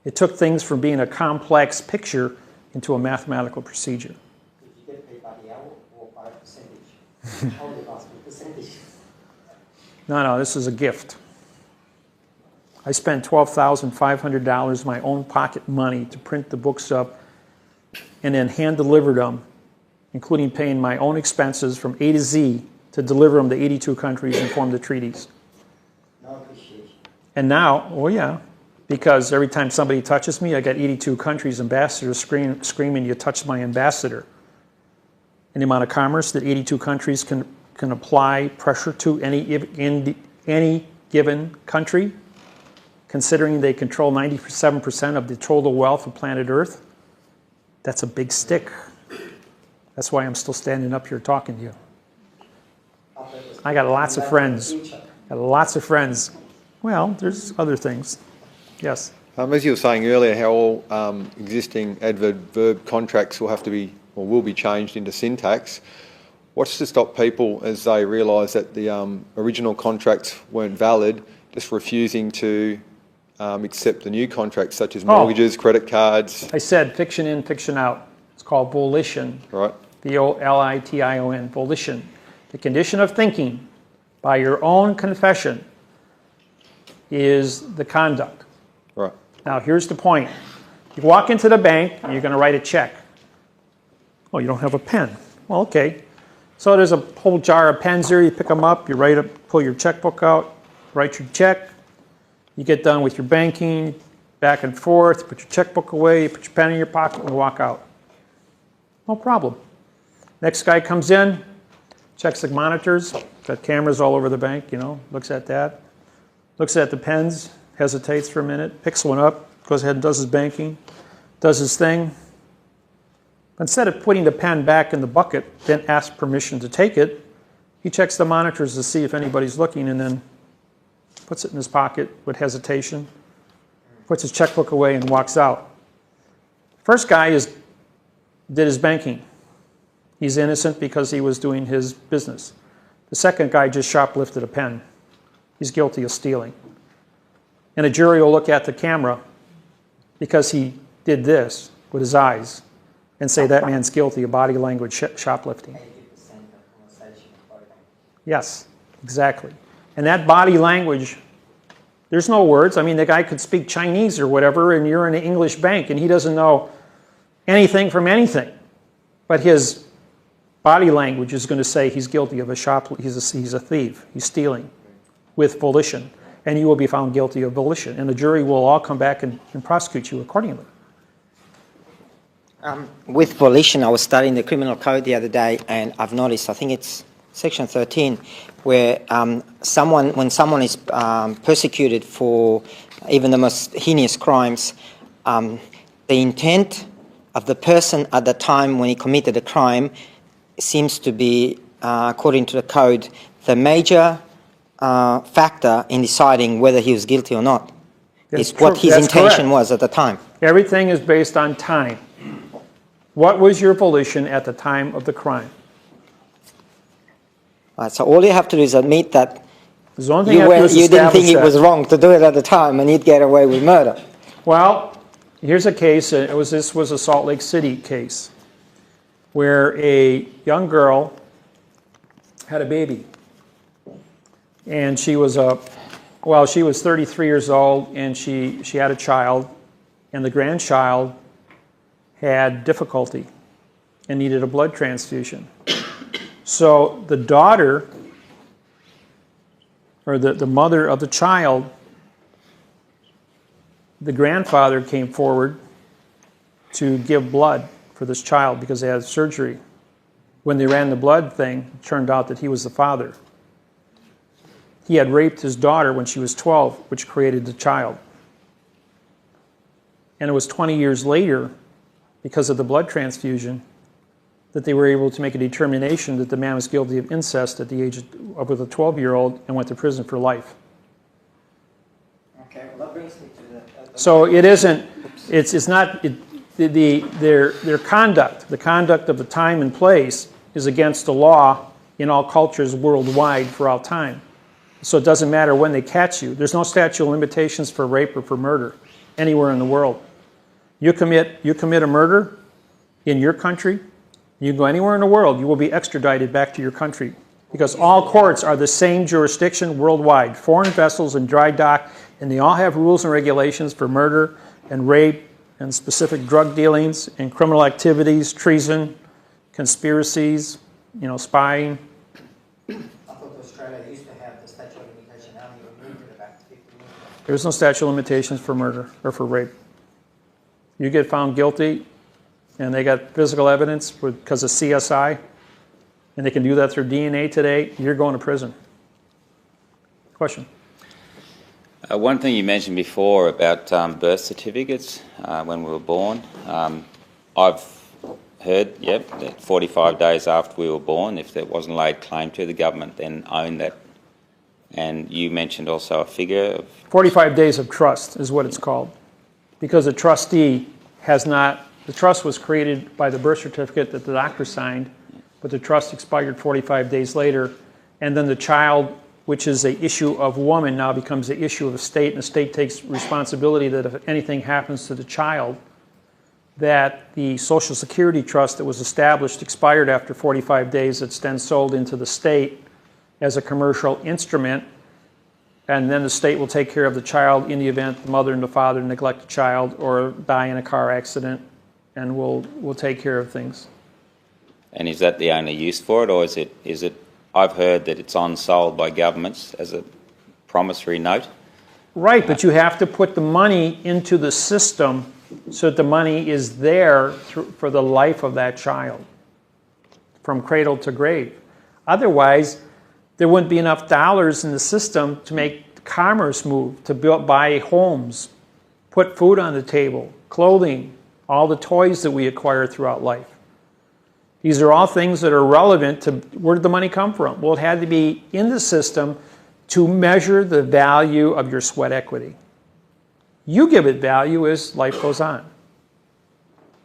Speaker 1: It took things from being a complex picture into a mathematical procedure.
Speaker 2: Did you get paid by the hour or by percentage? How would ask for percentage?
Speaker 1: No, this is a gift. I spent $12,500 of my own pocket money to print the books up and then hand-delivered them, including paying my own expenses from A to Z to deliver them to 82 countries and form the treaties.
Speaker 2: No appreciation.
Speaker 1: And now, oh yeah, because every time somebody touches me, I got 82 countries' ambassadors screaming, "You touched my ambassador." And the amount of commerce that 82 countries can apply pressure to any given country, considering they control 97% of the total wealth of planet Earth, that's a big stick. That's why I'm still standing up here talking to you. I got lots of friends. Well, there's other things. Yes.
Speaker 10: As you were saying earlier, how all existing adverb-verb contracts will have to be, or will be changed into syntax. What's to stop people, as they realise that the original contracts weren't valid, just refusing to accept the new contracts, such as mortgages, credit cards?
Speaker 1: I said fiction in, fiction out. It's called volition.
Speaker 10: Right.
Speaker 1: V-O-L-I-T-I-O-N, volition. The condition of thinking by your own confession is the conduct.
Speaker 10: Right.
Speaker 1: Now, here's the point. You walk into the bank, and you're going to write a check. Oh, you don't have a pen. Well, okay. So there's a whole jar of pens there. You pick them up, you pull your checkbook out, write your check. You get done with your banking, back and forth, you put your checkbook away, you put your pen in your pocket, and walk out. No problem. Next guy comes in, checks the monitors, got cameras all over the bank, looks at that, looks at the pens, hesitates for a minute, picks one up, goes ahead and does his banking, does his thing. Instead of putting the pen back in the bucket, then asks permission to take it, he checks the monitors to see if anybody's looking and then puts it in his pocket with hesitation, puts his checkbook away and walks out. First guy did his banking. He's innocent because he was doing his business. The second guy just shoplifted a pen. He's guilty of stealing. And a jury will look at the camera because he did this with his eyes and say that man's guilty of body language shoplifting.
Speaker 2: 80% of conversation.
Speaker 1: Yes, exactly. And that body language, there's no words. I mean, the guy could speak Chinese or whatever, and you're in an English bank, and he doesn't know anything from anything. But his body language is going to say he's guilty of he's a thief, he's stealing with volition. and you will be found guilty of volition, and the jury will all come back and prosecute you accordingly.
Speaker 2: With volition, I was studying the criminal code the other day, and I've noticed, I think it's section 13, where when someone is persecuted for even the most heinous crimes, the intent of the person at the time when he committed the crime seems to be, according to the code, the major factor in deciding whether he was guilty or not. It's what his intention was at the time.
Speaker 1: Everything is based on time. What was your volition at the time of the crime?
Speaker 2: Right, so all you have to do is admit that
Speaker 1: The only thing
Speaker 2: you didn't think it was wrong to do it at the time and you'd get away with murder.
Speaker 1: Well, here's a case, this was a Salt Lake City case, where a young girl had a baby. And she was 33 years old, and she had a child, and the grandchild had difficulty and needed a blood transfusion. So the daughter, or the mother of the child, the grandfather came forward to give blood for this child because they had surgery. When they ran the blood thing, it turned out that he was the father. He had raped his daughter when she was 12, which created the child. And it was 20 years later, because of the blood transfusion, that they were able to make a determination that the man was guilty of incest at the age of with a 12-year-old and went to prison for life.
Speaker 2: Okay, well that brings me to the...
Speaker 1: So it isn't, it's not, their conduct, the conduct of the time and place is against the law in all cultures worldwide for all time. So it doesn't matter when they catch you. There's no statute of limitations for rape or for murder anywhere in the world. You commit a murder in your country, you can go anywhere in the world, you will be extradited back to your country because all courts are the same jurisdiction worldwide, foreign vessels and dry dock, and they all have rules and regulations for murder and rape and specific drug dealings and criminal activities, treason, conspiracies, spying.
Speaker 2: I thought Australia used to have the statute of limitation, now you removed it about 50 years ago.
Speaker 1: There's no statute of limitations for murder or for rape. You get found guilty, and they got physical evidence because of CSI, and they can do that through DNA today, you're going to prison. Question?
Speaker 13: One thing you mentioned before about birth certificates when we were born, I've heard, that 45 days after we were born, if there wasn't laid claim to, the government then owned that. And you mentioned also a figure of...
Speaker 1: 45 days of trust is what it's called. Because the trustee has not, the trust was created by the birth certificate that the doctor signed, but the trust expired 45 days later, and then the child, which is an issue of woman, now becomes the issue of the state, and the state takes responsibility that if anything happens to the child, that the Social Security trust that was established expired after 45 days, it's then sold into the state as a commercial instrument, and then the state will take care of the child in the event the mother and the father neglect the child or die in a car accident, and we'll take care of things.
Speaker 13: And is that the only use for it, or is it? I've heard that it's on-sold by governments as a promissory note.
Speaker 1: Right, but you have to put the money into the system so that the money is there for the life of that child, from cradle to grave. Otherwise, there wouldn't be enough dollars in the system to make commerce move, to buy homes, put food on the table, clothing, all the toys that we acquire throughout life. These are all things that are relevant to where did the money come from? Well, it had to be in the system to measure the value of your sweat equity. You give it value as life goes on.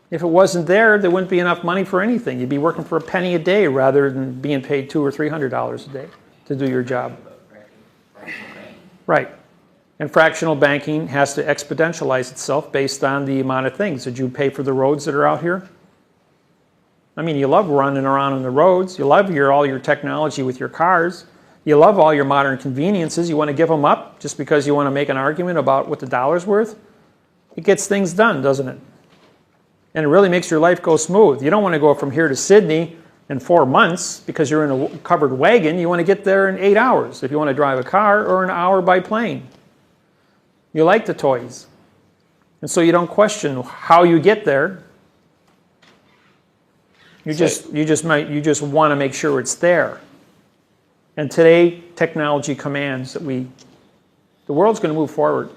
Speaker 1: If it wasn't there, there wouldn't be enough money for anything. You'd be working for a penny a day rather than being paid $200 or $300 a day to do your job. Right. And fractional banking has to exponentialize itself based on the amount of things. Did you pay for the roads that are out here? I mean, you love running around on the roads. You love all your technology with your cars. You love all your modern conveniences. You want to give them up just because you want to make an argument about what the dollar's worth? It gets things done, doesn't it? And it really makes your life go smooth. You don't want to go from here to Sydney in 4 months because you're in a covered wagon. You want to get there in 8 hours if you want to drive a car, or an hour by plane. You like the toys. And so you don't question how you get there. You just want to make sure it's there. And today, technology commands that the world's going to move forward.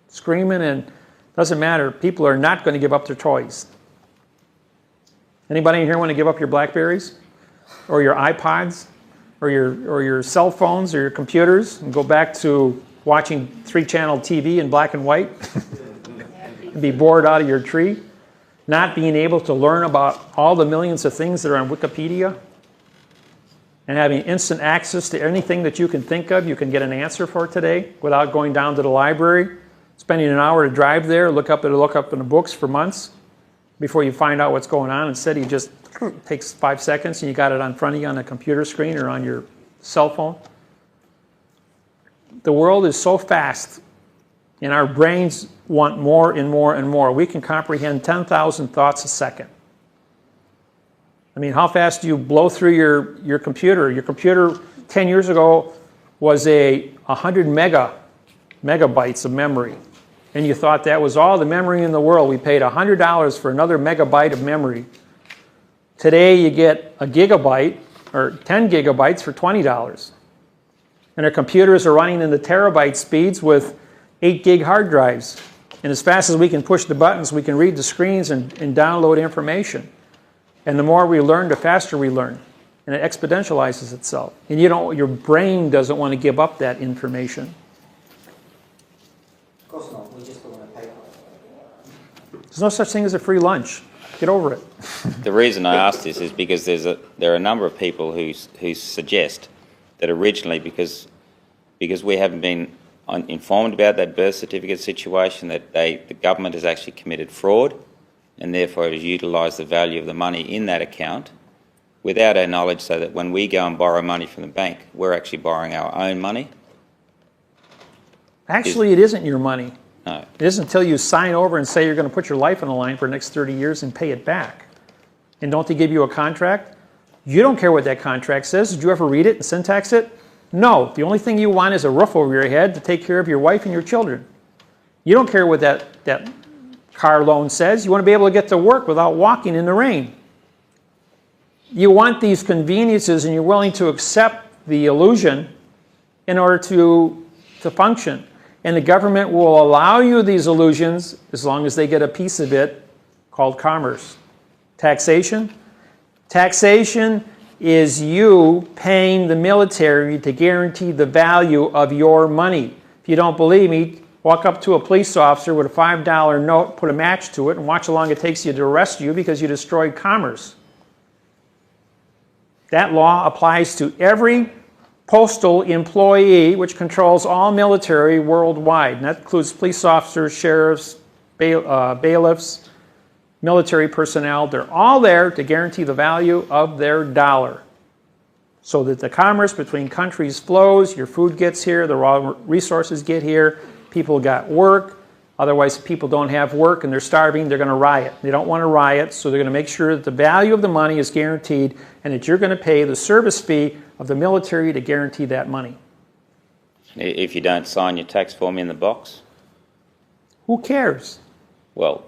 Speaker 1: Screaming, and doesn't matter. People are not going to give up their toys. Anybody in here want to give up your Blackberries, or your iPods, or your cell phones, or your computers, and go back to watching 3-channel TV in black and white, and be bored out of your tree, not being able to learn about all the millions of things that are on Wikipedia, and having instant access to anything that you can think of, you can get an answer for today without going down to the library, spending an hour to drive there, look up in the books for months before you find out what's going on. Instead, you just takes 5 seconds and you got it in front of you on a computer screen or on your cell phone. The world is so fast, and our brains want more and more and more. We can comprehend 10,000 thoughts a second. I mean, how fast do you blow through your computer? Your computer 10 years ago was 100 megabytes of memory. And you thought that was all the memory in the world. We paid $100 for another megabyte of memory. Today you get a gigabyte or 10 gigabytes for $20. And our computers are running in the terabyte speeds with 8 gig hard drives. And as fast as we can push the buttons, we can read the screens and download information. And the more we learn, the faster we learn. And it exponentializes itself. And your brain doesn't want to give up that information.
Speaker 2: Of course not. We just don't want to pay for it.
Speaker 1: There's no such thing as a free lunch. Get over it.
Speaker 13: The reason I ask this is because there are a number of people who suggest that originally, because we haven't been informed about that birth certificate situation, that the government has actually committed fraud, and therefore it has utilised the value of the money in that account without our knowledge, so that when we go and borrow money from the bank, we're actually borrowing our own money.
Speaker 1: Actually, it isn't your money.
Speaker 13: No.
Speaker 1: It isn't until you sign over and say you're going to put your life on the line for the next 30 years and pay it back. And don't they give you a contract? You don't care what that contract says. Did you ever read it and syntax it? No. The only thing you want is a roof over your head to take care of your wife and your children. You don't care what that car loan says. You want to be able to get to work without walking in the rain. You want these conveniences, and you're willing to accept the illusion in order to function. And the government will allow you these illusions as long as they get a piece of it called commerce. Taxation. Taxation is you paying the military to guarantee the value of your money. If you don't believe me, walk up to a police officer with a $5 note, put a match to it, and watch how long it takes you to arrest you because you destroyed commerce. That law applies to every postal employee, which controls all military worldwide. And that includes police officers, sheriffs, bailiffs, military personnel. They're all there to guarantee the value of their dollar, so that the commerce between countries flows, your food gets here, the raw resources get here, people got work. Otherwise, if people don't have work and they're starving, they're going to riot. They don't want to riot, so they're going to make sure that the value of the money is guaranteed and that you're going to pay the service fee of the military to guarantee that money.
Speaker 13: If you don't sign your tax form in the box?
Speaker 1: Who cares?
Speaker 13: Well,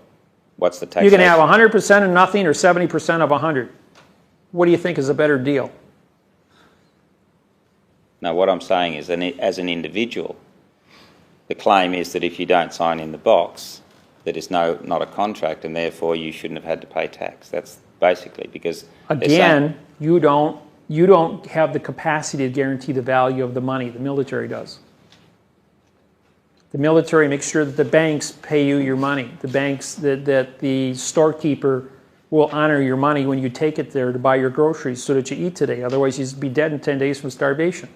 Speaker 13: what's the tax?
Speaker 1: You can have 100% of nothing or 70% of 100. What do you think is a better deal?
Speaker 13: No, what I'm saying is, as an individual, the claim is that if you don't sign in the box, that it's not a contract, and therefore you shouldn't have had to pay tax. That's basically because...
Speaker 1: Again, you don't have the capacity to guarantee the value of the money. The military does. The military makes sure that the banks pay you your money. The banks, that the storekeeper will honor your money when you take it there to buy your groceries so that you eat today. Otherwise, you'd be dead in 10 days from starvation.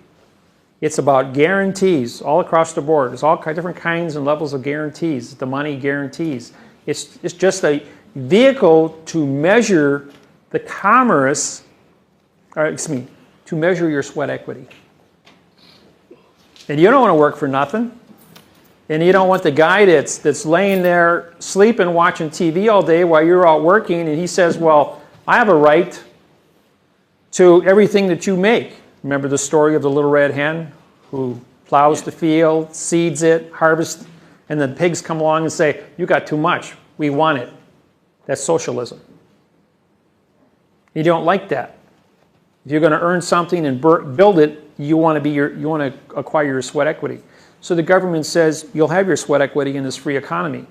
Speaker 1: It's about guarantees all across the board. There's all different kinds and levels of guarantees. The money guarantees. It's just a vehicle to measure the commerce, to measure your sweat equity. And you don't want to work for nothing. And you don't want the guy that's laying there sleeping, watching TV all day while you're out working, and he says, well, I have a right to everything that you make. Remember the story of the little red hen who plows the field, seeds it, harvests, and the pigs come along and say, you got too much, we want it. That's socialism. You don't like that. If you're going to earn something and build it, you want to acquire your sweat equity. So the government says you'll have your sweat equity in this free economy,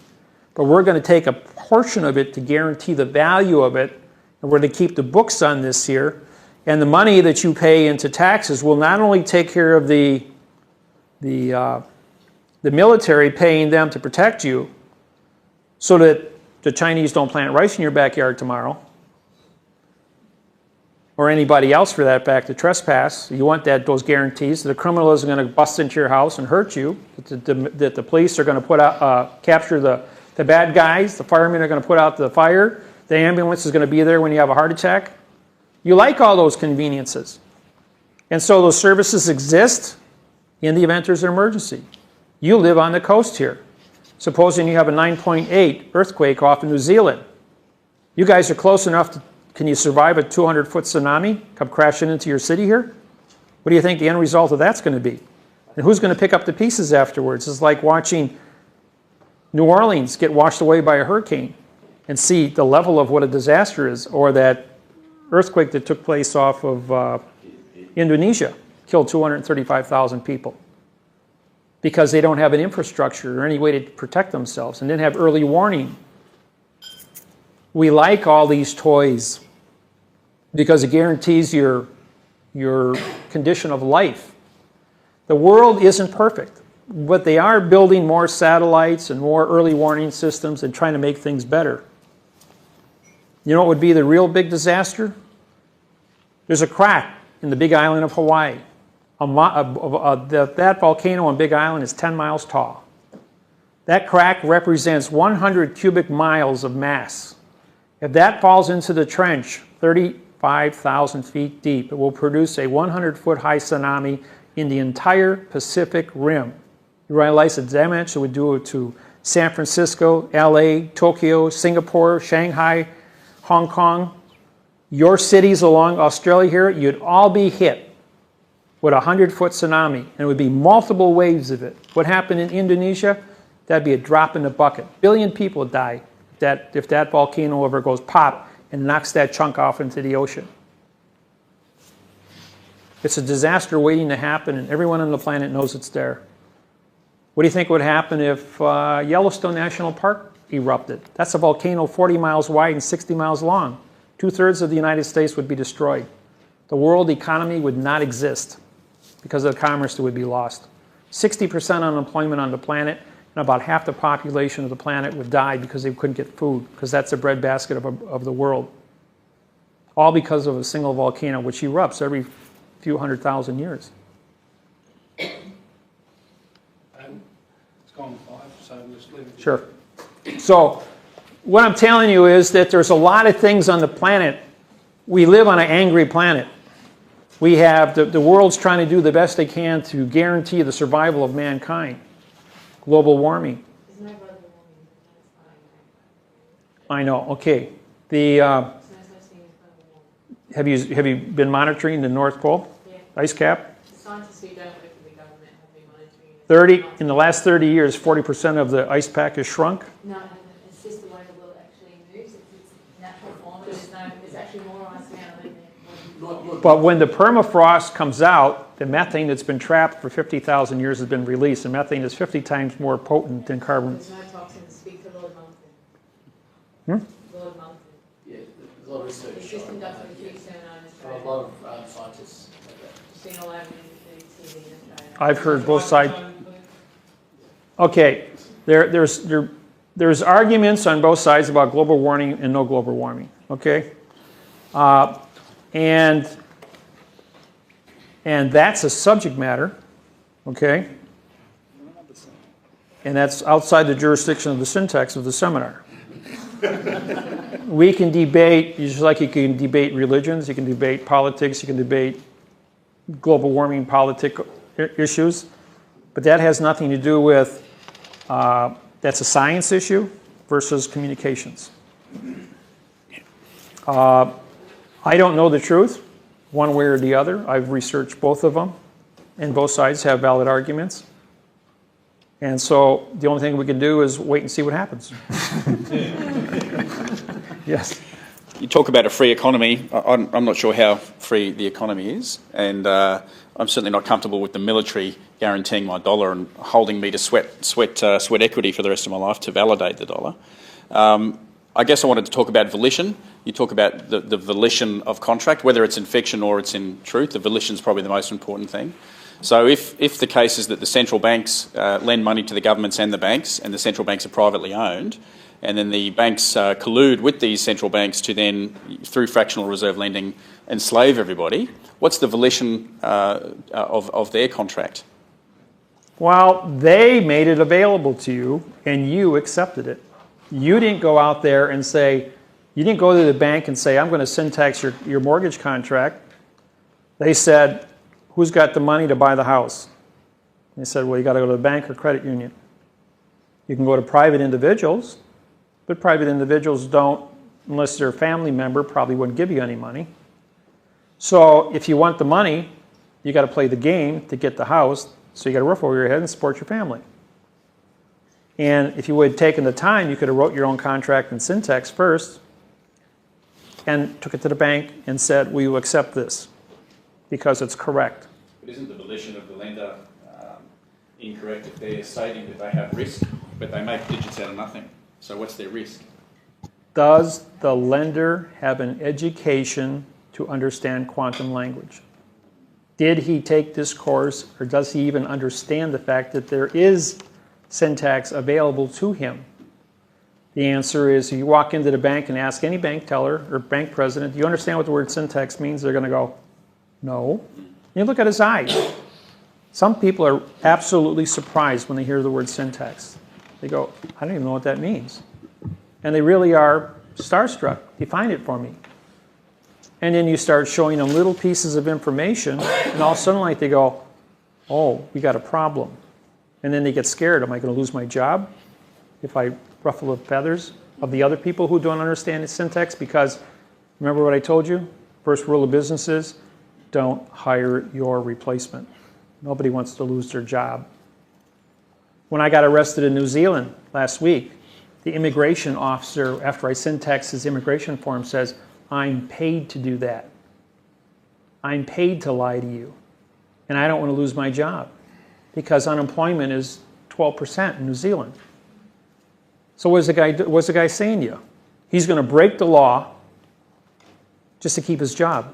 Speaker 1: but we're going to take a portion of it to guarantee the value of it, and we're going to keep the books on this here, and the money that you pay into taxes will not only take care of the military, paying them to protect you, so that the Chinese don't plant rice in your backyard tomorrow, or anybody else for that fact to trespass. You want those guarantees. The criminal isn't going to bust into your house and hurt you, that the police are going to capture the bad guys, the firemen are going to put out the fire, the ambulance is going to be there when you have a heart attack. You like all those conveniences. And so those services exist in the event there's an emergency. You live on the coast here. Supposing you have a 9.8 earthquake off in New Zealand. You guys are close enough to, can you survive a 200-foot tsunami come crashing into your city here? What do you think the end result of that's going to be? And who's going to pick up the pieces afterwards? It's like watching New Orleans get washed away by a hurricane and see the level of what a disaster is, or that earthquake that took place off of Indonesia, killed 235,000 people because they don't have an infrastructure or any way to protect themselves and didn't have early warning. We like all these toys because it guarantees your condition of life. The world isn't perfect, but they are building more satellites and more early warning systems and trying to make things better. You know what would be the real big disaster? There's a crack in the big island of Hawaii. That volcano on Big Island is 10 miles tall. That crack represents 100 cubic miles of mass. If that falls into the trench 35,000 feet deep, it will produce a 100-foot high tsunami in the entire Pacific Rim. You realize the damage it would do to San Francisco, LA, Tokyo, Singapore, Shanghai, Hong Kong, your cities along Australia here, you'd all be hit with a 100-foot tsunami, and it would be multiple waves of it. What happened in Indonesia? That'd be a drop in the bucket. 1 billion people would die if that volcano ever goes pop and knocks that chunk off into the ocean. It's a disaster waiting to happen, and everyone on the planet knows it's there. What do you think would happen if Yellowstone National Park erupted? That's a volcano 40 miles wide and 60 miles long. 2/3 of the United States would be destroyed. The world economy would not exist because of the commerce that would be lost. 60% unemployment on the planet, and about half the population of the planet would die because they couldn't get food, because that's the breadbasket of the world. All because of a single volcano, which erupts every few 100,000 years.
Speaker 9: It's gone 5, so let's leave it.
Speaker 1: Sure. So what I'm telling you is that there's a lot of things on the planet. We live on an angry planet. We have, the world's trying to do the best they can to guarantee the survival of mankind. Global warming.
Speaker 12: There's no global warming.
Speaker 1: I know, okay.
Speaker 12: There's no such thing as global warming.
Speaker 1: Have you been monitoring the North Pole?
Speaker 12: Yeah.
Speaker 1: Ice cap?
Speaker 12: The scientists who don't work for the government have been monitoring it.
Speaker 1: In the last 30 years, 40% of the ice pack has shrunk.
Speaker 12: No, it's just the way the world actually moves. It's natural form. There's actually more ice now than there.
Speaker 1: But when the permafrost comes out, the methane that's been trapped for 50,000 years has been released, and methane is 50 times more potent than carbon.
Speaker 12: There's no toxins. Speak to Lord Moulton. Lord Moulton.
Speaker 8: Yeah, there's a lot of research.
Speaker 12: It's just conducted a huge seminar in Australia.
Speaker 8: A lot of scientists.
Speaker 12: Seen all over the TV in Australia.
Speaker 1: I've heard both sides. Okay, there's arguments on both sides about global warming and no global warming. Okay, and that's a subject matter. Okay, and that's outside the jurisdiction of the syntax of the seminar. We can debate, just like you can debate religions, you can debate politics, you can debate global warming issues, but that has nothing to do with, that's a science issue versus communications. I don't know the truth, one way or the other. I've researched both of them, and both sides have valid arguments. And so the only thing we can do is wait and see what happens. Yes.
Speaker 5: You talk about a free economy. I'm not sure how free the economy is, and I'm certainly not comfortable with the military guaranteeing my dollar and holding me to sweat equity for the rest of my life to validate the dollar. I guess I wanted to talk about volition. You talk about the volition of contract, whether it's in fiction or it's in truth. The volition is probably the most important thing. So if the case is that the central banks lend money to the governments and the central banks are privately owned, and then the banks collude with these central banks to then, through fractional reserve lending, enslave everybody, what's the volition of their contract?
Speaker 1: Well, they made it available to you, and you accepted it. You didn't go out there and say, you didn't go to the bank and say, I'm going to syntax your mortgage contract. They said, who's got the money to buy the house? They said, well, you got to go to the bank or credit union. You can go to private individuals, but private individuals don't, unless they're a family member, probably wouldn't give you any money. So if you want the money, you got to play the game to get the house, so you got a roof over your head and support your family. And if you would have taken the time, you could have wrote your own contract in syntax first and took it to the bank and said, will you accept this? Because it's correct.
Speaker 5: But isn't the volition of the lender incorrect if they're stating that they have risk, but they make digits out of nothing? So what's their risk?
Speaker 1: Does the lender have an education to understand quantum language? Did he take this course, or does he even understand the fact that there is syntax available to him? The answer is, if you walk into the bank and ask any bank teller or bank president, do you understand what the word syntax means? They're going to go, no. You look at his eyes. Some people are absolutely surprised when they hear the word syntax. They go, I don't even know what that means. And they really are starstruck. Define it for me. And then you start showing them little pieces of information, and all of a sudden like they go, oh, we got a problem. And then they get scared. Am I going to lose my job if I ruffle the feathers of the other people who don't understand the syntax? Because remember what I told you? First rule of business is, don't hire your replacement. Nobody wants to lose their job. When I got arrested in New Zealand last week, the immigration officer, after I syntaxed his immigration form, says, I'm paid to do that. I'm paid to lie to you. And I don't want to lose my job because unemployment is 12% in New Zealand. So what's the guy saying to you? He's going to break the law just to keep his job.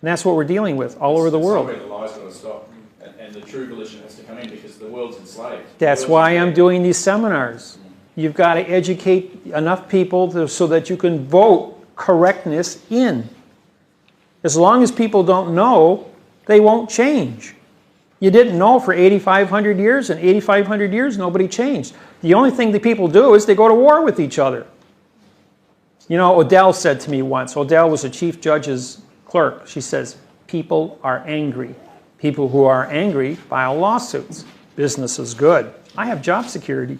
Speaker 1: And that's what we're dealing with all over the world.
Speaker 5: Somewhere the lie's got to stop, and the true volition has to come in because the world's enslaved.
Speaker 1: That's why I'm doing these seminars. You've got to educate enough people so that you can vote correctness in. As long as people don't know, they won't change. You didn't know for 8,500 years, and 8,500 years nobody changed. The only thing that people do is they go to war with each other. You know, Odell said to me once, Odell was a chief judge's clerk. She says, people are angry. People who are angry file lawsuits. Business is good. I have job security.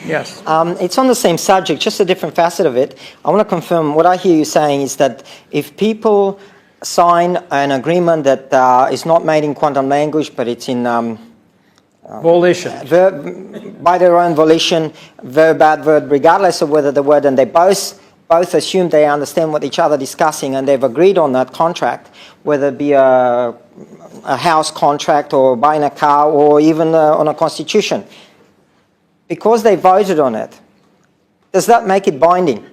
Speaker 1: Yes.
Speaker 2: It's on the same subject, just a different facet of it. I want to confirm what I hear you saying is that if people sign an agreement that is not made in quantum language, but it's in
Speaker 1: volition,
Speaker 2: by their own volition, verb, adverb, regardless of whether the word, and they both assume they understand what each other are discussing and they've agreed on that contract, whether it be a house contract or buying a car or even on a constitution. Because they voted on it, does that make it binding?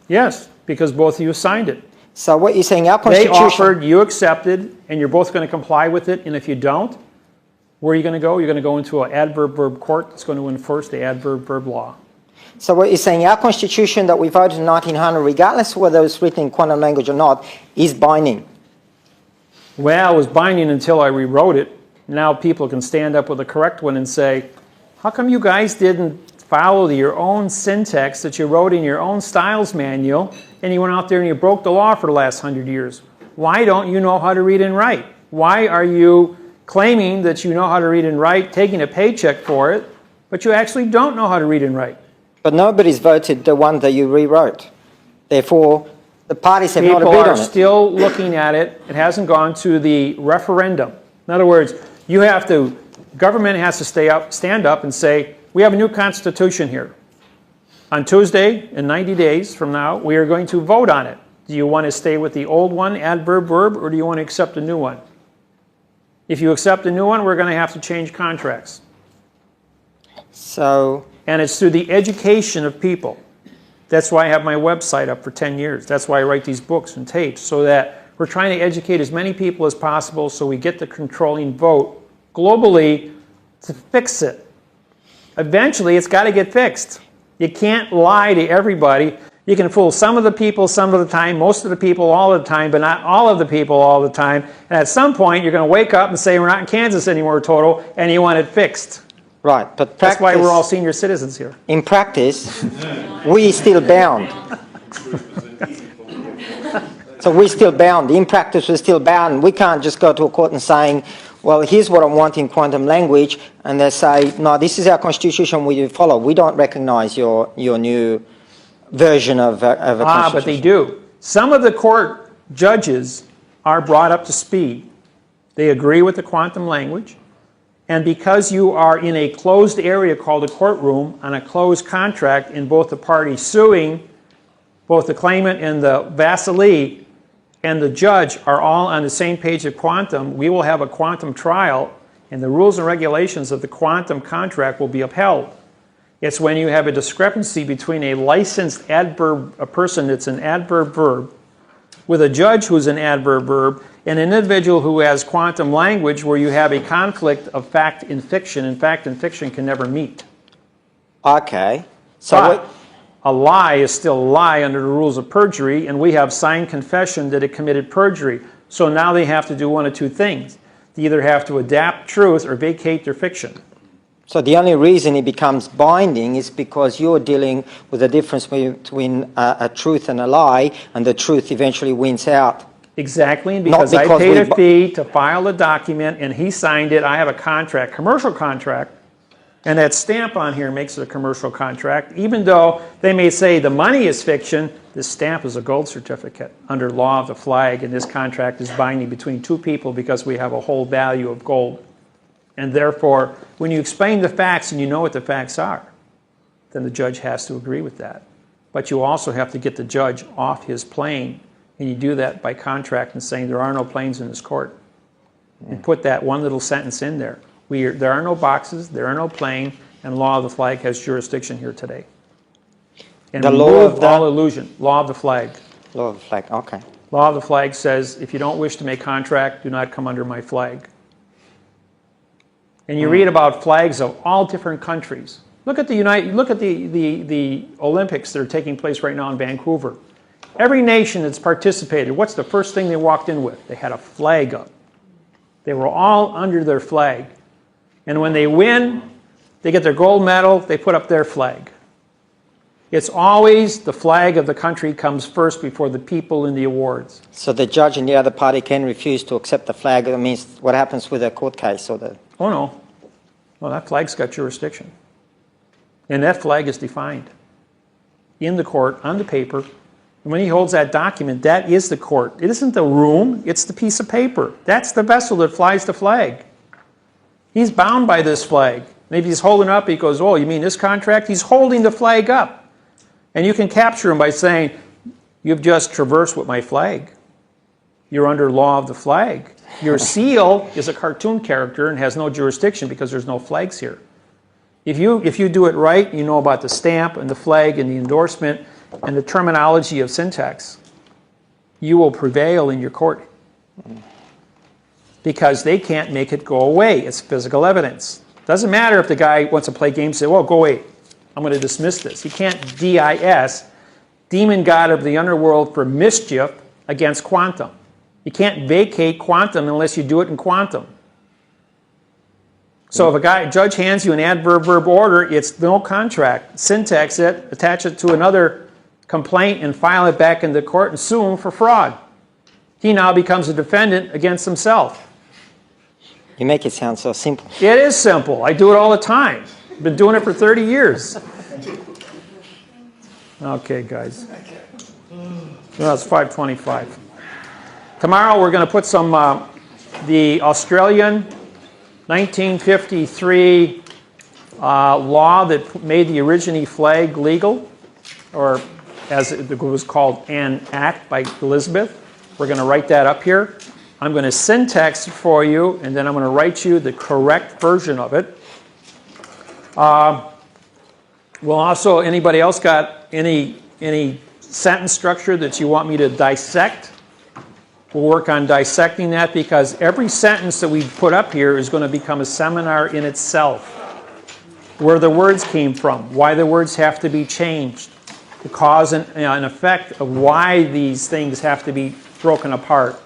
Speaker 1: Yes, because both of you signed it.
Speaker 2: So what you're saying, our constitution...
Speaker 1: They offered, you accepted, and you're both going to comply with it, and if you don't, where are you going to go? You're going to go into an adverb-verb court that's going to enforce the adverb-verb law.
Speaker 2: So what you're saying, our constitution that we voted in 1900, regardless of whether it's written in quantum language or not, is binding?
Speaker 1: Well, it was binding until I rewrote it. Now people can stand up with a correct one and say, how come you guys didn't follow your own syntax that you wrote in your own styles manual, and you went out there and you broke the law for the last 100 years? Why don't you know how to read and write? Why are you claiming that you know how to read and write, taking a paycheck for it, but you actually don't know how to read and write?
Speaker 2: But nobody's voted the one that you rewrote. Therefore, the parties have not
Speaker 1: People
Speaker 2: agreed
Speaker 1: are
Speaker 2: on it.
Speaker 1: still looking at it. It hasn't gone to the referendum. In other words, government has to stand up and say, we have a new constitution here. On Tuesday, in 90 days from now, we are going to vote on it. Do you want to stay with the old one, adverb, verb, or do you want to accept a new one? If you accept a new one, we're going to have to change contracts. And it's through the education of people. That's why I have my website up for 10 years. That's why I write these books and tapes, so that we're trying to educate as many people as possible so we get the controlling vote globally to fix it. Eventually, it's got to get fixed. You can't lie to everybody. You can fool some of the people some of the time, most of the people all the time, but not all of the people all the time. And at some point, you're going to wake up and say, we're not in Kansas anymore, total, and you want it fixed.
Speaker 2: Right, but
Speaker 1: that's why we're all senior citizens here.
Speaker 2: In practice, we're still bound. So we're still bound. In practice, we're still bound. We can't just go to a court and saying, well, here's what I want in quantum language, and they say, no, this is our constitution we follow. We don't recognize your new version of a constitution.
Speaker 1: But they do. Some of the court judges are brought up to speed. They agree with the quantum language. And because you are in a closed area called a courtroom on a closed contract in both the parties suing, both the claimant and the vassalee, and the judge are all on the same page of quantum, we will have a quantum trial, and the rules and regulations of the quantum contract will be upheld. It's when you have a discrepancy between a licensed adverb, a person that's an adverb verb, with a judge who's an adverb verb, and an individual who has quantum language where you have a conflict of fact and fiction, and fact and fiction can never meet.
Speaker 2: Okay.
Speaker 1: But a lie is still a lie under the rules of perjury, and we have signed confession that it committed perjury. So now they have to do one of two things. They either have to adapt truth or vacate their fiction.
Speaker 2: So the only reason it becomes binding is because you're dealing with the difference between a truth and a lie, and the truth eventually wins out.
Speaker 1: Exactly, and because I paid a fee to file the document and he signed it, I have a contract, commercial contract, and that stamp on here makes it a commercial contract. Even though they may say the money is fiction, this stamp is a gold certificate under law of the flag, and this contract is binding between two people because we have a whole value of gold. And therefore, when you explain the facts and you know what the facts are, then the judge has to agree with that. But you also have to get the judge off his plane, and you do that by contract and saying there are no planes in this court. And put that one little sentence in there. There are no boxes, there are no plane, and law of the flag has jurisdiction here today. And
Speaker 2: the law of
Speaker 1: all illusion. Law of the flag.
Speaker 2: Law of the flag, okay.
Speaker 1: Law of the flag says, if you don't wish to make contract, do not come under my flag. And you read about flags of all different countries. Look at the Olympics that are taking place right now in Vancouver. Every nation that's participated, what's the first thing they walked in with? They had a flag up. They were all under their flag. And when they win, they get their gold medal, they put up their flag. It's always the flag of the country comes first before the people in the awards.
Speaker 2: So the judge and the other party can refuse to accept the flag. That means what happens with a court case or the...
Speaker 1: Oh, no. Well, that flag's got jurisdiction. And that flag is defined in the court, on the paper. And when he holds that document, that is the court. It isn't the room, it's the piece of paper. That's the vessel that flies the flag. He's bound by this flag. Maybe he's holding up, he goes, oh, you mean this contract? He's holding the flag up. And you can capture him by saying, you've just traversed with my flag. You're under law of the flag. Your seal is a cartoon character and has no jurisdiction because there's no flags here. If you do it right, you know about the stamp and the flag and the endorsement and the terminology of syntax, you will prevail in your court. Because they can't make it go away. It's physical evidence. Doesn't matter if the guy wants to play games and say, well, go away. I'm going to dismiss this. He can't DIS, demon god of the underworld for mischief, against quantum. You can't vacate quantum unless you do it in quantum. So if a judge hands you an adverb-verb order, it's no contract. Syntax it, attach it to another complaint, and file it back into court and sue him for fraud. He now becomes a defendant against himself.
Speaker 2: You make it sound so simple.
Speaker 1: It is simple. I do it all the time. I've been doing it for 30 years. Okay, guys. No, it's 5:25. Tomorrow we're going to put some, the Australian 1953 law that made the origine flag legal, or as it was called, an act by Elizabeth. We're going to write that up here. I'm going to syntax it for you, and then I'm going to write you the correct version of it. Well, also, anybody else got any sentence structure that you want me to dissect? We'll work on dissecting that, because every sentence that we put up here is going to become a seminar in itself. Where the words came from, why the words have to be changed, the cause and effect of why these things have to be broken apart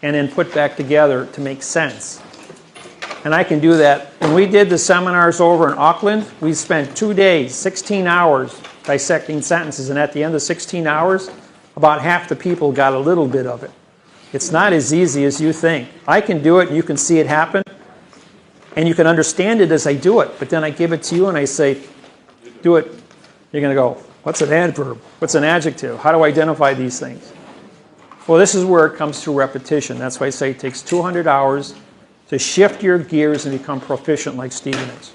Speaker 1: and then put back together to make sense. And I can do that. When we did the seminars over in Auckland, we spent 2 days, 16 hours dissecting sentences, and at the end of 16 hours, about half the people got a little bit of it. It's not as easy as you think. I can do it, and you can see it happen, and you can understand it as I do it, but then I give it to you and I say, do it. You're going to go, what's an adverb? What's an adjective? How do I identify these things? Well, this is where it comes through repetition. That's why I say it takes 200 hours to shift your gears and become proficient like Stephen is.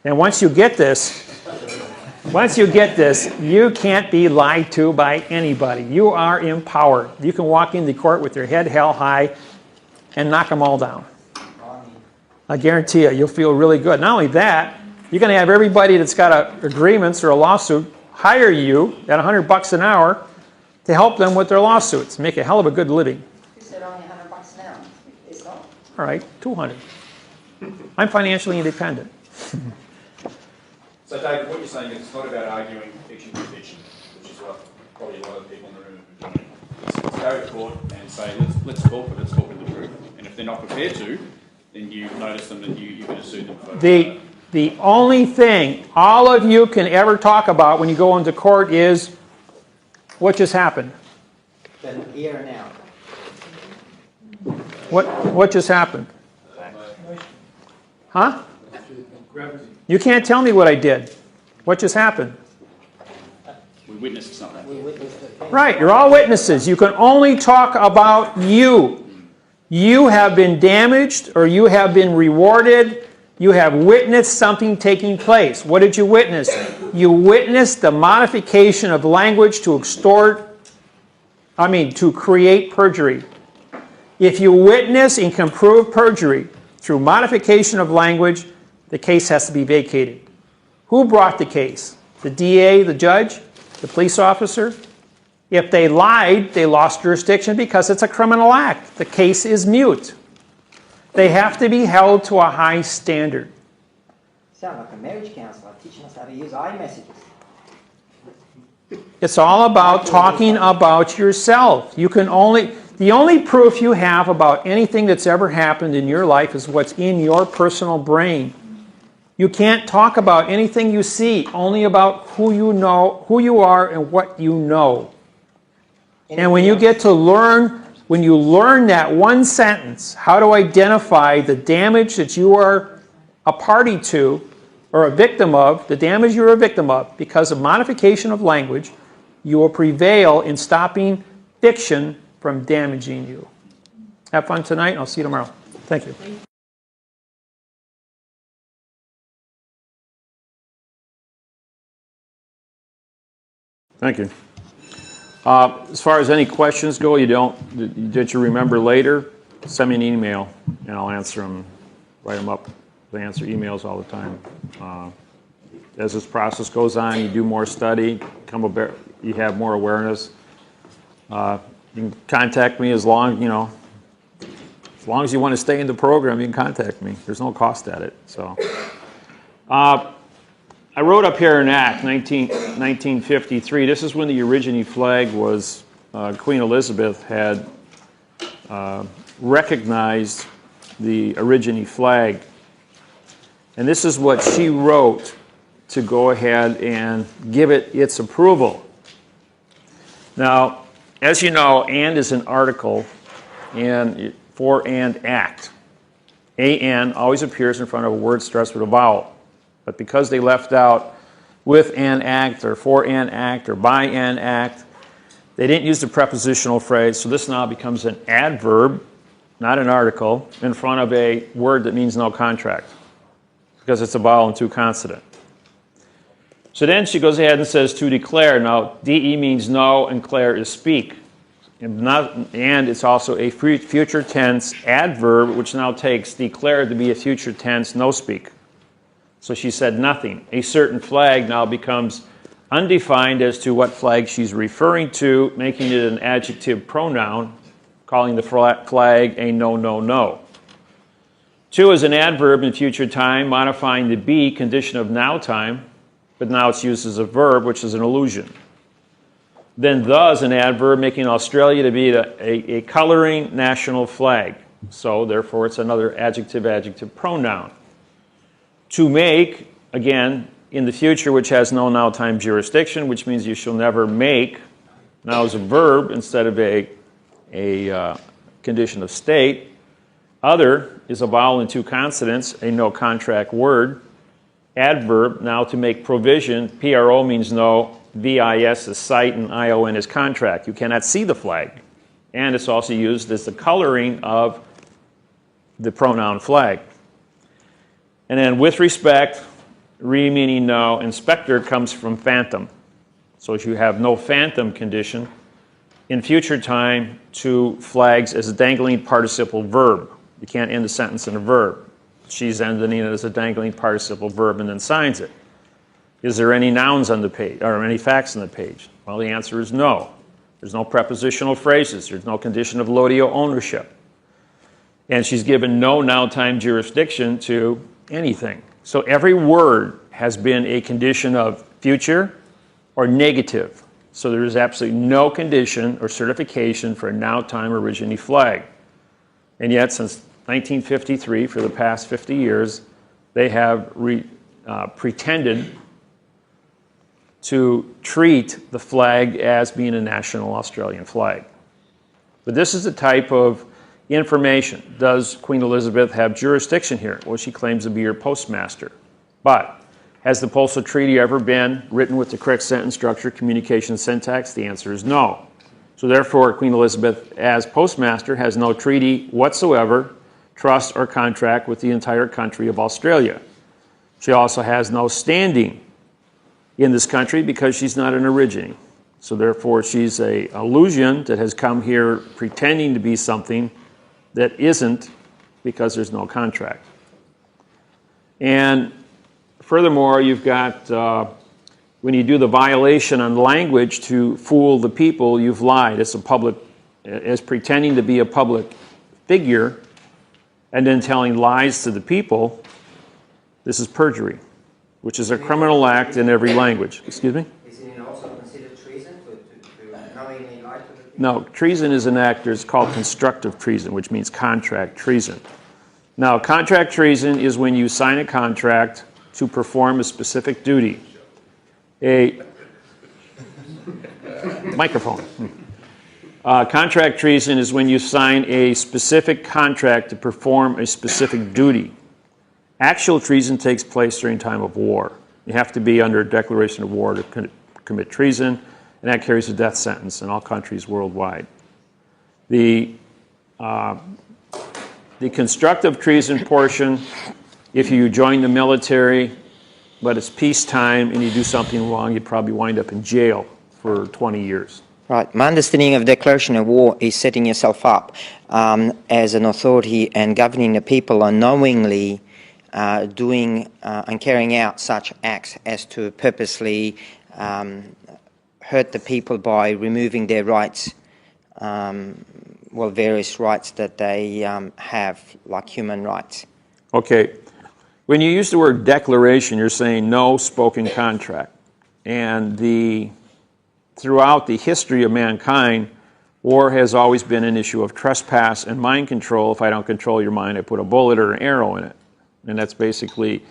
Speaker 1: And once you get this, you can't be lied to by anybody. You are empowered. You can walk into court with your head held high and knock them all down. I guarantee you, you'll feel really good. Not only that, you're going to have everybody that's got agreements or a lawsuit hire you at $100 an hour to help them with their lawsuits. Make a hell of a good living.
Speaker 14: You said only $100 an hour. It's not.
Speaker 1: All right, 200. I'm financially independent.
Speaker 5: So, David, what you're saying is it's not about arguing fiction with fiction, which is what probably a lot of people in the room are doing. Let's go to court and say, let's talk, but let's talk with the truth. And if they're not prepared to, then you notice them and you're going to sue them for
Speaker 1: The only thing all of you can ever talk about when you go into court is what just happened.
Speaker 2: Then here and now.
Speaker 1: What just happened? Huh? You can't tell me what I did. What just happened?
Speaker 5: We witnessed something.
Speaker 1: Right, you're all witnesses. You can only talk about you. You have been damaged or you have been rewarded. You have witnessed something taking place. What did you witness? You witnessed the modification of language to create perjury. If you witness and can prove perjury through modification of language, the case has to be vacated. Who brought the case? The DA, the judge, the police officer? If they lied, they lost jurisdiction because it's a criminal act. The case is mute. They have to be held to a high standard.
Speaker 2: Sound like a marriage counselor teaching us how to use iMessages.
Speaker 1: It's all about talking about yourself. The only proof you have about anything that's ever happened in your life is what's in your personal brain. You can't talk about anything you see, only about who you know, who you are, and what you know. And when you get to learn, when you learn that one sentence, how to identify the damage that you are a party to or a victim of, the damage you're a victim of, because of modification of language, you will prevail in stopping fiction from damaging you. Have fun tonight, and I'll see you tomorrow. Thank you. Thank you. As far as any questions go, that you remember later, send me an email and I'll answer them, write them up. I answer emails all the time. As this process goes on, you do more study, you have more awareness. You can contact me as long as you want to stay in the program, you can contact me. There's no cost at it. So, I wrote up here an act, 1953. This is when the origine flag was, Queen Elizabeth had recognized the origine flag. And this is what she wrote to go ahead and give it its approval. Now, as you know, and is an article for and act. AN always appears in front of a word stressed with a vowel. But because they left out with an act or for an act or by an act. They didn't use the prepositional phrase, so this now becomes an adverb, not an article, in front of a word that means no contract, because it's a vowel and two consonant. So then she goes ahead and says to declare. Now, DE means no and clare is speak. And it's also a future tense adverb, which now takes declare to be a future tense no speak. So she said nothing. A certain flag now becomes undefined as to what flag she's referring to, making it an adjective pronoun, calling the flag a no, no, no. To is an adverb in future time, modifying the be condition of now time, but now it's used as a verb, which is an illusion. Then the is an adverb, making Australia to be a coloring national flag. So therefore it's another adjective pronoun. To make, again, in the future, which has no now time jurisdiction, which means you shall never make, now is a verb instead of a condition of state. Other is a vowel and two consonants, a no contract word. Adverb, now to make provision, PRO means no, VIS is sight, and ION is contract. You cannot see the flag. And it's also used as the coloring of the pronoun flag. And then with respect, re meaning no, and specter comes from phantom. So if you have no phantom condition, in future time, to flags as a dangling participle verb. You can't end a sentence in a verb. She's ending it as a dangling participle verb and then signs it. Is there any nouns on the page, or any facts on the page? Well, the answer is no. There's no prepositional phrases. There's no condition of lodio ownership. And she's given no now time jurisdiction to anything. So every word has been a condition of future or negative. So there is absolutely no condition or certification for a now time origine flag. And yet, since 1953, for the past 50 years, they have pretended to treat the flag as being a national Australian flag. But this is the type of information. Does Queen Elizabeth have jurisdiction here? Well, she claims to be your postmaster. But has the postal treaty ever been written with the correct sentence structure, communication syntax? The answer is no. So therefore, Queen Elizabeth, as postmaster, has no treaty whatsoever, trust, or contract with the entire country of Australia. She also has no standing in this country because she's not an origine. So therefore, she's an illusion that has come here pretending to be something that isn't, because there's no contract. And furthermore, you've got, when you do the violation on language to fool the people, you've lied. As pretending to be a public figure and then telling lies to the people. This is perjury, which is a criminal act in every language. Excuse me?
Speaker 2: Isn't it also considered treason to knowingly lie to the people?
Speaker 1: No, treason is an act. It's called constructive treason, which means contract treason. Now, contract treason is when you sign a contract to perform a specific duty. A microphone. Contract treason is when you sign a specific contract to perform a specific duty. Actual treason takes place during time of war. You have to be under a declaration of war to commit treason, and that carries a death sentence in all countries worldwide. The constructive treason portion, if you join the military, but it's peacetime and you do something wrong, you'd probably wind up in jail for 20 years.
Speaker 2: Right. My understanding of declaration of war is setting yourself up as an authority and governing the people unknowingly doing and carrying out such acts as to purposely hurt the people by removing their rights, various rights that they have, like human rights.
Speaker 1: Okay. When you use the word declaration, you're saying no spoken contract. And throughout the history of mankind, war has always been an issue of trespass and mind control. If I don't control your mind, I put a bullet or an arrow in it. And that's basically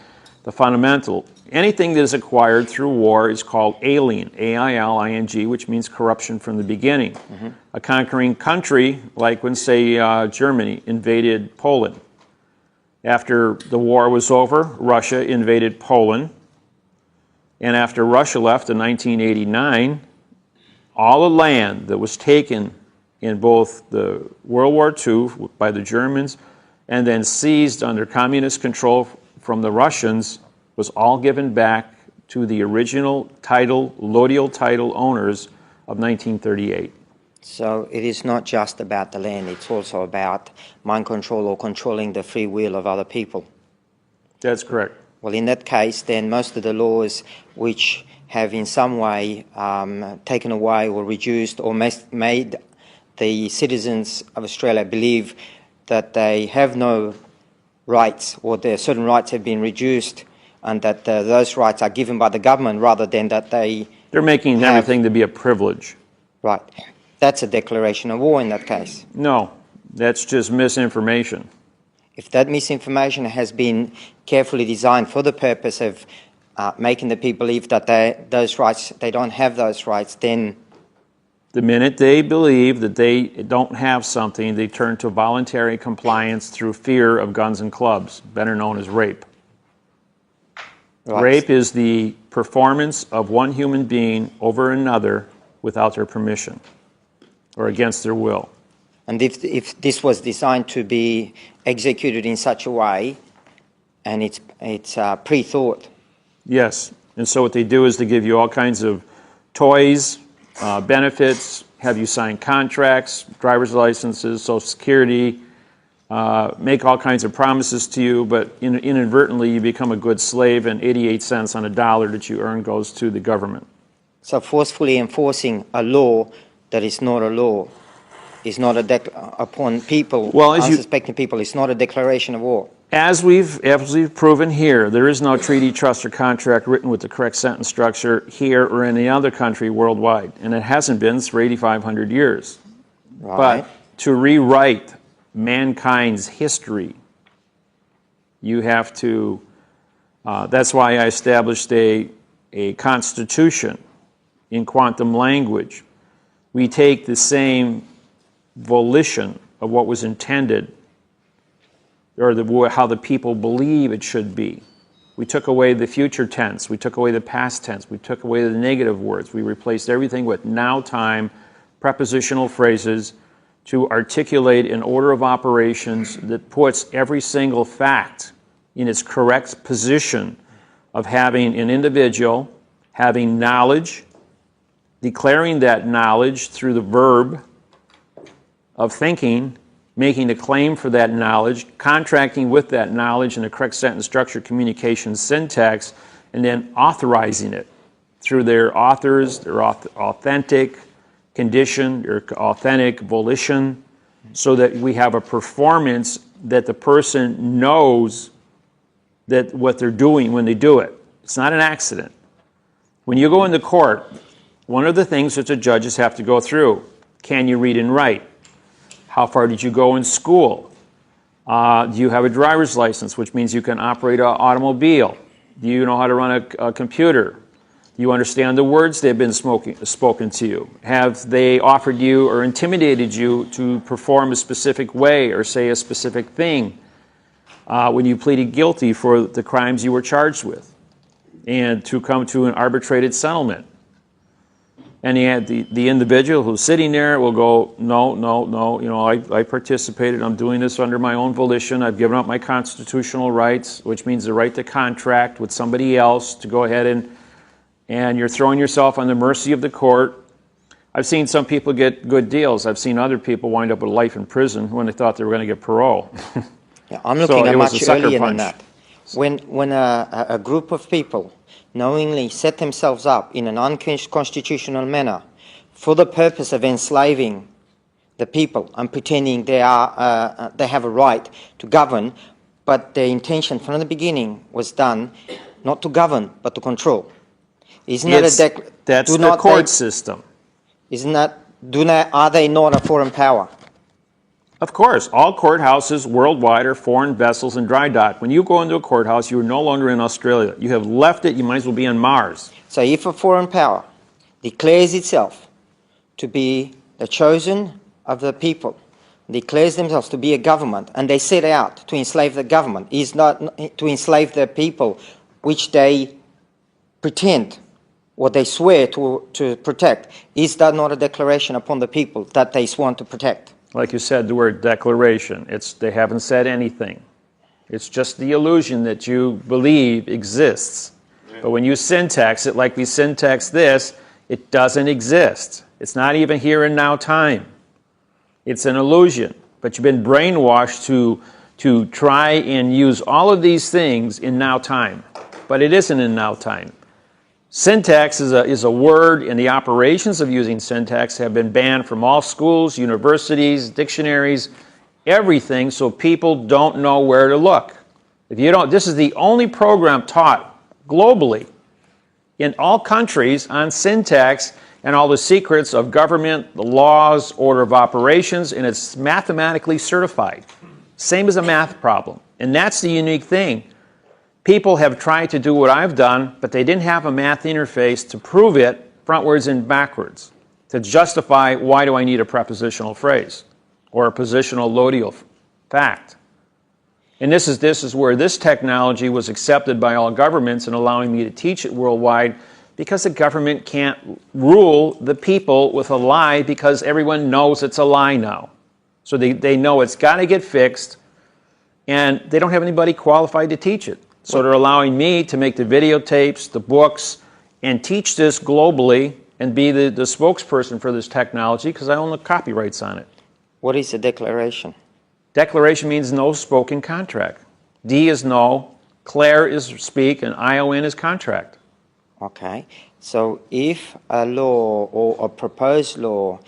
Speaker 1: the fundamental. Anything that is acquired through war is called alien, A-I-L-I-N-G, which means corruption from the beginning. Mm-hmm. A conquering country, like when, say, Germany invaded Poland. After the war was over, Russia invaded Poland. And after Russia left in 1989, all the land that was taken in both the World War II by the Germans and then seized under communist control from the Russians was all given back to the original title, lodial title owners of 1938.
Speaker 2: So it is not just about the land, it's also about mind control or controlling the free will of other people.
Speaker 1: That's correct.
Speaker 2: Well, in that case, then most of the laws which have in some way taken away or reduced or made the citizens of Australia believe that they have no rights or their certain rights have been reduced and that those rights are given by the government rather than that
Speaker 1: they're making everything to be a privilege.
Speaker 2: Right. That's a declaration of war in that case.
Speaker 1: No, that's just misinformation.
Speaker 2: If that misinformation has been carefully designed for the purpose of making the people believe that they don't have those rights, then
Speaker 1: the minute they believe that they don't have something, they turn to voluntary compliance through fear of guns and clubs, better known as rape.
Speaker 2: Right.
Speaker 1: Rape is the performance of one human being over another without their permission or against their will.
Speaker 2: And if this was designed to be executed in such a way, and it's pre-thought.
Speaker 1: Yes, and so what they do is they give you all kinds of toys, benefits, have you sign contracts, driver's licenses, Social Security, make all kinds of promises to you, but inadvertently you become a good slave and 88 cents on a dollar that you earn goes to the government.
Speaker 2: So forcefully enforcing a law that is not a law is not upon people, unsuspecting people, it's not a declaration of war.
Speaker 1: As we've proven here, there is no treaty, trust, or contract written with the correct sentence structure here or in any other country worldwide, and it hasn't been for 8,500 years.
Speaker 2: Right.
Speaker 1: But to rewrite mankind's history, you have to, that's why I established a constitution in quantum language. We take the same volition of what was intended or how the people believe it should be. We took away the future tense, we took away the past tense, we took away the negative words, we replaced everything with now time, prepositional phrases to articulate an order of operations that puts every single fact in its correct position of having an individual having knowledge, declaring that knowledge through the verb of thinking, making a claim for that knowledge, contracting with that knowledge in the correct sentence structure, communication syntax, and then authorizing it through their authors, their authentic condition, their authentic volition, so that we have a performance that the person knows that what they're doing when they do it. It's not an accident. When you go into court, one of the things that the judges have to go through, can you read and write? How far did you go in school? Do you have a driver's license, which means you can operate an automobile? Do you know how to run a computer? Do you understand the words that have been spoken to you? Have they offered you or intimidated you to perform a specific way or say a specific thing when you pleaded guilty for the crimes you were charged with and to come to an arbitrated settlement? And the individual who's sitting there will go, no, you know, I participated, I'm doing this under my own volition, I've given up my constitutional rights, which means the right to contract with somebody else to go ahead and you're throwing yourself on the mercy of the court. I've seen some people get good deals. I've seen other people wind up with life in prison when they thought they were going to get parole.
Speaker 2: Yeah, I'm looking at much earlier than that. When a group of people knowingly set themselves up in an unconstitutional manner for the purpose of enslaving the people and pretending they have a right to govern, but their intention from the beginning was done not to govern but to control. Isn't that
Speaker 1: that's the court system.
Speaker 2: Isn't that? Are they not a foreign power?
Speaker 1: Of course, all courthouses worldwide are foreign vessels and dry dock. When you go into a courthouse, you are no longer in Australia. You have left it, you might as well be on Mars.
Speaker 2: So if a foreign power declares itself to be the chosen of the people, declares themselves to be a government, and they set out to enslave the government, is not to enslave the people which they pretend or they swear to protect, is that not a declaration upon the people that they sworn to protect?
Speaker 1: Like you said, the word declaration, they haven't said anything. It's just the illusion that you believe exists. But when you syntax it like we syntax this, it doesn't exist. It's not even here and now time. It's an illusion. But you've been brainwashed to try and use all of these things in now time. But it isn't in now time. Syntax is a word, and the operations of using syntax have been banned from all schools, universities, dictionaries, everything, so people don't know where to look. If you don't, this is the only program taught globally in all countries on syntax and all the secrets of government, the laws, order of operations, and it's mathematically certified. Same as a math problem. And that's the unique thing. People have tried to do what I've done, but they didn't have a math interface to prove it frontwards and backwards, to justify why do I need a prepositional phrase or a positional lodial fact. And this is where this technology was accepted by all governments and allowing me to teach it worldwide, because the government can't rule the people with a lie because everyone knows it's a lie now. So they know it's got to get fixed, and they don't have anybody qualified to teach it. So they're allowing me to make the videotapes, the books, and teach this globally and be the spokesperson for this technology because I own the copyrights on it.
Speaker 2: What is a declaration?
Speaker 1: Declaration means no spoken contract. D is no, Claire is speak, and ION is contract.
Speaker 2: Okay. So if a law or a proposed law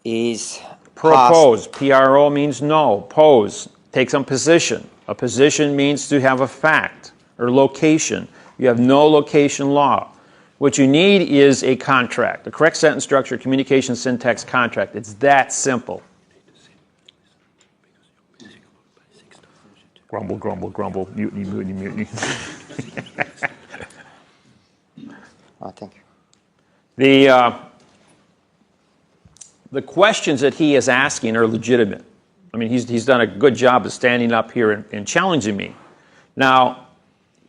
Speaker 2: is
Speaker 1: Propose, P-R-O means no. Pose, take some position. A position means to have a fact or location. You have no location law. What you need is a contract, a correct sentence structure, communication syntax contract. It's that simple. Grumble, grumble, grumble, mutiny, mutiny, mutiny.
Speaker 2: I think.
Speaker 1: The questions that he is asking are legitimate. I mean, he's done a good job of standing up here and challenging me. Now,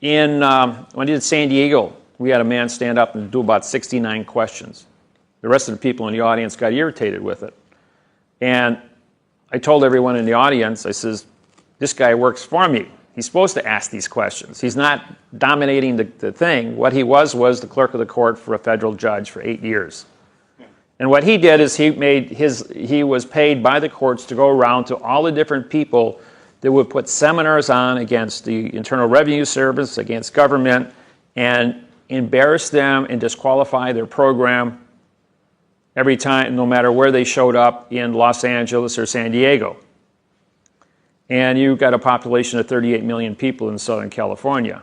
Speaker 1: when I did San Diego, we had a man stand up and do about 69 questions. The rest of the people in the audience got irritated with it. And I told everyone in the audience, I says, this guy works for me. He's supposed to ask these questions. He's not dominating the thing. What he was the clerk of the court for a federal judge for 8 years. And what he did is he was paid by the courts to go around to all the different people that would put seminars on against the Internal Revenue Service, against government, and embarrass them and disqualify their program every time, no matter where they showed up in Los Angeles or San Diego. And you've got a population of 38 million people in Southern California.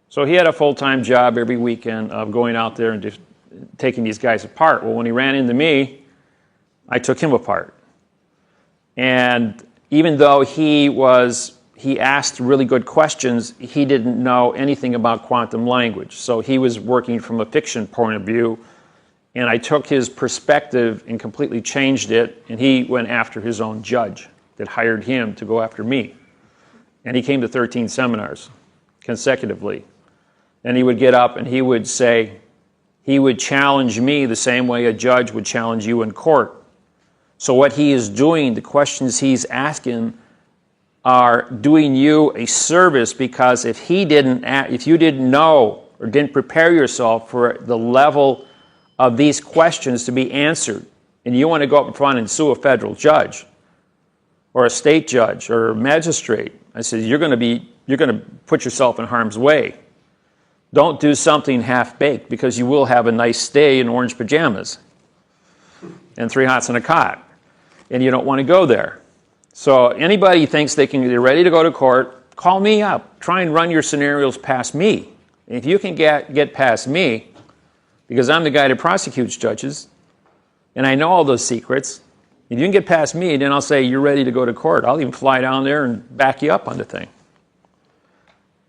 Speaker 1: So he had a full-time job every weekend of going out there and just taking these guys apart. Well, when he ran into me, I took him apart. And even though he asked really good questions, he didn't know anything about quantum language. So he was working from a fiction point of view, and I took his perspective and completely changed it, and he went after his own judge that hired him to go after me. And he came to 13 seminars consecutively. And he would get up and he would say, he would challenge me the same way a judge would challenge you in court. So what he is doing, the questions he's asking, are doing you a service, because if you didn't know or didn't prepare yourself for the level of these questions to be answered, and you want to go up in front and sue a federal judge or a state judge or a magistrate, I said, you're going to put yourself in harm's way. Don't do something half-baked, because you will have a nice stay in orange pajamas and 3 hots and a cot, and you don't want to go there. So anybody thinks they're ready to go to court, call me up. Try and run your scenarios past me. And if you can get past me, because I'm the guy that prosecutes judges, and I know all those secrets, if you can get past me, then I'll say you're ready to go to court. I'll even fly down there and back you up on the thing,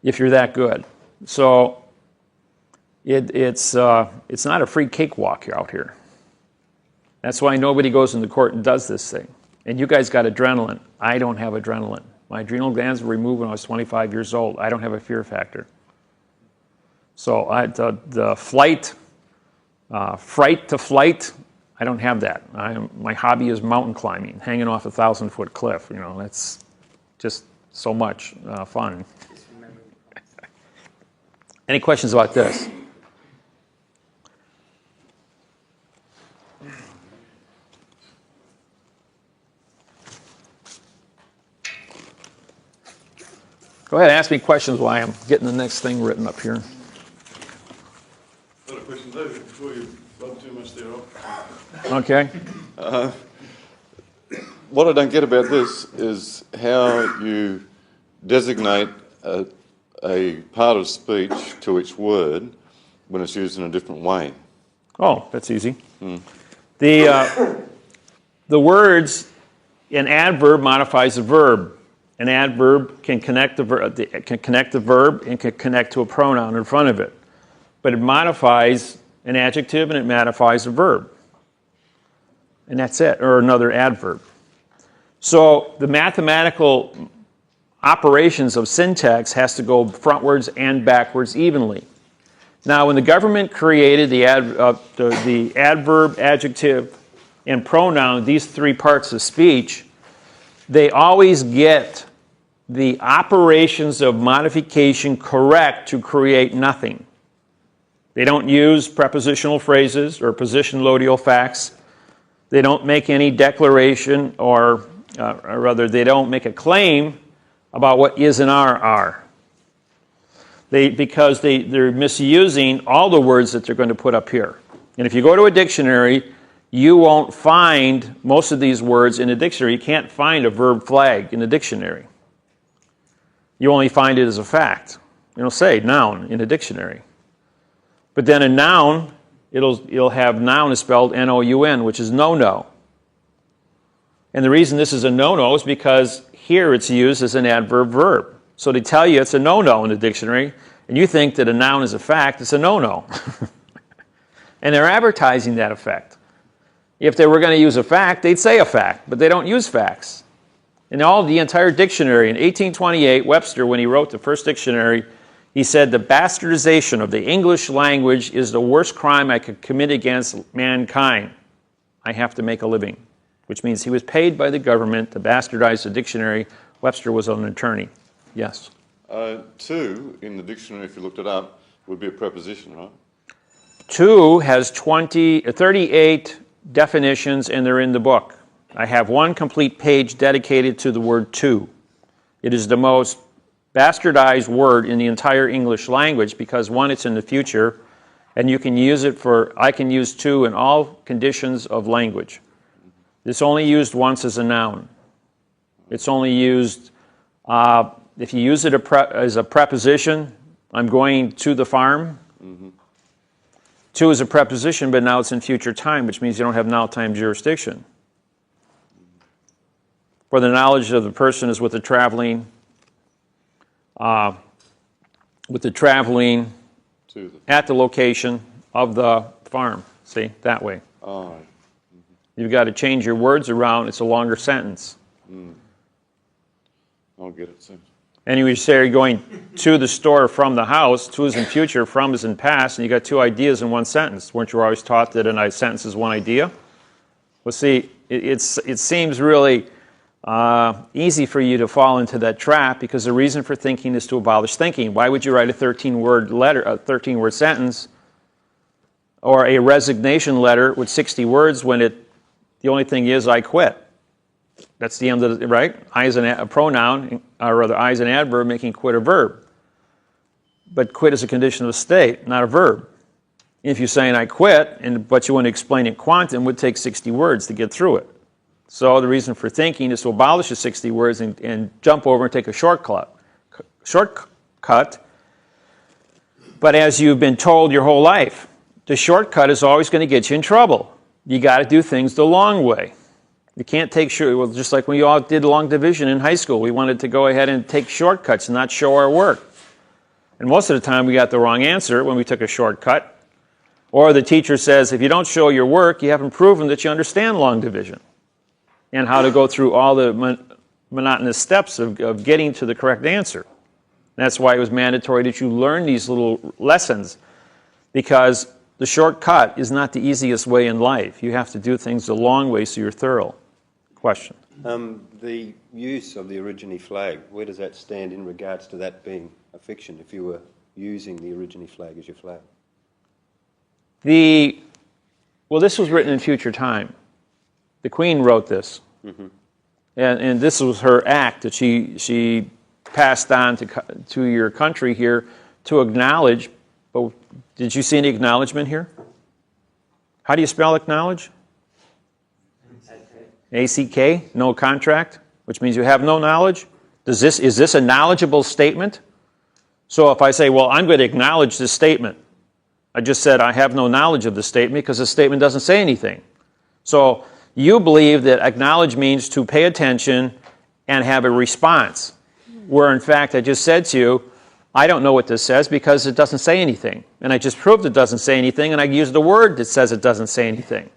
Speaker 1: if you're that good. So it's not a free cakewalk out here. That's why nobody goes into court and does this thing. And you guys got adrenaline. I don't have adrenaline. My adrenal glands were removed when I was 25 years old. I don't have a fear factor. So the flight, fright to flight, I don't have that. My hobby is mountain climbing, hanging off a 1,000-foot cliff. You know, that's just so much fun. Any questions about this? Go ahead, ask me questions while I'm getting the next thing written up here.
Speaker 15: Got a question, David, before you rub too much there off.
Speaker 1: Okay.
Speaker 15: What I don't get about this is how you designate a part of speech to its word when it's used in a different way.
Speaker 1: Oh, that's easy. The words, an adverb modifies a verb. An adverb can connect the verb and can connect to a pronoun in front of it. But it modifies an adjective and it modifies a verb. And that's it, or another adverb. So the mathematical operations of syntax has to go frontwards and backwards evenly. Now, when the government created the adverb, adjective, and pronoun, these three parts of speech, they always get the operations of modification correct to create nothing. They don't use prepositional phrases or position-lodial facts. They don't make any declaration or rather, they don't make a claim about what is and are. Because they're misusing all the words that they're going to put up here. And if you go to a dictionary, you won't find most of these words in a dictionary. You can't find a verb flag in a dictionary. You only find it as a fact. It'll say noun in a dictionary. But then a noun, it'll have noun is spelled N-O-U-N, which is no-no. And the reason this is a no-no is because here it's used as an adverb verb. So they tell you it's a no-no in the dictionary, and you think that a noun is a fact, it's a no-no. And they're advertising that effect. If they were going to use a fact, they'd say a fact, but they don't use facts. In the entire dictionary, in 1828, Webster, when he wrote the first dictionary, he said the bastardization of the English language is the worst crime I could commit against mankind. I have to make a living, which means he was paid by the government to bastardize the dictionary. Webster was an attorney. Yes?
Speaker 15: To, in the dictionary, if you looked it up, would be a preposition, right?
Speaker 1: To has 38 definitions, and they're in the book. I have one complete page dedicated to the word to. It is the most bastardized word in the entire English language because, one, it's in the future, and you can use it I can use to in all conditions of language. It's only used once as a noun. It's only used, if you use it as a preposition, I'm going to the farm. To is a preposition, but now it's in future time, which means you don't have now time jurisdiction. For the knowledge of the person is with the traveling, at the location of the farm. See, that way.
Speaker 15: Oh.
Speaker 1: You've got to change your words around. It's a longer sentence.
Speaker 15: I'll get it soon.
Speaker 1: And you say you're going to the store from the house. To is in future, from is in past, and you got two ideas in one sentence. Weren't you always taught that a sentence is one idea? Well, see, it seems really easy for you to fall into that trap because the reason for thinking is to abolish thinking. Why would you write a 13-word sentence or a resignation letter with 60 words when the only thing is I quit? That's the end of it, right? I is a pronoun, or rather I is an adverb making quit a verb. But quit is a condition of a state, not a verb. If you're saying I quit, but you want to explain it quantum, it would take 60 words to get through it. So the reason for thinking is to abolish the 60 words and jump over and take a shortcut. But as you've been told your whole life, the shortcut is always going to get you in trouble. You got to do things the long way. You can't take just like when you all did long division in high school. We wanted to go ahead and take shortcuts and not show our work. And most of the time we got the wrong answer when we took a shortcut. Or the teacher says, if you don't show your work, you haven't proven that you understand long division and how to go through all the monotonous steps of getting to the correct answer. That's why it was mandatory that you learn these little lessons, because the shortcut is not the easiest way in life. You have to do things the long way so you're thorough. Question.
Speaker 16: The use of the Origine flag, where does that stand in regards to that being a fiction, if you were using the Origine flag as your flag?
Speaker 1: Well, this was written in future time. The Queen wrote this.
Speaker 16: Mm-hmm.
Speaker 1: And this was her act that she passed on to your country here to acknowledge. But did you see any acknowledgement here? How do you spell acknowledge? A-C-K, no contract, which means you have no knowledge. Is this a knowledgeable statement? So if I say, well, I'm going to acknowledge this statement, I just said I have no knowledge of the statement because the statement doesn't say anything. So you believe that acknowledge means to pay attention and have a response, where in fact I just said to you, I don't know what this says because it doesn't say anything. And I just proved it doesn't say anything, and I used the word that says it doesn't say anything.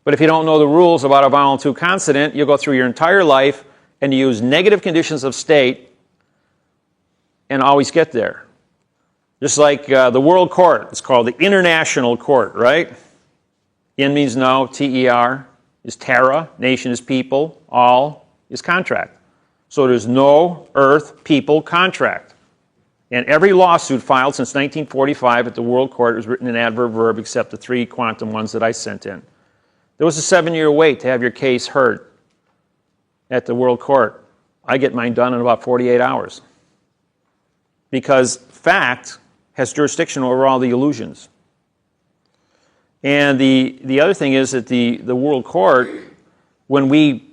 Speaker 1: But if you don't know the rules about a vowel to consonant, you'll go through your entire life and use negative conditions of state and always get there. Just like the World Court, it's called the International Court, right? In means no, T-E-R is terra, nation is people, all is contract. So there's no earth, people, contract. And every lawsuit filed since 1945 at the World Court was written in adverb verb except the 3 quantum ones that I sent in. There was a 7-year wait to have your case heard at the World Court. I get mine done in about 48 hours. Because fact has jurisdiction over all the illusions. And the other thing is that the World Court, when we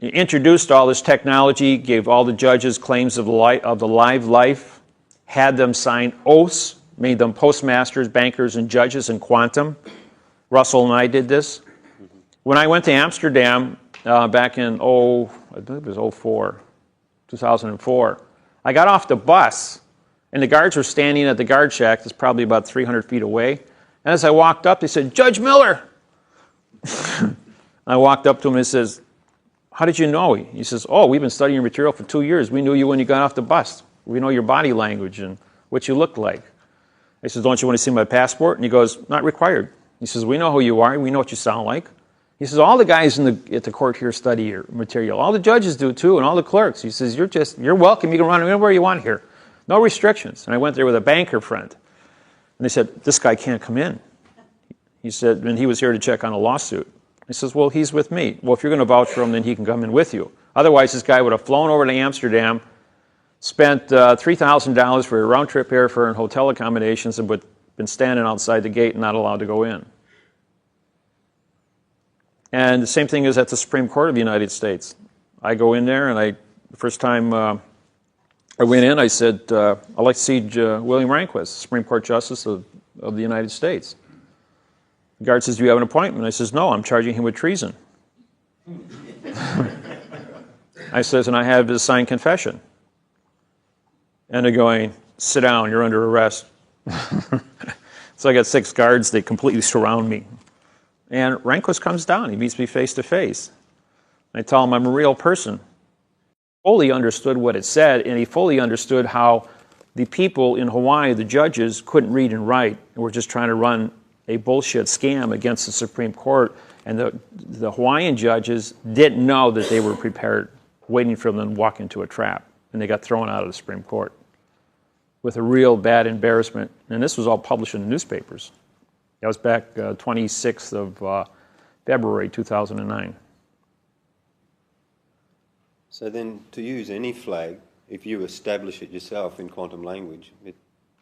Speaker 1: introduced all this technology, gave all the judges claims of the live life, had them sign oaths, made them postmasters, bankers, and judges in quantum. Russell and I did this. When I went to Amsterdam back in, I believe it was 2004, I got off the bus, and the guards were standing at the guard shack that's probably about 300 feet away. And as I walked up, they said, "Judge Miller!" I walked up to him and he says, "How did you know?" He says, "Oh, we've been studying your material for 2 years. We knew you when you got off the bus. We know your body language and what you look like." I said, "Don't you want to see my passport?" And he goes, "Not required." He says, "We know who you are. We know what you sound like." He says, "All the guys at the court here study your material. All the judges do too, and all the clerks." He says, "You're welcome. You can run anywhere you want here. No restrictions." And I went there with a banker friend. And they said, "This guy can't come in." He said, and he was here to check on a lawsuit. He says, "Well, he's with me." "Well, if you're going to vouch for him, then he can come in with you." Otherwise, this guy would have flown over to Amsterdam, spent $3,000 for a round-trip airfare and hotel accommodations, and would have been standing outside the gate and not allowed to go in. And the same thing is at the Supreme Court of the United States. I go in there, and the first time I went in, I said, "I'd like to see William Rehnquist, Supreme Court Justice of the United States." The guard says, "Do you have an appointment?" I says, "No, I'm charging him with treason." I says, "And I have his signed confession." And they're going, "Sit down, you're under arrest." So I got 6 guards, they completely surround me. And Rehnquist comes down, he meets me face to face. I tell him I'm a real person. Fully understood what it said, and he fully understood how the people in Hawaii, the judges, couldn't read and write, and were just trying to run a bullshit scam against the Supreme Court. And the Hawaiian judges didn't know that they were prepared, waiting for them to walk into a trap. And they got thrown out of the Supreme Court with a real bad embarrassment. And this was all published in the newspapers. That was back 26th of February 2009.
Speaker 16: So then, to use any flag, if you establish it yourself in quantum language,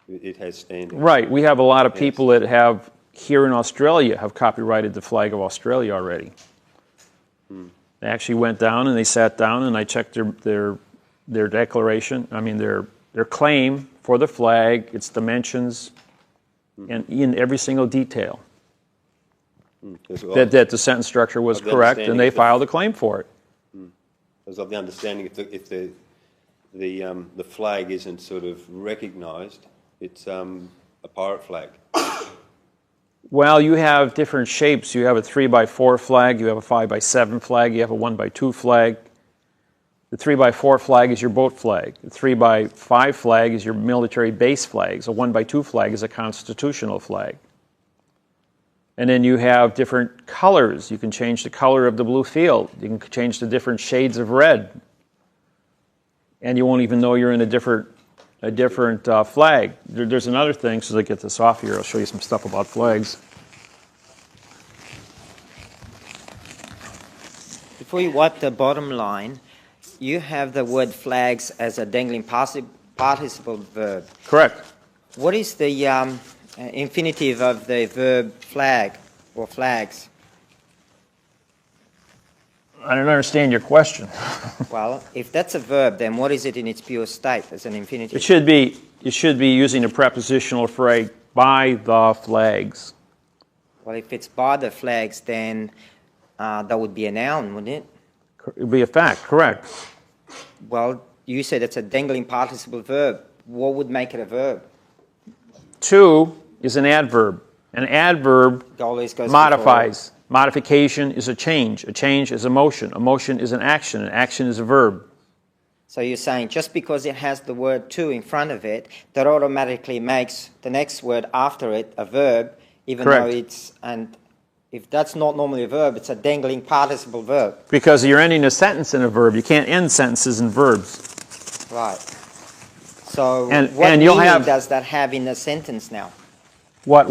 Speaker 16: it has standing.
Speaker 1: Right. We have a lot of people that have, here in Australia, have copyrighted the flag of Australia already. They actually went down and they sat down, and I checked their declaration, their claim for the flag, its dimensions, and in every single detail. That the sentence structure was correct, and they filed a claim for it.
Speaker 16: Because of the understanding, if the flag isn't sort of recognised, it's a pirate flag.
Speaker 1: Well, you have different shapes. You have a 3x4 flag, you have a 5x7 flag, you have a 1x2 flag. The 3x4 flag is your boat flag. The 3x5 flag is your military base flags. A 1x2 flag is a constitutional flag. And then you have different colors. You can change the color of the blue field. You can change the different shades of red. And you won't even know you're in a different flag. There's another thing, so as I get this off here, I'll show you some stuff about flags.
Speaker 2: Before you wipe the bottom line, you have the word flags as a dangling participle verb.
Speaker 1: Correct.
Speaker 2: What is the infinitive of the verb flag or flags?
Speaker 1: I don't understand your question.
Speaker 2: Well, if that's a verb, then what is it in its pure state as an infinitive?
Speaker 1: It should be using a prepositional phrase, by the flags.
Speaker 2: Well, if it's by the flags, then that would be a noun, wouldn't it?
Speaker 1: It would be a fact, correct.
Speaker 2: Well, you said it's a dangling participle verb. What would make it a verb?
Speaker 1: To is an adverb. An adverb
Speaker 2: Always goes
Speaker 1: modifies. Modification is a change. A change is a motion. A motion is an action. An action is a verb.
Speaker 2: So you're saying just because it has the word to in front of it, that automatically makes the next word after it a verb, even
Speaker 1: Correct.
Speaker 2: though it's, and if that's not normally a verb, it's a dangling participle verb.
Speaker 1: Because you're ending a sentence in a verb. You can't end sentences in verbs.
Speaker 2: Right. So what
Speaker 1: and you'll
Speaker 2: meaning
Speaker 1: have,
Speaker 2: does that have in a sentence now?
Speaker 1: What?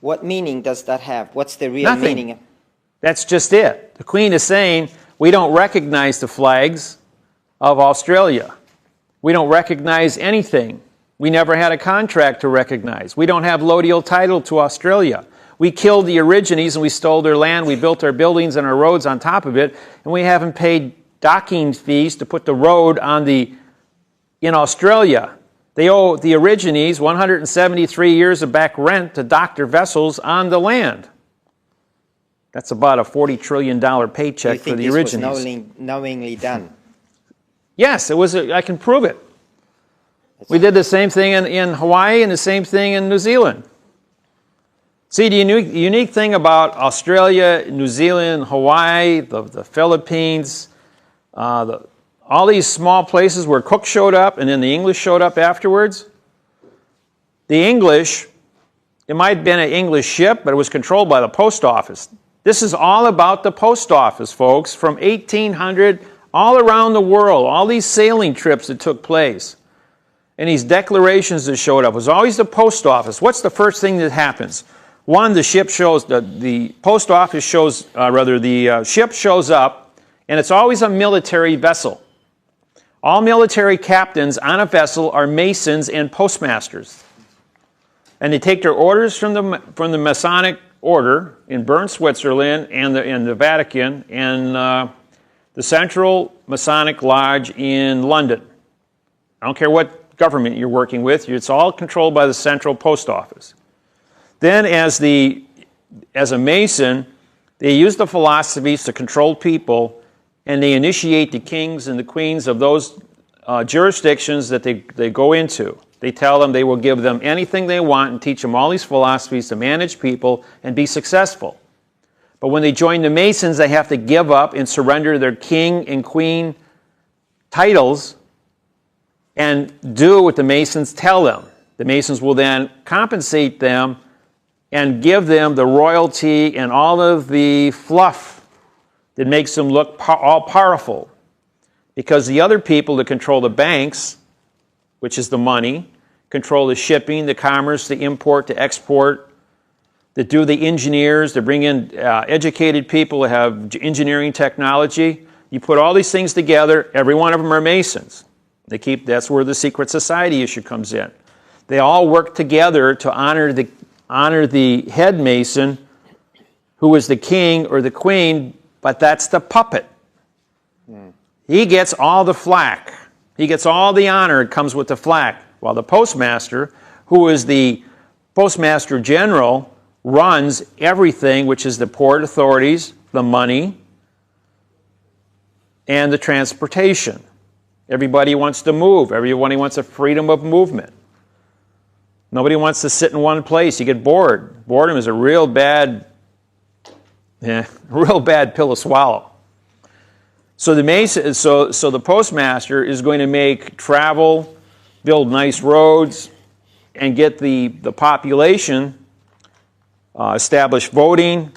Speaker 2: What meaning does that have? What's the real
Speaker 1: Nothing.
Speaker 2: meaning?
Speaker 1: That's just it. The Queen is saying, we don't recognize the flags of Australia. We don't recognize anything. We never had a contract to recognize. We don't have lodial title to Australia. We killed the Aborigines and we stole their land. We built our buildings and our roads on top of it, and we haven't paid docking fees to put the road in Australia. They owe the Aborigines 173 years of back rent to dock their vessels on the land. That's about a $40 trillion paycheck for the Aborigines.
Speaker 2: Do you think this was knowingly done?
Speaker 1: Yes, it was. I can prove it. We did the same thing in Hawaii and the same thing in New Zealand. See, the unique thing about Australia, New Zealand, Hawaii, the Philippines, all these small places where Cook showed up and then the English showed up afterwards, the English, it might have been an English ship, but it was controlled by the post office. This is all about the post office, folks, from 1800 all around the world, all these sailing trips that took place. And these declarations that showed up, it was always the post office. What's the first thing that happens? One, the ship shows, the post office shows, the ship shows up, and it's always a military vessel. All military captains on a vessel are masons and postmasters. And they take their orders from the Masonic order in Bern, Switzerland, and the Vatican, and the Central Masonic Lodge in London. I don't care what government you're working with, it's all controlled by the Central Post Office. Then as a Mason, they use the philosophies to control people, and they initiate the kings and the queens of those jurisdictions that they go into. They tell them they will give them anything they want and teach them all these philosophies to manage people and be successful. But when they join the Masons, they have to give up and surrender their king and queen titles and do what the Masons tell them. The Masons will then compensate them and give them the royalty and all of the fluff that makes them look all powerful. Because the other people that control the banks, which is the money, control the shipping, the commerce, the import, the export, that do the engineers, that bring in educated people that have engineering technology. You put all these things together, every one of them are Masons. That's where the secret society issue comes in. They all work together to honor the head Mason, who is the king or the queen, but that's the puppet. He gets all the flack. He gets all the honor. It comes with the flack. While the postmaster, who is the postmaster general, runs everything, which is the port authorities, the money, and the transportation. Everybody wants to move. Everybody wants a freedom of movement. Nobody wants to sit in one place. You get bored. Boredom is a real bad pill to swallow. So the postmaster is going to make travel, build nice roads, and get the population, establish voting,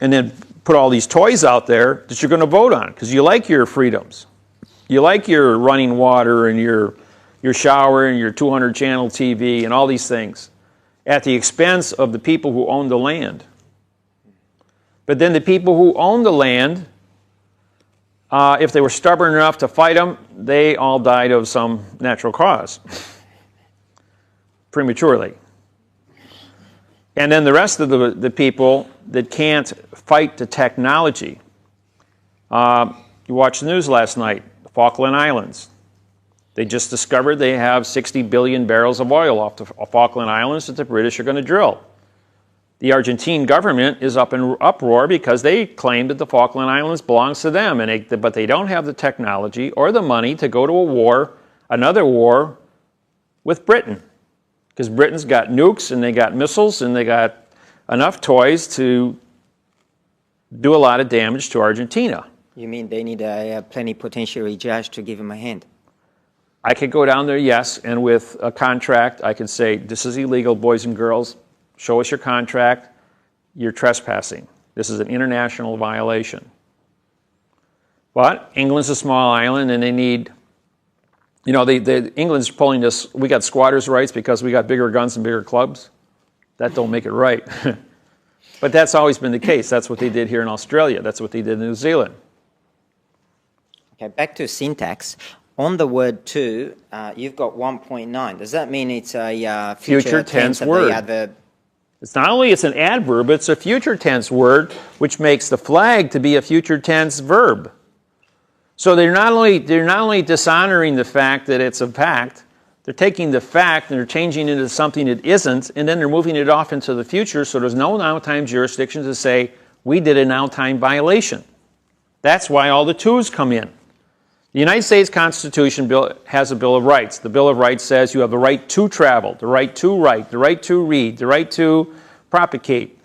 Speaker 1: and then put all these toys out there that you're going to vote on because you like your freedoms. You like your running water and your shower and your 200-channel TV and all these things at the expense of the people who own the land. But then the people who own the land, if they were stubborn enough to fight them, they all died of some natural cause, prematurely. And then the rest of the people that can't fight the technology. You watched the news last night, the Falkland Islands. They just discovered they have 60 billion barrels of oil off the Falkland Islands that the British are going to drill. The Argentine government is up in uproar because they claim that the Falkland Islands belongs to them, but they don't have the technology or the money to go to a war, another war, with Britain. Because Britain's got nukes and they got missiles and they got enough toys to do a lot of damage to Argentina.
Speaker 2: You mean they need a plenipotentiary judge to give him a hand?
Speaker 1: I could go down there, yes, and with a contract, I could say, this is illegal, boys and girls. Show us your contract. You're trespassing. This is an international violation. But England's a small island, and they need, you know, England's pulling this, we got squatters' rights because we got bigger guns and bigger clubs. That don't make it right. But that's always been the case. That's what they did here in Australia. That's what they did in New Zealand.
Speaker 2: Okay, back to syntax. On the word to, you've got 1.9. Does that mean it's a future tense of
Speaker 1: word?
Speaker 2: The adverb?
Speaker 1: It's not only it's an adverb, it's a future tense word, which makes the flag to be a future tense verb. So they're not only dishonoring the fact that it's a fact, they're taking the fact and they're changing it into something it isn't, and then they're moving it off into the future, so there's no now-time jurisdiction to say, we did a now-time violation. That's why all the twos come in. The United States Constitution has a Bill of Rights. The Bill of Rights says you have the right to travel, the right to write, the right to read, the right to propagate.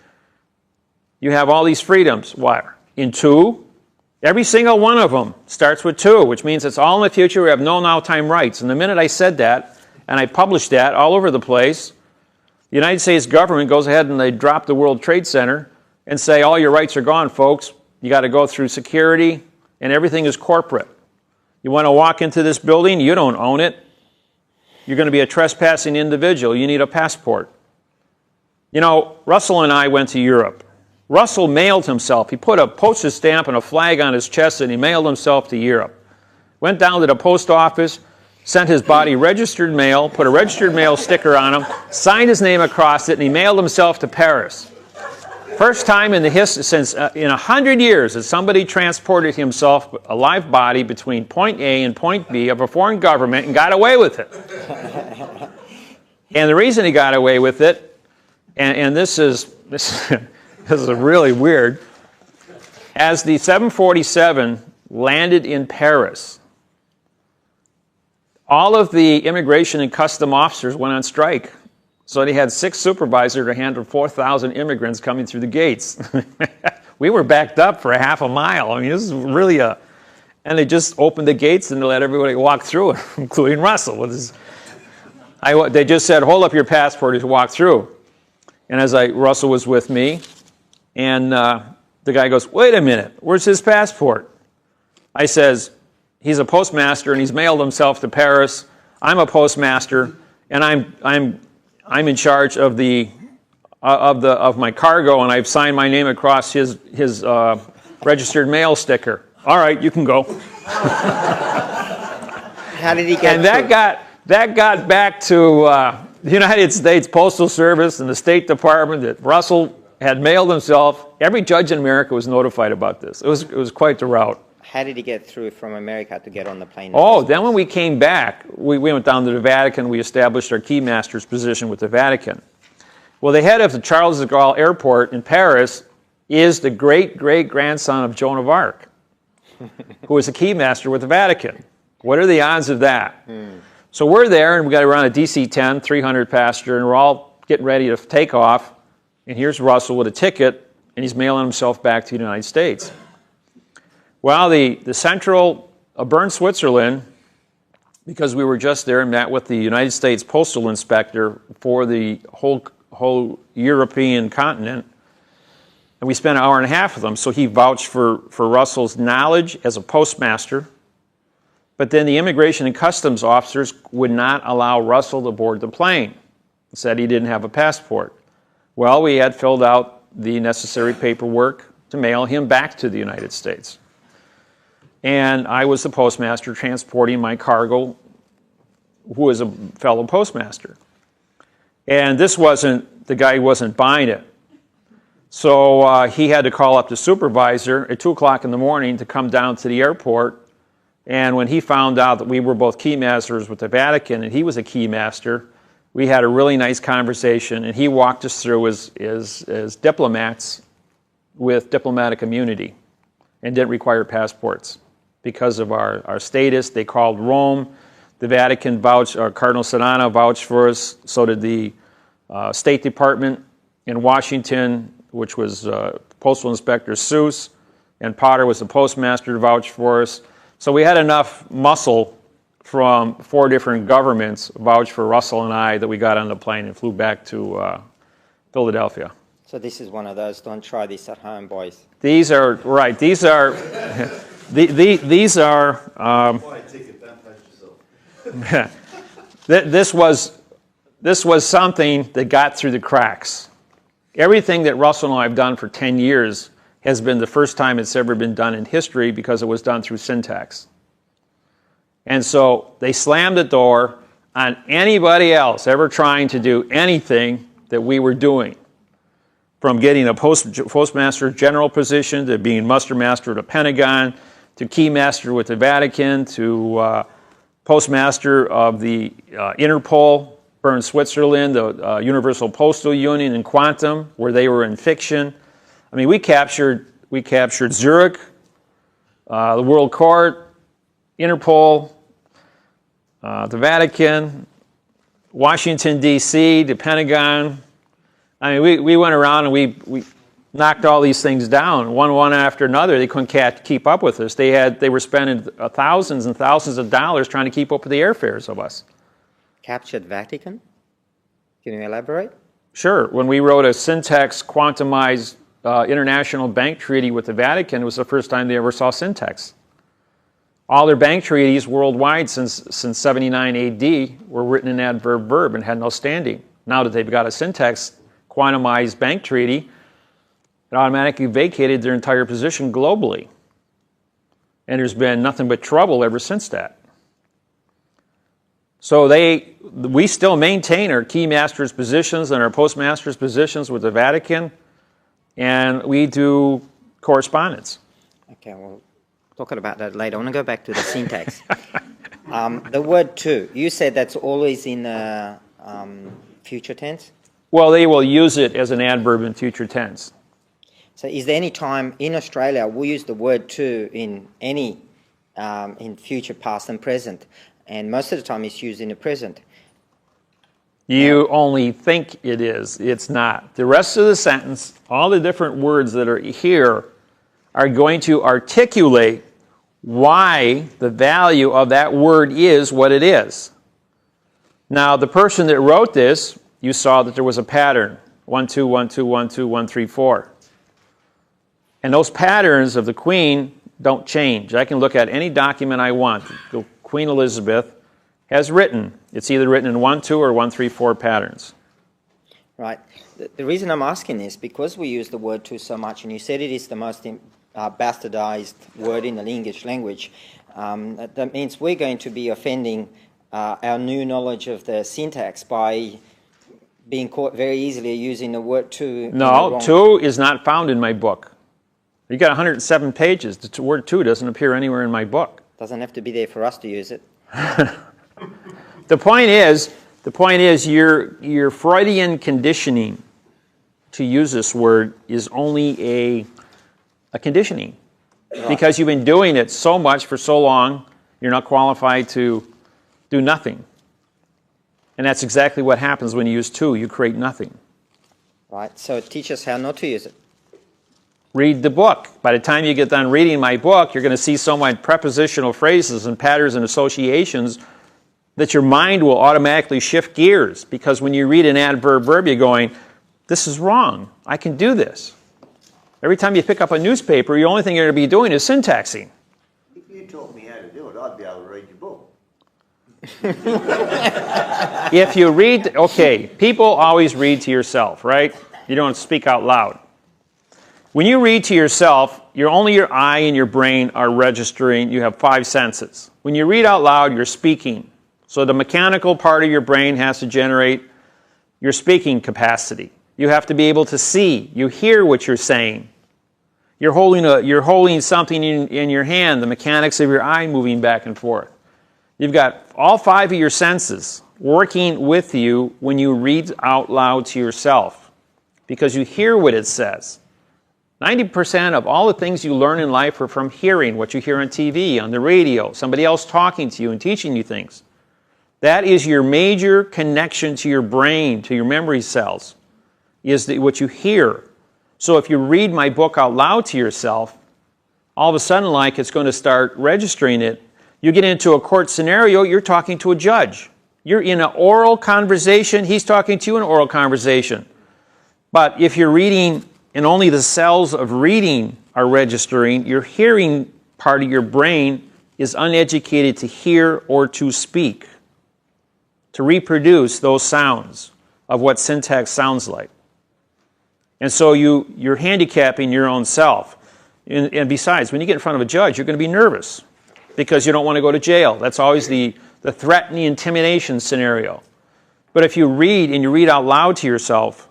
Speaker 1: You have all these freedoms. Why? In two, every single one of them starts with two, which means it's all in the future. We have no now-time rights. And the minute I said that, and I published that all over the place, the United States government goes ahead and they drop the World Trade Center and say, all your rights are gone, folks. You got to go through security, and everything is corporate. You want to walk into this building, you don't own it. You're going to be a trespassing individual. You need a passport. You know, Russell and I went to Europe. Russell mailed himself. He put a postage stamp and a flag on his chest and he mailed himself to Europe. Went down to the post office, sent his body registered mail, put a registered mail sticker on him, signed his name across it, and he mailed himself to Paris. First time in the history, since in 100 years, that somebody transported himself, a live body, between point A and point B of a foreign government and got away with it. And the reason he got away with it, and this is really weird, as the 747 landed in Paris, all of the immigration and custom officers went on strike. So they had 6 supervisors to handle 4,000 immigrants coming through the gates. We were backed up for a half a mile. I mean, this is really and they just opened the gates and they let everybody walk through, including Russell. They just said, hold up your passport as you walk through. And Russell was with me, and the guy goes, wait a minute, where's his passport? I says, he's a postmaster and he's mailed himself to Paris. I'm a postmaster, and I'm in charge of my cargo, and I've signed my name across his registered mail sticker. All right, you can go.
Speaker 2: How did he get?
Speaker 1: And that got back to the United States Postal Service and the State Department that Russell had mailed himself. Every judge in America was notified about this. It was quite the rout.
Speaker 2: How did he get through from America to get on the plane?
Speaker 1: Oh, then when we came back, we went down to the Vatican. We established our keymaster's position with the Vatican. Well, the head of the Charles de Gaulle Airport in Paris is the great-great-grandson of Joan of Arc, who was a keymaster with the Vatican. What are the odds of that? So we're there, and we got around a DC-10, 300 passenger, and we're all getting ready to take off. And here's Russell with a ticket, and he's mailing himself back to the United States. Well, the central of Bern, Switzerland, because we were just there and met with the United States Postal Inspector for the whole European continent, and we spent an hour and a half with him, so he vouched for Russell's knowledge as a postmaster. But then the immigration and customs officers would not allow Russell to board the plane. Said he didn't have a passport. Well, we had filled out the necessary paperwork to mail him back to the United States. And I was the postmaster transporting my cargo, who was a fellow postmaster. And this wasn't, the guy wasn't buying it. So he had to call up the supervisor at 2 o'clock in the morning to come down to the airport. And when he found out that we were both keymasters with the Vatican and he was a keymaster, we had a really nice conversation, and he walked us through as diplomats with diplomatic immunity and didn't require passports because of our status. They called Rome. The Vatican vouched, Cardinal Sedana vouched for us. So did the State Department in Washington, which was Postal Inspector Seuss, and Potter was the postmaster to vouch for us. So we had enough muscle from 4 different governments vouch for Russell and I that we got on the plane and flew back to Philadelphia.
Speaker 2: So this is one of those, don't try this at home, boys.
Speaker 1: These are, right, these are, these are, this was something that got through the cracks. Everything that Russell and I have done for 10 years has been the first time it's ever been done in history because it was done through syntax. And so they slammed the door on anybody else ever trying to do anything that we were doing, from getting a postmaster general position to being muster master at the Pentagon to keymaster with the Vatican to postmaster of the Interpol, Bern, Switzerland, the Universal Postal Union, and Quantum, where they were in fiction. I mean, we captured Zurich, the World Court, Interpol, the Vatican, Washington, D.C., the Pentagon. I mean, we went around and we knocked all these things down, one after another. They couldn't keep up with us. They were spending thousands and thousands of dollars trying to keep up with the airfares of us.
Speaker 2: Captured Vatican? Can you elaborate?
Speaker 1: Sure. When we wrote a syntax quantumized international bank treaty with the Vatican, it was the first time they ever saw syntax. All their bank treaties worldwide since 79 AD were written in adverb verb and had no standing. Now that they've got a syntax quantumized bank treaty, it automatically vacated their entire position globally. And there's been nothing but trouble ever since that. So we still maintain our keymasters' positions and our postmasters' positions with the Vatican, and we do correspondence.
Speaker 2: Okay, well, talking about that later. I want to go back to the syntax. The word to, you said that's always in future tense?
Speaker 1: Well, they will use it as an adverb in future tense.
Speaker 2: So is there any time in Australia we use the word to in any, in future, past and present? And most of the time it's used in the present.
Speaker 1: You only think it is. It's not. The rest of the sentence, all the different words that are here are going to articulate why the value of that word is what it is. Now, the person that wrote this, you saw that there was a pattern. 1, 2, 1, 2, 1, 2, 1, 3, 4. And those patterns of the Queen don't change. I can look at any document I want. Queen Elizabeth has written. It's either written in 1, 2, or 1, 3, 4 patterns.
Speaker 2: Right. The reason I'm asking this, because we use the word to so much, and you said it is the most bastardized word in the English language, that means we're going to be offending our new knowledge of the syntax by being caught very easily using the word to.
Speaker 1: No, to is not found in my book. You got 107 pages. The word to doesn't appear anywhere in my book.
Speaker 2: Doesn't have to be there for us to use it.
Speaker 1: The point is your Freudian conditioning to use this word is only a conditioning. Right. Because you've been doing it so much for so long, you're not qualified to do nothing. And that's exactly what happens when you use to. You create nothing.
Speaker 2: Right, so teach us how not to use it.
Speaker 1: read the book. By the time you get done reading my book, you're going to see so many prepositional phrases and patterns and associations that your mind will automatically shift gears, because when you read an adverb verb, you're going, this is wrong. I can do this. Every time you pick up a newspaper, the only thing you're going to be doing is syntaxing.
Speaker 7: If you taught me how to do it, I'd be able to read your book.
Speaker 1: If you read, okay, people always read to yourself, right? You don't speak out loud. When you read to yourself, only your eye and your brain are registering. You have 5 senses. When you read out loud, you're speaking. So the mechanical part of your brain has to generate your speaking capacity. You have to be able to see. You hear what you're saying. You're holding something in your hand, the mechanics of your eye moving back and forth. You've got all 5 of your senses working with you when you read out loud to yourself, because you hear what it says. 90% of all the things you learn in life are from hearing, what you hear on TV, on the radio, somebody else talking to you and teaching you things. That is your major connection to your brain, to your memory cells, is what you hear. So if you read my book out loud to yourself, all of a sudden, like, it's going to start registering it. You get into a court scenario, you're talking to a judge. You're in an oral conversation, he's talking to you in an oral conversation. But if you're reading and only the cells of reading are registering, your hearing part of your brain is uneducated to hear or to speak, to reproduce those sounds of what syntax sounds like. And so you're handicapping your own self. And besides, when you get in front of a judge, you're going to be nervous because you don't want to go to jail. That's always the threat and the intimidation scenario. But if you read and you read out loud to yourself,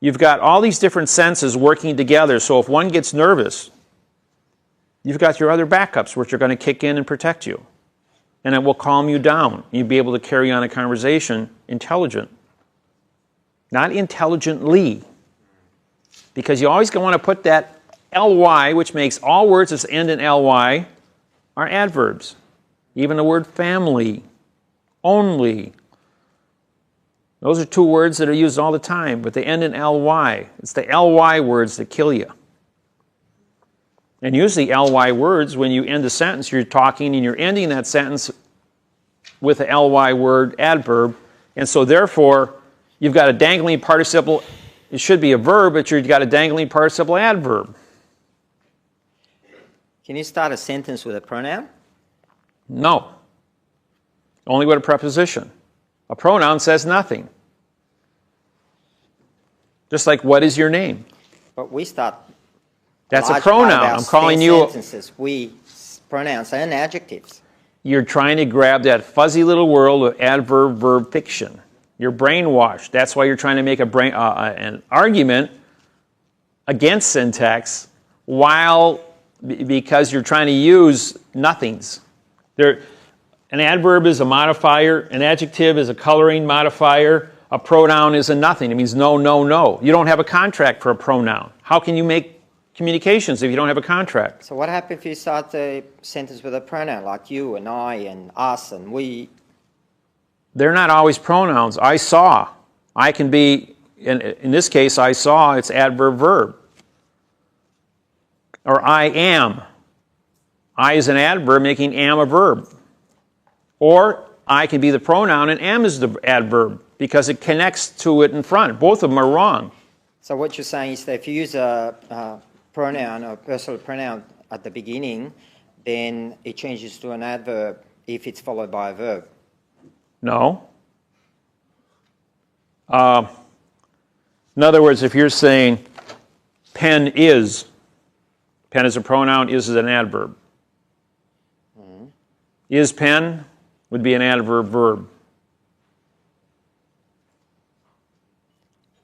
Speaker 1: you've got all these different senses working together. So if one gets nervous, you've got your other backups which are going to kick in and protect you. And it will calm you down. You'll be able to carry on a conversation intelligent. Not intelligently. Because you always want to put that ly, which makes all words that end in ly, are adverbs. Even the word family, only. Those are 2 words that are used all the time, but they end in ly. It's the ly words that kill you. And usually ly words, when you end a sentence, you're talking and you're ending that sentence with the ly word adverb. And so therefore, you've got a dangling participle. It should be a verb, but you've got a dangling participle adverb.
Speaker 2: Can you start a sentence with a pronoun?
Speaker 1: No. Only with a preposition. A pronoun says nothing. Just like, what is your name?
Speaker 2: But we start.
Speaker 1: That's a pronoun. I'm calling you.
Speaker 2: Sentences. We pronouns and adjectives.
Speaker 1: You're trying to grab that fuzzy little world of adverb-verb fiction. You're brainwashed. That's why you're trying to make an argument against syntax because you're trying to use nothings. An adverb is a modifier. An adjective is a coloring modifier. A pronoun is a nothing. It means no, no, no. You don't have a contract for a pronoun. How can you make communications if you don't have a contract?
Speaker 2: So what happens if you start the sentence with a pronoun like you and I and us and we?
Speaker 1: They're not always pronouns. I saw. I can be, in this case, I saw, it's adverb verb. Or I am. I is an adverb making am a verb. Or I can be the pronoun and am is the adverb because it connects to it in front. Both of them are wrong.
Speaker 2: So what you're saying is that if you use a pronoun or personal pronoun at the beginning, then it changes to an adverb if it's followed by a verb.
Speaker 1: No. In other words, if you're saying pen is a pronoun, is an adverb. Mm-hmm. Is pen would be an adverb verb.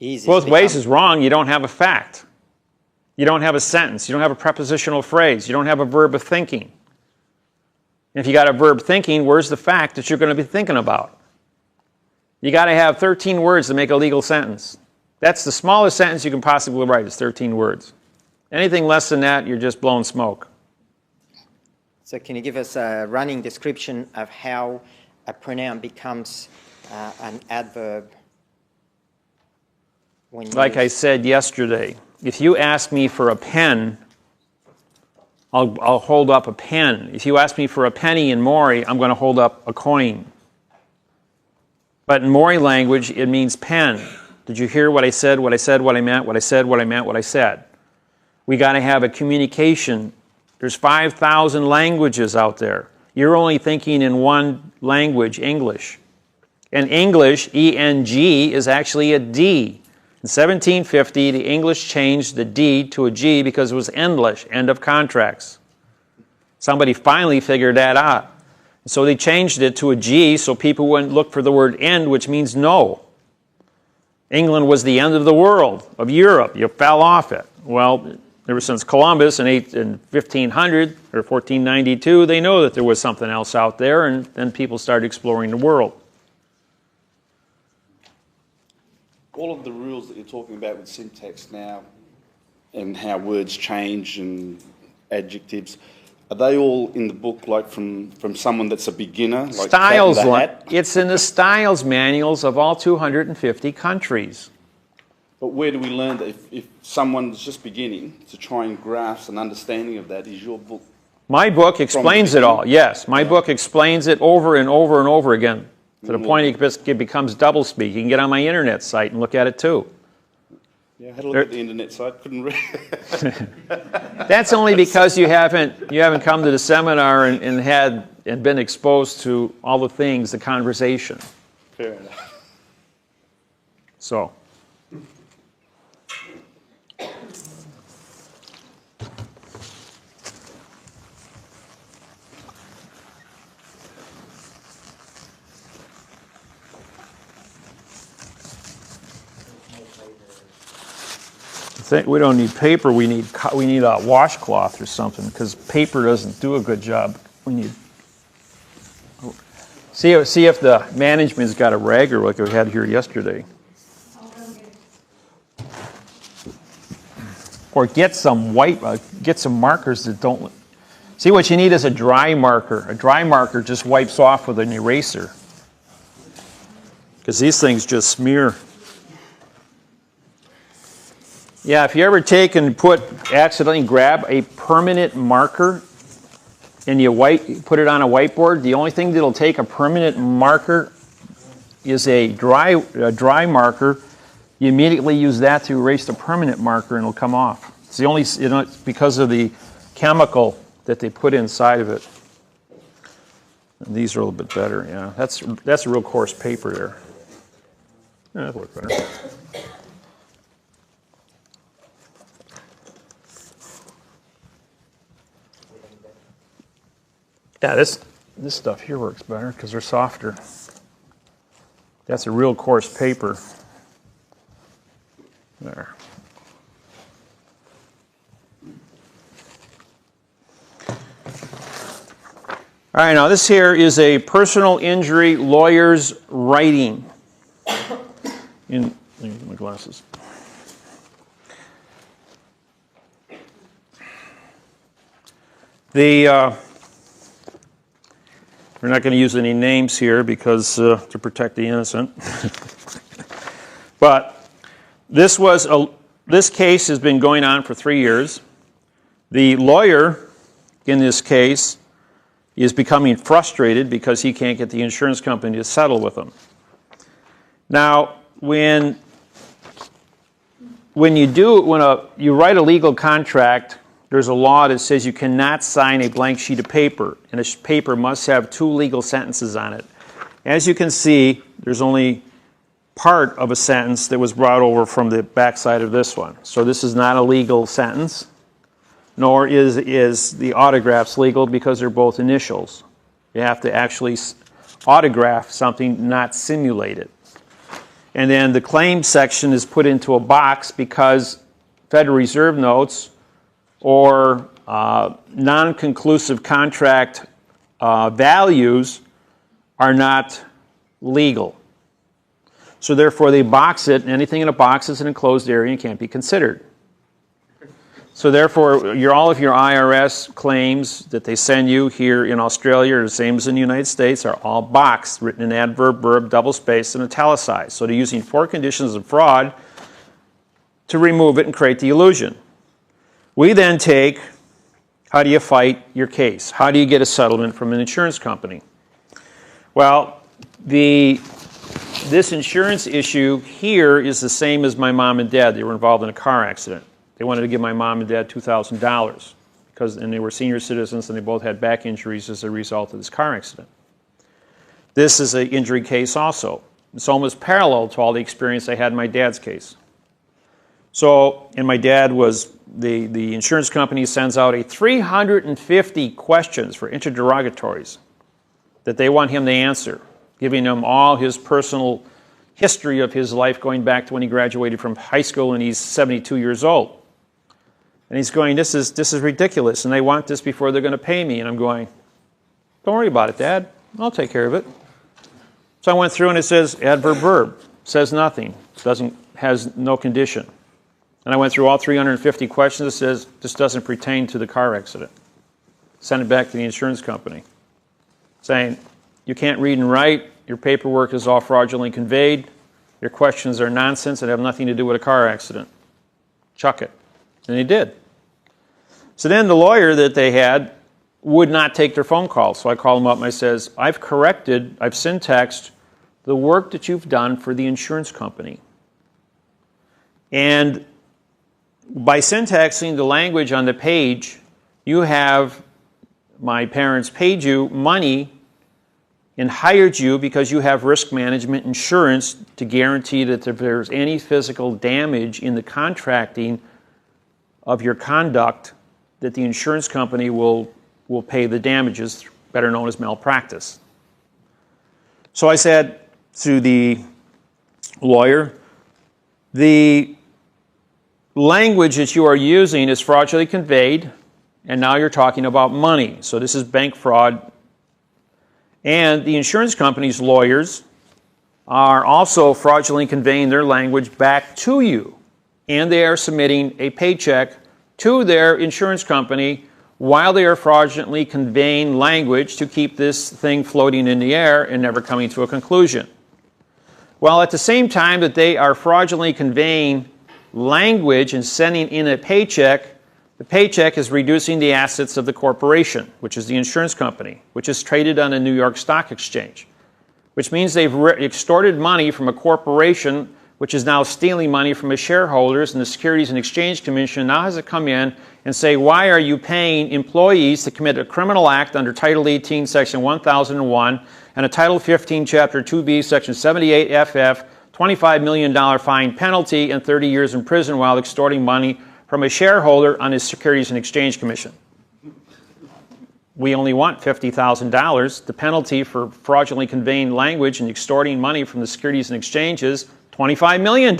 Speaker 1: Both ways is wrong. You don't have a fact. You don't have a sentence. You don't have a prepositional phrase. You don't have a verb of thinking. If you got a verb thinking, where's the fact that you're going to be thinking about? You got to have 13 words to make a legal sentence. That's the smallest sentence you can possibly write, is 13 words. Anything less than that, you're just blowing smoke.
Speaker 2: So can you give us a running description of how a pronoun becomes an adverb?
Speaker 1: Like I said yesterday, if you ask me for a pen, I'll hold up a pen. If you ask me for a penny in Maori, I'm going to hold up a coin. But in Maori language, it means pen. Did you hear what I said, what I said, what I meant, what I said, what I meant, what I said? We got to have a communication. There's 5,000 languages out there. You're only thinking in one language, English. And English, E-N-G, is actually a D. In 1750, the English changed the D to a G because it was endless, end of contracts. Somebody finally figured that out. So they changed it to a G so people wouldn't look for the word end, which means no. England was the end of the world, of Europe. You fell off it. Well, ever since Columbus in 1500 or 1492, they know that there was something else out there, and then people started exploring the world.
Speaker 11: All of the rules that you're talking about with syntax now and how words change and adjectives, are they all in the book, like from someone that's a beginner? Like
Speaker 1: Styles,
Speaker 11: Cat in the Hat?
Speaker 1: it's in the styles manuals of all 250 countries.
Speaker 11: But where do we learn that if someone's just beginning to try and grasp an understanding of that, is your book?
Speaker 1: My book explains it all, yes. My book explains it over and over and over again, to the point it becomes doublespeak. You can get on my internet site and look at it too.
Speaker 11: Yeah, I had a look at the internet site, couldn't read.
Speaker 1: That's only because you haven't come to the seminar and been exposed to all the things, the conversation.
Speaker 11: Fair enough.
Speaker 1: So. We don't need paper. We need a washcloth or something, because paper doesn't do a good job. We need. See if the management's got a ragger like we had here yesterday. Or get some get some markers that don't. See, what you need is a dry marker. A dry marker just wipes off with an eraser, because these things just smear. Yeah, if you ever take and accidentally grab a permanent marker and you put it on a whiteboard, the only thing that'll take a permanent marker is a dry marker. You immediately use that to erase the permanent marker and it'll come off. It's the only, it's because of the chemical that they put inside of it. And these are a little bit better, yeah. That's a real coarse paper there. Yeah, that'll look better. Yeah, this stuff here works better because they're softer. That's a real coarse paper. There. All right, now this here is a personal injury lawyer's writing. Let me get my glasses. We're not going to use any names here because to protect the innocent. But this case has been going on for 3 years. The lawyer in this case is becoming frustrated because he can't get the insurance company to settle with him. Now, when you write a legal contract, there's a law that says you cannot sign a blank sheet of paper, and a paper must have 2 legal sentences on it. As you can see, there's only part of a sentence that was brought over from the backside of this one. So this is not a legal sentence, nor is the autographs legal because they're both initials. You have to actually autograph something, not simulate it. And then the claim section is put into a box because Federal Reserve notes or non-conclusive contract values are not legal. So therefore they box it, and anything in a box is an enclosed area and can't be considered. So therefore all of your IRS claims that they send you here in Australia, or the same as in the United States, are all boxed, written in adverb, verb, double space, and italicized. So they're using 4 conditions of fraud to remove it and create the illusion. We then take, how do you fight your case? How do you get a settlement from an insurance company? Well, this insurance issue here is the same as my mom and dad. They were involved in a car accident. They wanted to give my mom and dad $2,000 and they were senior citizens and they both had back injuries as a result of this car accident. This is an injury case also. It's almost parallel to all the experience I had in my dad's case. So, and my dad was, the insurance company sends out 350 questions for interrogatories that they want him to answer, giving him all his personal history of his life going back to when he graduated from high school and he's 72 years old. And he's going, this is ridiculous, and they want this before they're going to pay me. And I'm going, don't worry about it, Dad. I'll take care of it. So I went through and it says adverb verb, says nothing, has no condition. And I went through all 350 questions. It says this doesn't pertain to the car accident. Send it back to the insurance company, saying you can't read and write, your paperwork is all fraudulently conveyed, your questions are nonsense and have nothing to do with a car accident. Chuck it. And they did. So then the lawyer that they had would not take their phone calls. So I called him up and I says, I've syntaxed the work that you've done for the insurance company. And by syntaxing the language on the page, you have, my parents paid you money and hired you because you have risk management insurance to guarantee that if there's any physical damage in the contracting of your conduct, that the insurance company will pay the damages, better known as malpractice. So I said to the lawyer, the language that you are using is fraudulently conveyed, and now you're talking about money. So this is bank fraud. And the insurance company's lawyers are also fraudulently conveying their language back to you. And they are submitting a paycheck to their insurance company while they are fraudulently conveying language to keep this thing floating in the air and never coming to a conclusion. While at the same time that they are fraudulently conveying language and sending in a paycheck, the paycheck is reducing the assets of the corporation, which is the insurance company, which is traded on the New York Stock Exchange, which means they've extorted money from a corporation which is now stealing money from its shareholders, and the Securities and Exchange Commission now has to come in and say, why are you paying employees to commit a criminal act under Title 18, Section 1001, and a Title 15, Chapter 2B, Section 78FF, $25 million fine penalty and 30 years in prison while extorting money from a shareholder on his Securities and Exchange Commission? We only want $50,000. The penalty for fraudulently conveying language and extorting money from the Securities and Exchange is $25 million.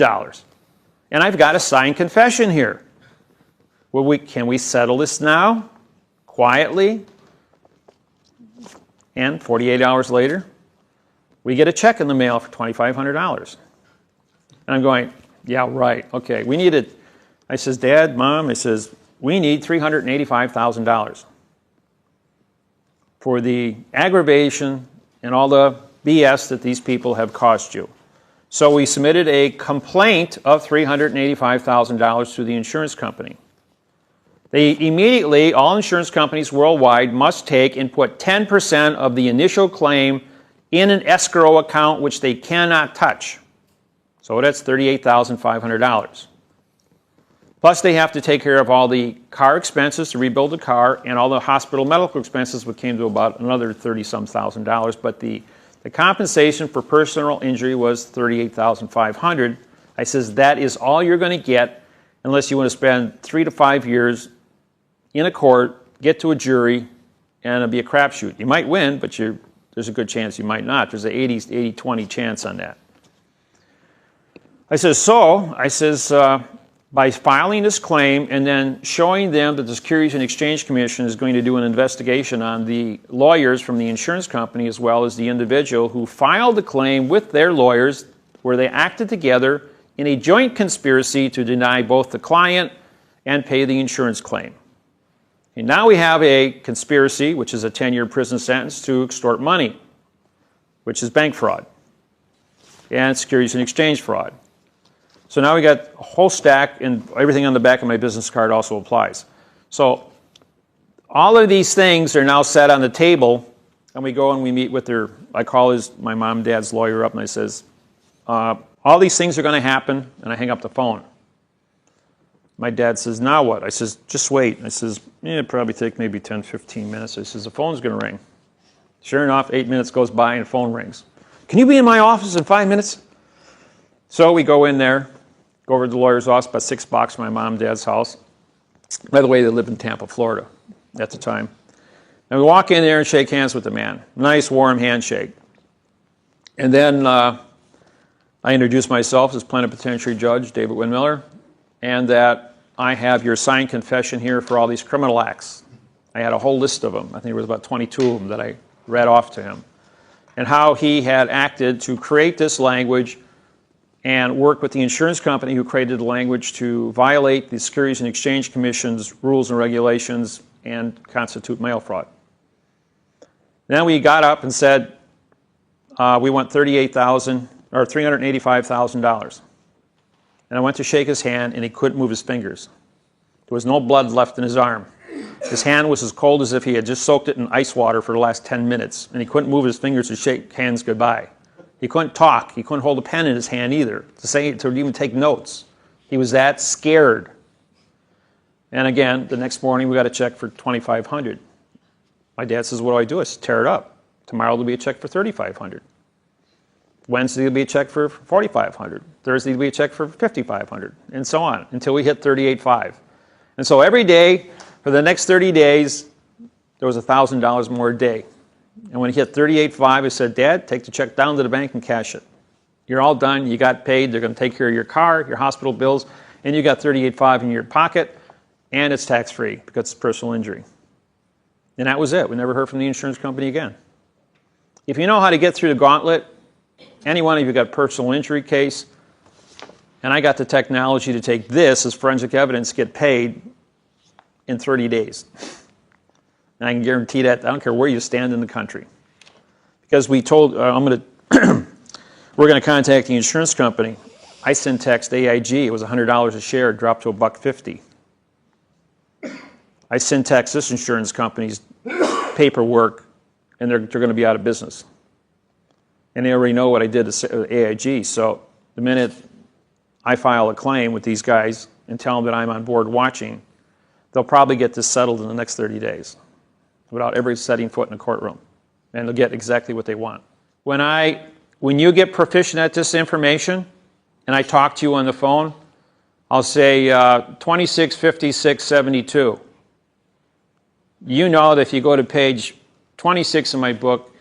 Speaker 1: And I've got a signed confession here. Well, can we settle this now, quietly? And 48 hours later, we get a check in the mail for $2,500. And I'm going, yeah, right, okay. We need it. I says, Dad, Mom, I says, we need $385,000 for the aggravation and all the BS that these people have caused you. So we submitted a complaint of $385,000 to the insurance company. They immediately, all insurance companies worldwide must take and put 10% of the initial claim in an escrow account which they cannot touch. So that's $38,500. Plus they have to take care of all the car expenses to rebuild the car and all the hospital medical expenses, which came to about another $30-some thousand. But the compensation for personal injury was $38,500. I says, that is all you're going to get unless you want to spend 3 to 5 years in a court, get to a jury, and it'll be a crapshoot. You might win, but there's a good chance you might not. There's an 80-20 chance on that. I says, by filing this claim and then showing them that the Securities and Exchange Commission is going to do an investigation on the lawyers from the insurance company as well as the individual who filed the claim with their lawyers, where they acted together in a joint conspiracy to deny both the client and pay the insurance claim. And now we have a conspiracy, which is a 10-year prison sentence, to extort money, which is bank fraud and Securities and Exchange fraud. So now we got a whole stack, and everything on the back of my business card also applies. So all of these things are now set on the table, and we go and we meet with their, I call my mom and dad's lawyer up, and I says, all these things are going to happen, and I hang up the phone. My dad says, now what? I says, just wait. I says, it'll probably take maybe 10, 15 minutes. I says, the phone's going to ring. Sure enough, 8 minutes goes by and the phone rings. Can you be in my office in 5 minutes? So we go in there, go over to the lawyer's office, about 6 blocks from my mom and dad's house. By the way, they lived in Tampa, Florida at the time. And we walk in there and shake hands with the man. Nice, warm handshake. And then I introduce myself as plenipotentiary judge, David Wynn Miller, and that I have your signed confession here for all these criminal acts. I had a whole list of them. I think there was about 22 of them that I read off to him. And how he had acted to create this language and work with the insurance company who created the language to violate the Securities and Exchange Commission's rules and regulations and constitute mail fraud. Then we got up and said we want $385,000. And I went to shake his hand, and he couldn't move his fingers. There was no blood left in his arm. His hand was as cold as if he had just soaked it in ice water for the last 10 minutes, and he couldn't move his fingers to shake hands goodbye. He couldn't talk. He couldn't hold a pen in his hand either to even take notes. He was that scared. And again, the next morning we got a check for $2,500. My dad says, "What do I do?" I said, "Tear it up. Tomorrow there'll be a check for $3,500. Wednesday there'll be a check for $4,500. Thursday there'll be a check for $5,500, and so on until we hit $38,500. And so every day for the next 30 days, there was $1,000 more a day. And when he hit $38,500, I said, "Dad, take the check down to the bank and cash it. You're all done. You got paid. They're going to take care of your car, your hospital bills, and you got $38,500 in your pocket, and it's tax-free because it's personal injury." And that was it. We never heard from the insurance company again. If you know how to get through the gauntlet, any one of you got a personal injury case, and I got the technology to take this as forensic evidence, get paid in 30 days. And I can guarantee that, I don't care where you stand in the country. Because we told, we're going to contact the insurance company. I syntaxed AIG. It was $100 a share, it dropped to $1.50. I syntaxed this insurance company's paperwork, and they're going to be out of business. And they already know what I did to AIG. So the minute I file a claim with these guys and tell them that I'm on board watching, they'll probably get this settled in the next 30 days without ever setting foot in a courtroom. And they'll get exactly what they want. When you get proficient at this information, and I talk to you on the phone, I'll say 265672. You know that if you go to page 26 in my book,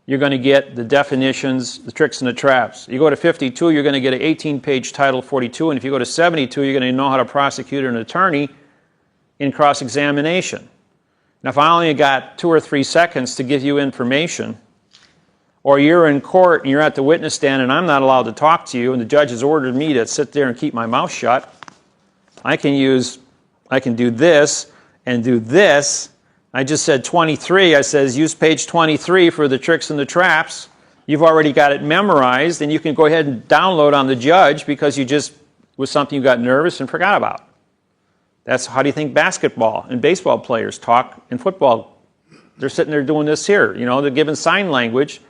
Speaker 1: you're going to get the definitions, the tricks and the traps. You go to 52, you're going to get an 18-page Title 42, and if you go to 72, you're going to know how to prosecute an attorney in cross-examination. Now, if I only got 2 or 3 seconds to give you information, or you're in court and you're at the witness stand and I'm not allowed to talk to you, and the judge has ordered me to sit there and keep my mouth shut, I can do this and do this. I just said 23. I says use page 23 for the tricks and the traps. You've already got it memorized, and you can go ahead and download on the judge because you just was something you got nervous and forgot about. That's how do you think basketball and baseball players talk in football? They're sitting there doing this here. You know, they're giving sign language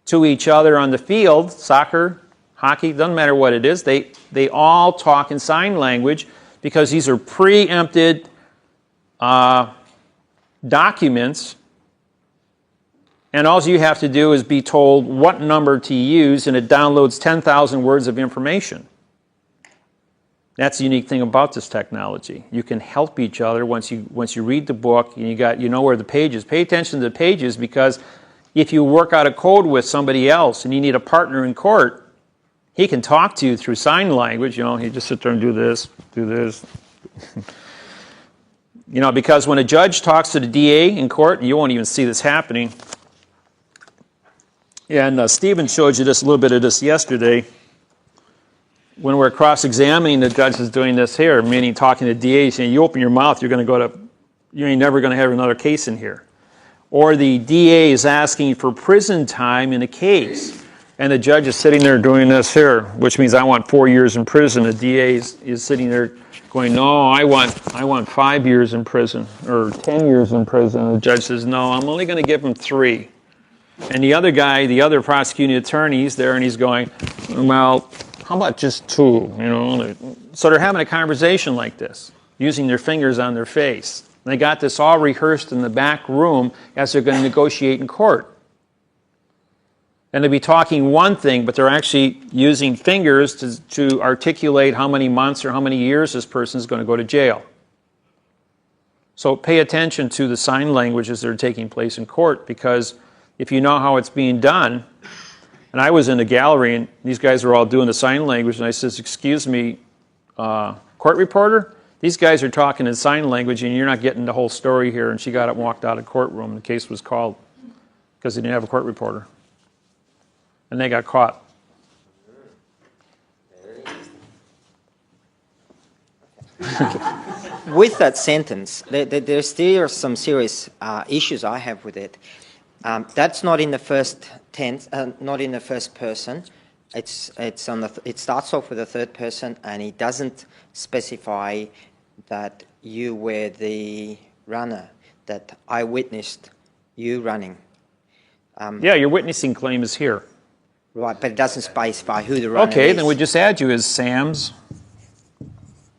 Speaker 1: to each other on the field. Soccer, hockey, doesn't matter what it is. They all talk in sign language because these are preempted documents, and all you have to do is be told what number to use, and it downloads 10,000 words of information. That's the unique thing about this technology. You can help each other once you read the book and you know where the page is. Pay attention to the pages, because if you work out a code with somebody else and you need a partner in court, he can talk to you through sign language. You know, he just sit there and do this. You know, because when a judge talks to the DA in court, and you won't even see this happening, and Stephen showed you a little bit of this yesterday, when we're cross-examining, the judge is doing this here, meaning talking to the DA, saying, you open your mouth, you ain't never going to have another case in here. Or the DA is asking for prison time in a case, And the judge is sitting there doing this here, which means I want 4 years in prison. The DA is sitting there going, no, I want 5 years in prison or 10 years in prison. And the judge says, no, I'm only going to give him 3. And the other guy, the other prosecuting attorney, he's there and he's going, well, how about just 2? You know, so they're having a conversation like this, using their fingers on their face. And they got this all rehearsed in the back room as they're going to negotiate in court. And they'll be talking one thing, but they're actually using fingers to articulate how many months or how many years this person is going to go to jail. So pay attention to the sign languages that are taking place in court, because if you know how it's being done, and I was in the gallery and these guys were all doing the sign language, and I says, excuse me, court reporter, these guys are talking in sign language and you're not getting the whole story here. And she got up and walked out of the courtroom. The case was called because they didn't have a court reporter. And they got caught.
Speaker 2: With that sentence, there's still some serious issues I have with it. That's not in the first tense, not in the first person. It starts off with the third person, and it doesn't specify that you were the runner, that I witnessed you running.
Speaker 1: Yeah, your witnessing claim is here.
Speaker 2: Right, but it doesn't specify who the runner is.
Speaker 1: Okay, then we just add you as Sam's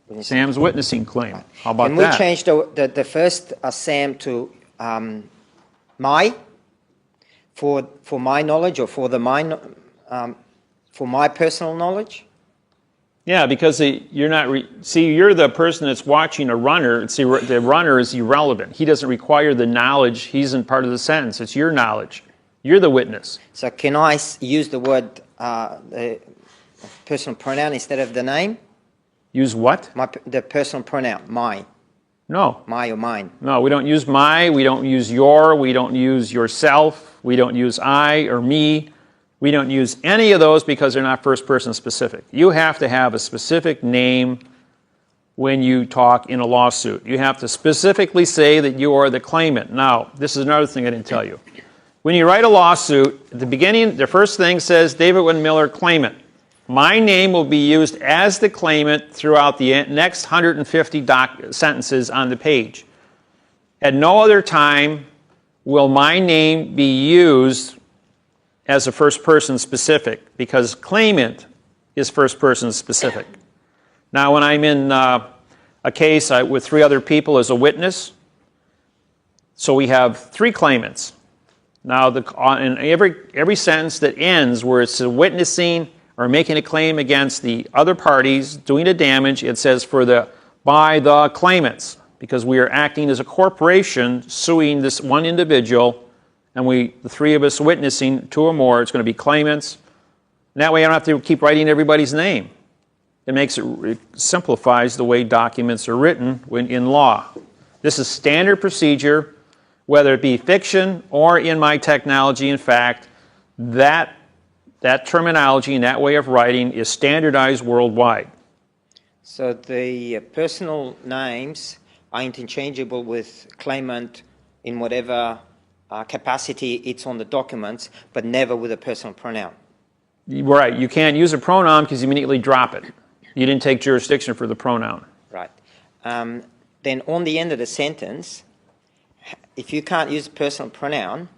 Speaker 1: witnessing claim. How about
Speaker 2: Can
Speaker 1: that?
Speaker 2: we change the first Sam to my, for my knowledge, or for my personal knowledge?
Speaker 1: Yeah, because you're not. See, you're the person that's watching a runner. See, the runner is irrelevant. He doesn't require the knowledge. He isn't part of the sentence. It's your knowledge. You're the witness.
Speaker 2: So can I use the word the personal pronoun instead of the name?
Speaker 1: Use what?
Speaker 2: The personal pronoun, my.
Speaker 1: No.
Speaker 2: My or mine.
Speaker 1: No, we don't use my. We don't use your. We don't use yourself. We don't use I or me. We don't use any of those because they're not first person specific. You have to have a specific name when you talk in a lawsuit. You have to specifically say that you are the claimant. Now, this is another thing I didn't tell you. When you write a lawsuit, at the beginning, the first thing says David Wynn Miller, claimant. My name will be used as the claimant throughout the next 150 sentences on the page. At no other time will my name be used as a first person specific, because claimant is first person specific. Now, when I'm in a case with 3 other people as a witness, so we have 3 claimants. Now, in every sentence that ends where it's witnessing or making a claim against the other parties doing the damage, it says by the claimants, because we are acting as a corporation suing this one individual, and the 3 of us witnessing 2 or more, it's going to be claimants. And that way I don't have to keep writing everybody's name. It simplifies the way documents are written in law. This is standard procedure. Whether it be fiction or in my technology, in fact, that terminology and that way of writing is standardized worldwide.
Speaker 2: So the personal names are interchangeable with claimant in whatever capacity it's on the documents, but never with a personal pronoun.
Speaker 1: Right. You can't use a pronoun because you immediately drop it. You didn't take jurisdiction for the pronoun.
Speaker 2: Right. Then on the end of the sentence, if you can't use a personal pronoun,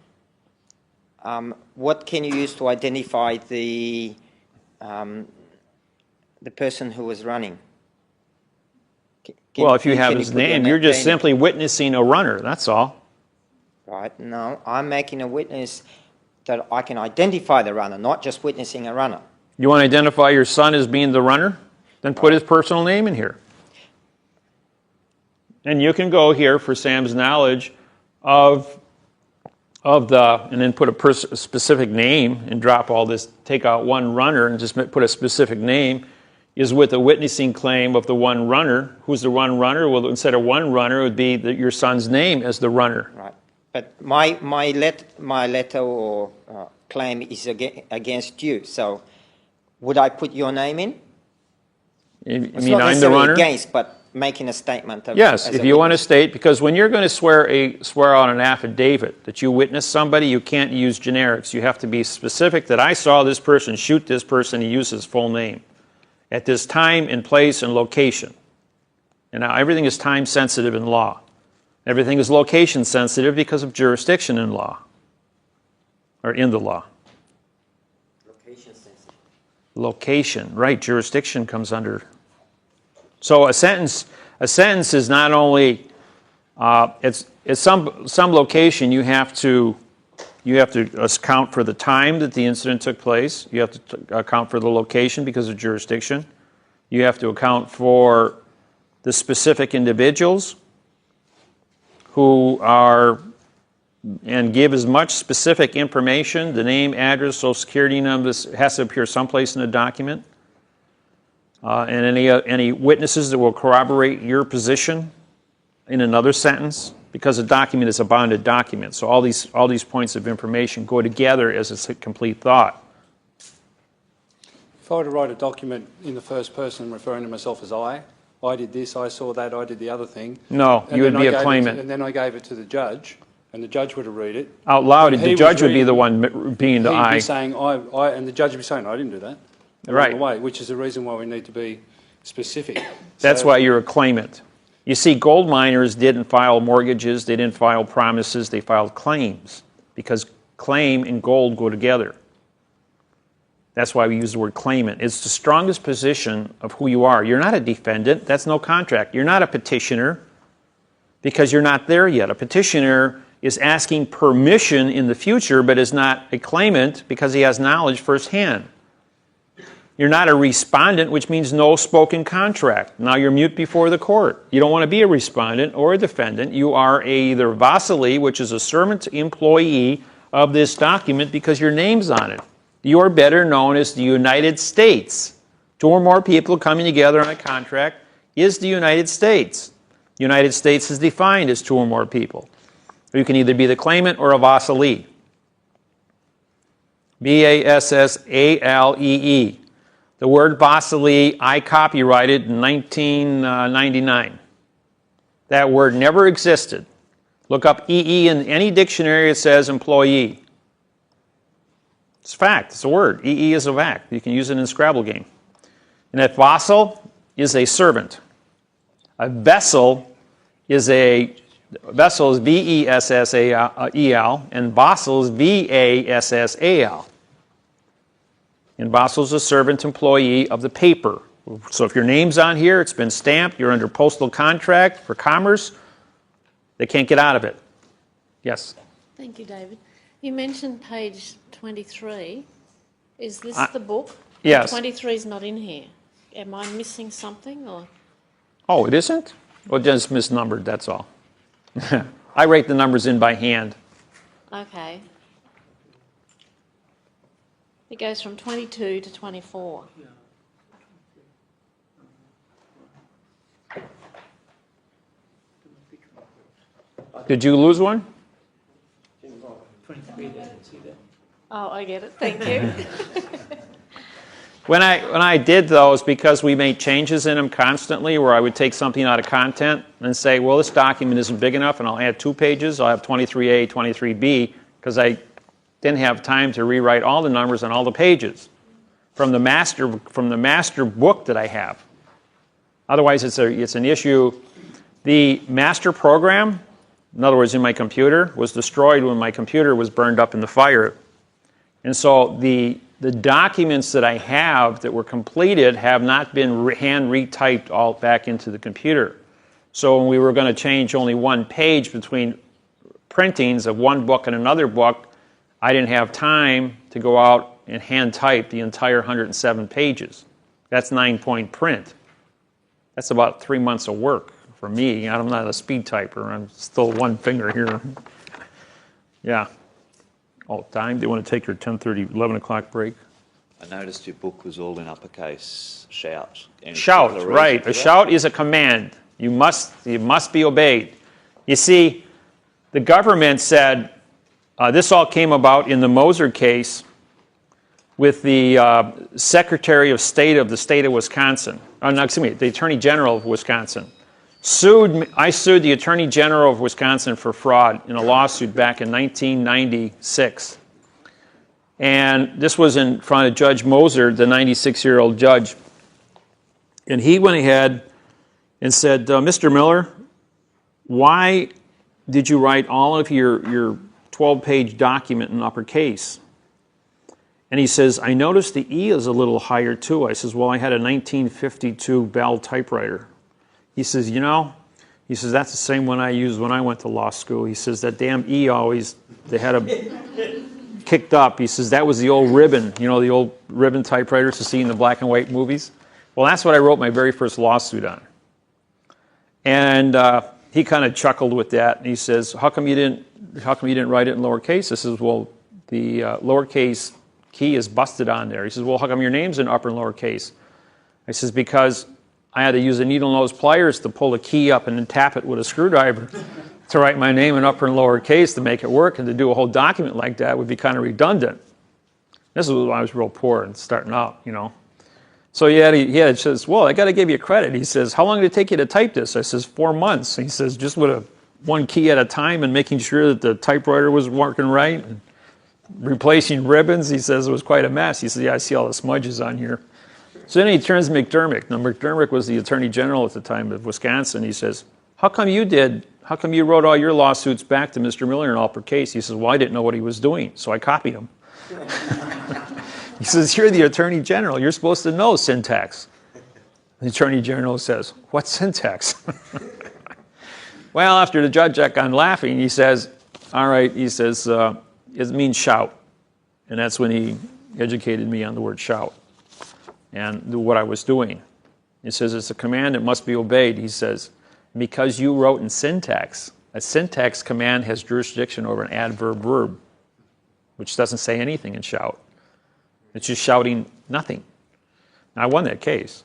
Speaker 2: what can you use to identify the person who was running?
Speaker 1: Well, if you have his name, you're just simply witnessing a runner, that's all.
Speaker 2: Right. No, I'm making a witness that I can identify the runner, not just witnessing a runner.
Speaker 1: You want to identify your son as being the runner? Then put his personal name in here. And you can go here for Sam's knowledge of and then put a specific name and drop all this, take out one runner and just put a specific name, is with a witnessing claim of the one runner. Who's the one runner? Well, instead of one runner, it would be your son's name as the runner.
Speaker 2: Right. But my letter or claim is against you. So would I put your name in?
Speaker 1: You
Speaker 2: It's
Speaker 1: mean
Speaker 2: not
Speaker 1: I'm the runner?
Speaker 2: Against, but making a statement.
Speaker 1: Yes,
Speaker 2: as
Speaker 1: if
Speaker 2: a
Speaker 1: you want to
Speaker 2: witness.
Speaker 1: state, because when you're going to swear out an affidavit that you witnessed somebody, you can't use generics. You have to be specific that I saw this person shoot this person. He used his full name at this time and place and location. And now everything is time sensitive in law. Everything is location sensitive because of jurisdiction in law, or in the law.
Speaker 2: Location sensitive.
Speaker 1: Location, right? Jurisdiction comes under. So a sentence is not only it's some location. You have to account for the time that the incident took place. You have to account for the location because of jurisdiction. You have to account for the specific individuals who are, and give as much specific information, the name, address, social security number. This has to appear someplace in the document. And any witnesses that will corroborate your position in another sentence, because a document is a bonded document. So all these points of information go together as a complete thought.
Speaker 9: If I were to write a document in the first person referring to myself as I did this, I saw that, I did the other thing.
Speaker 1: No,
Speaker 9: and
Speaker 1: you would
Speaker 9: then
Speaker 1: be
Speaker 9: I
Speaker 1: a
Speaker 9: gave
Speaker 1: claimant.
Speaker 9: and then I gave it to the judge, and the judge were to read it.
Speaker 1: Out loud,
Speaker 9: When he
Speaker 1: the
Speaker 9: was
Speaker 1: judge would be the
Speaker 9: reading,
Speaker 1: one being the
Speaker 9: he'd
Speaker 1: I.
Speaker 9: be saying, and the judge would be saying, I didn't do that.
Speaker 1: Right.
Speaker 9: Along the way, which is the reason why we need to be specific.
Speaker 1: That's
Speaker 9: So-
Speaker 1: why you're a claimant. You see, gold miners didn't file mortgages, they didn't file promises, they filed claims, because claim and gold go together. That's why we use the word claimant. It's the strongest position of who you are. You're not a defendant. That's no contract. You're not a petitioner because you're not there yet. A petitioner is asking permission in the future but is not a claimant because he has knowledge firsthand. You're not a respondent, which means no spoken contract. Now you're mute before the court. You don't want to be a respondent or a defendant. You are either vassallee, which is a servant employee of this document because your name's on it. You're better known as the United States. Two or more people coming together on a contract is the United States. The United States is defined as two or more people. You can either be the claimant or a vassallee. Vassalee. The word vassallee, I copyrighted in 1999. That word never existed. Look up EE in any dictionary, it says employee. It's a fact. It's a word. EE is a fact. You can use it in a Scrabble game. And that vassal is a servant. A vessel is V-E-S-S-A-E-L, and vassal is V-A-S-S-A-L. And vassal is a servant employee of the paper. So if your name's on here, it's been stamped, you're under postal contract for commerce, they can't get out of it. Yes?
Speaker 12: Thank you, David. You mentioned page 23. Is this the book?
Speaker 1: Yes.
Speaker 12: 23 is not in here. Am I missing something, or?
Speaker 1: Oh, it isn't? Well, just misnumbered, that's all. I write the numbers in by hand.
Speaker 12: Okay. It goes from 22 to 24.
Speaker 1: Did you lose one?
Speaker 12: Oh, I get it. Thank you.
Speaker 1: When I did those, because we made changes in them constantly, where I would take something out of content and say, well, this document isn't big enough, and I'll add 2 pages. I'll have 23A, 23B, because I didn't have time to rewrite all the numbers on all the pages from the master book that I have. Otherwise, it's an issue. The master program, in other words, in my computer, was destroyed when my computer was burned up in the fire. And so the documents that I have that were completed have not been hand retyped all back into the computer. So when we were going to change only one page between printings of one book and another book, I didn't have time to go out and hand type the entire 107 pages. That's 9-point print. That's about 3 months of work for me. I'm not a speed typer. I'm still one finger here. Yeah. Oh, time? They want to take your 10:30, 11 o'clock break?
Speaker 6: I noticed your book was all in uppercase. Shout. Any
Speaker 1: Shout,
Speaker 6: particular
Speaker 1: right.
Speaker 6: reason for
Speaker 1: A
Speaker 6: that?
Speaker 1: shout is a command. You must be obeyed. You see, the government said, this all came about in the Moser case with the Secretary of State of the state of Wisconsin. No, excuse me, the Attorney General of Wisconsin. I sued the Attorney General of Wisconsin for fraud in a lawsuit back in 1996. And this was in front of Judge Moser, the 96-year-old judge. And he went ahead and said, Mr. Miller, why did you write all of your 12-page document in uppercase? And he says, I noticed the E is a little higher too. I says, well, I had a 1952 Bell typewriter. He says, that's the same one I used when I went to law school. He says, that damn E they had a kicked up. He says, that was the old ribbon, the old ribbon typewriters you see in the black and white movies. Well, that's what I wrote my very first lawsuit on. And he kind of chuckled with that, and he says, how come you didn't write it in lowercase? I says, well, the lowercase key is busted on there. He says, well, how come your name's in upper and lowercase? I says, because I had to use a needle nose pliers to pull the key up and then tap it with a screwdriver to write my name in upper and lowercase to make it work, and to do a whole document like that would be kind of redundant. This was when I was real poor and starting out, So he says, well, I got to give you credit. He says, how long did it take you to type this? I says, 4 months. He says, just with one key at a time and making sure that the typewriter was working right and replacing ribbons. He says it was quite a mess. He says, yeah, I see all the smudges on here. So then he turns to McDermott. Now, McDermott was the Attorney General at the time of Wisconsin. He says, how come you wrote all your lawsuits back to Mr. Miller in uppercase? He says, well, I didn't know what he was doing, so I copied him. He says, you're the Attorney General. You're supposed to know syntax. The Attorney General says, what's syntax? Well, after the judge got on laughing, he says, all right, he says, it means shout. And that's when he educated me on the word shout and what I was doing. He says, it's a command that must be obeyed. He says, because you wrote in syntax, a syntax command has jurisdiction over an adverb verb, which doesn't say anything in shout. It's just shouting nothing. And I won that case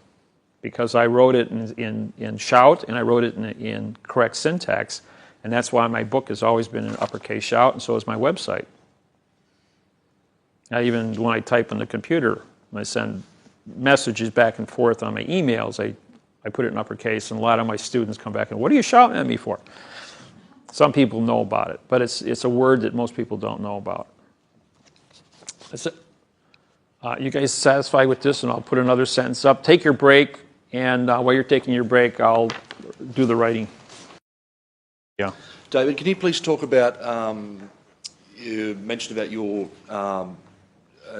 Speaker 1: because I wrote it in shout and I wrote it in correct syntax, and that's why my book has always been in uppercase shout, and so is my website. Even when I type on the computer, when I send messages back and forth on my emails, I put it in uppercase, and a lot of my students come back and, what are you shouting at me for? Some people know about it, but it's a word that most people don't know about. That's it. You guys satisfied with this? And I'll put another sentence up. Take your break, and while you're taking your break, I'll do the writing. Yeah.
Speaker 17: David, can you please talk about, you mentioned about your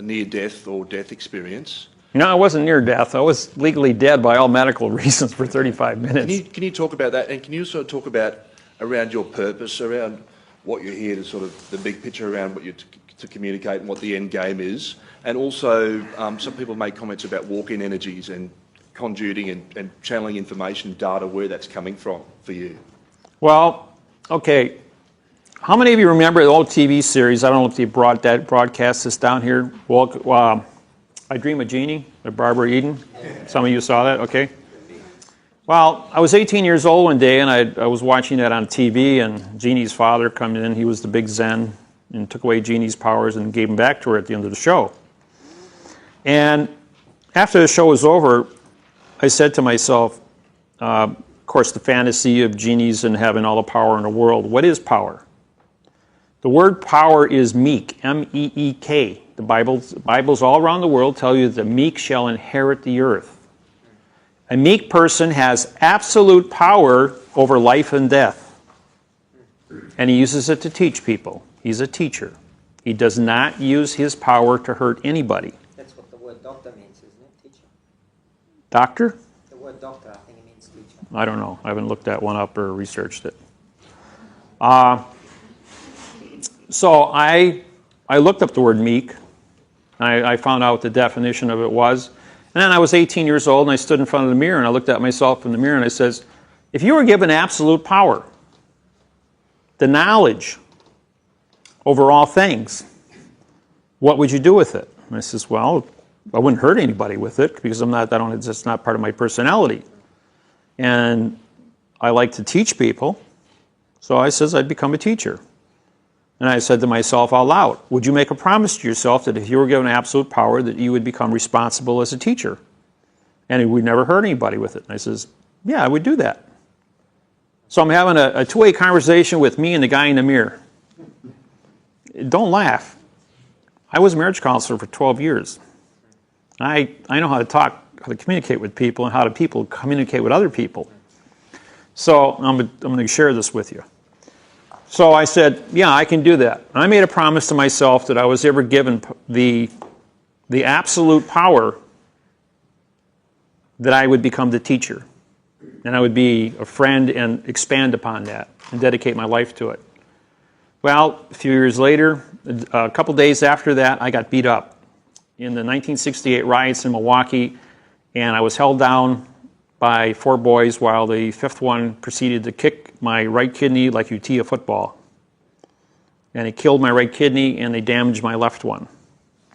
Speaker 17: near-death or death experience.
Speaker 1: No, I wasn't near death. I was legally dead by all medical reasons for 35 minutes.
Speaker 17: Can you talk about that? And can you also talk about around your purpose, around what you're here to sort of, the big picture around what you're to communicate and what the end game is? And also, some people make comments about walk-in energies and conduiting and channeling information, data, where that's coming from for you.
Speaker 1: Well, okay. How many of you remember the old TV series? I don't know if they broadcast this down here. I Dream of Jeannie by Barbara Eden. Some of you saw that, okay? Well, I was 18 years old one day, and I was watching that on TV, and Jeannie's father came in. He was the big Zen and took away Jeannie's powers and gave them back to her at the end of the show. And after the show was over, I said to myself, of course, the fantasy of genies and having all the power in the world, what is power? The word power is meek, M-E-E-K. The Bibles all around the world tell you that the meek shall inherit the earth. A meek person has absolute power over life and death. And he uses it to teach people. He's a teacher. He does not use his power to hurt anybody.
Speaker 2: That's what the word doctor means, isn't it, teacher?
Speaker 1: Doctor?
Speaker 2: The word doctor, I think it means teacher.
Speaker 1: I don't know. I haven't looked that one up or researched it. So I looked up the word meek. I found out what the definition of it was. And then I was 18 years old, and I stood in front of the mirror, and I looked at myself in the mirror, and I says, if you were given absolute power, the knowledge over all things, what would you do with it? And I says, well, I wouldn't hurt anybody with it because it's not part of my personality. And I like to teach people, so I says I'd become a teacher. And I said to myself out loud, would you make a promise to yourself that if you were given absolute power that you would become responsible as a teacher? And you would never hurt anybody with it. And I says, yeah, I would do that. So I'm having a two-way conversation with me and the guy in the mirror. Don't laugh. I was a marriage counselor for 12 years. I know how to talk, how to communicate with people, and how people communicate with other people. So I'm going to share this with you. So I said, yeah, I can do that. I made a promise to myself that I was ever given the absolute power that I would become the teacher. And I would be a friend and expand upon that and dedicate my life to it. Well, a few years later, a couple days after that, I got beat up in the 1968 riots in Milwaukee, and I was held down by 4 boys while the 5th one proceeded to kick my right kidney like you tee a football. And it killed my right kidney, and they damaged my left one.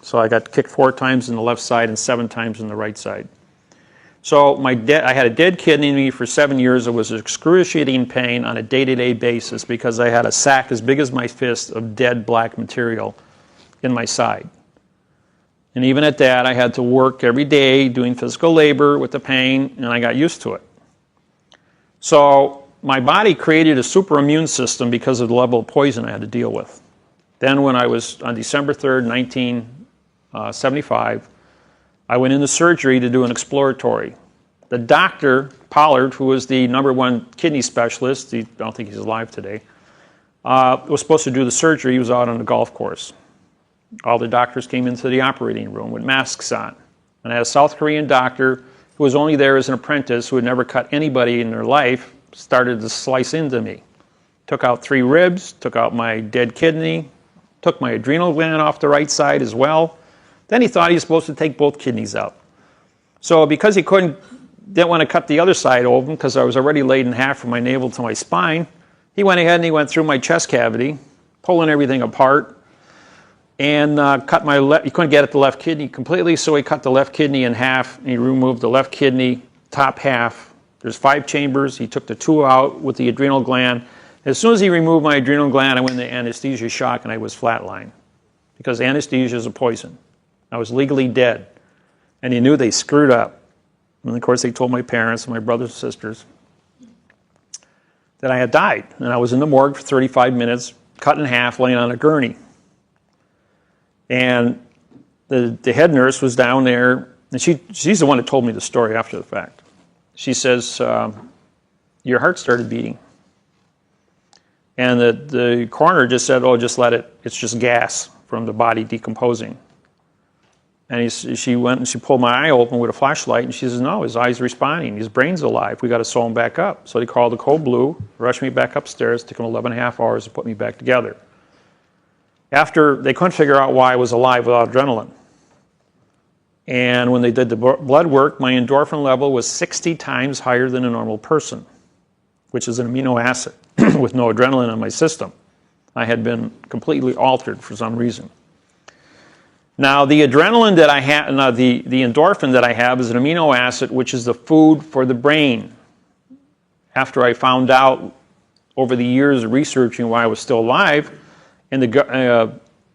Speaker 1: So I got kicked 4 times in the left side and 7 times in the right side. So I had a dead kidney in me for 7 years. It was excruciating pain on a day-to-day basis because I had a sack as big as my fist of dead black material in my side. And even at that, I had to work every day doing physical labor with the pain, and I got used to it. So my body created a super immune system because of the level of poison I had to deal with. Then when I was on December 3rd, 1975, I went into surgery to do an exploratory. The doctor, Pollard, who was the #1 kidney specialist, I don't think he's alive today, was supposed to do the surgery. He was out on the golf course. All the doctors came into the operating room with masks on. And I had a South Korean doctor who was only there as an apprentice, who had never cut anybody in their life, started to slice into me. Took out 3 ribs, took out my dead kidney, took my adrenal gland off the right side as well. Then he thought he was supposed to take both kidneys out. So because he didn't want to cut the other side open because I was already laid in half from my navel to my spine, he went ahead and he went through my chest cavity, pulling everything apart, and cut my left. He couldn't get at the left kidney completely, so he cut the left kidney in half, and he removed the left kidney top half. There's 5 chambers. He took the 2 out with the adrenal gland. As soon as he removed my adrenal gland, I went into anesthesia shock, and I was flatlined because anesthesia is a poison. I was legally dead, and he knew they screwed up. And of course, they told my parents and my brothers and sisters that I had died, and I was in the morgue for 35 minutes, cut in half, laying on a gurney. And the head nurse was down there, and she's the one that told me the story after the fact. She says, your heart started beating. And the coroner just said, oh, just let it, it's just gas from the body decomposing. And she went and she pulled my eye open with a flashlight, and she says, no, his eye's responding. His brain's alive. We got to sew him back up. So they called the Code Blue, rushed me back upstairs, took them 11 and a half hours to put me back together. After, they couldn't figure out why I was alive without adrenaline. And when they did the blood work, my endorphin level was 60 times higher than a normal person, which is an amino acid with no adrenaline in my system. I had been completely altered for some reason. Now, the adrenaline that I have, the endorphin that I have is an amino acid, which is the food for the brain. After I found out over the years of researching why I was still alive, and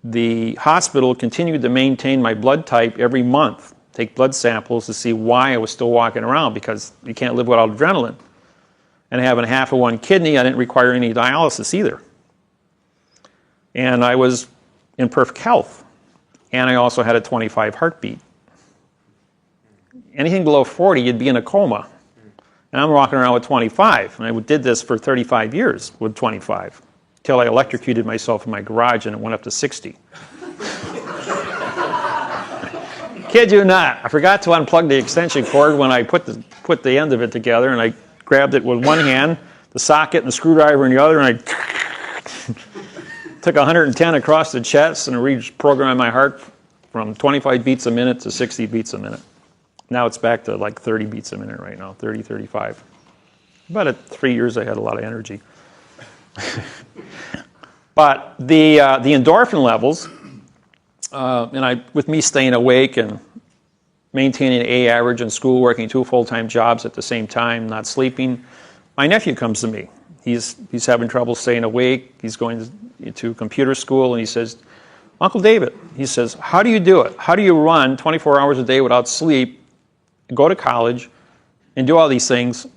Speaker 1: the hospital continued to maintain my blood type every month, take blood samples to see why I was still walking around, because you can't live without adrenaline. And having half of 1 kidney, I didn't require any dialysis either. And I was in perfect health. And I also had a 25 heartbeat. Anything below 40, you'd be in a coma. And I'm walking around with 25. And I did this for 35 years with 25, till I electrocuted myself in my garage and it went up to 60. Kid you not. I forgot to unplug the extension cord when I put the end of it together, and I grabbed it with one hand, the socket and the screwdriver in the other, and I took 110 across the chest and reprogrammed my heart from 25 beats a minute to 60 beats a minute. Now it's back to like 30 beats a minute right now, 30, 35. About at 3 years, I had a lot of energy. But the endorphin levels, with me staying awake and maintaining an A average in school, working 2 full-time jobs at the same time, not sleeping, my nephew comes to me. He's having trouble staying awake. He's going to computer school, and he says, Uncle David, he says, how do you do it? How do you run 24 hours a day without sleep, go to college, and do all these things,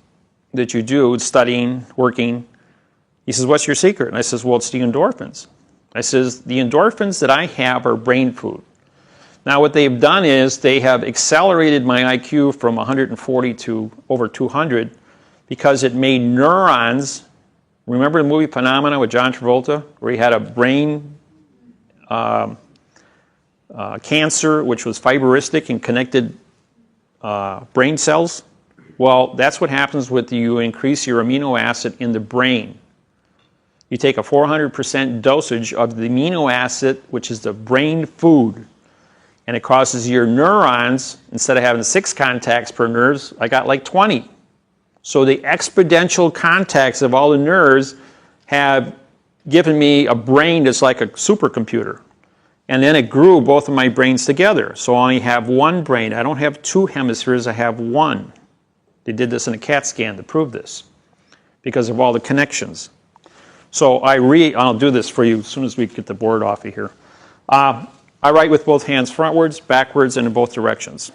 Speaker 1: that you do, studying, working. He says, what's your secret? And I says, well, it's the endorphins. I says, the endorphins that I have are brain food. Now, what they've done is they have accelerated my IQ from 140 to over 200 because it made neurons. Remember the movie Phenomena with John Travolta, where he had a brain cancer, which was fibristic and connected brain cells? Well, that's what happens when you increase your amino acid in the brain. You take a 400% dosage of the amino acid, which is the brain food, and it causes your neurons, instead of having 6 contacts per nerve, I got like 20. So the exponential contacts of all the nerves have given me a brain that's like a supercomputer. And then it grew both of my brains together. So I only have one brain. I don't have 2 hemispheres, I have one. They did this in a CAT scan to prove this because of all the connections. So I'll do this for you as soon as we get the board off of here. I write with both hands frontwards, backwards, and in both directions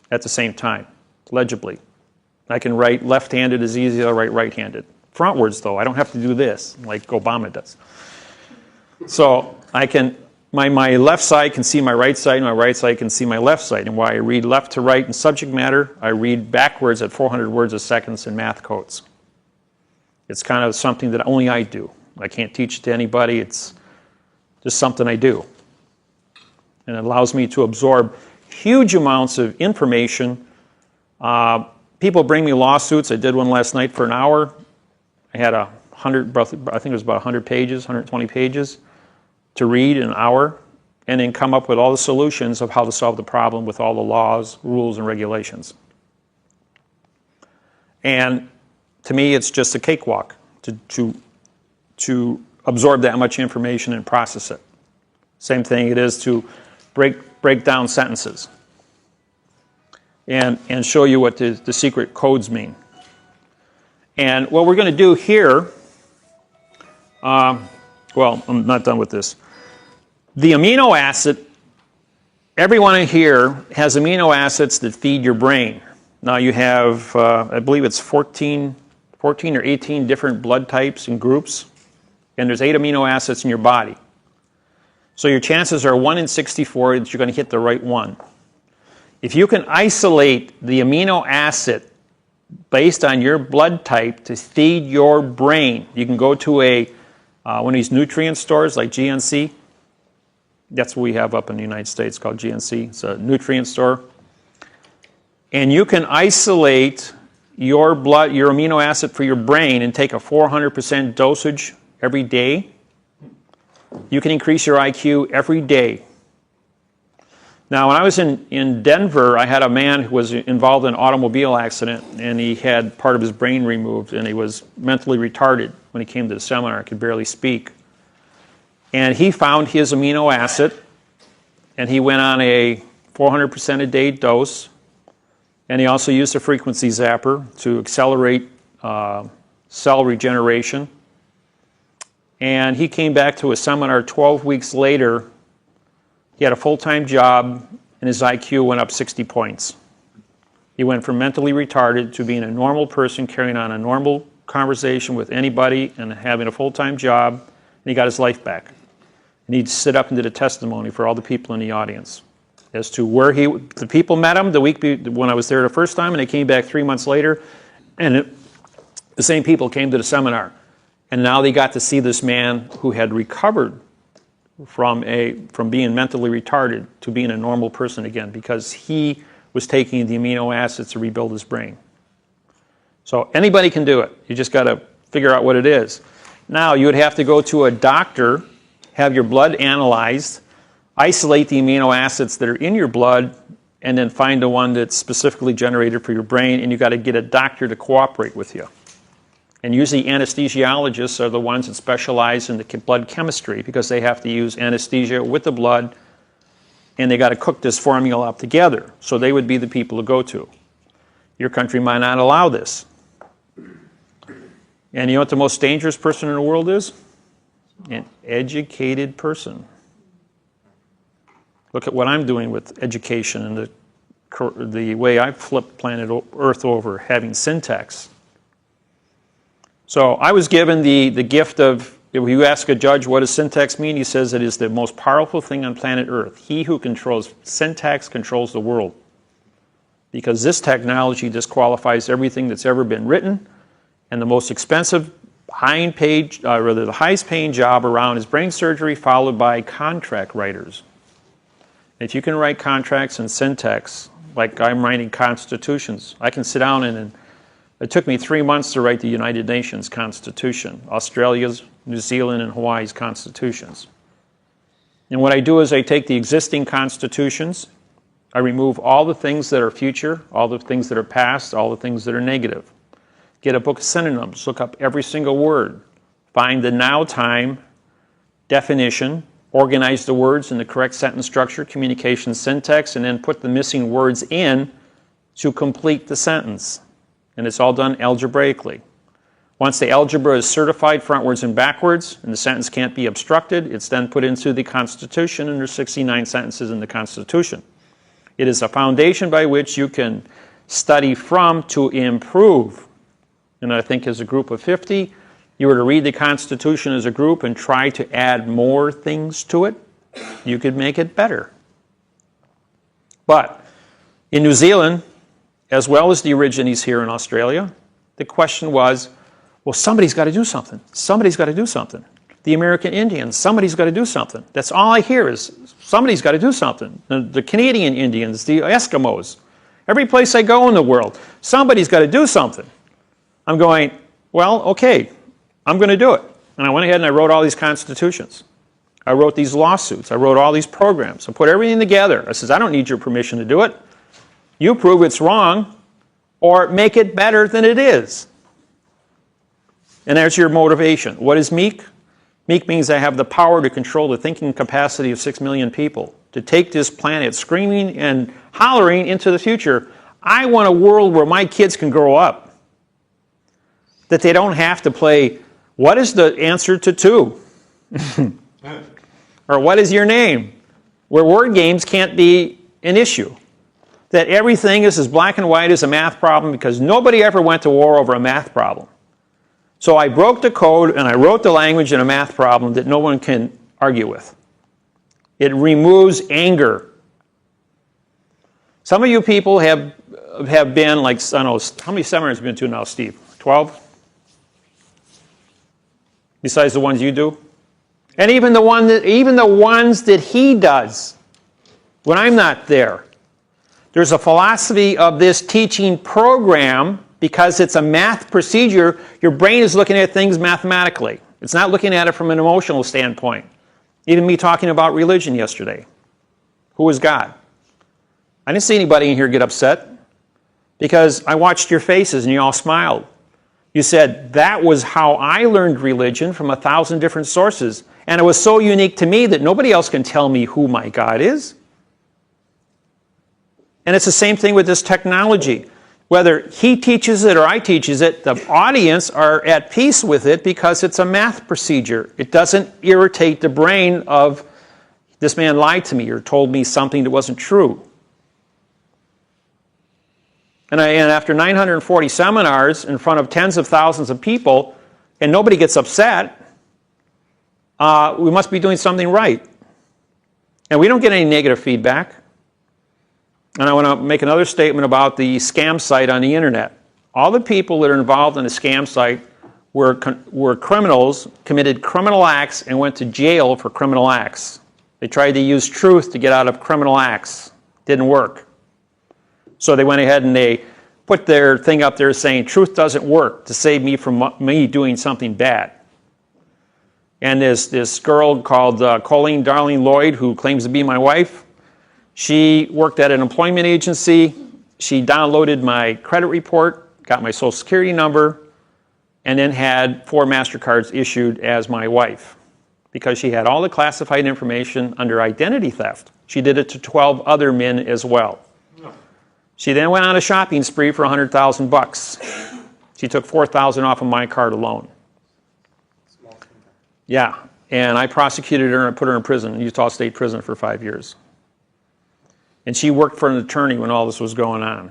Speaker 1: at the same time, legibly. I can write left-handed as easy as I write right-handed. Frontwards, though, I don't have to do this like Obama does. So I can, my left side can see my right side, and my right side can see my left side. And while I read left to right in subject matter, I read backwards at 400 words a second in math codes. It's kind of something that only I do. I can't teach it to anybody. It's just something I do. And it allows me to absorb huge amounts of information. People bring me lawsuits. I did one last night for an hour. I had 100, I think it was about 100 pages, 120 pages to read in an hour, and then come up with all the solutions of how to solve the problem with all the laws, rules, and regulations. And to me, it's just a cakewalk to absorb that much information and process it. Same thing it is to break down sentences and show you what the secret codes mean. And what we're going to do here, well, I'm not done with this. The amino acid, everyone in here has amino acids that feed your brain. Now you have, I believe it's 14 or 18 different blood types and groups, and there's 8 amino acids in your body. So your chances are 1 in 64 that you're going to hit the right one. If you can isolate the amino acid based on your blood type to feed your brain, you can go to one of these nutrient stores like GNC. That's what we have up in the United States called GNC. It's a nutrient store. And you can isolate your amino acid for your brain and take a 400% dosage every day. You can increase your IQ every day. Now, when I was in Denver, I had a man who was involved in an automobile accident, and he had part of his brain removed, and he was mentally retarded when he came to the seminar. Could barely speak. And he found his amino acid, and he went on a 400% a day dose, and he also used a frequency zapper to accelerate cell regeneration. And he came back to a seminar 12 weeks later. He had a full-time job, and his IQ went up 60 points. He went from mentally retarded to being a normal person, carrying on a normal conversation with anybody, and having a full-time job, and he got his life back. And he'd sit up and did a testimony for all the people in the audience as to where the people met him the week when I was there the first time, and they came back 3 months later, and the same people came to the seminar. And now they got to see this man who had recovered from being mentally retarded to being a normal person again, because he was taking the amino acids to rebuild his brain. So anybody can do it. You just got to figure out what it is. Now, you would have to go to a doctor, have your blood analyzed, isolate the amino acids that are in your blood, and then find the one that's specifically generated for your brain, and you've got to get a doctor to cooperate with you. And usually anesthesiologists are the ones that specialize in the blood chemistry, because they have to use anesthesia with the blood, and they got to cook this formula up together. So they would be the people to go to. Your country might not allow this. And you know what the most dangerous person in the world is? An educated person. Look at what I'm doing with education and the way I've flipped planet Earth over, having syntax. So I was given the gift of, if you ask a judge what does syntax mean, he says it is the most powerful thing on planet Earth. He who controls syntax controls the world. Because this technology disqualifies everything that's ever been written, and the most expensive, the highest paying job around is brain surgery, followed by contract writers. If you can write contracts in syntax, like I'm writing constitutions, I can sit down and it took me 3 months to write the United Nations Constitution, Australia's, New Zealand, and Hawaii's constitutions. And what I do is I take the existing constitutions, I remove all the things that are future, all the things that are past, all the things that are negative. Get a book of synonyms, look up every single word, find the now time definition, organize the words in the correct sentence structure, communication syntax, and then put the missing words in to complete the sentence. And it's all done algebraically. Once the algebra is certified frontwards and backwards, and the sentence can't be obstructed, it's then put into the Constitution, and there's 69 sentences in the Constitution. It is a foundation by which you can study from to improve. And I think as a group of 50, you were to read the Constitution as a group and try to add more things to it, you could make it better. But in New Zealand, as well as the Aborigines here in Australia, the question was, well, somebody's got to do something. Somebody's got to do something. The American Indians, somebody's got to do something. That's all I hear is somebody's got to do something. The Canadian Indians, the Eskimos, every place I go in the world, somebody's got to do something. I'm going, well, okay, I'm going to do it. And I went ahead and I wrote all these constitutions. I wrote these lawsuits. I wrote all these programs. I put everything together. I says, I don't need your permission to do it. You prove it's wrong or make it better than it is. And there's your motivation. What is meek? Meek means I have the power to control the thinking capacity of 6 million people, to take this planet screaming and hollering into the future. I want a world where my kids can grow up, that they don't have to play, what is the answer to 2? Or what is your name? Where word games can't be an issue. That everything is as black and white as a math problem because nobody ever went to war over a math problem. So I broke the code and I wrote the language in a math problem that no one can argue with. It removes anger. Some of you people have been like, I don't know, how many seminars have you been to now, Steve? 12? Besides the ones you do? And even the ones that he does when I'm not there. There's a philosophy of this teaching program because it's a math procedure. Your brain is looking at things mathematically. It's not looking at it from an emotional standpoint. Even me talking about religion yesterday. Who is God? I didn't see anybody in here get upset because I watched your faces and you all smiled. You said, that was how I learned religion from 1,000 different sources. And it was so unique to me that nobody else can tell me who my God is. And it's the same thing with this technology. Whether he teaches it or I teaches it, the audience are at peace with it because it's a math procedure. It doesn't irritate the brain of, this man lied to me or told me something that wasn't true. And after 940 seminars in front of tens of thousands of people, and nobody gets upset, we must be doing something right. And we don't get any negative feedback. And I want to make another statement about the scam site on the internet. All the people that are involved in the scam site were criminals, committed criminal acts, and went to jail for criminal acts. They tried to use truth to get out of criminal acts. Didn't work. So they went ahead and they put their thing up there saying, truth doesn't work, to save me from me doing something bad. And this girl called Colleen Darling Lloyd, who claims to be my wife, she worked at an employment agency. She downloaded my credit report, got my social security number, and then had 4 MasterCards issued as my wife because she had all the classified information under identity theft. She did it to 12 other men as well. She then went on a shopping spree for $100,000. She took $4,000 off of my card alone. Yeah, and I prosecuted her and put her in prison, Utah State Prison, for 5 years. And she worked for an attorney when all this was going on.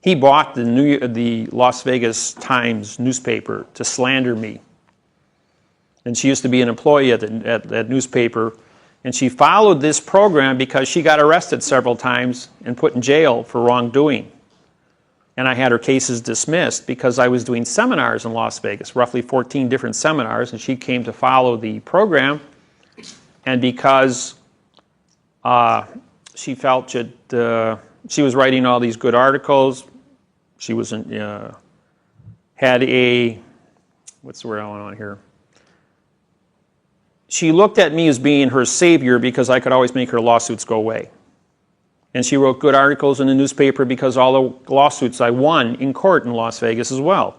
Speaker 1: He bought the Las Vegas Times newspaper to slander me. And she used to be an employee at that newspaper. And she followed this program because she got arrested several times and put in jail for wrongdoing. And I had her cases dismissed because I was doing seminars in Las Vegas, roughly 14 different seminars, and she came to follow the program. And because she felt that she was writing all these good articles, she was had a, what's the word I want on here? She looked at me as being her savior because I could always make her lawsuits go away. And she wrote good articles in the newspaper because all the lawsuits I won in court in Las Vegas as well.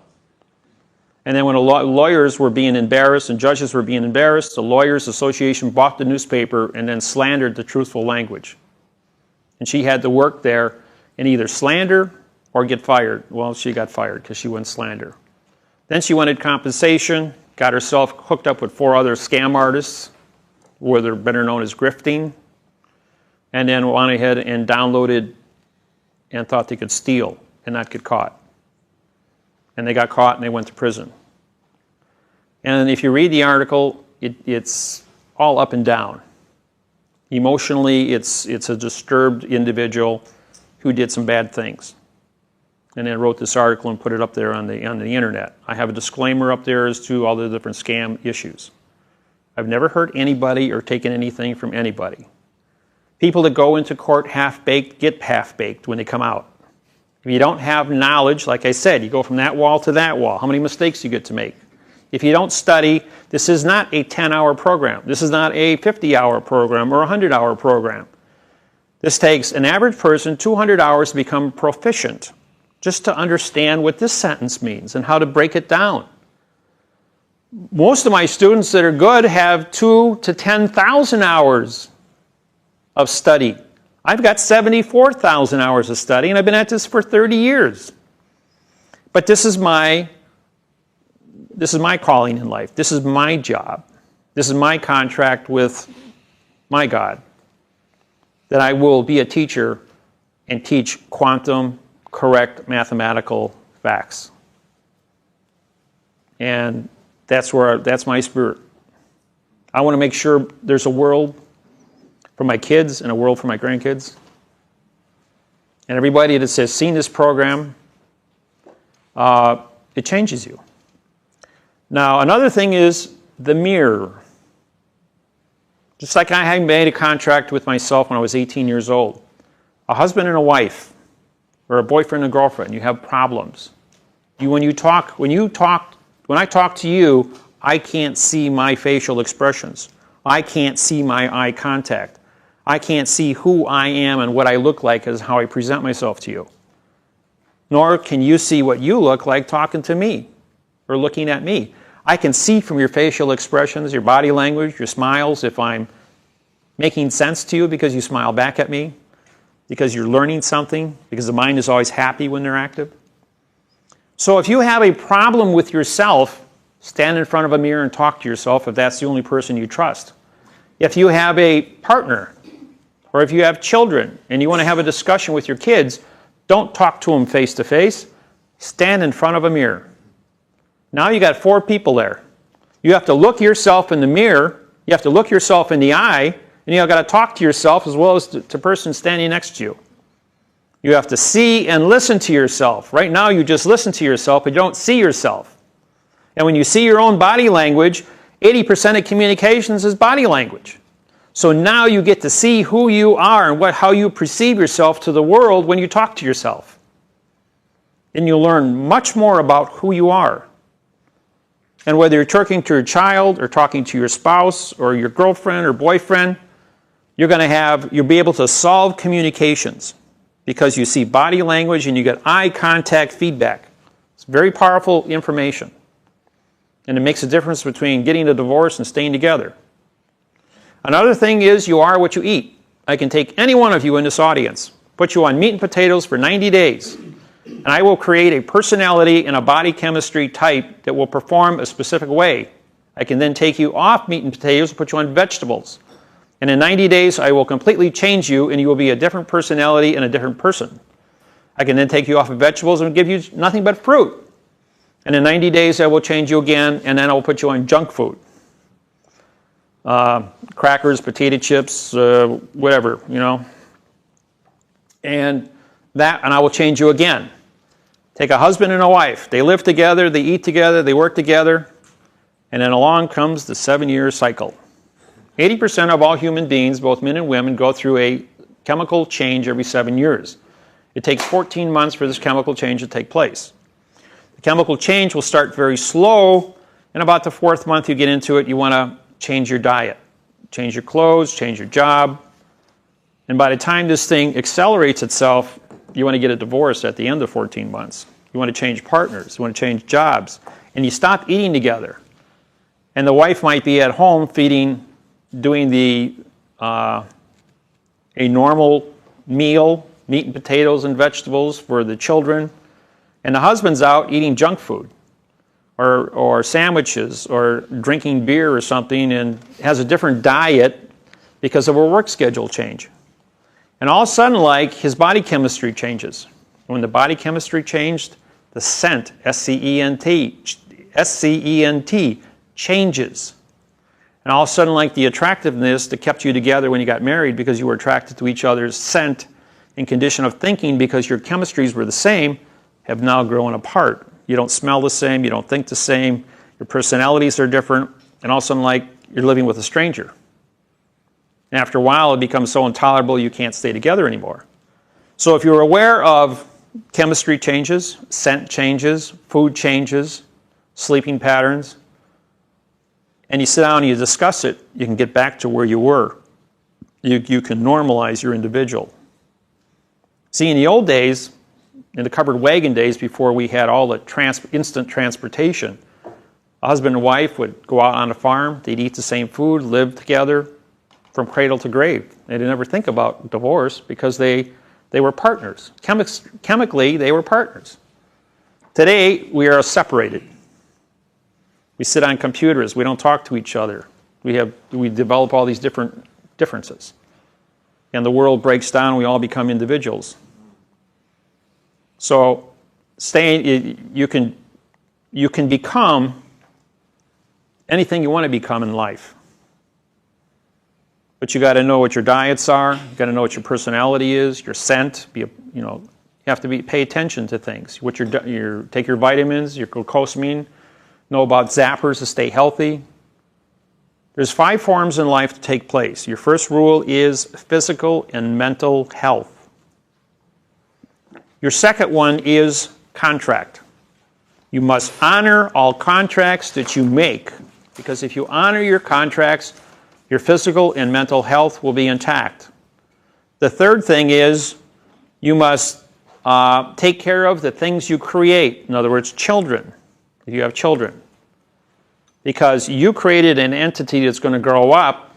Speaker 1: And then when lawyers were being embarrassed and judges were being embarrassed, the Lawyers Association bought the newspaper and then slandered the truthful language. And she had to work there and either slander or get fired. Well, she got fired because she wouldn't slander. Then she wanted compensation, got herself hooked up with 4 other scam artists, where they're better known as grifting, and then went ahead and downloaded and thought they could steal and not get caught. And they got caught and they went to prison. And if you read the article, it's all up and down. Emotionally, it's a disturbed individual who did some bad things. And then wrote this article and put it up there on the internet. I have a disclaimer up there as to all the different scam issues. I've never hurt anybody or taken anything from anybody. People that go into court half-baked get half-baked when they come out. If you don't have knowledge, like I said, you go from that wall to that wall. How many mistakes you get to make? If you don't study, this is not a 10-hour program. This is not a 50-hour program or a 100-hour program. This takes an average person 200 hours to become proficient, just to understand what this sentence means and how to break it down. Most of my students that are good have 2,000 to 10,000 hours of study. I've got 74,000 hours of study, and I've been at this for 30 years. But this is my calling in life. This is my job. This is my contract with my God, that I will be a teacher and teach quantum correct mathematical facts. And that's my spirit. I want to make sure there's a world for my kids and a world for my grandkids. And everybody that has seen this program, it changes you. Now, another thing is the mirror. Just like I had made a contract with myself when I was 18 years old. A husband and a wife, or a boyfriend and a girlfriend, you have problems. When I talk to you, I can't see my facial expressions. I can't see my eye contact. I can't see who I am and what I look like as how I present myself to you. Nor can you see what you look like talking to me or looking at me. I can see from your facial expressions, your body language, your smiles, if I'm making sense to you because you smile back at me, because you're learning something, because the mind is always happy when they're active. So if you have a problem with yourself, stand in front of a mirror and talk to yourself if that's the only person you trust. If you have a partner, or if you have children and you want to have a discussion with your kids, don't talk to them face to face. Stand in front of a mirror. Now you got 4 people there. You have to look yourself in the mirror, you have to look yourself in the eye, and you've got to talk to yourself as well as the person standing next to you. You have to see and listen to yourself. Right now you just listen to yourself, but you don't see yourself. And when you see your own body language, 80% of communications is body language. So now you get to see who you are and how you perceive yourself to the world when you talk to yourself. And you'll learn much more about who you are. And whether you're talking to your child or talking to your spouse or your girlfriend or boyfriend, you'll be able to solve communications because you see body language and you get eye contact feedback. It's very powerful information. And it makes a difference between getting a divorce and staying together. Another thing is you are what you eat. I can take any one of you in this audience, put you on meat and potatoes for 90 days, and I will create a personality and a body chemistry type that will perform a specific way. I can then take you off meat and potatoes and put you on vegetables. And in 90 days, I will completely change you, and you will be a different personality and a different person. I can then take you off of vegetables and give you nothing but fruit. And in 90 days, I will change you again, and then I will put you on junk food. Crackers, potato chips, whatever, you know. And I will change you again. Take a husband and a wife. They live together, they eat together, they work together, and then along comes the 7-year cycle. 80% of all human beings, both men and women, go through a chemical change every 7 years. It takes 14 months for this chemical change to take place. The chemical change will start very slow, and about the 4th month you get into it, you want to change your diet, change your clothes, change your job. And by the time this thing accelerates itself, you want to get a divorce at the end of 14 months. You want to change partners, you want to change jobs, and you stop eating together. And the wife might be at home doing a normal meal, meat and potatoes and vegetables for the children, and the husband's out eating junk food or sandwiches or drinking beer or something and has a different diet because of a work schedule change. And all of a sudden, like, his body chemistry changes. When the body chemistry changed, the scent, S-C-E-N-T, changes. And all of a sudden, like, the attractiveness that kept you together when you got married because you were attracted to each other's scent and condition of thinking because your chemistries were the same, have now grown apart. You don't smell the same, you don't think the same, your personalities are different, and all of a sudden, like, you're living with a stranger. And after a while, it becomes so intolerable you can't stay together anymore. So if you're aware of chemistry changes, scent changes, food changes, sleeping patterns, and you sit down and you discuss it, you can get back to where you were. You can normalize your individual. See, in the old days, in the covered wagon days before we had all the instant transportation, a husband and wife would go out on a farm, they'd eat the same food, live together from cradle to grave. They didn't ever think about divorce because they were partners. Chemically, they were partners. Today, we are separated. We sit on computers. We don't talk to each other. We develop all these differences. And the world breaks down. We all become individuals. So, you can become anything you want to become in life. But you got to know what your diets are. You got to know what your personality is, your scent. You have to pay attention to things. Take your vitamins, your glucosamine. Know about zappers to stay healthy. There's 5 forms in life to take place. Your first rule is physical and mental health. Your second one is contract. You must honor all contracts that you make, because if you honor your contracts, your physical and mental health will be intact. The third thing is you must take care of the things you create. In other words, children, if you have children. Because you created an entity that's going to grow up,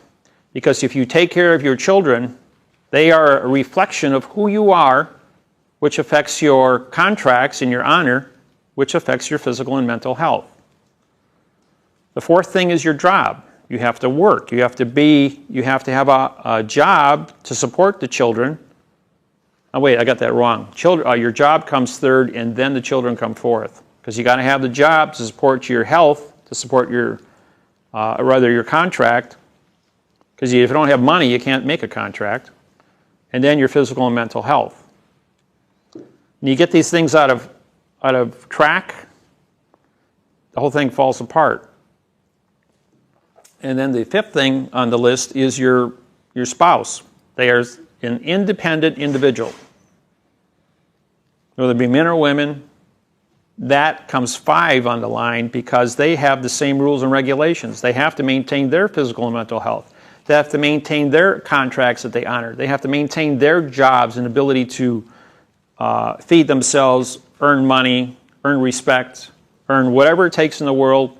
Speaker 1: because if you take care of your children, they are a reflection of who you are, which affects your contracts and your honor, which affects your physical and mental health. The fourth thing is your job. You have to work. You have to have a job to support the children. Oh, wait, I got that wrong. Your job comes third, and then the children come fourth. Because you got to have the job to support your health, to support your contract. Because if you don't have money, you can't make a contract. And then your physical and mental health. And you get these things out of track, the whole thing falls apart. And then the fifth thing on the list is your spouse. They are an independent individual. Whether it be men or women, that comes 5 on the line because they have the same rules and regulations. They have to maintain their physical and mental health. They have to maintain their contracts that they honor. They have to maintain their jobs and ability to feed themselves, earn money, earn respect, earn whatever it takes in the world,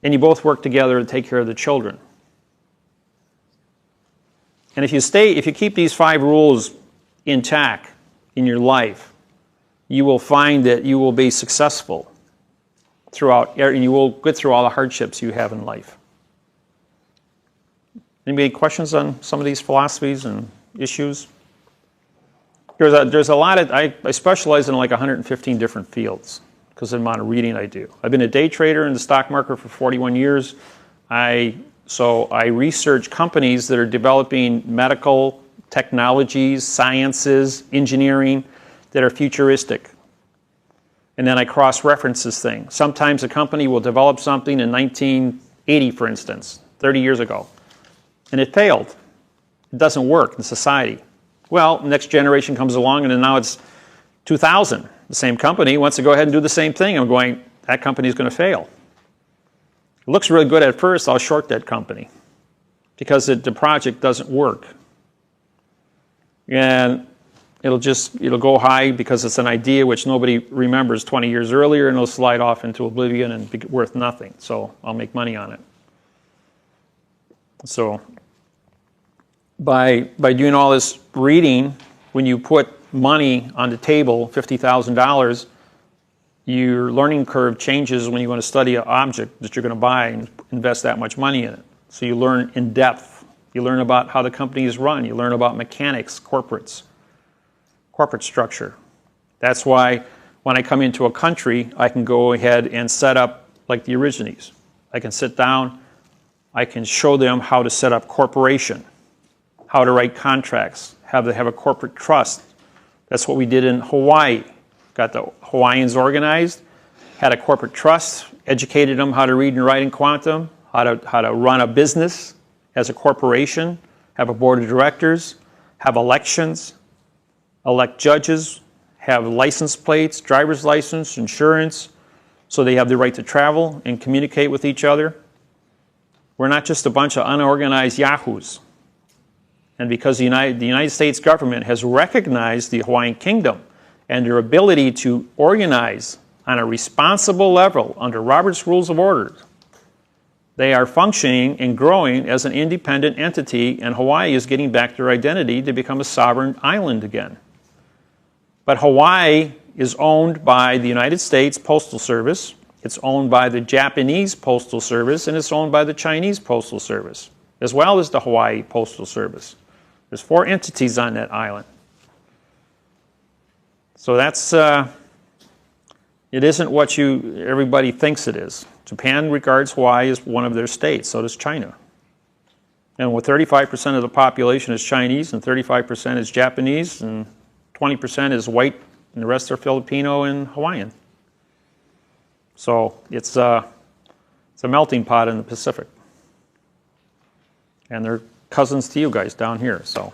Speaker 1: and you both work together to take care of the children. And if you keep these 5 rules intact in your life, you will find that you will be successful throughout, and you will get through all the hardships you have in life. Anybody questions on some of these philosophies and issues? There's a lot of, I specialize in like 115 different fields because of the amount of reading I do. I've been a day trader in the stock market for 41 years. So I research companies that are developing medical technologies, sciences, engineering that are futuristic. And then I cross-reference this thing. Sometimes a company will develop something in 1980, for instance, 30 years ago, and it failed. It doesn't work in society. Well, next generation comes along, and then now it's 2000. The same company wants to go ahead and do the same thing. I'm going, that company is going to fail. It looks really good at first, I'll short that company because the project doesn't work. And it'll go high because it's an idea which nobody remembers 20 years earlier, and it'll slide off into oblivion and be worth nothing. So I'll make money on it. So by doing all this reading, when you put money on the table, $50,000, your learning curve changes when you want to study an object that you're going to buy and invest that much money in it. So you learn in depth. You learn about how the company is run. You learn about mechanics, corporate structure. That's why when I come into a country, I can go ahead and set up like the Origines. I can sit down, I can show them how to set up corporation, how to write contracts, how to have a corporate trust. That's what we did in Hawaii. Got the Hawaiians organized, had a corporate trust, educated them how to read and write in quantum, how to run a business as a corporation, have a board of directors, have elections, elect judges, have license plates, driver's license, insurance, so they have the right to travel and communicate with each other. We're not just a bunch of unorganized yahoos. And because the United States government has recognized the Hawaiian Kingdom and their ability to organize on a responsible level under Robert's Rules of Order, they are functioning and growing as an independent entity, and Hawaii is getting back their identity to become a sovereign island again. But Hawaii is owned by the United States Postal Service, it's owned by the Japanese Postal Service, and it's owned by the Chinese Postal Service, as well as the Hawaii Postal Service. There's 4 entities on that island. So that's, it isn't what everybody thinks it is. Japan regards Hawaii as one of their states, so does China. And with 35% of the population is Chinese, and 35% is Japanese, and 20% is white, and the rest are Filipino and Hawaiian. So it's a melting pot in the Pacific. And they're cousins to you guys down here, so.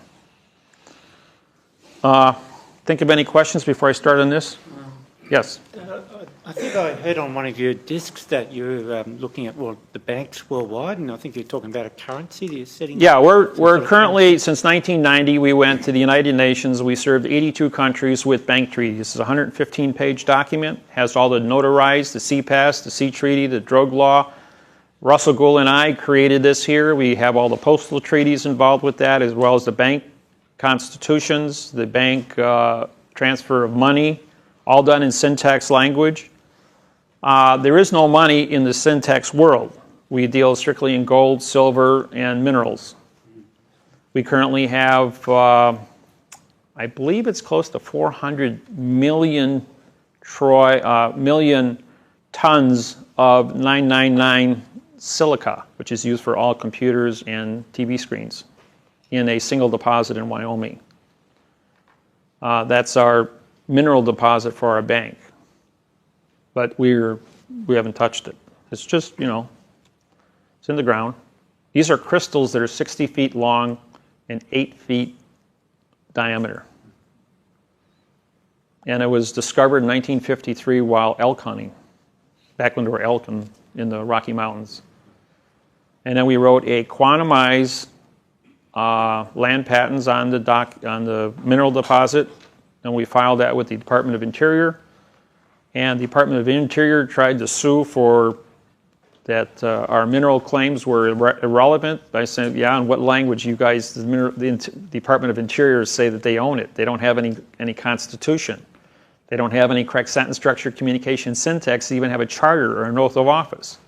Speaker 1: Think of any questions before I start on this? Yes.
Speaker 18: I think I heard on one of your discs that you're looking at the banks worldwide, and I think you're talking about a currency that you're setting.
Speaker 1: Yeah, we're currently, since 1990, we went to the United Nations. We served 82 countries with bank treaties. This is a 115-page document. Has all the notarized, the CPAS, the Sea Treaty, the Drogue Law. Russell Gould and I created this here. We have all the postal treaties involved with that, as well as the bank constitutions, the bank transfer of money, all done in syntax language. There is no money in the syntax world. We deal strictly in gold, silver, and minerals. We currently have, I believe it's close to 400 million tons of 999 silica, which is used for all computers and TV screens, in a single deposit in Wyoming. That's our mineral deposit for our bank. But we haven't touched it. It's just, it's in the ground. These are crystals that are 60 feet long and 8 feet diameter. And it was discovered in 1953 while elk hunting, back when there were elk in the Rocky Mountains. And then we wrote a quantumized land patents on the mineral deposit, and we filed that with the Department of Interior. And the Department of Interior tried to sue for that our mineral claims were irrelevant by saying, yeah, in what language you guys, the Department of Interior, say that they own it. They don't have any constitution. They don't have any correct sentence structure, communication, syntax, they even have a charter or an oath of office.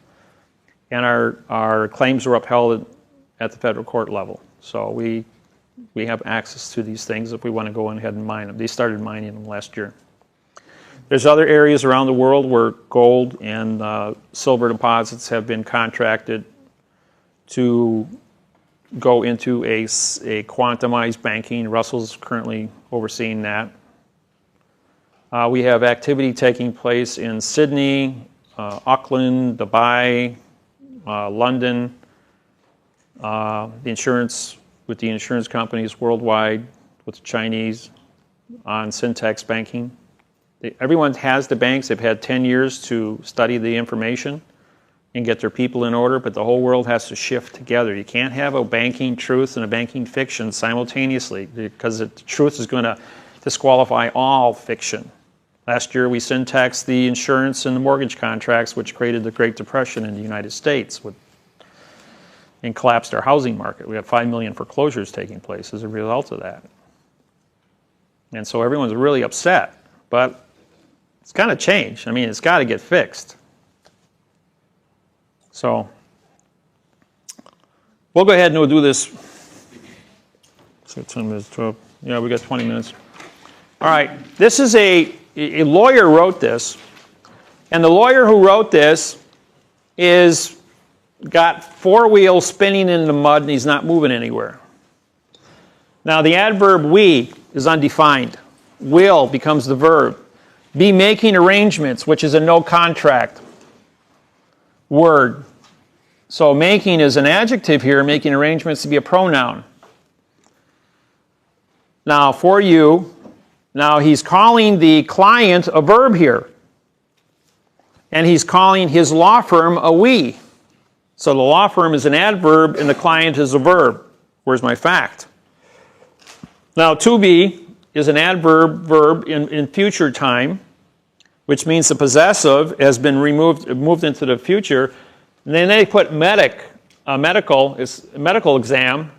Speaker 1: And our claims were upheld at the federal court level. So we We have access to these things if we want to go ahead and mine them. They started mining them last year. There's other areas around the world where gold and silver deposits have been contracted to go into a quantumized banking. Russell's currently overseeing that. We have activity taking place in Sydney, Auckland, Dubai, London, the insurance companies worldwide, with the Chinese on Syntax banking. Everyone has the banks. They've had 10 years to study the information and get their people in order, but the whole world has to shift together. You can't have a banking truth and a banking fiction simultaneously, because the truth is going to disqualify all fiction. Last year we syntaxed the insurance and the mortgage contracts, which created the Great Depression in the United States and collapsed our housing market. We have 5 million foreclosures taking place as a result of that. And so everyone's really upset, but it's got to change. I mean, it's got to get fixed. So we'll go ahead and we'll do this. So 10 minutes, 12. Yeah, we got 20 minutes. All right, this is a lawyer wrote this, and the lawyer who wrote this is got 4 wheels spinning in the mud and he's not moving anywhere. Now the adverb we is undefined. Will becomes the verb. Be making arrangements, which is a no contract word. So making is an adjective here, making arrangements to be a pronoun. Now for you, now he's calling the client a verb here. And he's calling his law firm a we. So the law firm is an adverb and the client is a verb. Where's my fact? Now to be is an adverb verb in future time, which means the possessive has been moved into the future. And then they put medical exam.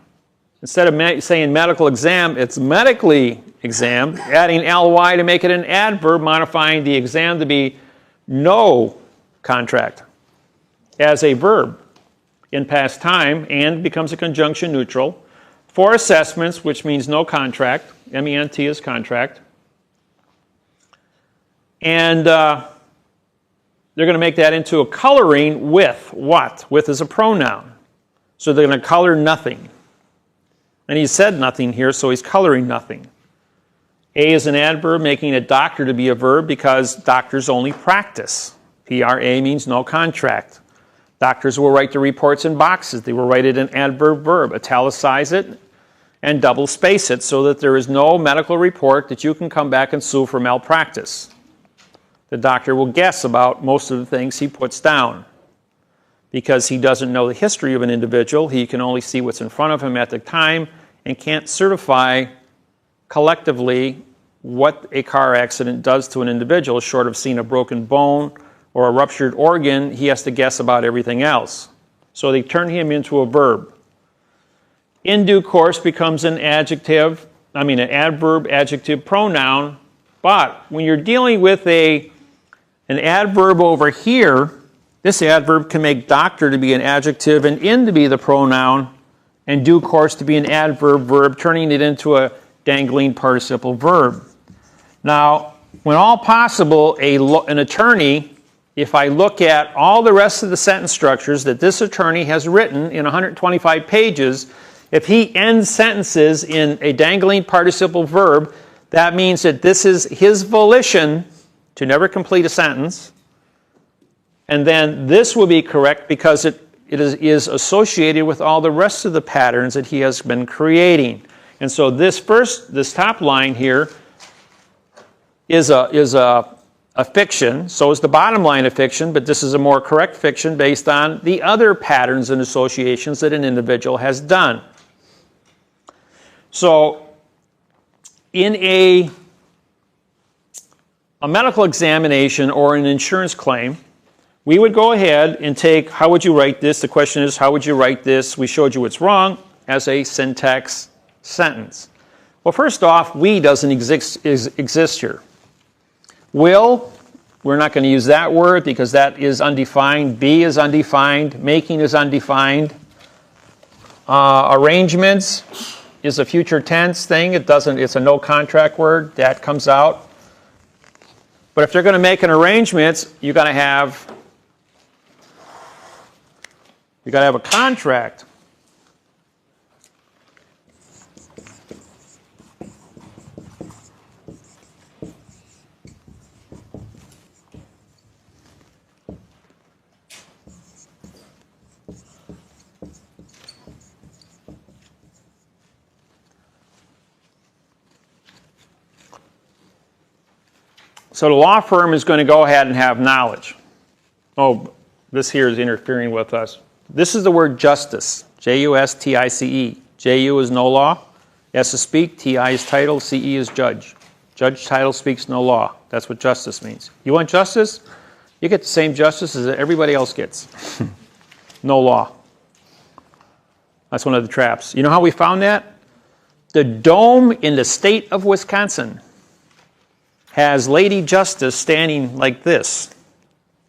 Speaker 1: Instead of saying medical exam, it's medically examined, adding ly to make it an adverb, modifying the exam to be no contract as a verb in past time, and becomes a conjunction neutral. For assessments, which means no contract, MENT is contract. And they're going to make that into a coloring with what? With is a pronoun. So they're going to color nothing. And he said nothing here, so he's coloring nothing. A is an adverb, making a doctor to be a verb because doctors only practice. PRA means no contract. Doctors will write the reports in boxes. They will write it in adverb verb, italicize it, and double space it so that there is no medical report that you can come back and sue for malpractice. The doctor will guess about most of the things he puts down. Because he doesn't know the history of an individual, he can only see what's in front of him at the time and can't certify collectively what a car accident does to an individual. Short of seeing a broken bone or a ruptured organ, he has to guess about everything else. So they turn him into a verb. In due course becomes an adverb, adjective, pronoun. But when you're dealing with an adverb over here, this adverb can make doctor to be an adjective and in to be the pronoun, and due course to be an adverb verb, turning it into a dangling participle verb. Now, when all possible, an attorney, if I look at all the rest of the sentence structures that this attorney has written in 125 pages, if he ends sentences in a dangling participle verb, that means that this is his volition to never complete a sentence. And then this will be correct because it is associated with all the rest of the patterns that he has been creating. And so this top line here is a fiction. So is the bottom line a fiction, but this is a more correct fiction based on the other patterns and associations that an individual has done. So in a medical examination or an insurance claim, we would go ahead and take, how would you write this? The question is, how would you write this? We showed you it's wrong as a syntax sentence. Well, first off, we doesn't exist here. Will, we're not going to use that word because that is undefined. Be is undefined. Making is undefined. Arrangements is a future tense thing. It doesn't, it's a no contract word. That comes out. But if they're going to make an arrangement, you got to have a contract. So the law firm is going to go ahead and have knowledge. Oh, this here is interfering with us. This is the word justice, Justice. Ju is no law, S is speak, Ti is title, Ce is judge. Judge title speaks no law. That's what justice means. You want justice? You get the same justice as everybody else gets. No law. That's one of the traps. You know how we found that? The dome in the state of Wisconsin has Lady Justice standing like this.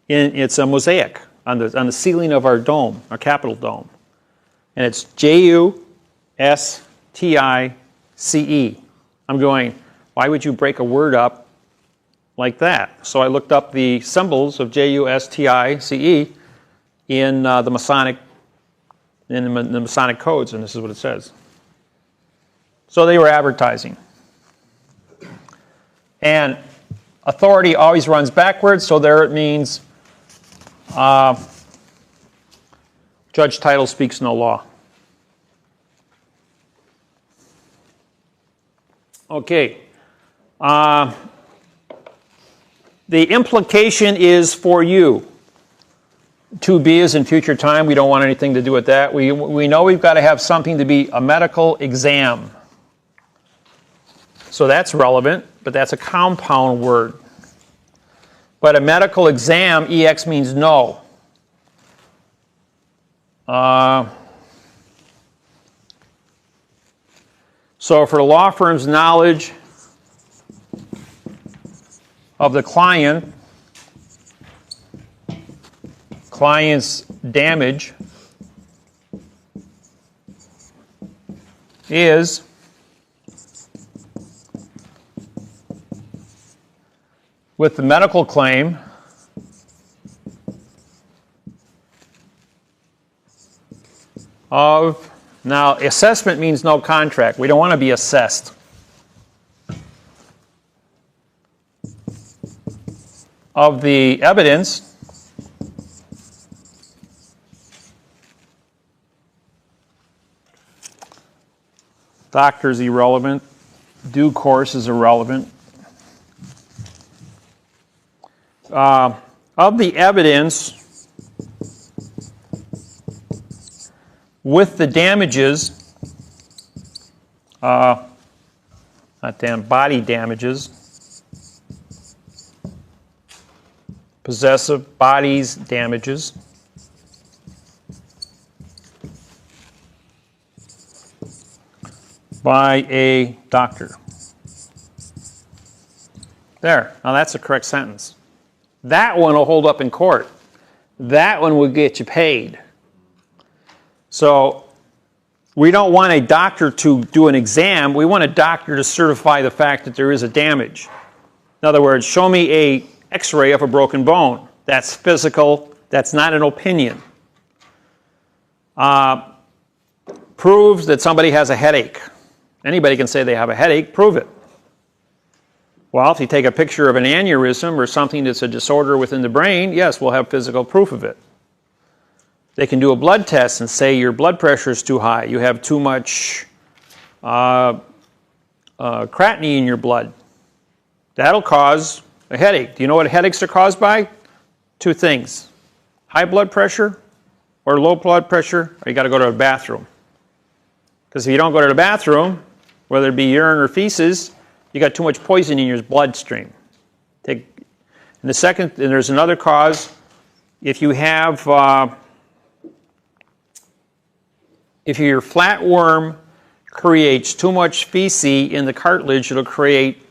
Speaker 1: It's a mosaic on the ceiling of our dome, our Capitol dome. And it's Justice. I'm going, why would you break a word up like that? So I looked up the symbols of Justice in the Masonic codes, and this is what it says. So they were advertising. And authority always runs backwards, so there it means judge title speaks no law. Okay. The implication is for you. To be is in future time. We don't want anything to do with that. We know we've got to have something to be a medical exam. So that's relevant, but that's a compound word. But a medical exam, EX means no. So for the law firm's knowledge of the client's damage is with the medical claim of, now assessment means no contract. We don't want to be assessed. Of the evidence doctor's irrelevant, due course is irrelevant. Of the evidence with the damages, body damages, possessive bodies damages, by a doctor. There, now that's the correct sentence. That one will hold up in court. That one will get you paid. So we don't want a doctor to do an exam. We want a doctor to certify the fact that there is a damage. In other words, show me a x-ray of a broken bone. That's physical. That's not an opinion. Proves that somebody has a headache. Anybody can say they have a headache. Prove it. Well, if you take a picture of an aneurysm or something that's a disorder within the brain, yes, we'll have physical proof of it. They can do a blood test and say your blood pressure is too high. You have too much creatinine in your blood. That'll cause a headache. Do you know what headaches are caused by? Two things. High blood pressure or low blood pressure, or you got to go to the bathroom. Because if you don't go to the bathroom, whether it be urine or feces, you got too much poison in your bloodstream. And there's another cause. If you have, if your flatworm creates too much feces in the cartilage, it'll create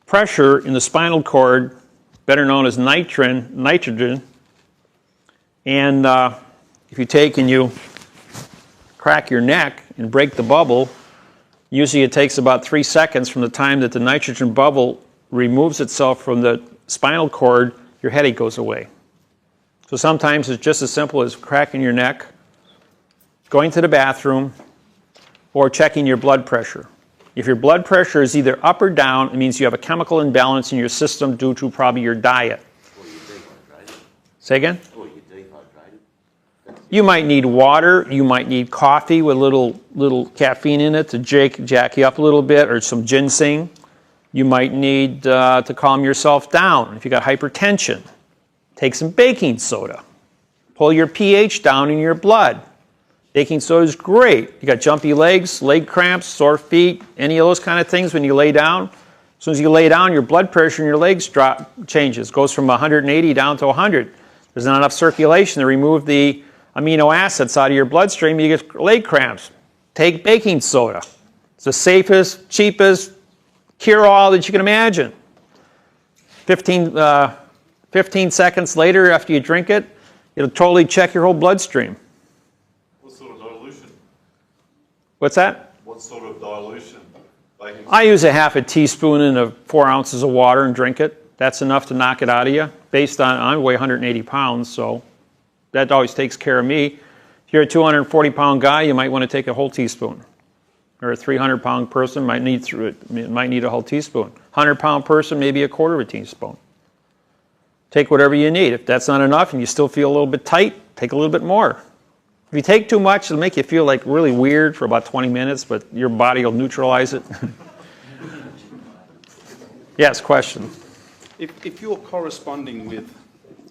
Speaker 1: pressure in the spinal cord, better known as nitrogen. And if you take and you crack your neck and break the bubble, Usually it takes about 3 seconds from the time that the nitrogen bubble removes itself from the spinal cord, your headache goes away. So sometimes it's just as simple as cracking your neck, going to the bathroom, or checking your blood pressure. If your blood pressure is either up or down, it means you have a chemical imbalance in your system due to probably your diet. Say again? You might need water, you might need coffee with little caffeine in it to jack you up a little bit, or some ginseng. You might need to calm yourself down. If you got hypertension, take some baking soda. Pull your pH down in your blood. Baking soda is great. You got jumpy legs, leg cramps, sore feet, any of those kind of things when you lay down. As soon as you lay down, your blood pressure in your legs changes. Goes from 180 down to 100. There's not enough circulation to remove the amino acids out of your bloodstream. You get leg cramps. Take baking soda. It's the safest, cheapest cure-all that you can imagine. 15 seconds later after you drink it, it'll totally check your whole bloodstream.
Speaker 15: What sort of dilution?
Speaker 1: What's that?
Speaker 15: What sort of dilution?
Speaker 1: I use a half a teaspoon in 4 ounces of water and drink it. That's enough to knock it out of you. Based on, I weigh 180 pounds, so that always takes care of me. If you're a 240-pound guy, you might want to take a whole teaspoon. Or a 300-pound person might need a whole teaspoon. 100-pound person, maybe a quarter of a teaspoon. Take whatever you need. If that's not enough and you still feel a little bit tight, take a little bit more. If you take too much, it'll make you feel like really weird for about 20 minutes, but your body will neutralize it. Yes, question.
Speaker 11: If you're corresponding with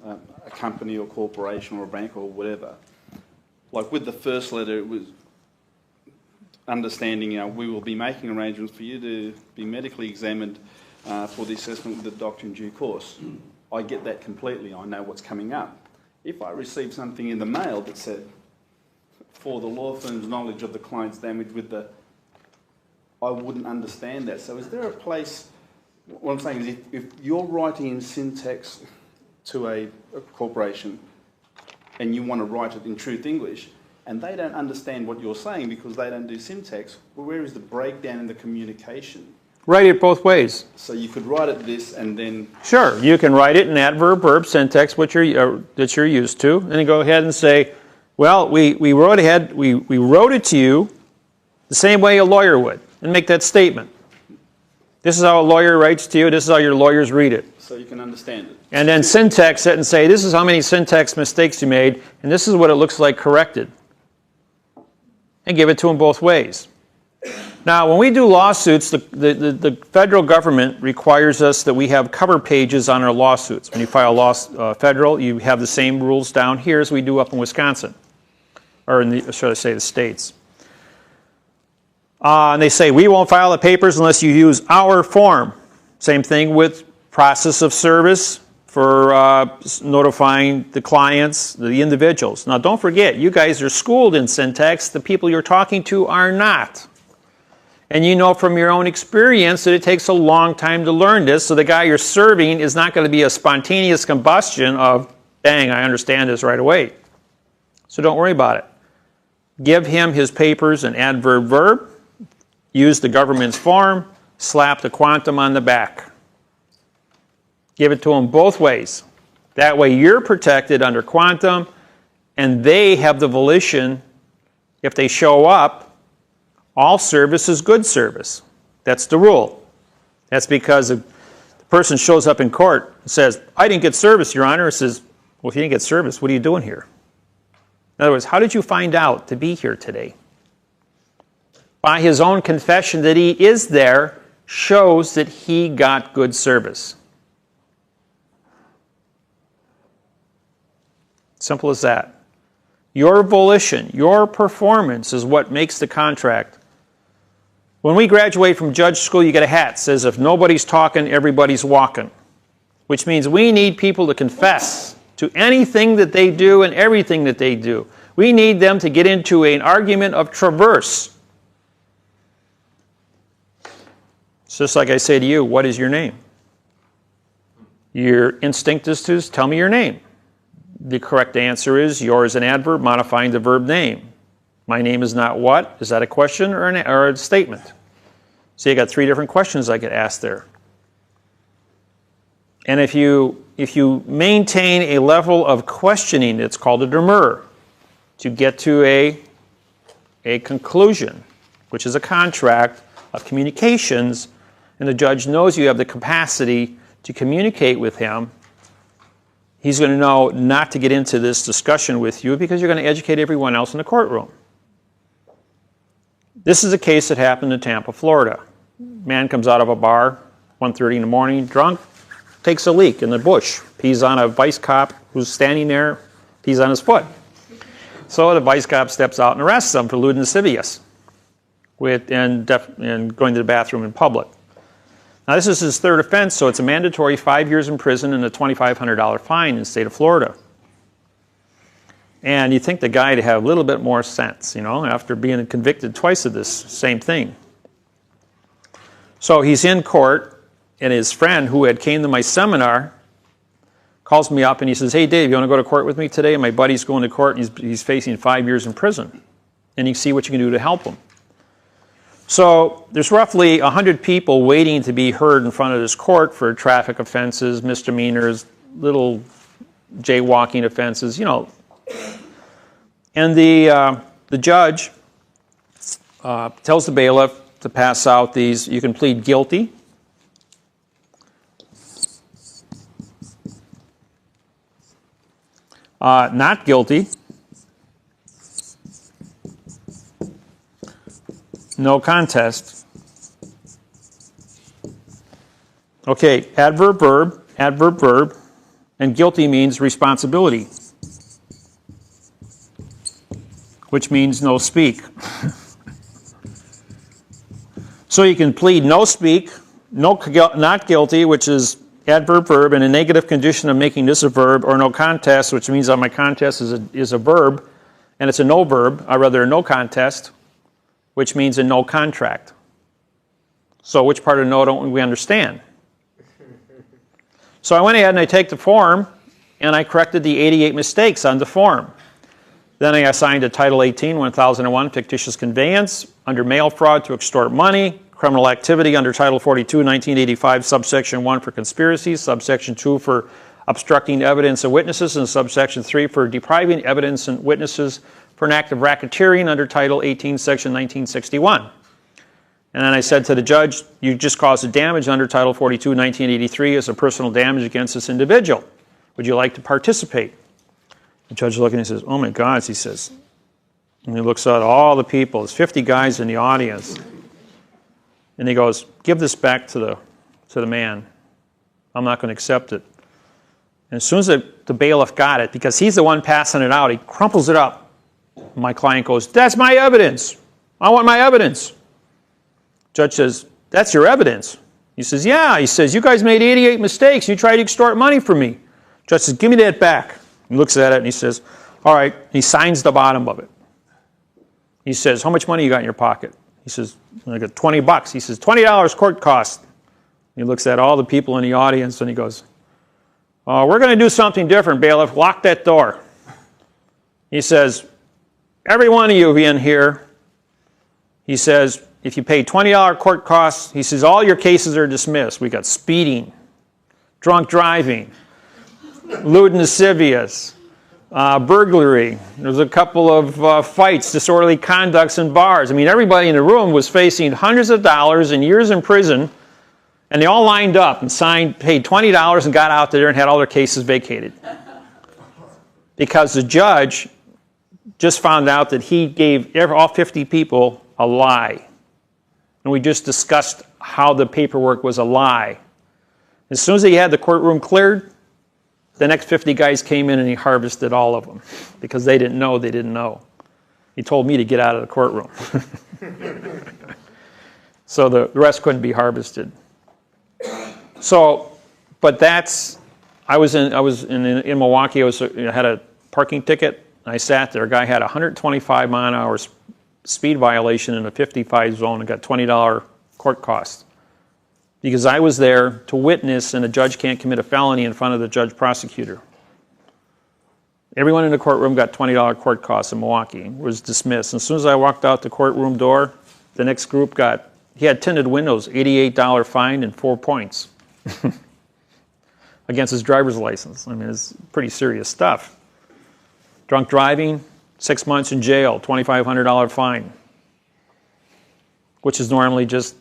Speaker 11: a company or corporation or a bank or whatever, like with the first letter, it was understanding, we will be making arrangements for you to be medically examined for the assessment with the doctor in due course. I get that completely. I know what's coming up. If I receive something in the mail that said, for the law firm's knowledge of the client's damage I wouldn't understand that. So is there a place, what I'm saying is if you're writing in syntax to a corporation and you want to write it in truth English, and they don't understand what you're saying because they don't do syntax, well, where is the breakdown in the communication?
Speaker 1: Write it both ways.
Speaker 11: So you could write it this and then...
Speaker 1: Sure, you can write it in adverb, verb, syntax, that you're used to, and then go ahead and say, well, we wrote it to you the same way a lawyer would, and make that statement. This is how a lawyer writes to you, this is how your lawyers read it.
Speaker 11: So you can understand it.
Speaker 1: And then syntax it and say, this is how many syntax mistakes you made, and this is what it looks like corrected. And give it to them both ways. Now, when we do lawsuits, the federal government requires us that we have cover pages on our lawsuits. When you file federal, you have the same rules down here as we do up in Wisconsin, or should I say the states. And they say, we won't file the papers unless you use our form. Same thing with process of service for notifying the clients, the individuals. Now, don't forget, you guys are schooled in syntax. The people you're talking to are not. And you know from your own experience that it takes a long time to learn this, so the guy you're serving is not going to be a spontaneous combustion of, bang, I understand this right away. So don't worry about it. Give him his papers in adverb verb, use the government's form, slap the quantum on the back. Give it to him both ways. That way you're protected under quantum, and they have the volition, if they show up, all service is good service. That's the rule. That's because the person shows up in court and says, I didn't get service, Your Honor. It says, well, if you didn't get service, what are you doing here? In other words, how did you find out to be here today? By his own confession that he is there shows that he got good service. Simple as that. Your volition, your performance is what makes the contract. When we graduate from judge school, you get a hat that says, if nobody's talking, everybody's walking. Which means we need people to confess to anything that they do and everything that they do. We need them to get into an argument of traverse. It's just like I say to you, what is your name? Your instinct is to tell me your name. The correct answer is yours an adverb modifying the verb name. My name is not what? Is that a question or a statement? So you got 3 different questions I could ask there. And if you maintain a level of questioning, it's called a demur, to get to a conclusion, which is a contract of communications, and the judge knows you have the capacity to communicate with him, he's going to know not to get into this discussion with you because you're going to educate everyone else in the courtroom. This is a case that happened in Tampa, Florida. Man comes out of a bar, 1:30 in the morning, drunk, takes a leak in the bush, pees on a vice cop who's standing there, pees on his foot. So the vice cop steps out and arrests him for lewd and lascivious and going to the bathroom in public. Now this is his 3rd offense, so it's a mandatory 5 years in prison and a $2,500 fine in the state of Florida. And you'd think the guy to have a little bit more sense, after being convicted twice of this same thing. So he's in court, and his friend who had came to my seminar calls me up and he says, "Hey Dave, you want to go to court with me today?" And my buddy's going to court and he's facing 5 years in prison. And you can see what you can do to help him. So there's roughly 100 people waiting to be heard in front of this court for traffic offenses, misdemeanors, little jaywalking offenses, And the judge tells the bailiff to pass out these. You can plead guilty, not guilty, no contest. Okay, adverb, verb, and guilty means responsibility, which means no speak. So you can plead no speak, not guilty, which is adverb, verb, and a negative condition of making this a verb, or no contest, which means that my contest is a verb, and it's a no verb, or rather a no contest, which means a no contract. So which part of no don't we understand? So I went ahead and I take the form, and I corrected the 88 mistakes on the form. Then I assigned a Title 18, 1001, fictitious conveyance, under mail fraud to extort money, criminal activity under Title 42, 1985, subsection 1 for conspiracy, subsection 2 for obstructing evidence and witnesses, and subsection 3 for depriving evidence and witnesses for an act of racketeering under Title 18, section 1961. And then I said to the judge, you just caused a damage under Title 42, 1983 as a personal damage against this individual. Would you like to participate? The judge looking and says, "Oh my God," he says. And he looks at all the people. There's 50 guys in the audience. And he goes, "Give this back to the man. I'm not going to accept it." And as soon as the bailiff got it, because he's the one passing it out, he crumples it up. My client goes, "That's my evidence. I want my evidence." Judge says, "That's your evidence?" He says, "Yeah." He says, "You guys made 88 mistakes. You tried to extort money from me." Judge says, "Give me that back." He looks at it and he says, "All right." He signs the bottom of it. He says, "How much money you got in your pocket?" He says, "I got $20. He says, $20 court cost. He looks at all the people in the audience and he goes, "Oh, we're going to do something different, bailiff. Lock that door." He says, "Every one of you in here," he says, "if you pay $20 court costs," he says, "all your cases are dismissed. We got speeding, drunk driving, lewd and lascivious, burglary. There's a couple of fights, disorderly conducts in bars." I mean, everybody in the room was facing hundreds of dollars and years in prison, and they all lined up and signed, paid $20 and got out there and had all their cases vacated. Because the judge just found out that he gave all 50 people a lie. And we just discussed how the paperwork was a lie. As soon as he had the courtroom cleared, the next 50 guys came in and he harvested all of them because they didn't know they didn't know. He told me to get out of the courtroom. So the rest couldn't be harvested. So, but that's, I was in Milwaukee. I had a parking ticket. I sat there. A guy had a 125 mile an hour speed violation in a 55 zone and got $20 court cost. Because I was there to witness, and a judge can't commit a felony in front of the judge prosecutor. Everyone in the courtroom got $20 court costs in Milwaukee, was dismissed. And as soon as I walked out the courtroom door, the next group got he had tinted windows, $88 fine and 4 points against his driver's license. I mean, it's pretty serious stuff. Drunk driving, 6 months in jail, $2,500 fine, which is normally just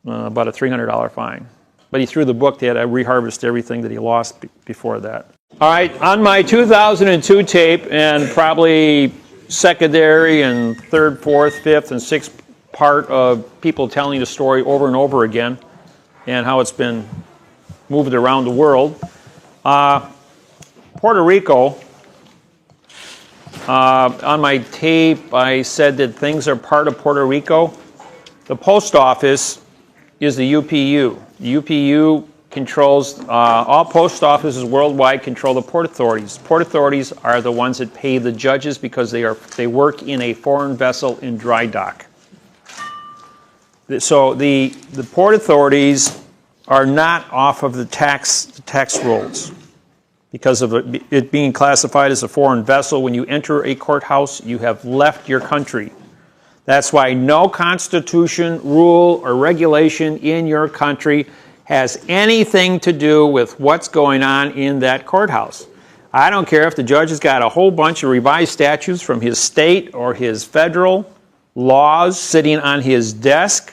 Speaker 1: about a $300 fine. But he threw the book. They had to reharvest everything that he lost before that. All right, on my 2002 tape, and probably secondary and third, fourth, fifth, and sixth part of people telling the story over and over again and how it's been moved around the world. Puerto Rico, on my tape, I said that things are part of Puerto Rico. The post office is the UPU. The UPU controls, all post offices worldwide control the port authorities. Port authorities are the ones that pay the judges because they work in a foreign vessel in dry dock. So the port authorities are not off of the tax rolls because of it being classified as a foreign vessel. When you enter a courthouse, you have left your country. That's why no constitution, rule, or regulation in your country has anything to do with what's going on in that courthouse. I don't care if the judge has got a whole bunch of revised statutes from his state or his federal laws sitting on his desk.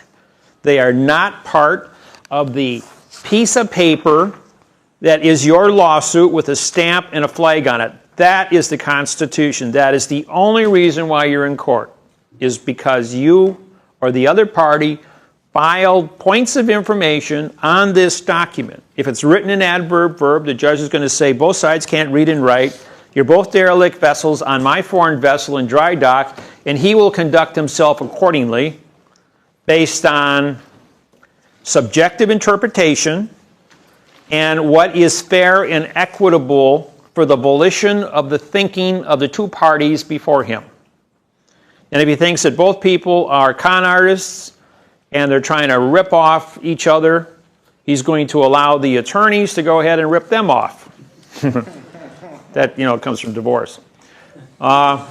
Speaker 1: They are not part of the piece of paper that is your lawsuit with a stamp and a flag on it. That is the Constitution. That is the only reason why you're in court, is because you or the other party filed points of information on this document. If it's written in adverb verb, the judge is going to say both sides can't read and write. You're both derelict vessels on my foreign vessel in dry dock, and he will conduct himself accordingly based on subjective interpretation and what is fair and equitable for the volition of the thinking of the two parties before him. And if he thinks that both people are con artists and they're trying to rip off each other, he's going to allow the attorneys to go ahead and rip them off. That, comes from divorce. And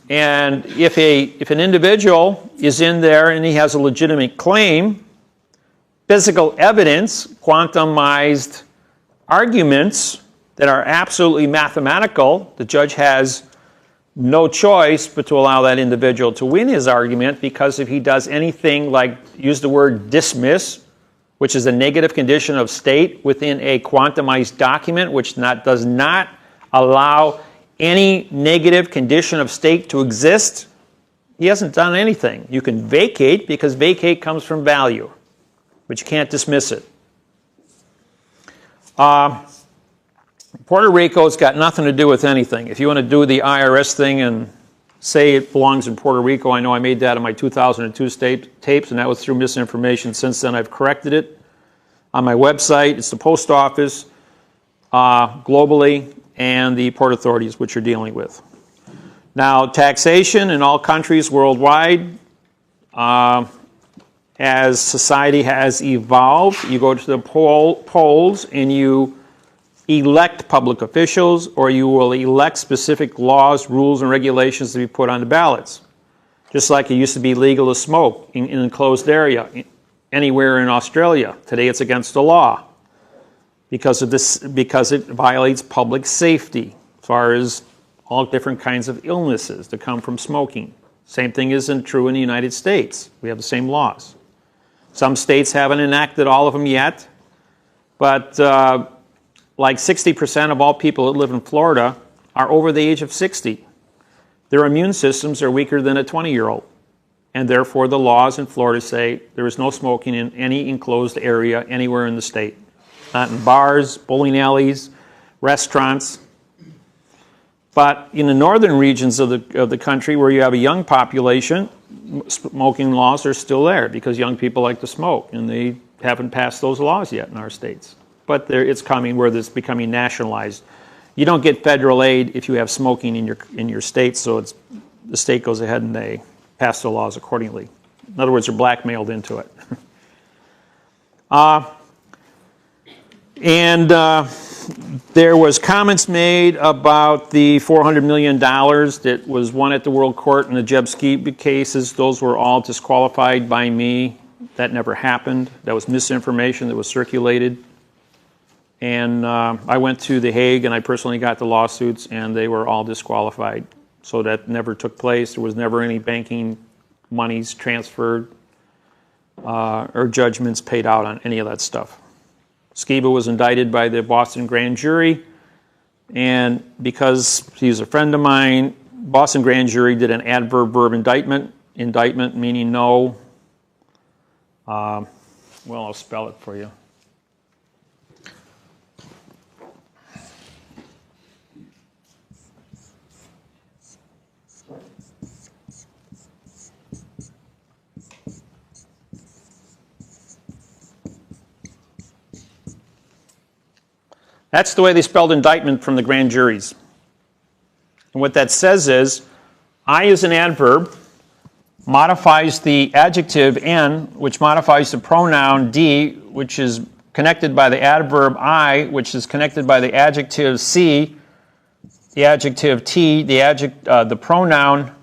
Speaker 1: if an individual is in there and he has a legitimate claim, physical evidence, quantumized arguments that are absolutely mathematical, the judge has no choice but to allow that individual to win his argument, because if he does anything like use the word dismiss, which is a negative condition of state within a quantumized document, which does not allow any negative condition of state to exist, he hasn't done anything. You can vacate, because vacate comes from value, but you can't dismiss it. Puerto Rico's got nothing to do with anything. If you want to do the IRS thing and say it belongs in Puerto Rico, I know I made that in my 2002 tapes, and that was through misinformation. Since then, I've corrected it. On my website, it's the post office globally and the port authorities, which you're dealing with. Now, taxation in all countries worldwide, as society has evolved, you go to the polls and you elect public officials, or you will elect specific laws, rules, and regulations to be put on the ballots. Just like it used to be legal to smoke in an enclosed area anywhere in Australia. Today it's against the law because it violates public safety as far as all different kinds of illnesses that come from smoking. Same thing isn't true in the United States. We have the same laws. Some states haven't enacted all of them yet, but like 60% of all people that live in Florida are over the age of 60. Their immune systems are weaker than a 20-year-old. And therefore, the laws in Florida say there is no smoking in any enclosed area anywhere in the state. Not in bars, bowling alleys, restaurants. But in the northern regions of the country where you have a young population, smoking laws are still there because young people like to smoke, and they haven't passed those laws yet in our states. But it's coming where it's becoming nationalized. You don't get federal aid if you have smoking in your state, so the state goes ahead and they pass the laws accordingly. In other words, you're blackmailed into it. There was comments made about the $400 million that was won at the World Court in the Jeb Ski cases. Those were all disqualified by me That never happened. That was misinformation that was circulated. And I went to The Hague and I personally got the lawsuits and they were all disqualified. So that never took place. There was never any banking monies transferred or judgments paid out on any of that stuff. Skiba was indicted by the Boston grand jury, and because he's a friend of mine, Boston grand jury did an adverb-verb indictment. Indictment meaning no. Well, I'll spell it for you. That's the way they spelled indictment from the grand juries. And what that says is, I is an adverb, modifies the adjective N, which modifies the pronoun D, which is connected by the adverb I, which is connected by the adjective C, the adjective T, the pronoun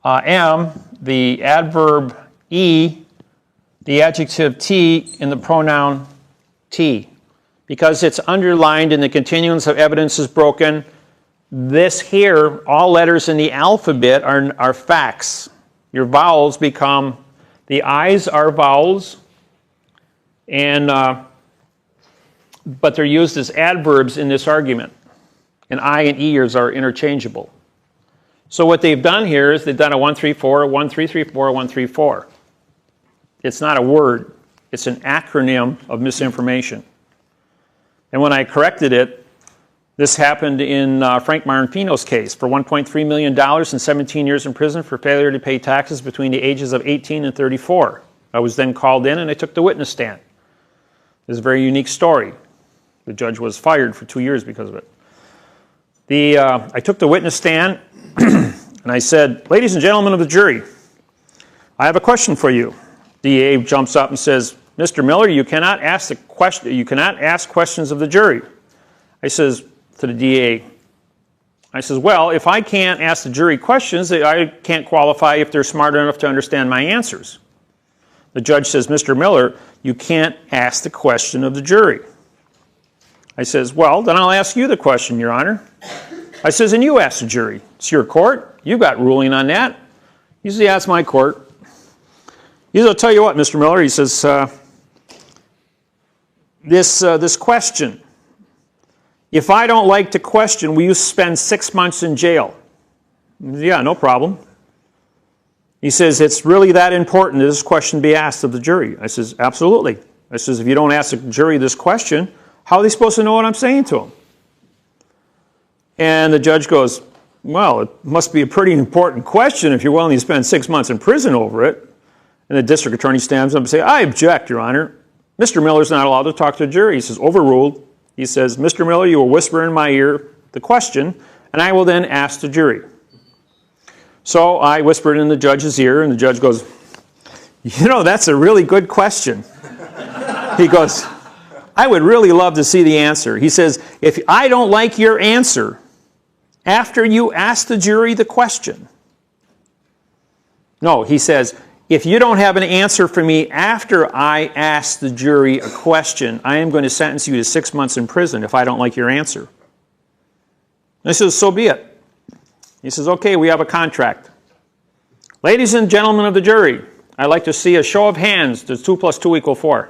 Speaker 1: M, the adverb E, the adjective T, and the pronoun T. Because it's underlined and the continuance of evidence is broken, this here, all letters in the alphabet are facts. Your vowels become, the I's are vowels, and but they're used as adverbs in this argument. And I and E are interchangeable. So what they've done here is they've done a 134, a 1334, a 134. It's not a word. It's an acronym of misinformation. And when I corrected it, this happened in Frank Marantino's case for $1.3 million and 17 years in prison for failure to pay taxes between the ages of 18 and 34. I was then called in and I took the witness stand. It's a very unique story. The judge was fired for 2 years because of it. I took the witness stand and I said, ladies and gentlemen of the jury, I have a question for you. DA jumps up and says, Mr. Miller, you cannot ask questions of the jury. I says to the DA, I says, well, if I can't ask the jury questions, I can't qualify if they're smart enough to understand my answers. The judge says, Mr. Miller, you can't ask the question of the jury. I says, well, then I'll ask you the question, Your Honor. I says, and you ask the jury. It's your court. You've got ruling on that. He says, yeah, it's my court. He says, I'll tell you what, Mr. Miller. He says, this question, if I don't like to question, will you spend 6 months in jail? Yeah, no problem. He says, it's really that important that this question be asked of the jury. I says, absolutely. I says, if you don't ask the jury this question, how are they supposed to know what I'm saying to them? And the judge goes, well, it must be a pretty important question if you're willing to spend 6 months in prison over it. And the district attorney stands up and says, I object, Your Honor. Mr. Miller's not allowed to talk to the jury. He says, overruled. He says, Mr. Miller, you will whisper in my ear the question, and I will then ask the jury. So I whispered in the judge's ear, and the judge goes, you know, that's a really good question. He goes, I would really love to see the answer. He says, if I don't like your answer after you ask the jury the question. No, he says, if you don't have an answer for me after I ask the jury a question, I am going to sentence you to 6 months in prison if I don't like your answer. And I says, so be it. He says, okay, we have a contract. Ladies and gentlemen of the jury, I'd like to see a show of hands. Does 2 + 2 = 4?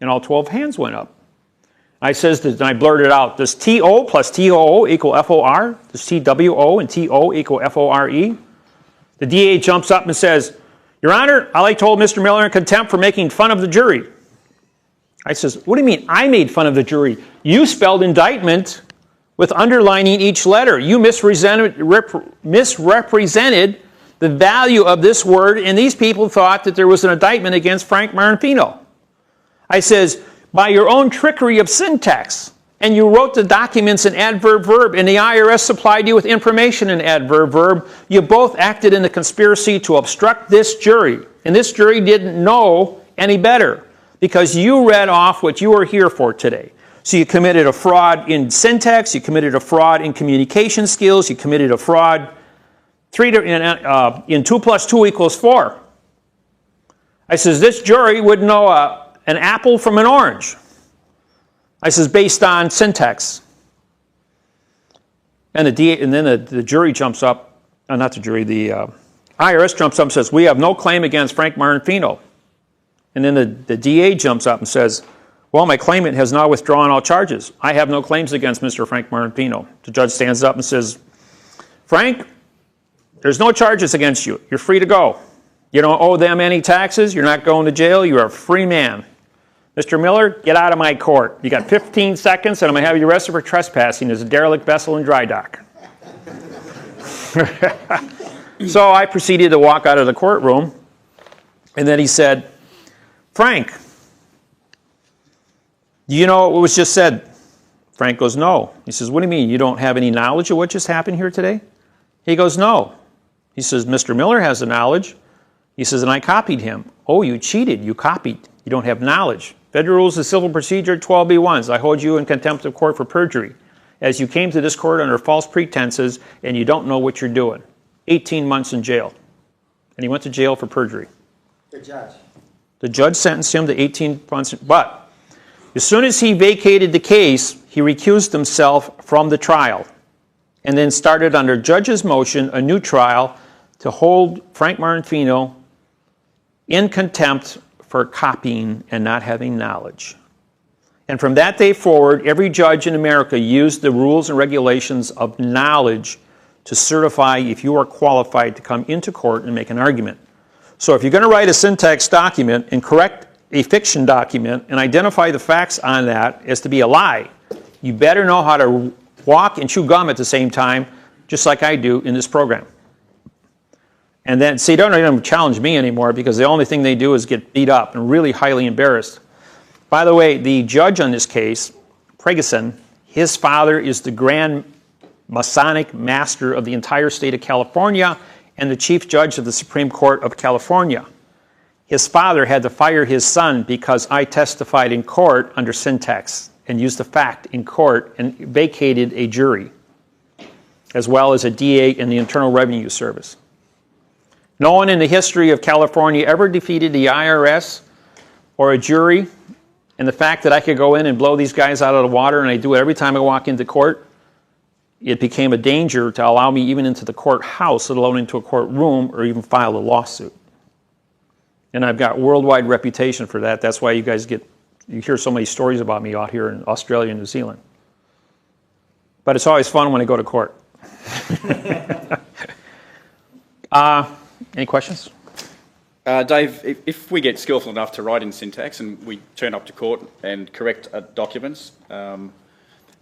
Speaker 1: And all 12 hands went up. I blurted out, does TO plus TOO equal FOR? Does TWO and TO equal FORE? The DA jumps up and says, Your Honor, I told Mr. Miller in contempt for making fun of the jury. I says, what do you mean I made fun of the jury? You spelled indictment with underlining each letter. You misrepresented the value of this word, and these people thought that there was an indictment against Frank Marantino. I says, by your own trickery of syntax, and you wrote the documents in adverb-verb, and the IRS supplied you with information in adverb-verb, you both acted in a conspiracy to obstruct this jury. And this jury didn't know any better, because you read off what you were here for today. So you committed a fraud in syntax, you committed a fraud in communication skills, you committed a fraud in 2 + 2 = 4. I says, this jury would know an apple from an orange. I says, based on syntax. And then the jury jumps up, not the jury, the IRS jumps up and says, we have no claim against Frank Martinfino. And then the DA jumps up and says, well, my claimant has now withdrawn all charges. I have no claims against Mr. Frank Martinfino. The judge stands up and says, Frank, there's no charges against you. You're free to go. You don't owe them any taxes. You're not going to jail. You're a free man. Mr. Miller, get out of my court. You got 15 seconds, and I'm going to have you arrested for trespassing as a derelict vessel in dry dock. So I proceeded to walk out of the courtroom, and then he said, Frank, do you know what was just said? Frank goes, no. He says, what do you mean? You don't have any knowledge of what just happened here today? He goes, no. He says, Mr. Miller has the knowledge. He says, and I copied him. Oh, you cheated. You copied. You don't have knowledge. Federal Rules of Civil Procedure 12B1s. I hold you in contempt of court for perjury, as you came to this court under false pretenses and you don't know what you're doing. 18 months in jail. And he went to jail for perjury.
Speaker 2: The judge.
Speaker 1: The judge sentenced him to 18 months. But as soon as he vacated the case, he recused himself from the trial and then started under judge's motion a new trial to hold Frank Martinfino in contempt for copying and not having knowledge. And from that day forward, every judge in America used the rules and regulations of knowledge to certify if you are qualified to come into court and make an argument. So if you're going to write a syntax document and correct a fiction document and identify the facts on that as to be a lie, you better know how to walk and chew gum at the same time, just like I do in this program. And then, see, don't even challenge me anymore because the only thing they do is get beat up and really highly embarrassed. By the way, the judge on this case, Pregeson, his father is the Grand Masonic Master of the entire state of California and the Chief Judge of the Supreme Court of California. His father had to fire his son because I testified in court under syntax and used the fact in court and vacated a jury, as well as a DA in the Internal Revenue Service. No one in the history of California ever defeated the IRS or a jury, and the fact that I could go in and blow these guys out of the water, and I do it every time I walk into court, it became a danger to allow me even into the courthouse, let alone into a courtroom or even file a lawsuit. And I've got worldwide reputation for that. That's why you guys you hear so many stories about me out here in Australia and New Zealand. But it's always fun when I go to court. Any questions?
Speaker 5: Dave, if we get skillful enough to write in syntax and we turn up to court and correct documents and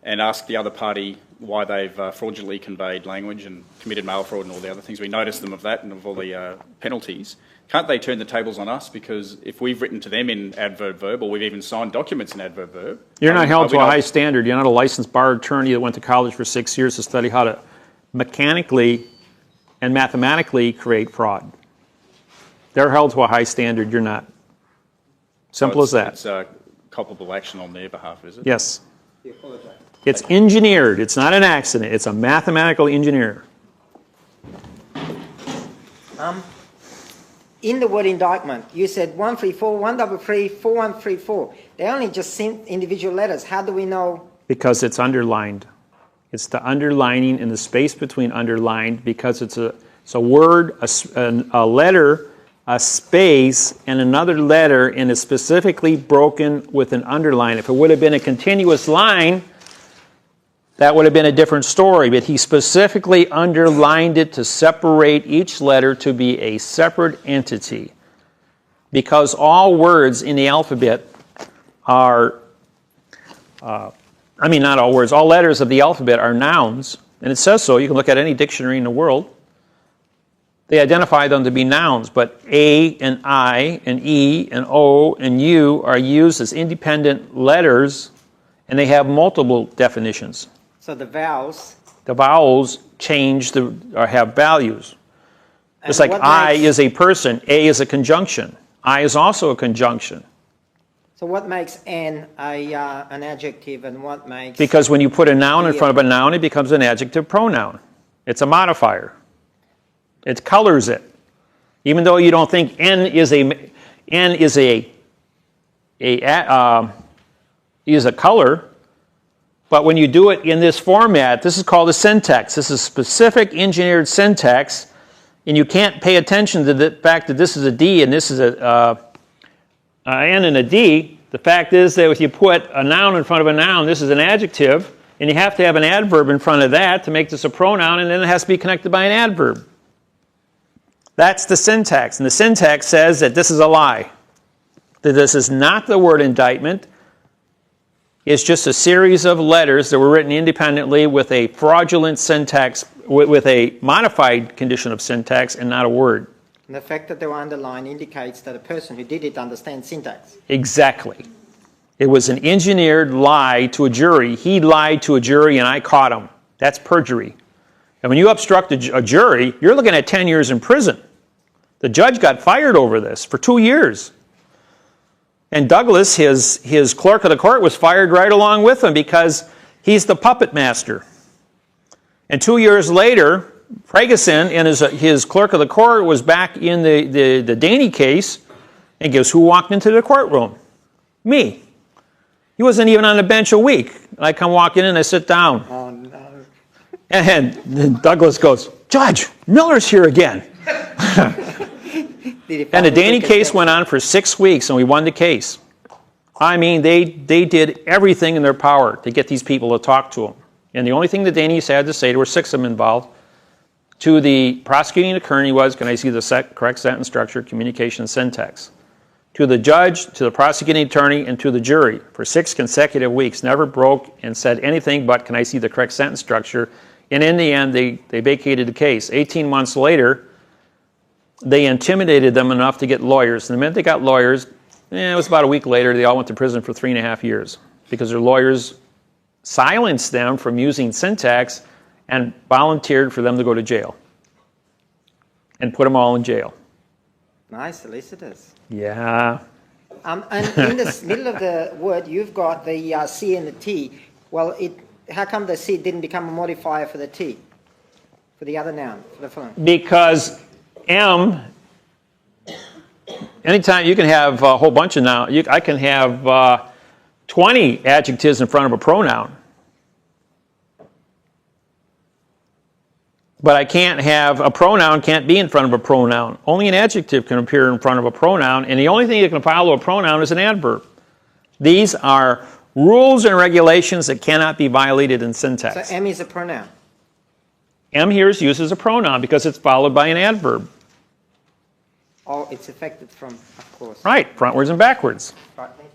Speaker 5: ask the other party why they've fraudulently conveyed language and committed mail fraud and all the other things, we notice them of that and of all the penalties, can't they turn the tables on us? Because if we've written to them in adverb verb or we've even signed documents in adverb verb...
Speaker 1: You're not held to a high standard. You're not a licensed bar attorney that went to college for 6 years to study how to mechanically and mathematically create fraud. They're held to a high standard. You're not. Simple as that.
Speaker 5: It's a culpable action on their behalf, is it?
Speaker 1: Yes. It's engineered. It's not an accident. It's a mathematical engineer.
Speaker 2: In the word indictment, you said 134, 133, 4134. They only just sent individual letters. How do we know? Because
Speaker 1: it's underlined. It's the underlining in the space between underlined because it's a word, a letter, a space, and another letter, and it's specifically broken with an underline. If it would have been a continuous line, that would have been a different story, but he specifically underlined it to separate each letter to be a separate entity. Because all words in the alphabet are, not all words, all letters of the alphabet are nouns, and it says so. You can look at any dictionary in the world. They identify them to be nouns, but A and I and E and O and U are used as independent letters, and they have multiple definitions.
Speaker 2: So the vowels?
Speaker 1: The vowels change or have values. Just like I is a person, A is a conjunction. I is also a conjunction.
Speaker 2: So what makes an adjective and what makes...
Speaker 1: Because when you put a noun in front of a noun, it becomes an adjective pronoun. It's a modifier. It colors it. Even though you don't think N is N is is a color, but when you do it in this format, this is called a syntax. This is specific engineered syntax, and you can't pay attention to the fact that this is a D and this is a N and a D. The fact is that if you put a noun in front of a noun, this is an adjective, and you have to have an adverb in front of that to make this a pronoun, and then it has to be connected by an adverb. That's the syntax, and the syntax says that this is a lie, that this is not the word indictment. It's just a series of letters that were written independently with a fraudulent syntax, with a modified condition of syntax, and not a word.
Speaker 2: And the fact that they were underlined indicates that a person who did it understands syntax.
Speaker 1: Exactly. It was an engineered lie to a jury. He lied to a jury and I caught him. That's perjury. And when you obstruct a jury, you're looking at 10 years in prison. The judge got fired over this for 2 years. And Douglas, his clerk of the court, was fired right along with him because he's the puppet master. And 2 years later, Ferguson and his clerk of the court was back in the Daney case, and guess who walked into the courtroom? Me. He wasn't even on the bench a week. I come walk in and I sit down.
Speaker 2: Oh, no.
Speaker 1: And then Douglas goes, "Judge, Miller's here again." And the Daney case went on for 6 weeks, and we won the case. I mean, they did everything in their power to get these people to talk to them. And the only thing the Daneys had to say, there were 6 of them involved, to the prosecuting attorney was, can I see the correct sentence structure, communication, syntax? To the judge, to the prosecuting attorney, and to the jury for 6 consecutive weeks, never broke and said anything but, can I see the correct sentence structure? And in the end, they vacated the case. 18 months later, they intimidated them enough to get lawyers. And the minute they got lawyers, it was about a week later, they all went to prison for 3.5 years because their lawyers silenced them from using syntax and volunteered for them to go to jail and put them all in jail.
Speaker 2: Nice solicitors.
Speaker 1: Yeah.
Speaker 2: And in the middle of the word, you've got the C and the T. Well, how come the C didn't become a modifier for the T, for the other noun, for the phone?
Speaker 1: Because M, anytime you can have a whole bunch of nouns. I can have 20 adjectives in front of a pronoun. But I can't have a pronoun can't be in front of a pronoun. Only an adjective can appear in front of a pronoun, and the only thing that can follow a pronoun is an adverb. These are rules and regulations that cannot be violated in syntax.
Speaker 2: So M is a pronoun.
Speaker 1: M here is used as a pronoun because it's followed by an adverb.
Speaker 2: Oh, it's affected from, of course.
Speaker 1: Right, frontwards and backwards.
Speaker 2: Right, thank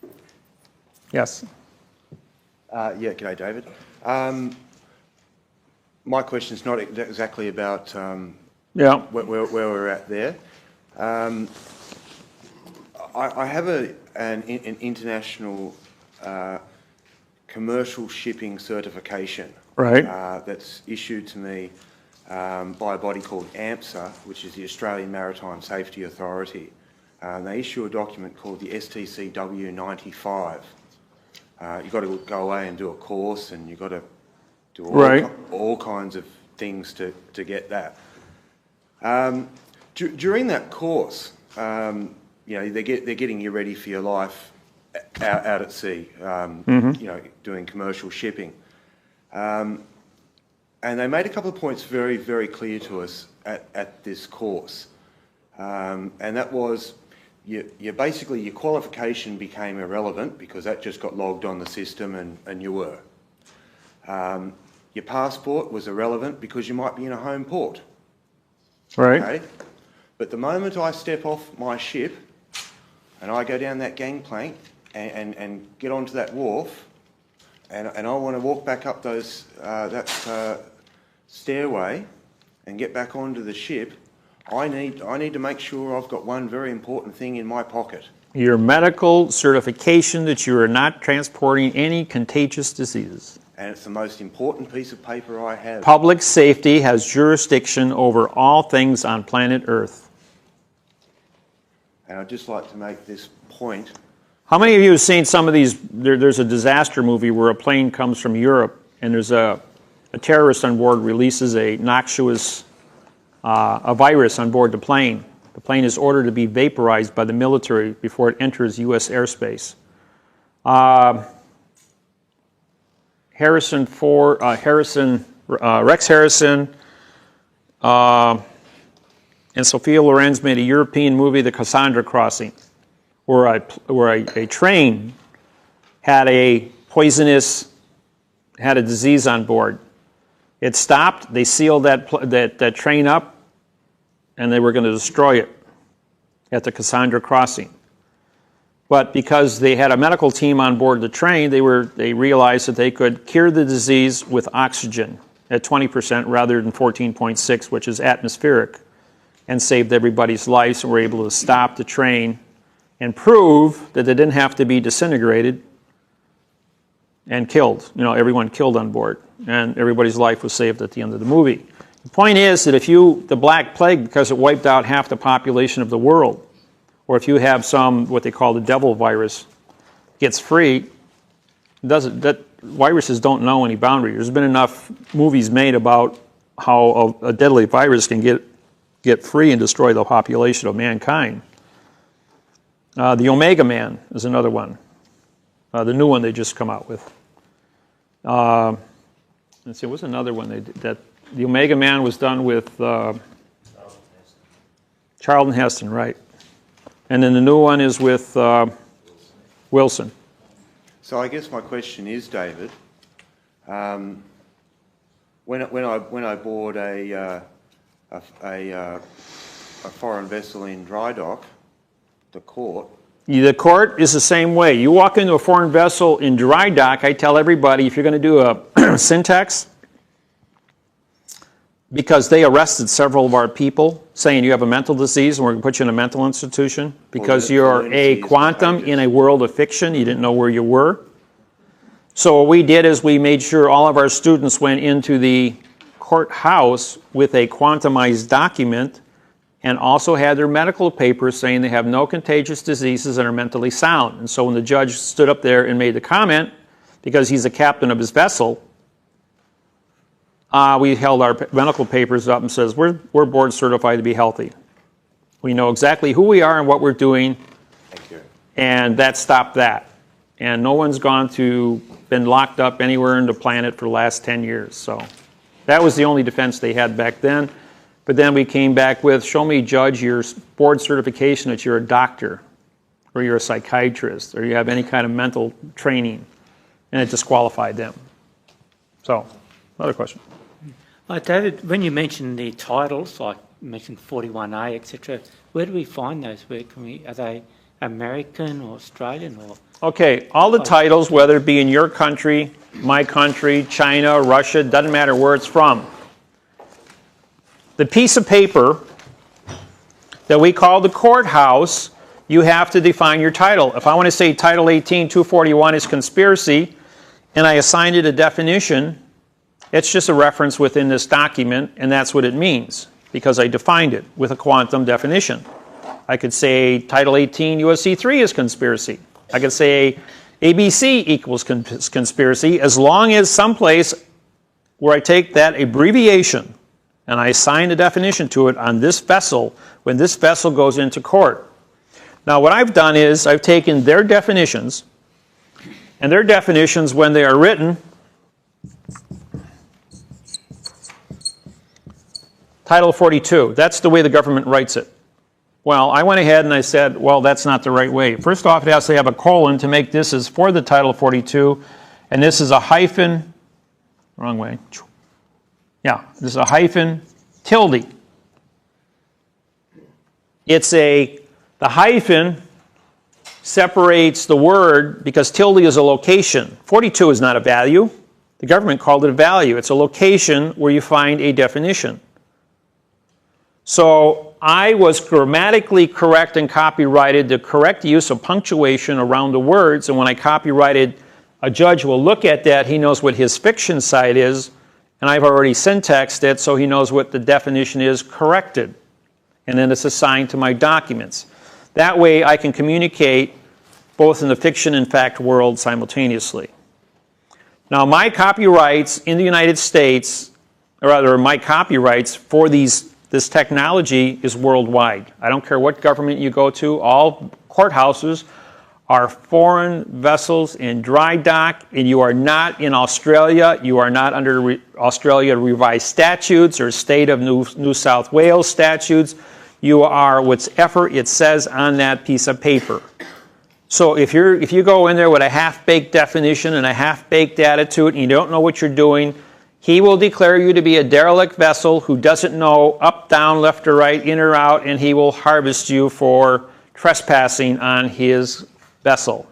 Speaker 2: you.
Speaker 1: Yes.
Speaker 17: Yeah, g'day, David. My question's not exactly about
Speaker 1: Yeah.
Speaker 17: where we're at there. I have an international commercial shipping certification.
Speaker 1: Right.
Speaker 17: That's issued to me by a body called AMSA, which is the Australian Maritime Safety Authority. They issue a document called the STCW 95. You've got to go away and do a course, and you've got to do all kinds of things to get that. During that course, they're getting you ready for your life out at sea, doing commercial shipping. And they made a couple of points very, very clear to us at this course. And that was, basically your qualification became irrelevant because that just got logged on the system and you were. Your passport was irrelevant because you might be in a home port.
Speaker 1: Right.
Speaker 17: Okay? But the moment I step off my ship and I go down that gangplank and get onto that wharf and I want to walk back up that stairway and get back onto the ship, I need to make sure I've got one very important thing in my pocket.
Speaker 1: Your medical certification that you are not transporting any contagious diseases.
Speaker 17: And it's the most important piece of paper I have.
Speaker 1: Public safety has jurisdiction over all things on planet Earth.
Speaker 17: And I'd just like to make this point.
Speaker 1: How many of you have seen some of these? There's a disaster movie where a plane comes from Europe and there's a terrorist on board releases a noxious a virus on board the plane. The The plane is ordered to be vaporized by the military before it enters U.S. airspace. Rex Harrison and Sophia Lorenz made a European movie, The Cassandra Crossing, where a train had a disease on board. It stopped, they sealed that train up, and they were going to destroy it at the Cassandra Crossing. But because they had a medical team on board the train, they realized that they could cure the disease with oxygen at 20% rather than 14.6, which is atmospheric, and saved everybody's lives, and were able to stop the train and prove that they didn't have to be disintegrated and killed. Everyone killed on board, and everybody's life was saved at the end of the movie. The point is that the Black Plague, because it wiped out half the population of the world, or if you have what they call the devil virus, gets free, viruses don't know any boundary. There's been enough movies made about how a deadly virus can get free and destroy the population of mankind. The Omega Man is another one, the new one they just come out with. Let's see, what's another one the Omega Man was done with Charlton Heston, right? And then the new one is with Wilson.
Speaker 16: So I guess my question is, David, when I board a foreign vessel in dry dock, the court is the same way. You walk into a foreign vessel in dry dock, I tell everybody, if you're going to do a syntax, because they arrested several of our people saying you have a mental disease and we're going to put you in a mental institution because you're a quantum in a world of fiction. You didn't know where you were. So what we did is we made sure all of our students went into the courthouse with a quantumized document and also had their medical papers saying they have no contagious diseases and are mentally sound. And so when the judge stood up there and made the comment, because he's the captain of his vessel, we held our medical papers up and says, we're board certified to be healthy. We know exactly who we are and what we're doing. Thank you.
Speaker 1: And that stopped that. And no one's been locked up anywhere in the planet for the last 10 years. So that was the only defense they had back then. But then we came back with, show me, Judge, your board certification that you're a doctor or you're a psychiatrist or you have any kind of mental training. And it disqualified them. So, another question.
Speaker 18: David, when you mention the titles, like you mentioned 41A, etc., where do we find those? Are they American or Australian?
Speaker 1: Okay, all the titles, whether it be in your country, my country, China, Russia, doesn't matter where it's from. The piece of paper that we call the courthouse, you have to define your title. If I want to say Title 18, 241 is conspiracy, and I assign it a definition, it's just a reference within this document, and that's what it means, because I defined it with a quantum definition. I could say Title 18 USC 3 is conspiracy. I could say ABC equals conspiracy, as long as someplace where I take that abbreviation and I assign a definition to it on this vessel when this vessel goes into court. Now what I've done is I've taken their definitions, and their definitions when they are written, Title 42, that's the way the government writes it. Well, I went ahead and I said, well, that's not the right way. First off, it has to have a colon to make this as for the Title 42, and this is a hyphen, wrong way. Yeah, this is a hyphen tilde. The hyphen separates the word because tilde is a location. 42 is not a value. The government called it a value. It's a location where you find a definition. So I was grammatically correct and copyrighted the correct use of punctuation around the words, and when I copyrighted, a judge will look at that, he knows what his fiction side is, and I've already syntaxed it so he knows what the definition is corrected, and then it's assigned to my documents. That way I can communicate both in the fiction and fact world simultaneously. Now my copyrights in the United States, or rather my copyrights for these
Speaker 16: this technology is worldwide. I don't care what government you go to, all courthouses are foreign vessels in dry dock, and you are not in Australia. You are not under Australia revised statutes or state of New South Wales statutes. You are whatever it says on that piece of paper. So if you go in there with a half-baked definition and a half-baked attitude and you don't know what you're doing, he will declare you to be a derelict vessel who doesn't know up, down, left or right, in or out, and he will harvest you for trespassing on his vessel.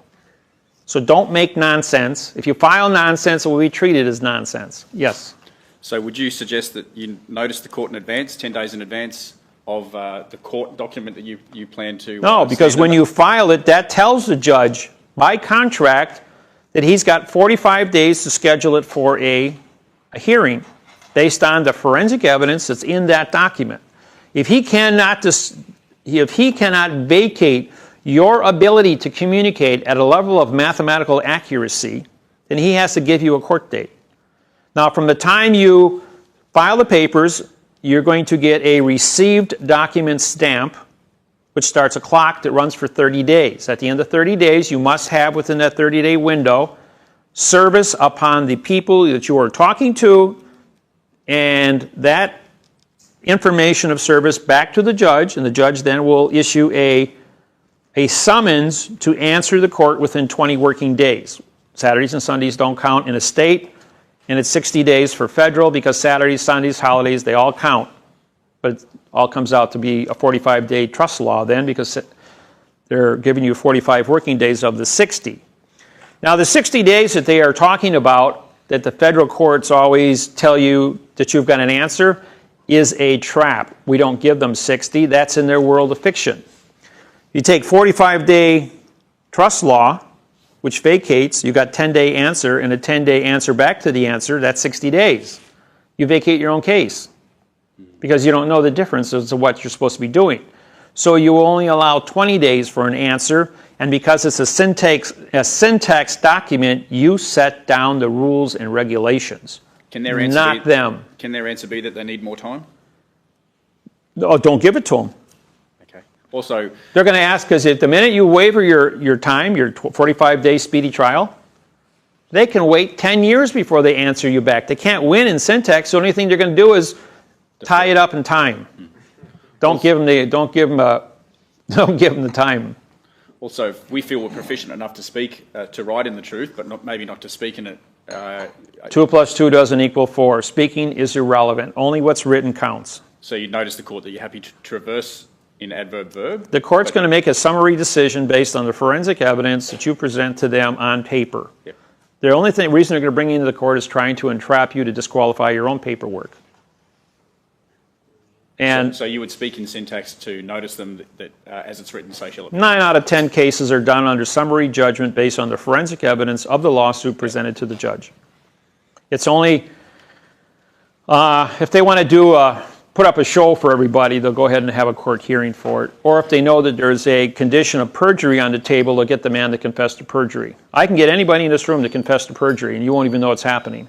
Speaker 16: So don't make nonsense. If you file nonsense, it will be treated as nonsense. Yes?
Speaker 5: So would you suggest that you notice the court in advance, 10 days in advance of the court document that you plan to...
Speaker 16: No, because when you file it, that tells the judge by contract that he's got 45 days to schedule it for a hearing based on the forensic evidence that's in that document. If he cannot vacate your ability to communicate at a level of mathematical accuracy, then he has to give you a court date. Now, from the time you file the papers, you're going to get a received document stamp, which starts a clock that runs for 30 days. At the end of 30 days, you must have within that 30-day window service upon the people that you are talking to, and that information of service back to the judge, and the judge then will issue a summons to answer the court within 20 working days. Saturdays and Sundays don't count in a state, and it's 60 days for federal because Saturdays, Sundays, holidays, they all count. But it all comes out to be a 45-day trust law then because they're giving you 45 working days of the 60. Now, the 60 days that they are talking about, that the federal courts always tell you that you've got an answer, is a trap. We don't give them 60. That's in their world of fiction. You take 45-day trust law, which vacates, you've got 10-day answer and a 10-day answer back to the answer, that's 60 days. You vacate your own case because you don't know the difference as to what you're supposed to be doing. So you only allow 20 days for an answer, and because it's a syntax document, you set down the rules and regulations,
Speaker 5: Can their answer
Speaker 16: not them.
Speaker 5: Can their answer be that they need more time?
Speaker 16: Oh, don't give it to them.
Speaker 5: Okay. Also,
Speaker 16: They're going to ask, because the minute you waiver your time, your 45-day speedy trial, they can wait 10 years before they answer you back. They can't win in syntax. The only thing they're going to do is tie it up in time. Don't give them the time.
Speaker 5: Also, if we feel we're proficient enough to speak, to write in the truth, but maybe not to speak in it.
Speaker 16: 2 plus 2 doesn't equal 4. Speaking is irrelevant. Only what's written counts.
Speaker 5: So you notice the court that you're happy to traverse in adverb verb?
Speaker 16: The court's going to make a summary decision based on the forensic evidence that you present to them on paper.
Speaker 5: Yep.
Speaker 16: The only reason they're going to bring you into the court is trying to entrap you to disqualify your own paperwork. And
Speaker 5: so you would speak in syntax to notice them that as it's written, so shall it be.
Speaker 16: 9 out of 10 cases are done under summary judgment based on the forensic evidence of the lawsuit presented to the judge. It's only if they want to put up a show for everybody, they'll go ahead and have a court hearing for it. Or if they know that there's a condition of perjury on the table, they'll get the man to confess to perjury. I can get anybody in this room to confess to perjury, and you won't even know it's happening.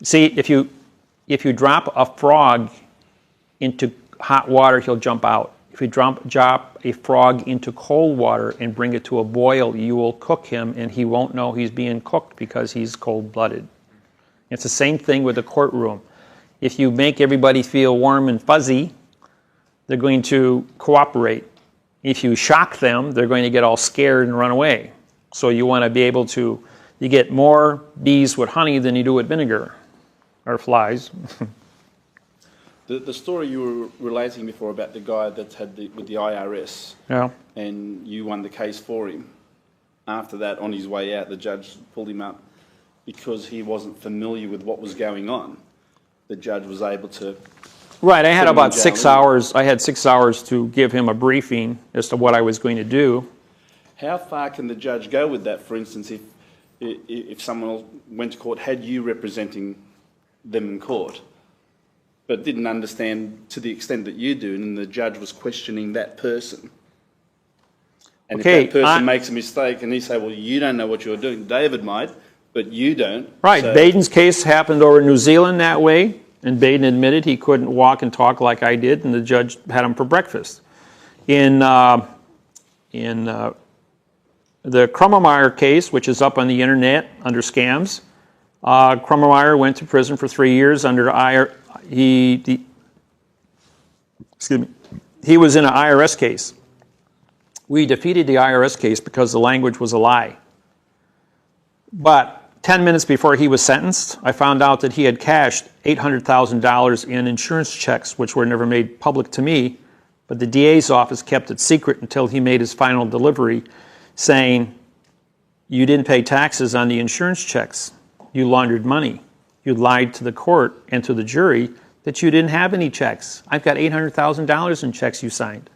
Speaker 16: See, if you drop a frog into hot water, he'll jump out. If you drop a frog into cold water and bring it to a boil, you will cook him, and he won't know he's being cooked because he's cold-blooded. It's the same thing with the courtroom. If you make everybody feel warm and fuzzy, they're going to cooperate. If you shock them, they're going to get all scared and run away. So you want to be able to, you get more bees with honey than you do with vinegar, or flies.
Speaker 11: The story you were relating before about the guy that had with the IRS,
Speaker 16: Yeah.
Speaker 11: and you won the case for him. After that, on his way out, the judge pulled him up because he wasn't familiar with what was going on. The judge was able to...
Speaker 16: Right, I had
Speaker 11: put him
Speaker 16: about
Speaker 11: in
Speaker 16: 6
Speaker 11: jail.
Speaker 16: hours. I had 6 hours to give him a briefing as to what I was going to do.
Speaker 11: How far can the judge go with that? For instance, if someone went to court, had you representing them in court, but didn't understand to the extent that you do, and the judge was questioning that person. And
Speaker 16: Okay,
Speaker 11: if that person makes a mistake and he say, well, you don't know what you're doing, David might, but you don't.
Speaker 16: Right,
Speaker 11: So,
Speaker 16: Baden's case happened over in New Zealand that way. And Baden admitted he couldn't walk and talk like I did, and the judge had him for breakfast. In the Krummemeyer case, which is up on the internet under scams, Krummemeyer went to prison for 3 years under he was in an IRS case. We defeated the IRS case because the language was a lie. But 10 minutes before he was sentenced, I found out that he had cashed $800,000 in insurance checks, which were never made public to me, but the DA's office kept it secret until he made his final delivery, saying, you didn't pay taxes on the insurance checks. You laundered money. You lied to the court and to the jury that you didn't have any checks. I've got $800,000 in checks you signed.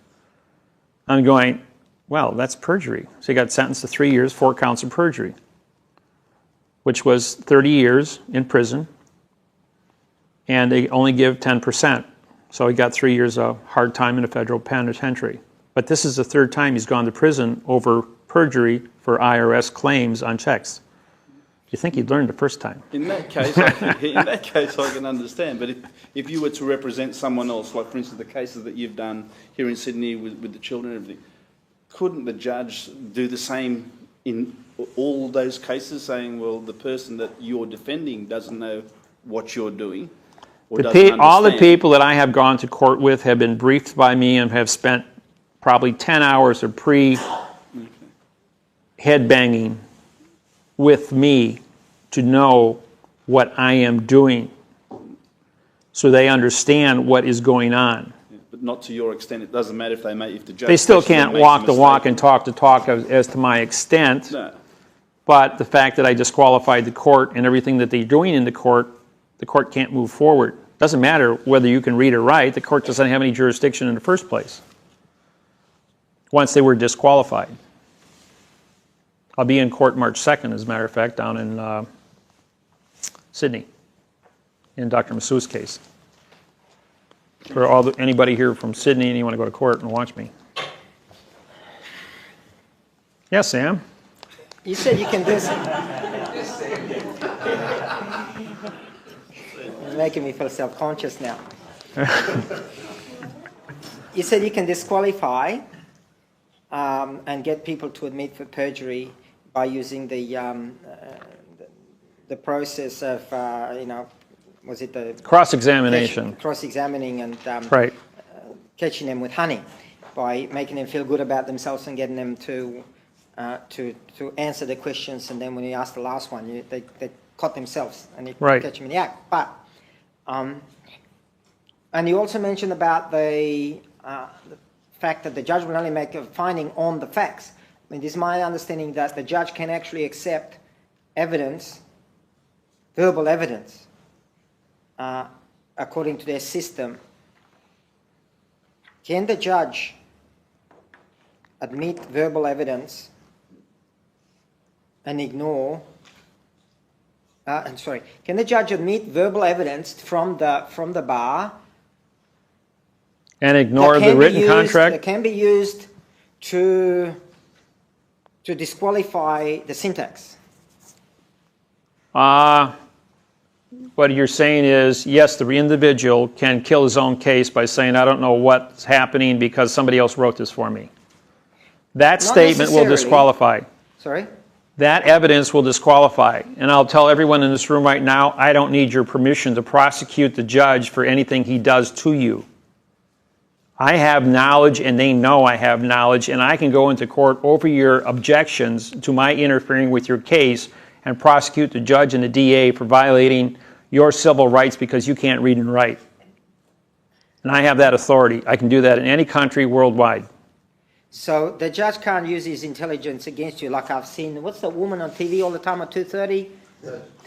Speaker 16: I'm going, well, that's perjury. So he got sentenced to 3 years, 4 counts of perjury, which was 30 years in prison, and they only give 10%. So he got 3 years of hard time in a federal penitentiary. But this is the third time he's gone to prison over perjury for IRS claims on checks. You think he'd learned the first time?
Speaker 11: In that case, I can understand. But if you were to represent someone else, like for instance the cases that you've done here in Sydney with the children and everything, couldn't the judge do the same in all those cases, saying, well, the person that you're defending doesn't know what you're doing, or doesn't understand?
Speaker 16: All the people that I have gone to court with have been briefed by me and have spent probably 10 hours of headbanging with me to know what I am doing, so they understand what is going on.
Speaker 11: But not to your extent. It doesn't matter if the judge.
Speaker 16: They still can't walk the walk and talk the talk as to my extent.
Speaker 11: No.
Speaker 16: But the fact that I disqualified the court and everything that they're doing in the court can't move forward. Doesn't matter whether you can read or write. The court doesn't have any jurisdiction in the first place once they were disqualified. I'll be in court March 2nd, as a matter of fact, down in Sydney, in Dr. Massoud's case. For anybody here from Sydney and you want to go to court and watch me. Yes, Sam?
Speaker 2: You said you can do You're making me feel self-conscious now. You said you can disqualify and get people to admit for perjury by using the process of, was it the...
Speaker 16: Cross-examination.
Speaker 2: Cross-examining and
Speaker 16: right.
Speaker 2: Catching them with honey by making them feel good about themselves and getting them to answer the questions, and then when you ask the last one, they caught themselves and you catch them in the act. But and you also mentioned about the fact that the judge will only make a finding on the facts. I mean, it is my understanding that the judge can actually accept evidence, verbal evidence, according to their system. Can the judge admit verbal evidence and ignore? Can the judge admit verbal evidence from the bar
Speaker 16: and ignore the written contract?
Speaker 2: That can be used to disqualify the syntax.
Speaker 16: What you're saying is, yes, the individual can kill his own case by saying, I don't know what's happening because somebody else wrote this for me. That statement will disqualify.
Speaker 2: Sorry?
Speaker 16: That evidence will disqualify. And I'll tell everyone in this room right now, I don't need your permission to prosecute the judge for anything he does to you. I have knowledge, and they know I have knowledge, and I can go into court over your objections to my interfering with your case and prosecute the judge and the DA for violating your civil rights because you can't read and write. And I have that authority. I can do that in any country worldwide.
Speaker 2: So the judge can't use his intelligence against you, like I've seen. What's the woman on TV all the time at 2:30?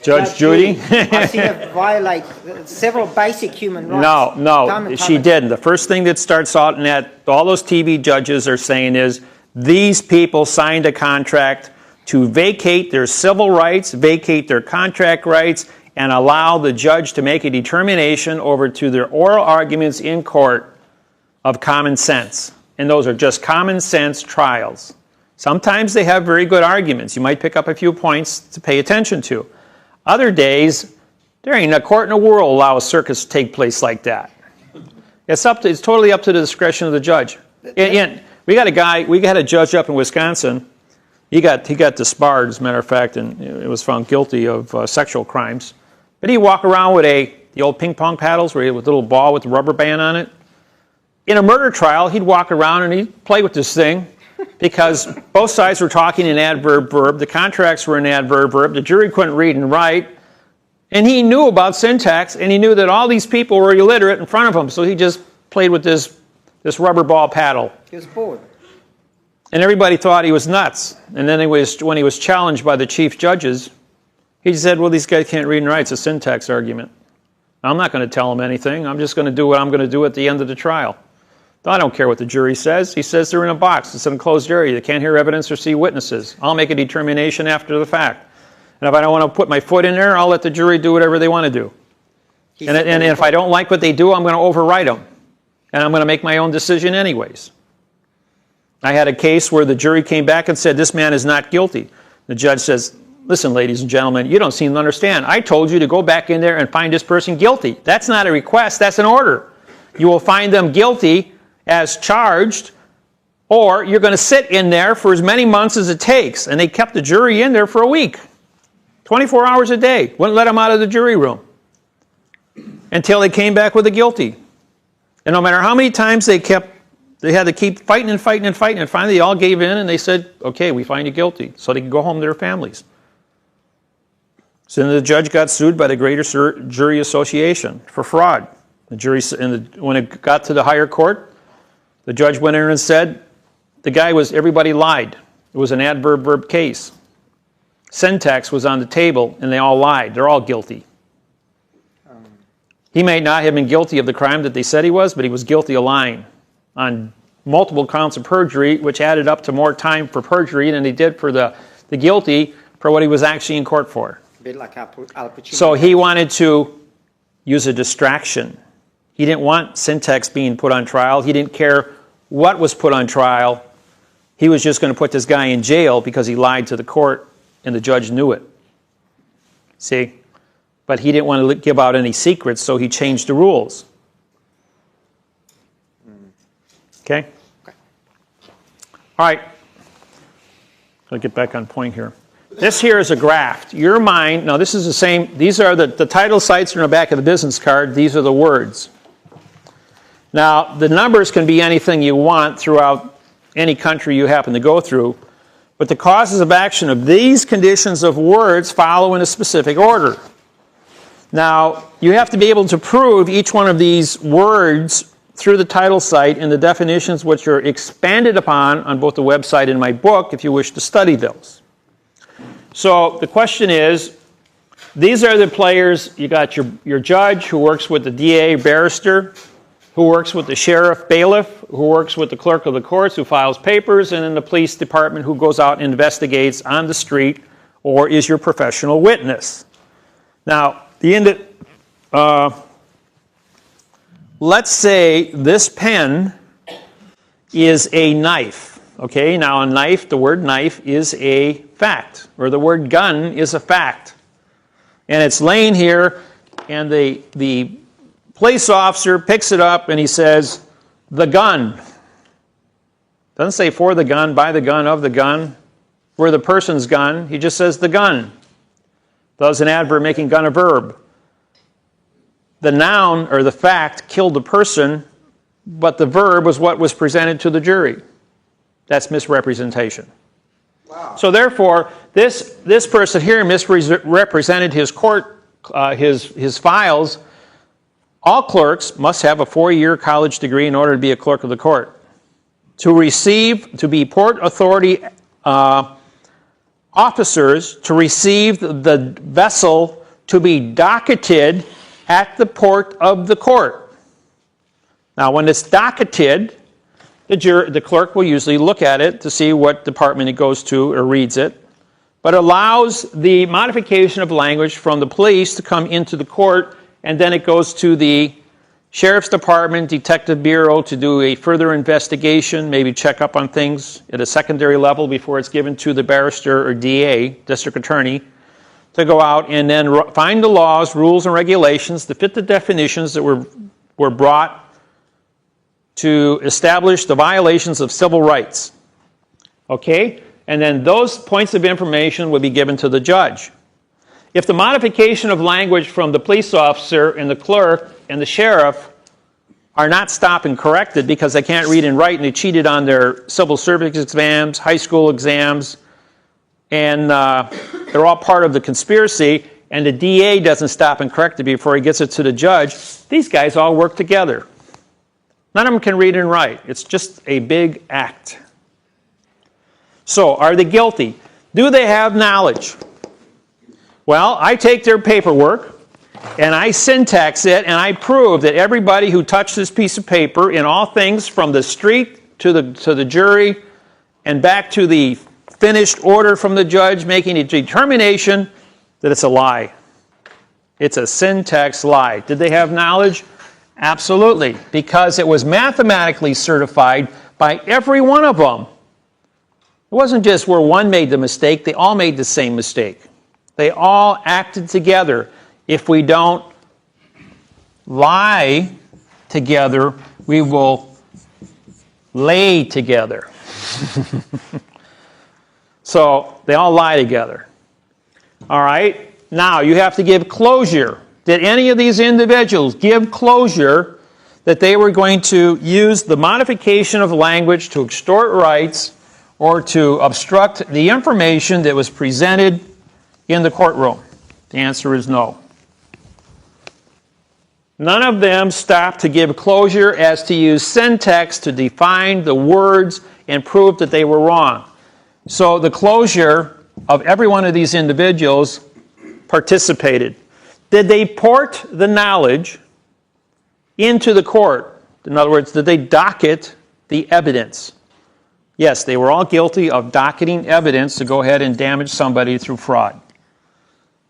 Speaker 16: Judge Judy?
Speaker 2: I've seen her violate several basic human rights.
Speaker 16: No, she didn't. The first thing that starts out in that, all those TV judges are saying is, these people signed a contract to vacate their civil rights, vacate their contract rights, and allow the judge to make a determination over to their oral arguments in court of common sense. And those are just common sense trials. Sometimes they have very good arguments. You might pick up a few points to pay attention to. Other days, There ain't a court in the world allow a circus to take place like that. It's totally up to the discretion of the judge. And we got a judge up in Wisconsin. He got disbarred, as a matter of fact, and it was found guilty of sexual crimes. But he'd walk around with the old ping pong paddles, with a little ball with a rubber band on it. In a murder trial, he'd walk around and he'd play with this thing because both sides were talking in adverb-verb. The contracts were in adverb-verb. The jury couldn't read and write. And he knew about syntax, and he knew that all these people were illiterate in front of him, so he just played with this rubber ball paddle.
Speaker 2: He was bored.
Speaker 16: And everybody thought he was nuts. And then when he was challenged by the chief judges, he said, well, these guys can't read and write. It's a syntax argument. I'm not going to tell them anything. I'm just going to do what I'm going to do at the end of the trial. I don't care what the jury says. He says they're in a box. It's an enclosed area. They can't hear evidence or see witnesses. I'll make a determination after the fact. And if I don't want to put my foot in there, I'll let the jury do whatever they want to do. And if I don't like what they do, I'm going to override them. And I'm going to make my own decision anyways. I had a case where the jury came back and said, this man is not guilty. The judge says, listen, ladies and gentlemen, you don't seem to understand. I told you to go back in there and find this person guilty. That's not a request, that's an order. You will find them guilty as charged, or you're going to sit in there for as many months as it takes. And they kept the jury in there for a week. 24 hours a day. Wouldn't let them out of the jury room until they came back with a guilty. And no matter how many times they had to keep fighting and fighting and fighting, and finally they all gave in and they said, okay, we find you guilty, so they could go home to their families. So then the judge got sued by the Greater Jury Association for fraud. The jury, when it got to the higher court, the judge went in and said, everybody lied. It was an adverb-verb case. Syntax was on the table, and they all lied. They're all guilty. He may not have been guilty of the crime that they said he was, but he was guilty of lying on multiple counts of perjury, which added up to more time for perjury than he did for the guilty for what he was actually in court for.
Speaker 2: A bit like Al Pacino.
Speaker 16: So he wanted to use a distraction. He didn't want syntax being put on trial. He didn't care what was put on trial. He was just going to put this guy in jail because he lied to the court, and the judge knew it. See? But he didn't want to give out any secrets, so he changed the rules. Okay? All right. I'll get back on point here. This here is a graph. Your mind, now this is the same, these are the title sites are in the back of the business card. These are the words. Now, the numbers can be anything you want throughout any country you happen to go through, but the causes of action of these conditions of words follow in a specific order. Now, you have to be able to prove each one of these words through the title site and the definitions which are expanded upon on both the website and my book if you wish to study those. So the question is, these are the players. You got your judge who works with the DA barrister, who works with the sheriff bailiff, who works with the clerk of the courts, who files papers, and then the police department who goes out and investigates on the street or is your professional witness. Now, let's say this pen is a knife. Okay, now a knife, the word knife is a fact, or the word gun is a fact. And it's laying here, and the police officer picks it up and he says, the gun. Doesn't say for the gun, by the gun, of the gun, for the person's gun. He just says the gun. Does an adverb making gun a verb. The noun, or the fact, killed the person, but the verb was what was presented to the jury. That's misrepresentation. Wow. So therefore, this person here misrepresented his court, his files. All clerks must have a 4-year college degree in order to be a clerk of the court. To be port authority officers, to receive the vessel to be docketed at the port of the court. Now, when it's docketed, the clerk will usually look at it to see what department it goes to or reads it, but allows the modification of language from the police to come into the court, and then it goes to the Sheriff's Department, Detective Bureau to do a further investigation, maybe check up on things at a secondary level before it's given to the barrister or DA, District Attorney, to go out and then find the laws, rules, and regulations that fit the definitions that were brought to establish the violations of civil rights. Okay? And then those points of information would be given to the judge. If the modification of language from the police officer and the clerk and the sheriff are not stopped and corrected because they can't read and write and they cheated on their civil service exams, high school exams, and they're all part of the conspiracy, and the DA doesn't stop and correct it before he gets it to the judge, these guys all work together. None of them can read and write. It's just a big act. So, are they guilty? Do they have knowledge? Well, I take their paperwork, and I syntax it, and I prove that everybody who touched this piece of paper in all things from the street to the jury and back to the finished order from the judge making a determination that it's a lie. It's a syntax lie. Did they have knowledge? Absolutely, because it was mathematically certified by every one of them. It wasn't just where one made the mistake, they all made the same mistake. They all acted together. If we don't lie together, we will lay together. So they all lie together. All right? Now you have to give closure. Did any of these individuals give closure that they were going to use the modification of language to extort rights or to obstruct the information that was presented in the courtroom? The answer is no. None of them stopped to give closure as to use syntax to define the words and prove that they were wrong. So the closure of every one of these individuals participated. Did they port the knowledge into the court? In other words, did they docket the evidence? Yes, they were all guilty of docketing evidence to go ahead and damage somebody through fraud.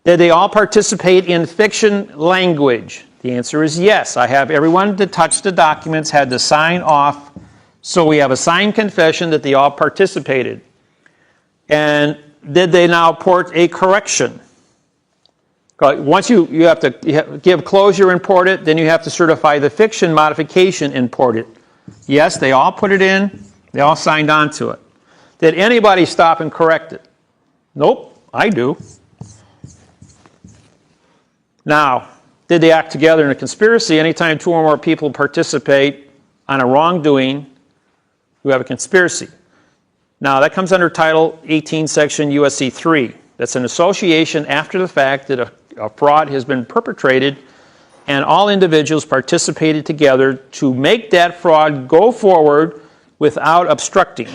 Speaker 16: Did they all participate in fiction language? The answer is yes. I have everyone that touched the documents had to sign off, so we have a signed confession that they all participated. And did they now port a correction? Once you have to give closure and port it, then you have to certify the fiction modification and port it. Yes, they all put it in. They all signed on to it. Did anybody stop and correct it? Nope, I do. Now, did they act together in a conspiracy? Anytime two or more people participate on a wrongdoing, you have a conspiracy. Now, that comes under Title 18, Section USC 3. That's an association after the fact that a fraud has been perpetrated and all individuals participated together to make that fraud go forward without obstructing.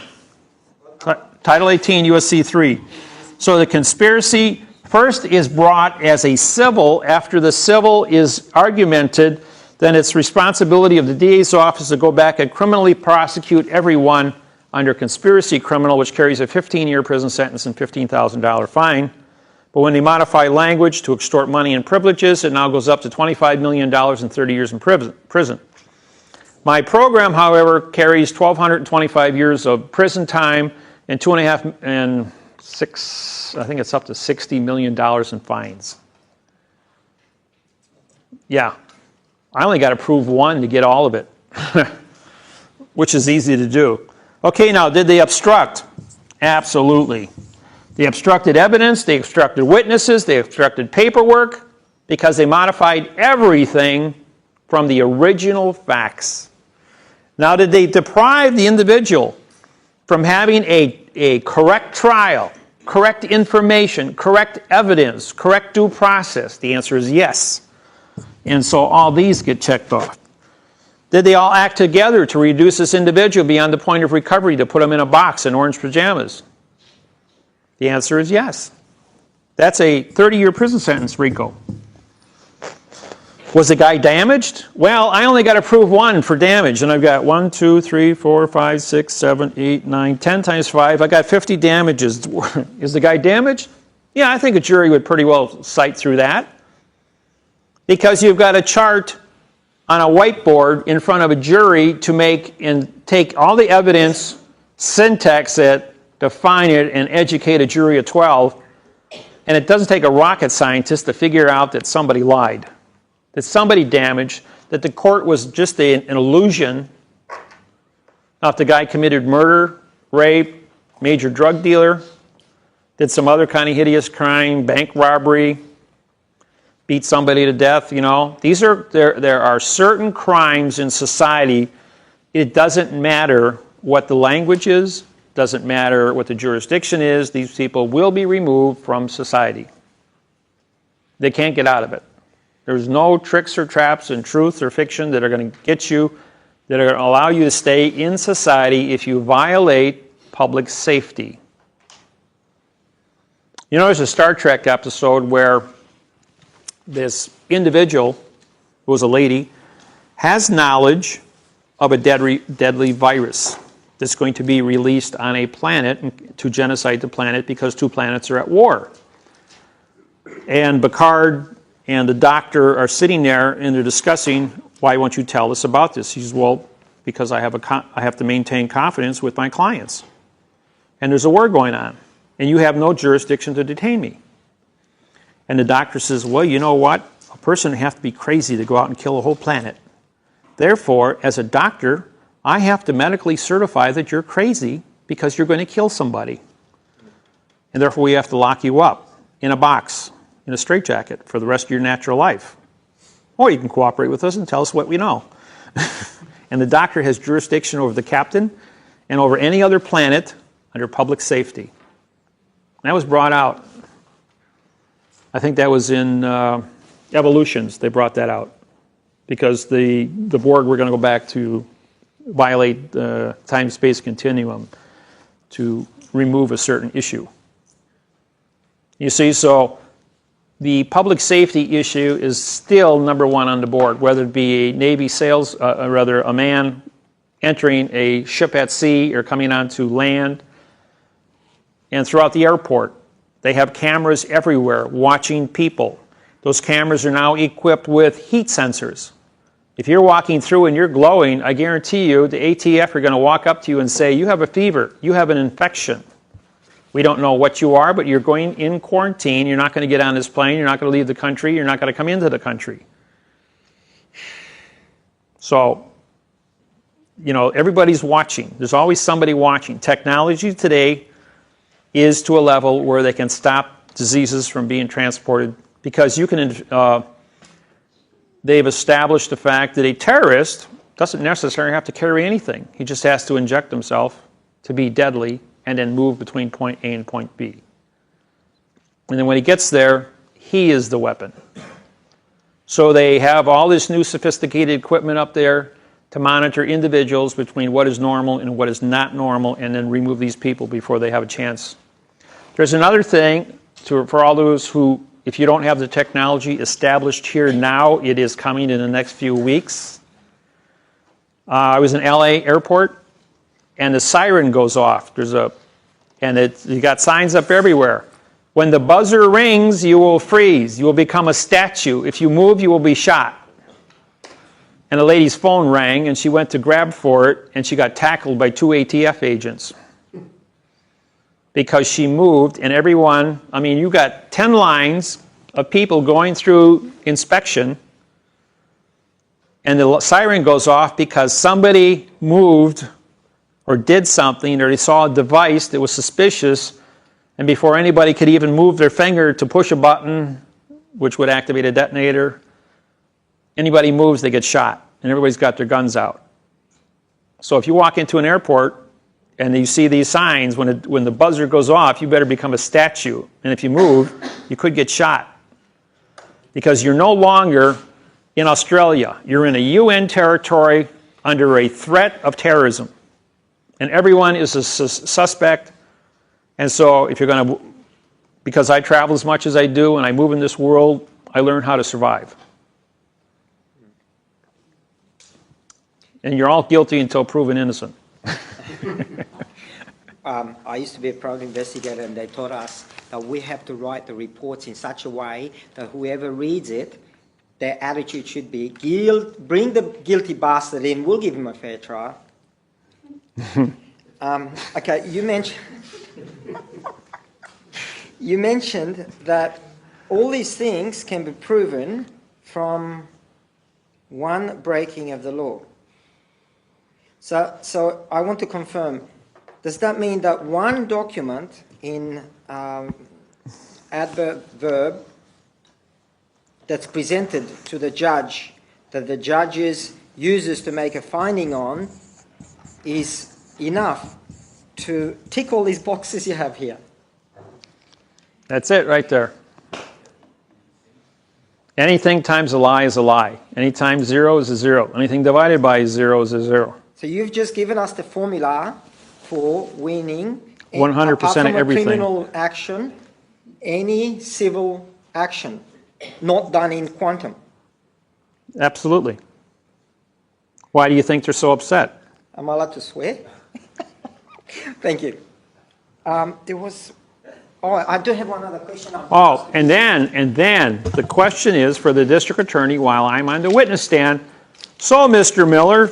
Speaker 16: Title 18, USC 3. So the conspiracy first is brought as a civil. After the civil is argumented, then it's responsibility of the DA's office to go back and criminally prosecute everyone under conspiracy criminal, which carries a 15-year prison sentence and $15,000 fine. But when they modify language to extort money and privileges, it now goes up to $25 million and 30 years in prison. My program, however, carries 1,225 years of prison time and I think it's up to $60 million in fines. Yeah, I only got to prove one to get all of it, which is easy to do. Okay, now, did they obstruct? Absolutely. They obstructed evidence, they obstructed witnesses, they obstructed paperwork, because they modified everything from the original facts. Now, did they deprive the individual from having a correct trial, correct information, correct evidence, correct due process? The answer is yes. And so all these get checked off. Did they all act together to reduce this individual beyond the point of recovery, to put him in a box in orange pajamas? The answer is yes. That's a 30-year prison sentence, Rico. Was the guy damaged? Well, I only got to prove one for damage, and I've got 1, 2, 3, 4, 5, 6, 7, 8, 9, 10 times 5. I got 50 damages. Is the guy damaged? Yeah, I think a jury would pretty well sight through that. Because you've got a chart on a whiteboard in front of a jury to make and take all the evidence, syntax it, define it, and educate a jury of 12. And it doesn't take a rocket scientist to figure out that somebody lied, that somebody damaged, that the court was just an illusion. Now, if the guy committed murder, rape, major drug dealer, did some other kind of hideous crime, bank robbery, beat somebody to death, you know, there are certain crimes in society. It doesn't matter what the language is, doesn't matter what the jurisdiction is, these people will be removed from society. They can't get out of it. There's no tricks or traps in truth or fiction that are going to get you, that are going to allow you to stay in society if you violate public safety. You know, there's a Star Trek episode where this individual, who was a lady, has knowledge of a deadly virus that's going to be released on a planet to genocide the planet because two planets are at war. And Picard and the doctor are sitting there and they're discussing, why won't you tell us about this? He says, well, because I have to maintain confidence with my clients. And there's a war going on. And you have no jurisdiction to detain me. And the doctor says, well, you know what? A person would have to be crazy to go out and kill a whole planet. Therefore, as a doctor, I have to medically certify that you're crazy because you're going to kill somebody. And therefore, we have to lock you up in a box, in a straitjacket for the rest of your natural life. Or you can cooperate with us and tell us what we know. And the doctor has jurisdiction over the captain and over any other planet under public safety. And that was brought out. I think that was in Evolutions, they brought that out. Because the Borg were going to go back to violate the time-space continuum to remove a certain issue. You see, so the public safety issue is still number one on the board, whether it be a Navy a man entering a ship at sea or coming onto land. And throughout the airport, they have cameras everywhere watching people. Those cameras are now equipped with heat sensors. If you're walking through and you're glowing, I guarantee you the ATF are going to walk up to you and say, you have a fever, you have an infection. We don't know what you are, but you're going in quarantine. You're not going to get on this plane. You're not going to leave the country. You're not going to come into the country. So, you know, everybody's watching. There's always somebody watching. Technology today is to a level where they can stop diseases from being transported because you can, they've established the fact that a terrorist doesn't necessarily have to carry anything. He just has to inject himself to be deadly and then move between point A and point B. And then when he gets there, he is the weapon. So they have all this new sophisticated equipment up there to monitor individuals between what is normal and what is not normal and then remove these people before they have a chance. There's another thing for all those who, if you don't have the technology established here now, it is coming in the next few weeks. I was in LA airport and the siren goes off. You got signs up everywhere. When the buzzer rings, you will freeze. You will become a statue. If you move, you will be shot. And a lady's phone rang and she went to grab for it and she got tackled by 2 ATF agents. Because she moved and everyone, I mean, you got 10 lines of people going through inspection and the siren goes off because somebody moved or did something or they saw a device that was suspicious and before anybody could even move their finger to push a button, which would activate a detonator, anybody moves, they get shot and everybody's got their guns out. So if you walk into an airport and you see these signs, when the buzzer goes off, you better become a statue. And if you move, you could get shot. Because you're no longer in Australia. You're in a UN territory under a threat of terrorism. And everyone is a suspect. And so if you're going to, because I travel as much as I do and I move in this world, I learn how to survive. And you're all guilty until proven innocent.
Speaker 2: I used to be a private investigator and they taught us that we have to write the reports in such a way that whoever reads it, their attitude should be, bring the guilty bastard in, we'll give him a fair trial. Okay, you You mentioned that all these things can be proven from one breaking of the law. So I want to confirm, does that mean that one document in adverb verb that's presented to the judge, that the judge uses to make a finding on, is enough to tick all these boxes you have here?
Speaker 16: That's it right there. Anything times a lie is a lie. Anytime 0 is a 0. Anything divided by 0 is a 0.
Speaker 2: So you've just given us the formula for winning
Speaker 16: 100%
Speaker 2: apart from
Speaker 16: of
Speaker 2: a
Speaker 16: everything.
Speaker 2: criminal action, any civil action not done in quantum.
Speaker 16: Absolutely. Why do you think they're so upset?
Speaker 2: Am I allowed to swear? Thank you. There was... Oh, I do have one other question.
Speaker 16: Oh, and then the question is for the district attorney while I'm on the witness stand. So, Mr. Miller,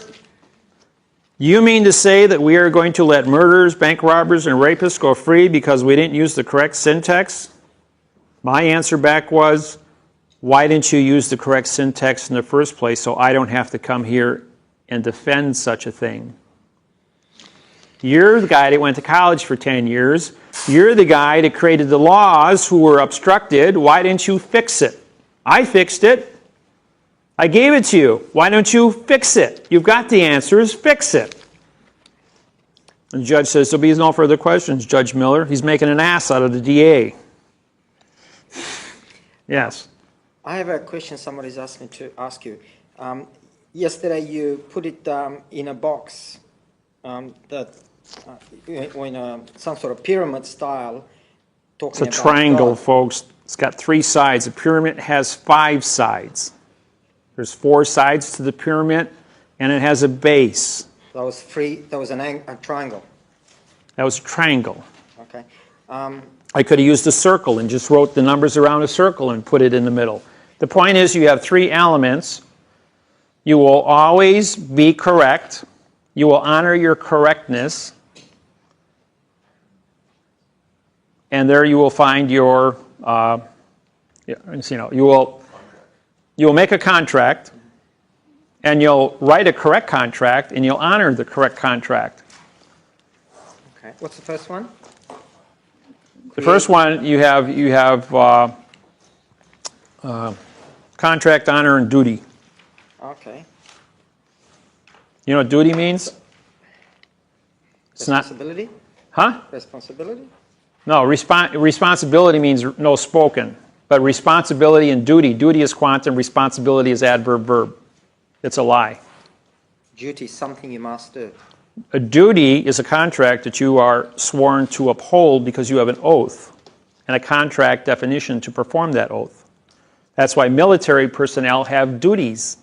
Speaker 16: you mean to say that we are going to let murderers, bank robbers, and rapists go free because we didn't use the correct syntax? My answer back was, why didn't you use the correct syntax in the first place so I don't have to come here and defend such a thing? You're the guy that went to college for 10 years. You're the guy that created the laws who were obstructed. Why didn't you fix it? I fixed it. I gave it to you. Why don't you fix it? You've got the answers. Fix it. And the judge says, there'll be no further questions, Judge Miller. He's making an ass out of the DA. Yes.
Speaker 2: I have a question somebody's asked me to ask you. Yesterday you put it in a box in some sort of pyramid style.
Speaker 16: It's a triangle, folks. It's got 3 sides. A pyramid has 5 sides. There's 4 sides to the pyramid, and it has a base.
Speaker 2: That was a triangle.
Speaker 16: That was a triangle.
Speaker 2: Okay.
Speaker 16: I could have used a circle and just wrote the numbers around a circle and put it in the middle. The point is you have 3 elements. You will always be correct. You will honor your correctness. And there you will find your, you will make a contract, and you'll write a correct contract, and you'll honor the correct contract.
Speaker 2: Okay. What's the first one?
Speaker 16: The first one you have contract, honor, and duty.
Speaker 2: Okay.
Speaker 16: You know what duty means? It's
Speaker 2: responsibility?
Speaker 16: Huh?
Speaker 2: Responsibility?
Speaker 16: No, responsibility means no spoken. But responsibility and duty is quantum, responsibility is adverb verb. It's a lie.
Speaker 2: Duty is something you must do.
Speaker 16: A duty is a contract that you are sworn to uphold because you have an oath and a contract definition to perform that oath. That's why military personnel have duties.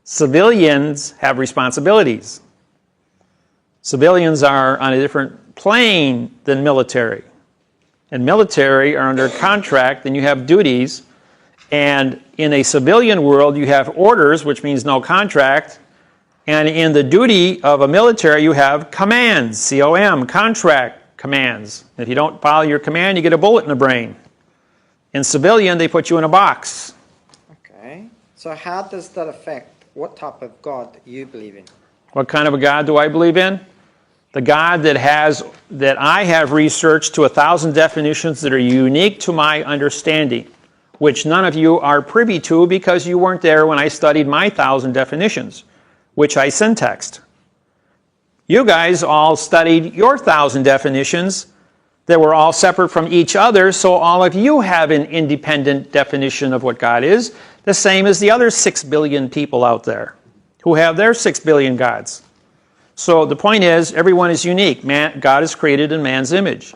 Speaker 16: Civilians have responsibilities. Civilians are on a different plane than military. And military are under contract, and you have duties. And in a civilian world, you have orders, which means no contract. And in the duty of a military, you have commands, C-O-M, contract commands. If you don't follow your command, you get a bullet in the brain. In civilian, they put you in a box.
Speaker 2: Okay. So how does that affect what type of God you believe in?
Speaker 16: What kind of a God do I believe in? The God that I have researched to 1,000 definitions that are unique to my understanding, which none of you are privy to because you weren't there when I studied my 1,000 definitions, which I syntaxed. You guys all studied your 1,000 definitions that were all separate from each other, so all of you have an independent definition of what God is, the same as the other 6 billion people out there who have their 6 billion gods. So the point is, everyone is unique. God is created in man's image.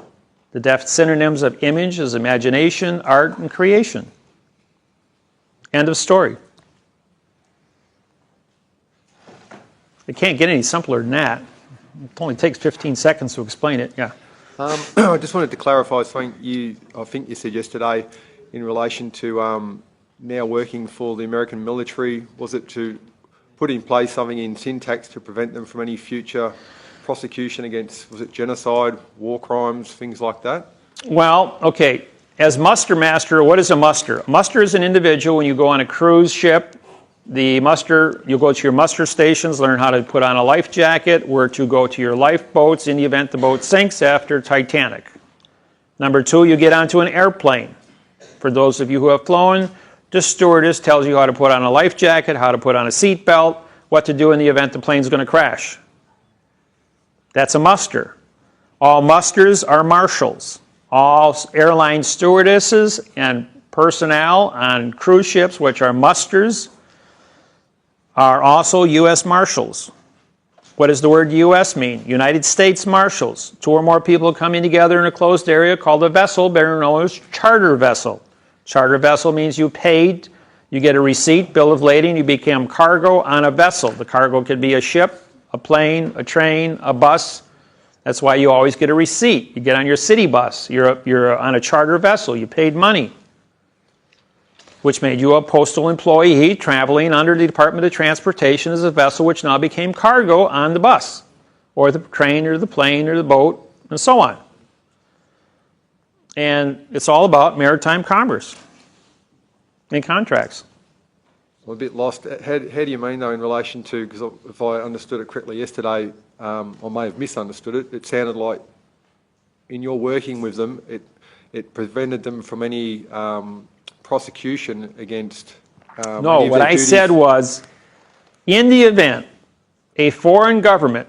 Speaker 16: The synonyms of image is imagination, art, and creation. End of story. It can't get any simpler than that. It only takes 15 seconds to explain it. Yeah.
Speaker 10: I just wanted to clarify something I think you said yesterday in relation to now working for the American military. Was it to put in place something in syntax to prevent them from any future prosecution against, was it genocide, war crimes, things like that?
Speaker 16: Well, okay. As muster master, what is a muster? A muster is an individual when you go on a cruise ship. The muster, you'll go to your muster stations, learn how to put on a life jacket, where to go to your lifeboats in the event the boat sinks after Titanic. Number 2, you get onto an airplane. For those of you who have flown, the stewardess tells you how to put on a life jacket, how to put on a seat belt, what to do in the event the plane's going to crash. That's a muster. All musters are marshals. All airline stewardesses and personnel on cruise ships, which are musters, are also U.S. Marshals. What does the word U.S. mean? United States Marshals. 2 or more people coming together in a closed area called a vessel, better known as charter vessel. Charter vessel means you paid, you get a receipt, bill of lading, you become cargo on a vessel. The cargo could be a ship, a plane, a train, a bus. That's why you always get a receipt. You get on your city bus. You're on a charter vessel. You paid money, which made you a postal employee traveling under the Department of Transportation as a vessel, which now became cargo on the bus, or the train, or the plane, or the boat, and so on. And it's all about maritime commerce and contracts.
Speaker 10: I'm a bit lost. How do you mean, though, in relation to, because if I understood it correctly yesterday, I may have misunderstood it, it sounded like in your working with them, it prevented them from any prosecution against
Speaker 16: No, what I said was, in the event a foreign government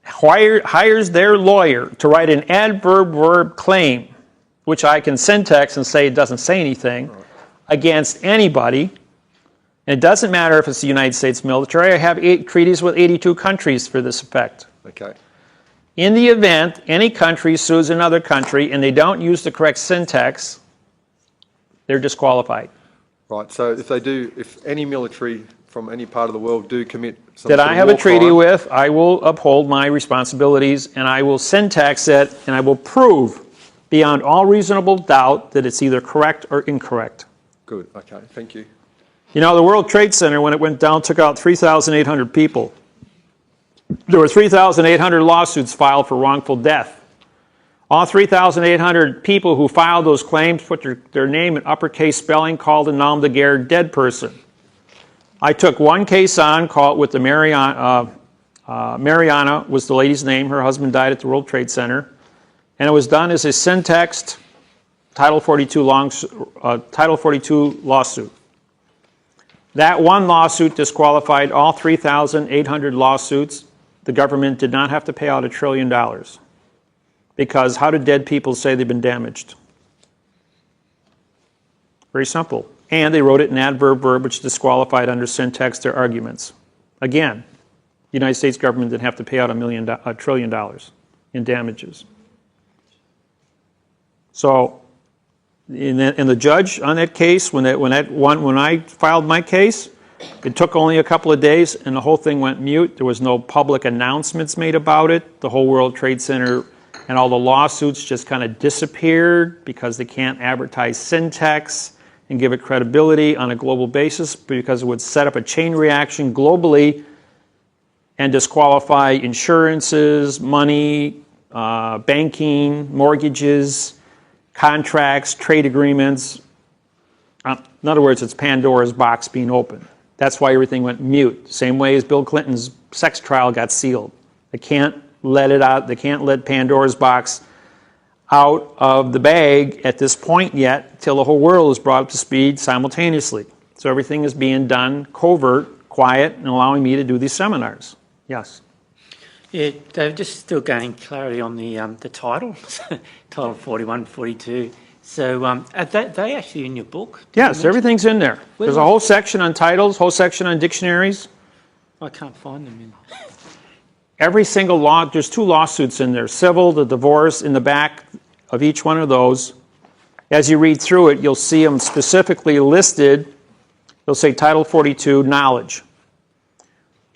Speaker 16: hires their lawyer to write an adverb claim, which I can syntax and say it doesn't say anything, against anybody, and it doesn't matter if it's the United States military. I have 8 treaties with 82 countries for this effect.
Speaker 10: Okay.
Speaker 16: In the event any country sues another country and they don't use the correct syntax, they're disqualified.
Speaker 10: Right, so if any military from any part of the world do commit some
Speaker 16: that
Speaker 10: sort
Speaker 16: I
Speaker 10: of
Speaker 16: have a
Speaker 10: war
Speaker 16: treaty
Speaker 10: crime,
Speaker 16: with, I will uphold my responsibilities and I will syntax it and I will prove beyond all reasonable doubt that it's either correct or incorrect.
Speaker 10: Good, okay, thank you.
Speaker 16: You know, the World Trade Center, when it went down, took out 3,800 people. There were 3,800 lawsuits filed for wrongful death. All 3,800 people who filed those claims put their name in uppercase spelling, called a nom de guerre dead person. I took one case on, called with the Mariana was the lady's name. Her husband died at the World Trade Center. And it was done as a syntaxed Title 42 lawsuit. That one lawsuit disqualified all 3,800 lawsuits. The government did not have to pay out $1 trillion. Because how do dead people say they've been damaged? Very simple. And they wrote it in adverb verb, which disqualified under syntax their arguments. Again, the United States government didn't have to pay out $1 trillion in damages. So, and the judge on that case, when I filed my case, it took only a couple of days, and the whole thing went mute. There was no public announcements made about it. The whole World Trade Center and all the lawsuits just kind of disappeared because they can't advertise syntax and give it credibility on a global basis, because it would set up a chain reaction globally and disqualify insurances, money, banking, mortgages, contracts, trade agreements. In other words, it's Pandora's box being opened. That's why everything went mute. Same way as Bill Clinton's sex trial got sealed. They can't let it out. They can't let Pandora's box out of the bag at this point yet, until the whole world is brought up to speed simultaneously. So everything is being done covert, quiet, and allowing me to do these seminars. Yes.
Speaker 18: Yeah, David, just still gaining clarity on the title, Title 41, 42. So are they actually in your book?
Speaker 16: Yes, everything's in there. There's a whole section on titles, whole section on dictionaries.
Speaker 18: I can't find them in.
Speaker 16: Every single law, there's 2 lawsuits in there, civil, the divorce, in the back of each one of those. As you read through it, you'll see them specifically listed. They'll say Title 42, knowledge.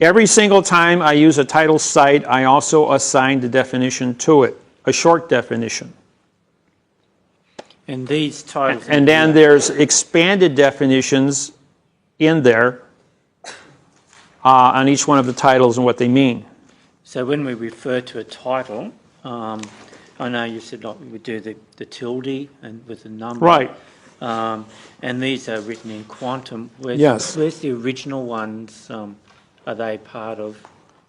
Speaker 16: Every single time I use a title cite, I also assign the definition to it, a short definition.
Speaker 18: And these titles...
Speaker 16: And then there's expanded definitions in there on each one of the titles and what they mean.
Speaker 18: So when we refer to a title, I know you said like we would do the tilde and with the number.
Speaker 16: Right.
Speaker 18: And these are written in quantum.
Speaker 16: Yes.
Speaker 18: Where's the original ones? Are they part of?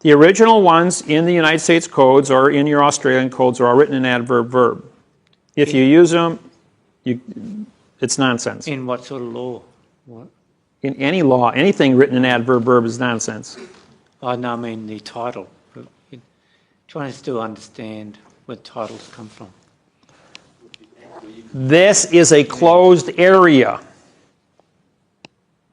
Speaker 16: The original ones in the United States codes or in your Australian codes are all written in adverb verb. If you use them, it's nonsense.
Speaker 18: In what sort of law? What?
Speaker 16: In any law, anything written in adverb verb is nonsense.
Speaker 18: I know, I mean the title. Trying to still understand where titles come from.
Speaker 16: This is a closed area.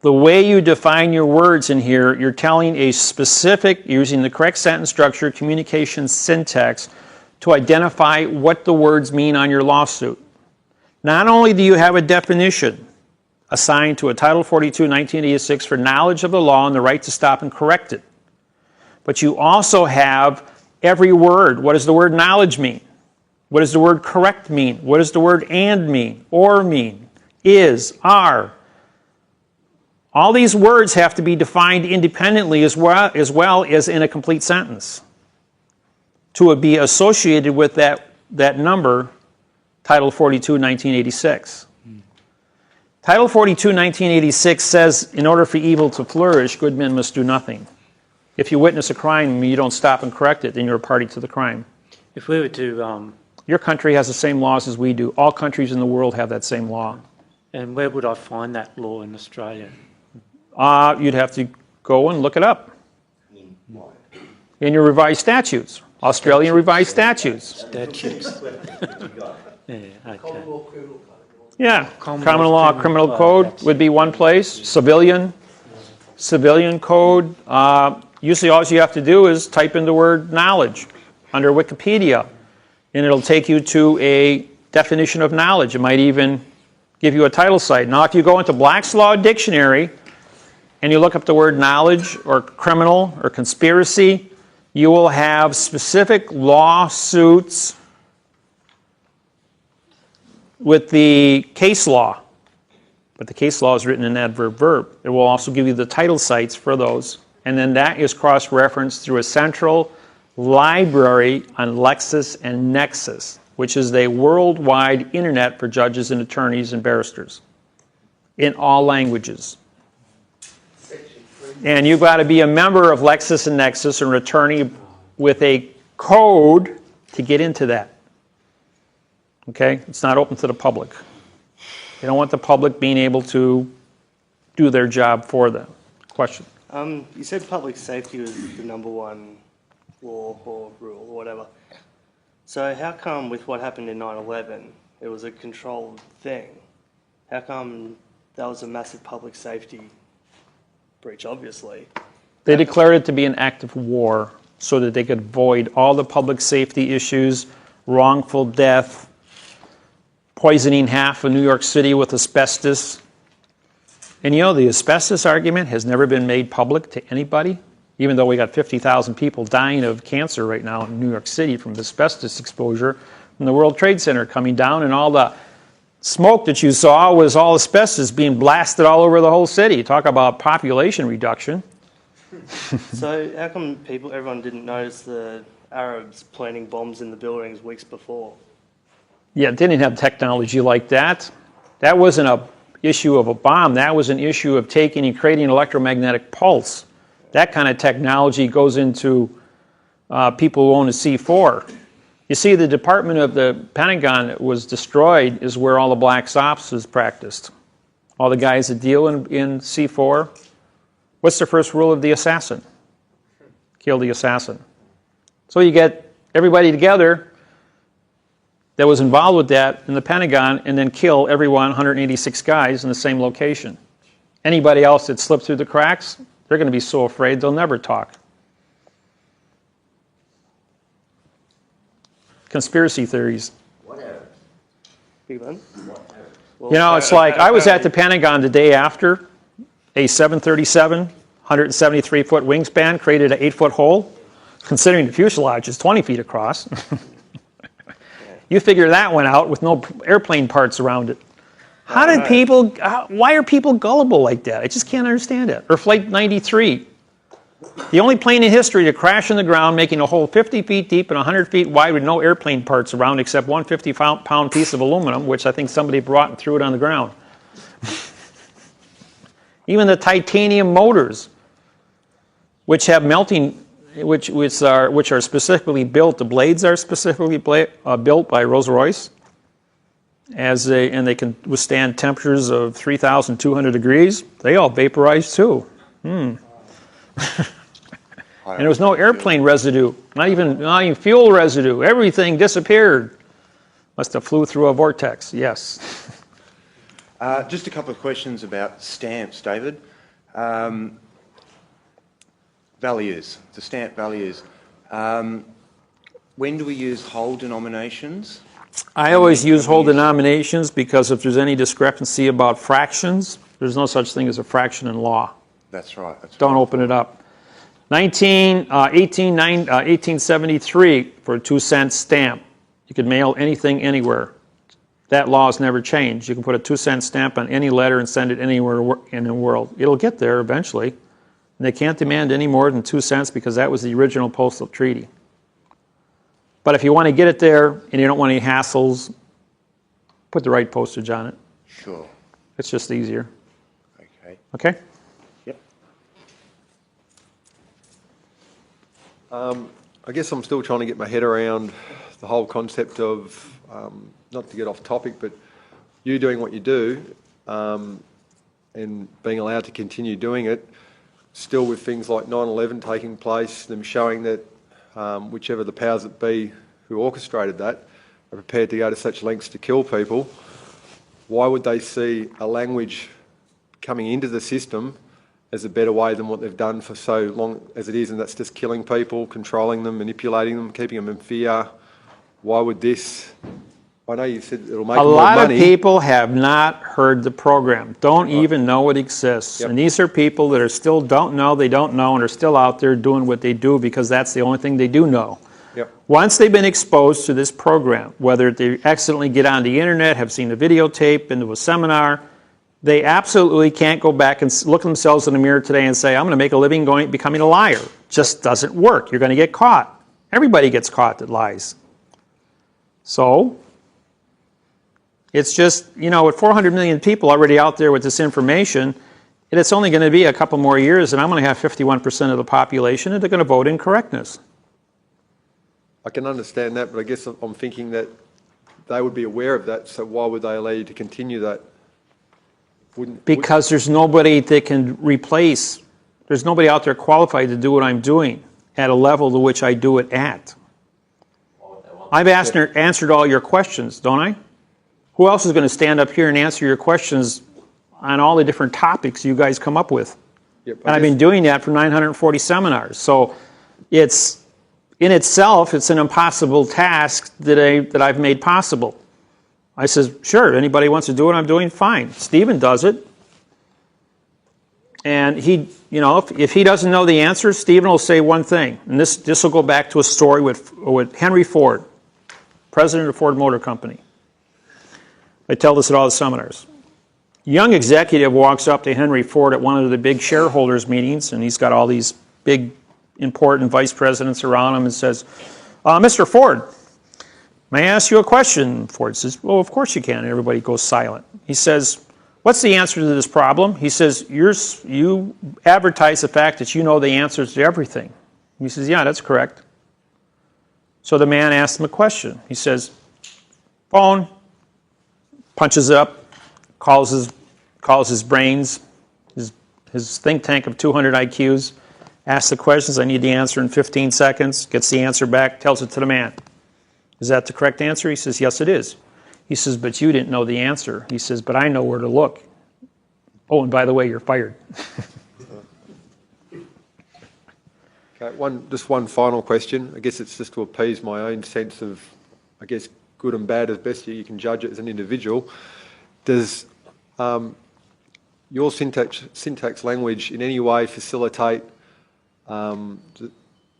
Speaker 16: The way you define your words in here, you're telling a specific, using the correct sentence structure, communication syntax, to identify what the words mean on your lawsuit. Not only do you have a definition assigned to a Title 42, 1986 for knowledge of the law and the right to stop and correct it, but you also have every word. What does the word knowledge mean? What does the word correct mean? What does the word and mean? Or mean? Is, are. All these words have to be defined independently as well as in a complete sentence to be associated with that number, Title 42, 1986. Title 42, 1986 says, in order for evil to flourish, good men must do nothing. If you witness a crime and you don't stop and correct it, then you're a party to the crime.
Speaker 18: If we were to...
Speaker 16: Your country has the same laws as we do. All countries in the world have that same law.
Speaker 18: And where would I find that law in Australia?
Speaker 16: You'd have to go and look it up. In your revised statutes. Australian revised statutes.
Speaker 18: Statutes. Yeah, okay.
Speaker 16: Yeah, common law, criminal code would be one place. Civilian code. Usually all you have to do is type in the word knowledge under Wikipedia, and it'll take you to a definition of knowledge. It might even give you a title site. Now, if you go into Black's Law Dictionary and you look up the word knowledge or criminal or conspiracy, you will have specific lawsuits with the case law. But the case law is written in adverb verb. It will also give you the title sites for those. And then that is cross-referenced through a central library on Lexis and Nexis, which is a worldwide internet for judges and attorneys and barristers in all languages. And you've got to be a member of Lexis and Nexis or an attorney with a code to get into that. Okay? It's not open to the public. They don't want the public being able to do their job for them. Question?
Speaker 19: You said public safety was the number one law or rule or whatever. So how come with what happened in 9/11, it was a controlled thing? How come that was a massive public safety breach, obviously?
Speaker 16: They declared it to be an act of war so that they could avoid all the public safety issues, wrongful death, poisoning half of New York City with asbestos. And you know, the asbestos argument has never been made public to anybody, even though we got 50,000 people dying of cancer right now in New York City from asbestos exposure from the World Trade Center coming down, and all the smoke that you saw was all asbestos being blasted all over the whole city. Talk about population reduction.
Speaker 19: So how come everyone didn't notice the Arabs planting bombs in the buildings weeks before?
Speaker 16: Yeah, it didn't have technology like that. That wasn't an issue of a bomb. That was an issue of taking and creating an electromagnetic pulse. That kind of technology goes into people who own a C4. You see, the Department of the Pentagon that was destroyed is where all the black ops is practiced. All the guys that deal in C4. What's the first rule of the assassin? Kill the assassin. So you get everybody together that was involved with that in the Pentagon and then kill everyone, 186 guys, in the same location. Anybody else that slipped through the cracks, they're going to be so afraid they'll never talk. Conspiracy theories.
Speaker 19: Whatever. Big one.
Speaker 16: You know, it's like I was at the Pentagon the day after a 737, 173-foot wingspan created an 8-foot hole, considering the fuselage is 20 feet across. You figure that one out with no airplane parts around it. How did people, why are people gullible like that? I just can't understand it. Or Flight 93. The only plane in history to crash in the ground, making a hole 50 feet deep and 100 feet wide with no airplane parts around except one 50-pound piece of aluminum, which I think somebody brought and threw it on the ground. Even the titanium motors, which have melting, which are specifically built, the blades are specifically built by Rolls-Royce, and they can withstand temperatures of 3,200 degrees. They all vaporize too. And there was no airplane residue, not even fuel residue. Everything disappeared. Must have flew through a vortex. Yes.
Speaker 4: Just a couple of questions about stamps, David. Values, the stamp values. When do we use whole denominations?
Speaker 16: I always use whole denominations because if there's any discrepancy about fractions, there's no such thing as a fraction in law.
Speaker 4: That's right.
Speaker 16: Don't open it up. 1873 for a 2-cent stamp. You could mail anything anywhere. That law has never changed. You can put a 2-cent stamp on any letter and send it anywhere in the world. It'll get there eventually. And they can't demand any more than 2 cents because that was the original postal treaty. But if you want to get it there and you don't want any hassles, put the right postage on it.
Speaker 4: Sure.
Speaker 16: It's just easier.
Speaker 4: Okay.
Speaker 16: Okay?
Speaker 4: Yep.
Speaker 10: I guess I'm still trying to get my head around the whole concept of, not to get off topic, but you doing what you do and being allowed to continue doing it, still with things like 9/11 taking place, them showing that whichever the powers that be who orchestrated that are prepared to go to such lengths to kill people. Why would they see a language coming into the system as a better way than what they've done for so long as it is, and that's just killing people, controlling them, manipulating them, keeping them in fear? Why would this... I know you said it'll make
Speaker 16: A
Speaker 10: more
Speaker 16: lot
Speaker 10: money.
Speaker 16: of people have not heard the program, don't even know it exists.
Speaker 10: Yep.
Speaker 16: And these are people that are still don't know, and are still out there doing what they do because that's the only thing they do know.
Speaker 10: Yep.
Speaker 16: Once they've been exposed to this program, whether they accidentally get on the internet, have seen a videotape, been to a seminar, they absolutely can't go back and look themselves in the mirror today and say, I'm going to make a living becoming a liar. Just doesn't work. You're going to get caught. Everybody gets caught that lies. So... it's just, with 400 million people already out there with this information, it's only going to be a couple more years, and I'm going to have 51% of the population, and they're going to vote in correctness.
Speaker 10: I can understand that, but I guess I'm thinking that they would be aware of that, so why would they allow you to continue that?
Speaker 16: Because there's nobody that can replace, there's nobody out there qualified to do what I'm doing at a level to which I do it at. I've answered all your questions, don't I? Who else is going to stand up here and answer your questions on all the different topics you guys come up with?
Speaker 10: Yep,
Speaker 16: and I've been doing that for 940 seminars. So it's, in itself, it's an impossible task that I've made possible. I says, sure, anybody wants to do what I'm doing, fine. Stephen does it. And he, if he doesn't know the answer, Stephen will say one thing. And this will go back to a story with Henry Ford, president of Ford Motor Company. I tell this at all the seminars. A young executive walks up to Henry Ford at one of the big shareholders meetings, and he's got all these big, important vice presidents around him, and says, Mr. Ford, may I ask you a question? Ford says, well, of course you can. And everybody goes silent. He says, what's the answer to this problem? He says, you advertise the fact that you know the answers to everything. He says, yeah, that's correct. So the man asks him a question. He says, phone. Punches it up, calls his brains, his think tank of 200 IQs, asks the questions, I need the answer in 15 seconds, gets the answer back, tells it to the man. Is that the correct answer? He says, yes, it is. He says, but you didn't know the answer. He says, but I know where to look. Oh, and by the way, you're fired.
Speaker 10: Okay, just one final question. I guess it's just to appease my own sense of, good and bad as best you can judge it as an individual. Does your syntax language in any way facilitate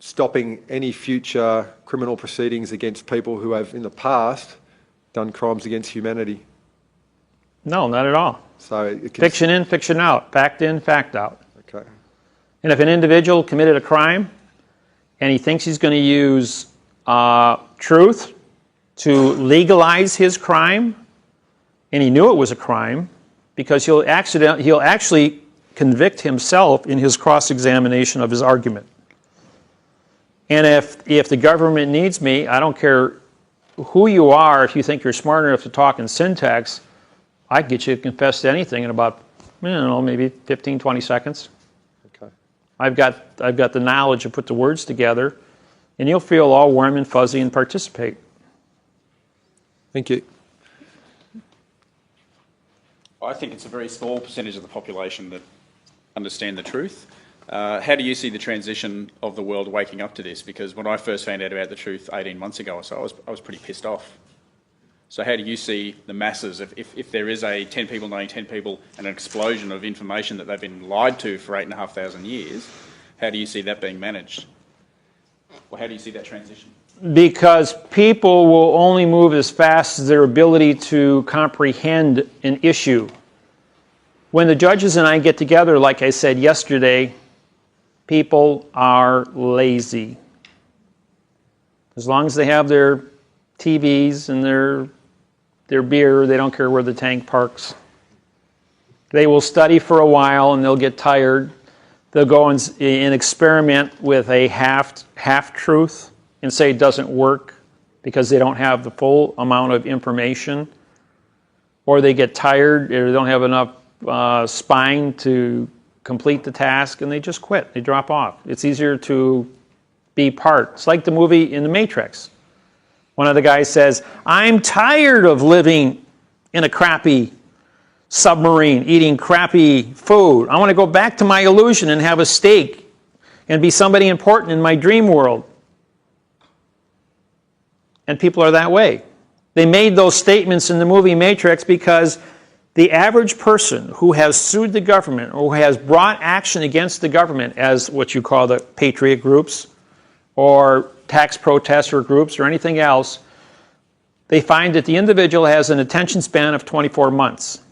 Speaker 10: stopping any future criminal proceedings against people who have in the past done crimes against humanity?
Speaker 16: No, not at all.
Speaker 10: So
Speaker 16: fiction in, fiction out. Fact in, fact out.
Speaker 10: Okay.
Speaker 16: And if an individual committed a crime and he thinks he's going to use truth to legalize his crime, and he knew it was a crime, because he'll actually convict himself in his cross-examination of his argument. And if the government needs me, I don't care who you are, if you think you're smart enough to talk in syntax, I can get you to confess to anything in about, maybe 15, 20 seconds.
Speaker 10: Okay.
Speaker 16: I've got the knowledge to put the words together, and you'll feel all warm and fuzzy and participate.
Speaker 10: Thank you.
Speaker 5: I think it's a very small percentage of the population that understand the truth. How do you see the transition of the world waking up to this? Because when I first found out about the truth 18 months ago or so, I was pretty pissed off. So how do you see the masses, if there is a 10 people knowing 10 people and an explosion of information that they've been lied to for 8,500 years, how do you see that being managed? Or how do you see that transition?
Speaker 16: Because people will only move as fast as their ability to comprehend an issue. When the judges and I get together, like I said yesterday, people are lazy. As long as they have their TVs and their beer, they don't care where the tank parks. They will study for a while and they'll get tired. They'll go and experiment with a half-truth and say it doesn't work because they don't have the full amount of information. Or they get tired or they don't have enough spine to complete the task and they just quit. They drop off. It's easier to be part. It's like the movie in The Matrix. One of the guys says, I'm tired of living in a crappy submarine, eating crappy food. I want to go back to my illusion and have a steak and be somebody important in my dream world. And people are that way. They made those statements in the movie Matrix because the average person who has sued the government or who has brought action against the government, as what you call the patriot groups or tax protester groups or anything else, they find that the individual has an attention span of 24 months.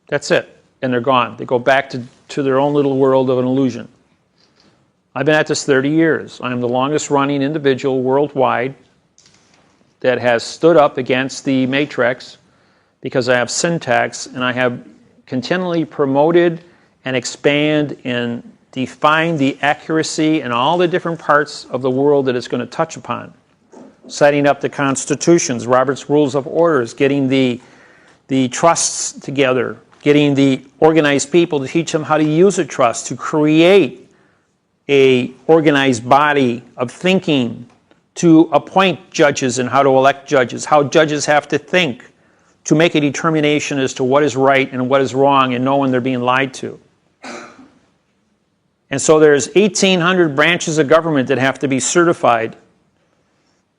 Speaker 16: That's it. And they're gone. They go back to their own little world of an illusion. I've been at this 30 years. I am the longest running individual worldwide that has stood up against the matrix because I have syntax and I have continually promoted and expand and define the accuracy in all the different parts of the world that it's going to touch upon. Setting up the constitutions, Robert's Rules of Orders, getting the trusts together, getting the organized people to teach them how to use a trust, to create a organized body of thinking, to appoint judges and how to elect judges, how judges have to think to make a determination as to what is right and what is wrong and know when they're being lied to. And so there's 1,800 branches of government that have to be certified.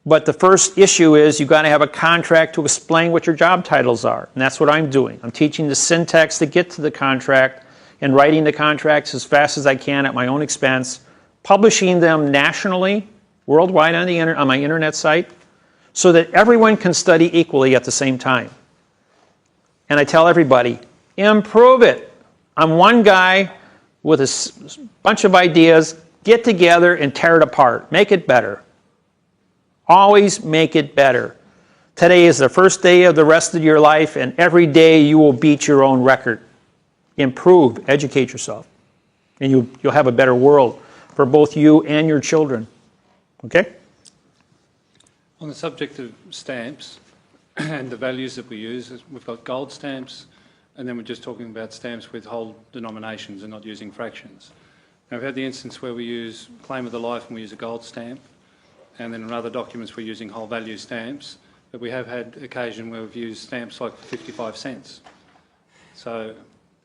Speaker 16: But the first issue is you've got to have a contract to explain what your job titles are. And that's what I'm doing. I'm teaching the syntax to get to the contract and writing the contracts as fast as I can at my own expense, publishing them nationally, worldwide on my internet site, so that everyone can study equally at the same time. And I tell everybody, improve it. I'm one guy with a bunch of ideas. Get together and tear it apart. Make it better. Always make it better. Today is the first day of the rest of your life, and every day you will beat your own record. Improve, educate yourself, and you'll have a better world for both you and your children. Okay?
Speaker 9: On the subject of stamps and the values that we use, we've got gold stamps, and then we're just talking about stamps with whole denominations and not using fractions. Now, we've had the instance where we use claim of the life and we use a gold stamp, and then in other documents we're using whole value stamps, but we have had occasion where we've used stamps like 55 cents. So...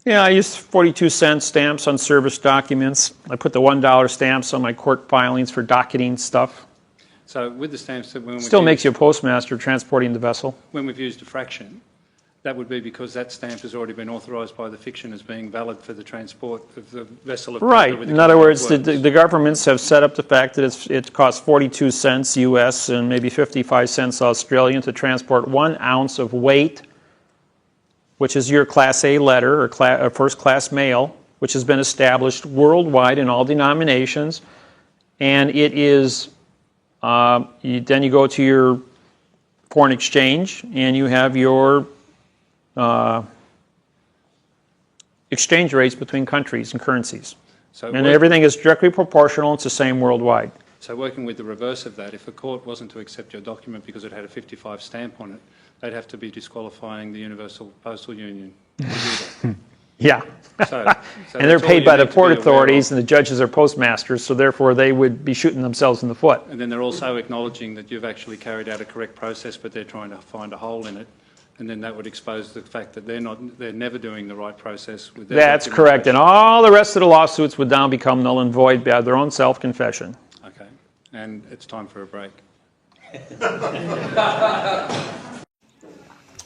Speaker 16: yeah, I use 42-cent stamps on service documents. I put the $1 stamps on my court filings for docketing stuff.
Speaker 9: So with the stamps that when
Speaker 16: Still makes you a postmaster transporting the vessel.
Speaker 9: When we've used a fraction, that would be because that stamp has already been authorised by the fiction as being valid for the transport of the vessel of
Speaker 16: right. In other words, the governments have set up the fact that it costs 42 cents US and maybe 55 cents Australian to transport 1 ounce of weight, which is your Class A letter or first class mail, which has been established worldwide in all denominations, and it is, then you go to your foreign exchange, and you have your exchange rates between countries and currencies.
Speaker 9: So
Speaker 16: And everything is directly proportional. It's the same worldwide.
Speaker 9: So working with the reverse of that, if a court wasn't to accept your document because it had a 55 stamp on it, they'd have to be disqualifying the Universal Postal Union to do that.
Speaker 16: Yeah.
Speaker 9: So
Speaker 16: And they're
Speaker 9: that's all
Speaker 16: paid
Speaker 9: you
Speaker 16: by the
Speaker 9: need to
Speaker 16: port
Speaker 9: be aware
Speaker 16: authorities,
Speaker 9: of.
Speaker 16: and the judges are postmasters, so therefore they would be shooting themselves in the foot.
Speaker 9: And then they're also acknowledging that you've actually carried out a correct process, but they're trying to find a hole in it. And then that would expose the fact that they're never doing the right process with their
Speaker 16: That's correct. And all the rest of the lawsuits would now become null and void by their own self-confession.
Speaker 9: Okay. And it's time for a break.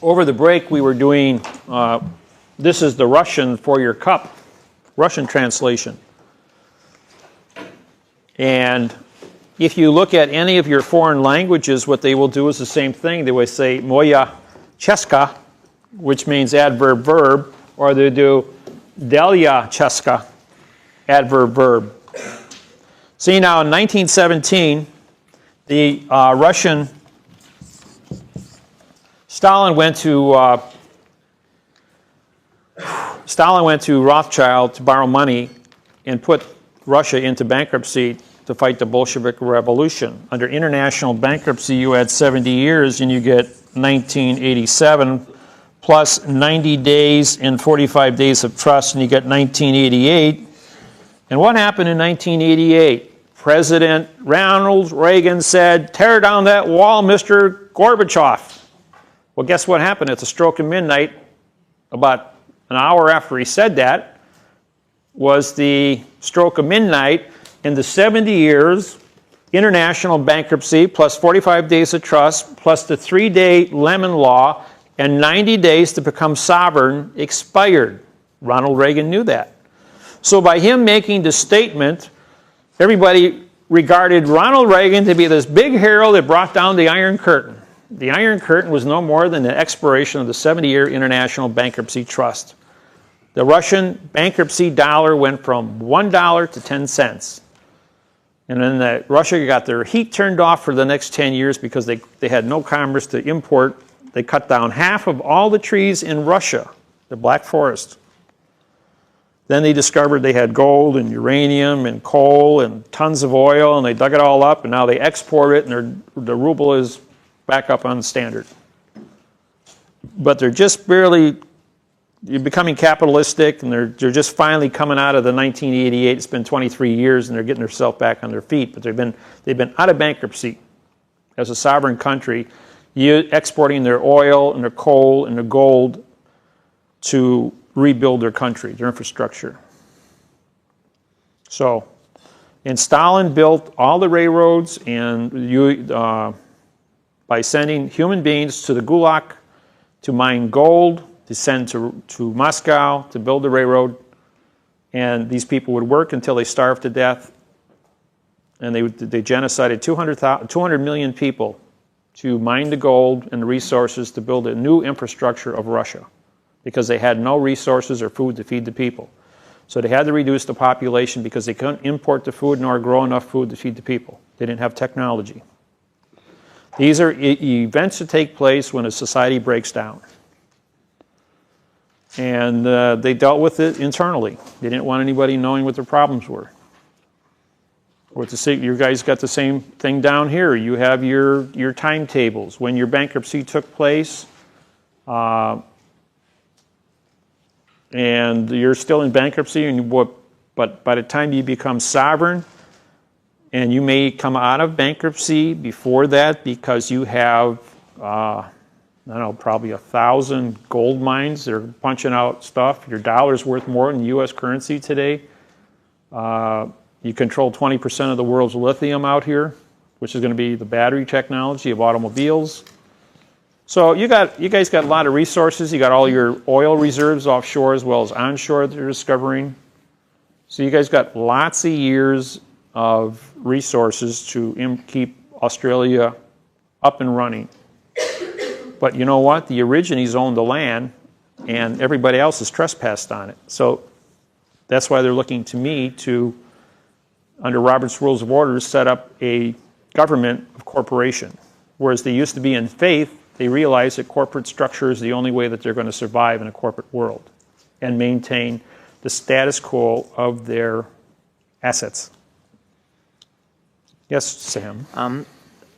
Speaker 16: Over the break, we were doing, this is the Russian for your cup, Russian translation. And if you look at any of your foreign languages, what they will do is the same thing. They will say, moja česka, which means adverb verb, or they do delja česka, adverb verb. See now, in 1917, the Russian, Stalin went to Rothschild to borrow money and put Russia into bankruptcy to fight the Bolshevik Revolution. Under international bankruptcy, you had 70 years and you get 1987 plus 90 days and 45 days of trust, and you get 1988. And what happened in 1988? President Ronald Reagan said, "Tear down that wall, Mr. Gorbachev." Well, guess what happened? At the stroke of midnight, about an hour after he said that, was the stroke of midnight, and the 70 years international bankruptcy plus 45 days of trust plus the 3-day Lemon Law and 90 days to become sovereign expired. Ronald Reagan knew that. So by him making the statement, everybody regarded Ronald Reagan to be this big hero that brought down the Iron Curtain. The Iron Curtain was no more than the expiration of the 70-year international bankruptcy trust. The Russian bankruptcy dollar went from $1 to 10 cents. And then Russia got their heat turned off for the next 10 years because they had no commerce to import. They cut down half of all the trees in Russia, the Black Forest. Then they discovered they had gold and uranium and coal and tons of oil, and they dug it all up, and now they export it, and the ruble is back up on the standard. But they're just barely becoming capitalistic, and they're just finally coming out of the 1988. It's been 23 years, and they're getting themselves back on their feet. But they've been out of bankruptcy as a sovereign country, exporting their oil and their coal and their gold to rebuild their country, their infrastructure. So, and Stalin built all the railroads, and by sending human beings to the Gulag to mine gold, to send to Moscow to build the railroad, and these people would work until they starved to death, and they genocided 200 million people to mine the gold and the resources to build a new infrastructure of Russia, because they had no resources or food to feed the people. So they had to reduce the population because they couldn't import the food nor grow enough food to feed the people. They didn't have technology. These are events that take place when a society breaks down. And they dealt with it internally. They didn't want anybody knowing what their problems were. You guys got the same thing down here. You have your timetables. When your bankruptcy took place, and you're still in bankruptcy, but by the time you become sovereign, and you may come out of bankruptcy before that because you have, I don't know, probably 1,000 gold mines. They're punching out stuff. Your dollar's worth more than U.S. currency today. You control 20% of the world's lithium out here, which is going to be the battery technology of automobiles. So you guys got a lot of resources. You got all your oil reserves offshore as well as onshore that you're discovering. So you guys got lots of years of resources to keep Australia up and running. But you know what? The Aborigines own the land, and everybody else has trespassed on it. So That's why they're looking to me to, under Robert's Rules of Order, set up a government of corporation. Whereas they used to be in faith, they realize that corporate structure is the only way that they're going to survive in a corporate world and maintain the status quo of their assets. Yes, Sam?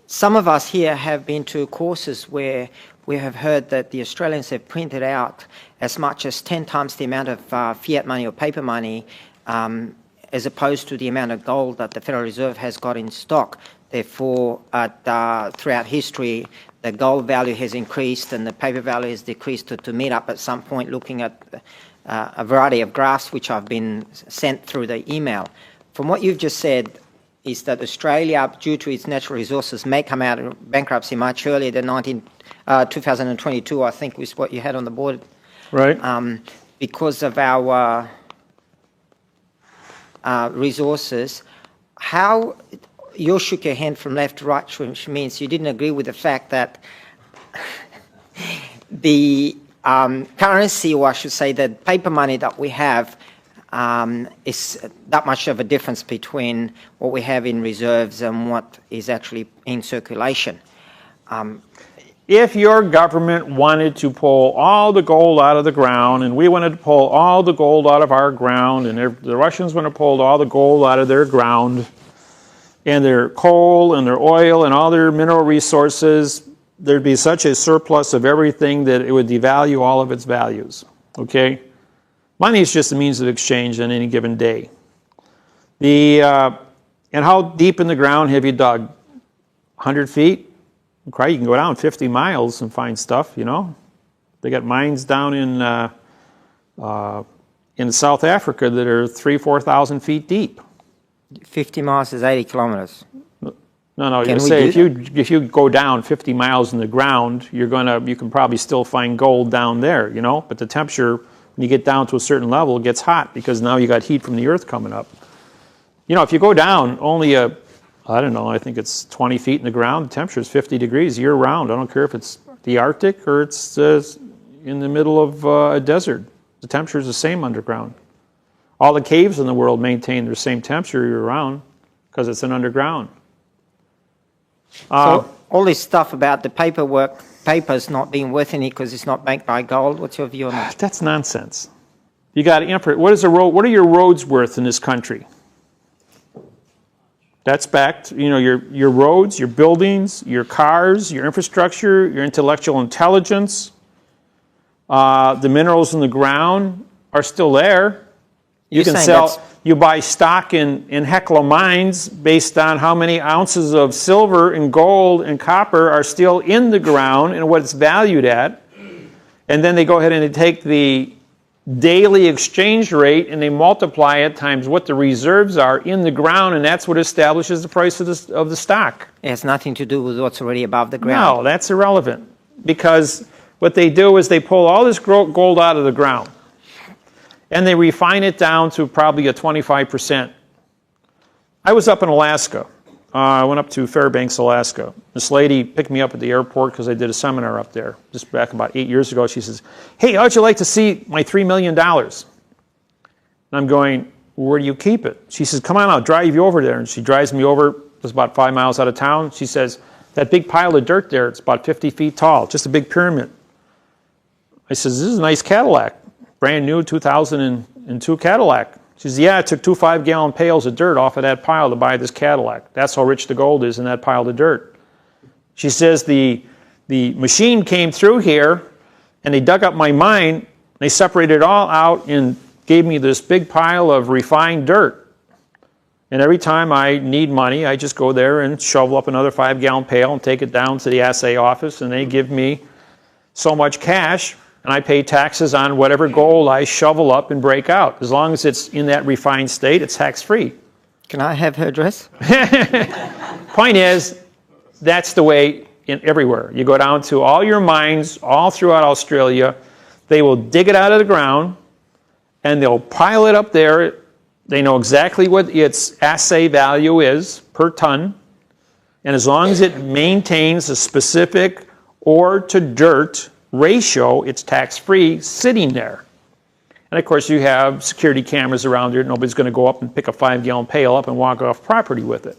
Speaker 2: Some of us here have been to courses where we have heard that the Australians have printed out as much as 10 times the amount of fiat money or paper money as opposed to the amount of gold that the Federal Reserve has got in stock. Therefore, throughout history, the gold value has increased and the paper value has decreased to meet up at some point, looking at a variety of graphs which have been sent through the email. From what you've just said, is that Australia, due to its natural resources, may come out of bankruptcy much earlier than 2022, I think was what you had on the board.
Speaker 16: Right.
Speaker 2: Because of our resources. How, you shook your hand from left to right, which means you didn't agree with the fact that the currency, or I should say the paper money that we have, is that much of a difference between what we have in reserves and what is actually in circulation.
Speaker 16: If your government wanted to pull all the gold out of the ground, and we wanted to pull all the gold out of our ground, and the Russians wanted to pull all the gold out of their ground, and their coal and their oil and all their mineral resources, there'd be such a surplus of everything that it would devalue all of its values. Okay? Money is just a means of exchange on any given day. And how deep in the ground have you dug? 100 feet? Okay, you can go down 50 miles and find stuff, you know. They got mines down in South Africa that are 3,000 to 4,000 feet deep.
Speaker 2: 50 miles is 80 kilometers.
Speaker 16: No, you say if you go down 50 miles in the ground, you can probably still find gold down there, you know. But the temperature, when you get down to a certain level, it gets hot because now you got heat from the earth coming up. You know, if you go down only I don't know, I think it's 20 feet in the ground, the temperature is 50 degrees year round. I don't care if it's the Arctic or it's in the middle of a desert. The temperature is the same underground. All the caves in the world maintain their same temperature year round because it's an underground.
Speaker 2: So all this stuff about the papers not being worth any because it's not backed by gold, what's your view on that?
Speaker 16: That's nonsense. You got to import. What are your roads worth in this country? That's backed, you know, your roads, your buildings, your cars, your infrastructure, your intellectual intelligence, the minerals in the ground are still there. You can sell. You buy stock in Hecla mines based on how many ounces of silver and gold and copper are still in the ground and what it's valued at. And then they go ahead and they take the daily exchange rate and they multiply it times what the reserves are in the ground, and that's what establishes the price of the stock.
Speaker 2: It has nothing to do with what's already above the ground.
Speaker 16: No, that's irrelevant. Because what they do is they pull all this gold out of the ground and they refine it down to probably a 25%. I was up in Alaska. I went up to Fairbanks, Alaska. This lady picked me up at the airport because I did a seminar up there just back about 8 years ago. She says, "Hey, how'd you like to see my $3 million?" And I'm going, "Where do you keep it?" She says, "Come on, I'll drive you over there." And she drives me over, it's about 5 miles out of town. She says, "That big pile of dirt there, it's about 50 feet tall, just a big pyramid." I says, "This is a nice Cadillac, brand new 2002 Cadillac." She says, "Yeah, I took 2 5-gallon pails of dirt off of that pile to buy this Cadillac. That's how rich the gold is in that pile of dirt." She says, the machine came through here and they dug up my mine, they separated it all out and gave me this big pile of refined dirt. And every time I need money, I just go there and shovel up another 5-gallon pail and take it down to the assay office, and they give me so much cash, and I pay taxes on whatever gold I shovel up and break out. As long as it's in that refined state, it's tax-free.
Speaker 2: Can I have her address?
Speaker 16: Point is, that's the way everywhere. You go down to all your mines all throughout Australia, they will dig it out of the ground, and they'll pile it up there. They know exactly what its assay value is per ton, and as long as it maintains a specific ore to dirt ratio, it's tax-free sitting there. And of course, you have security cameras around there. Nobody's going to go up and pick a 5-gallon pail up and walk off property with it.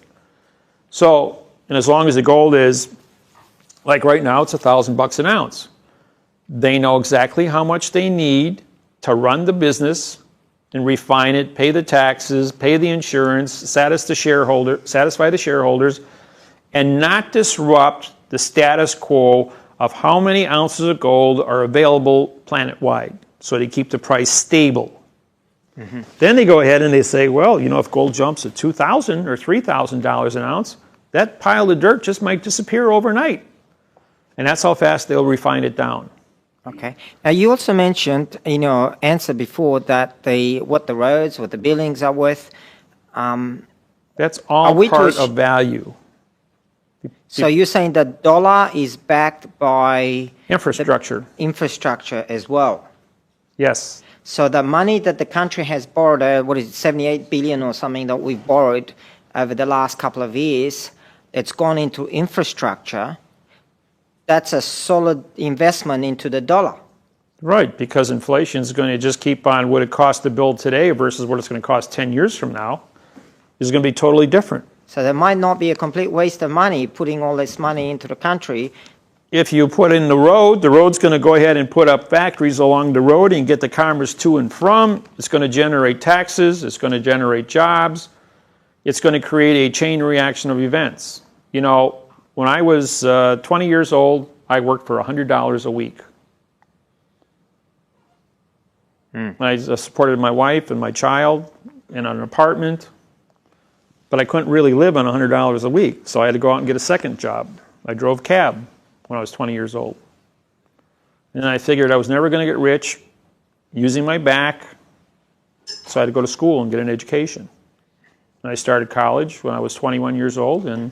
Speaker 16: So, and as long as the gold is, like right now, it's $1,000 an ounce. They know exactly how much they need to run the business and refine it, pay the taxes, pay the insurance, satisfy the shareholders, and not disrupt the status quo of how many ounces of gold are available planet-wide. So they keep the price stable. Then they go ahead and they say, well, you know, if gold jumps at $2,000 or $3,000 an ounce, that pile of dirt just might disappear overnight. And that's how fast they'll refine it down.
Speaker 2: Okay. Now you also mentioned in your answer before that what the roads, what the buildings are worth.
Speaker 16: That's all part of value.
Speaker 2: So you're saying the dollar is backed by
Speaker 16: infrastructure.
Speaker 2: Infrastructure as well.
Speaker 16: Yes.
Speaker 2: So the money that the country has borrowed, what is it, 78 billion or something that we've borrowed over the last couple of years, it's gone into infrastructure. That's a solid investment into the dollar.
Speaker 16: Right, because inflation is going to just keep on what it costs to build today versus what it's going to cost 10 years from now is going to be totally different.
Speaker 2: So there might not be a complete waste of money putting all this money into the country.
Speaker 16: If you put in the road's going to go ahead and put up factories along the road and get the commerce to and from. It's going to generate taxes. It's going to generate jobs. It's going to create a chain reaction of events. You know, when I was 20 years old, I worked for $100 a week. I supported my wife and my child in an apartment, but I couldn't really live on $100 a week, so I had to go out and get a second job. I drove cab when I was 20 years old. And I figured I was never going to get rich using my back, so I had to go to school and get an education. And I started college when I was 21 years old, and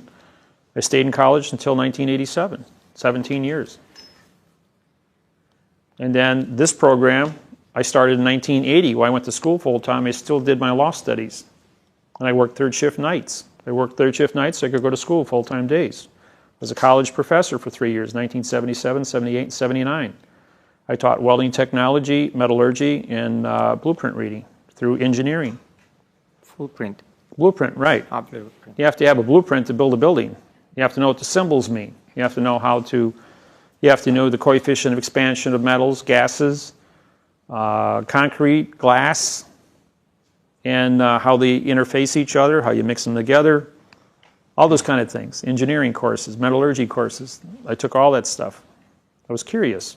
Speaker 16: I stayed in college until 1987, 17 years. And then this program, I started in 1980 when I went to school full-time. I still did my law studies. And I worked third shift nights. I worked third shift nights so I could go to school full-time days. I was a college professor for 3 years, 1977, 78, and 79. I taught welding technology, metallurgy, and blueprint reading through engineering.
Speaker 2: Blueprint.
Speaker 16: Blueprint, right.
Speaker 2: Blueprint.
Speaker 16: You have to have a blueprint to build a building. You have to know what the symbols mean. You have to know you have to know the coefficient of expansion of metals, gases, concrete, glass, and how they interface each other, how you mix them together, all those kind of things. Engineering courses, metallurgy courses. I took all that stuff. I was curious.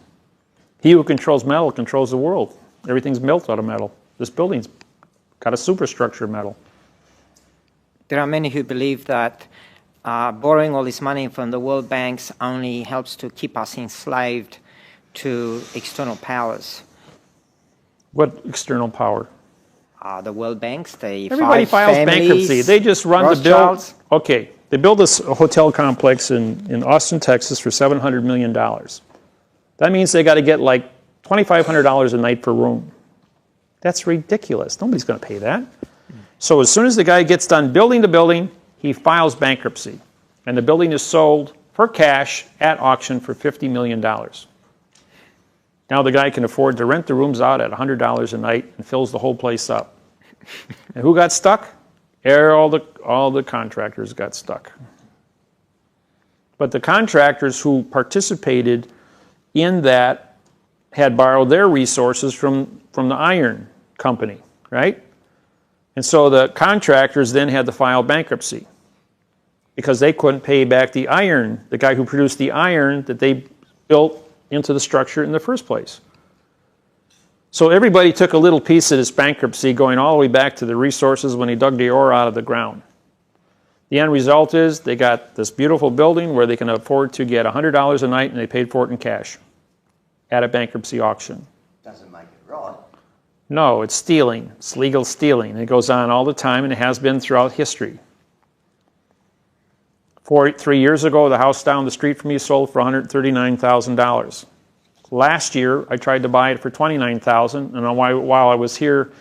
Speaker 16: He who controls metal controls the world. Everything's built out of metal. This building's got a superstructure of metal.
Speaker 2: There are many who believe that borrowing all this money from the world banks only helps to keep us enslaved to external powers.
Speaker 16: What external power?
Speaker 2: The world banks,
Speaker 16: everybody files bankruptcy. They just run the bill. Okay, they built this hotel complex in Austin, Texas for $700 million. That means they got to get like $2,500 a night per room. That's ridiculous. Nobody's going to pay that. So as soon as the guy gets done building the building, he files bankruptcy. And the building is sold for cash at auction for $50 million. Now the guy can afford to rent the rooms out at $100 a night and fills the whole place up. And who got stuck? All the contractors got stuck. But the contractors who participated in that had borrowed their resources from the iron company, right? And so the contractors then had to file bankruptcy because they couldn't pay back the iron, the guy who produced the iron that they built into the structure in the first place. So everybody took a little piece of this bankruptcy going all the way back to the resources when they dug the ore out of the ground. The end result is they got this beautiful building where they can afford to get $100 a night and they paid for it in cash at a bankruptcy auction.
Speaker 7: Doesn't make it right.
Speaker 16: No, it's stealing. It's legal stealing. It goes on all the time and it has been throughout history. 3 years ago, the house down the street from me sold for $139,000. Last year, I tried to buy it for $29,000, and while I was here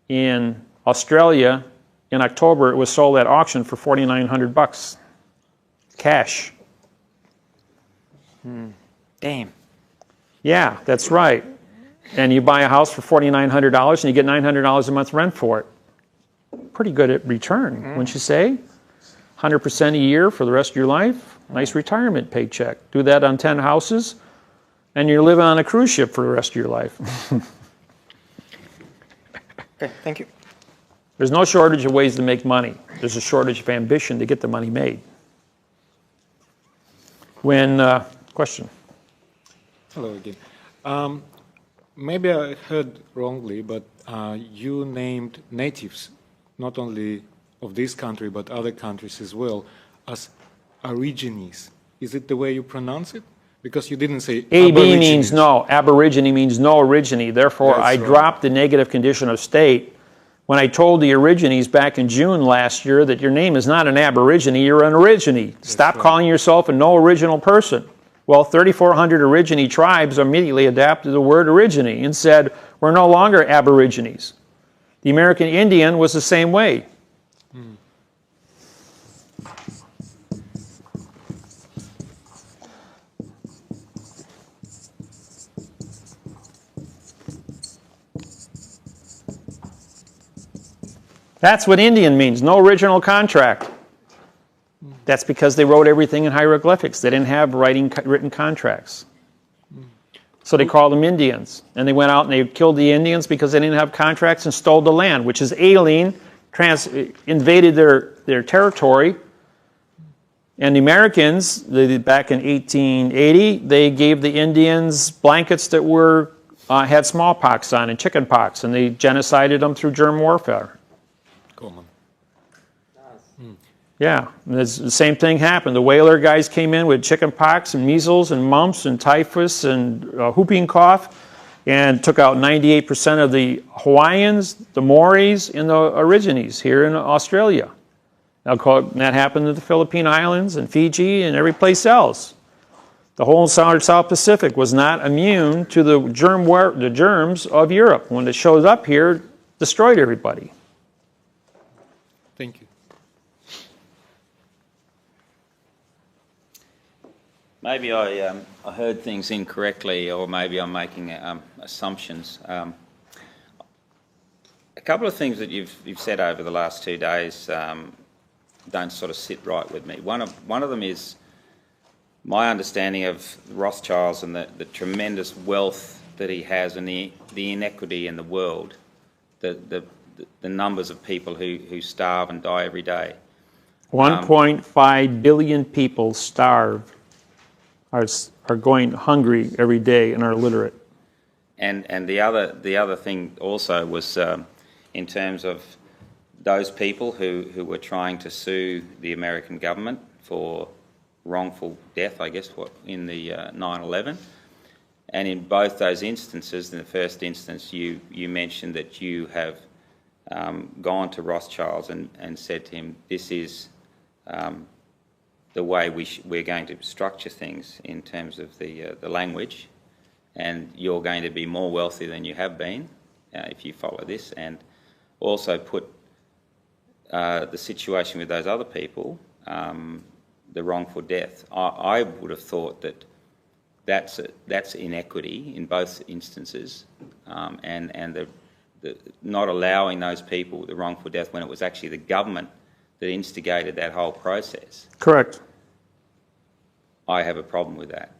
Speaker 16: in Australia in October, it was sold at auction for $4,900, cash.
Speaker 2: Damn.
Speaker 16: Yeah, that's right. and you buy a house for $4,900 and you get $900 a month rent for it. Pretty good at return, wouldn't you say? 100% a year for the rest of your life. Nice retirement paycheck. Do that on 10 houses, and you're living on a cruise ship for the rest of your life.
Speaker 2: Okay, thank you.
Speaker 16: There's no shortage of ways to make money. There's a shortage of ambition to get the money made. Question.
Speaker 20: Hello again. Maybe I heard wrongly, but you named natives, not only of this country, but other countries as well, as Aborigines. Is it the way you pronounce it? Because you didn't say
Speaker 16: AB means no. Aborigine means no origine. Therefore, I dropped the negative condition of state when I told the Aborigines back in June last year that your name is not an Aborigine, you're an origine. Stop calling yourself a no original person. Well, 3,400 Aborigine tribes immediately adapted the word origine and said, we're no longer Aborigines. The American Indian was the same way. That's what Indian means, no original contract. That's because they wrote everything in hieroglyphics. They didn't have written contracts. So they called them Indians. And they went out and they killed the Indians because they didn't have contracts and stole the land, which is alien, invaded their territory. And the Americans, back in 1880, they gave the Indians blankets that had smallpox on and chicken pox, and they genocided them through germ warfare. Yeah, the same thing happened. The whaler guys came in with chicken pox and measles and mumps and typhus and whooping cough and took out 98% of the Hawaiians, the Maoris, and the Aborigines here in Australia. That happened to the Philippine Islands and Fiji and every place else. The whole South Pacific was not immune to the germs of Europe. When it showed up here, destroyed everybody.
Speaker 20: Thank you.
Speaker 13: Maybe I heard things incorrectly, or maybe I'm making assumptions. A couple of things that you've said over the last 2 days don't sort of sit right with me. One of them is my understanding of Rothschilds and the tremendous wealth that he has, and the inequity in the world, the numbers of people who starve and die every day.
Speaker 16: 1.5 billion people starve. Are going hungry every day and are illiterate.
Speaker 13: And the other thing also was in terms of those people who were trying to sue the American government for wrongful death, I guess, in the 9/11. And in both those instances, in the first instance, you mentioned that you have gone to Rothschilds and said to him, this is the way we're going to structure things in terms of the language, and you're going to be more wealthy than you have been if you follow this, and also put the situation with those other people, the wrongful death. I would have thought that that's inequity in both instances, and the not allowing those people the wrongful death when it was actually the government that instigated that whole process.
Speaker 16: Correct.
Speaker 13: I have a problem with that.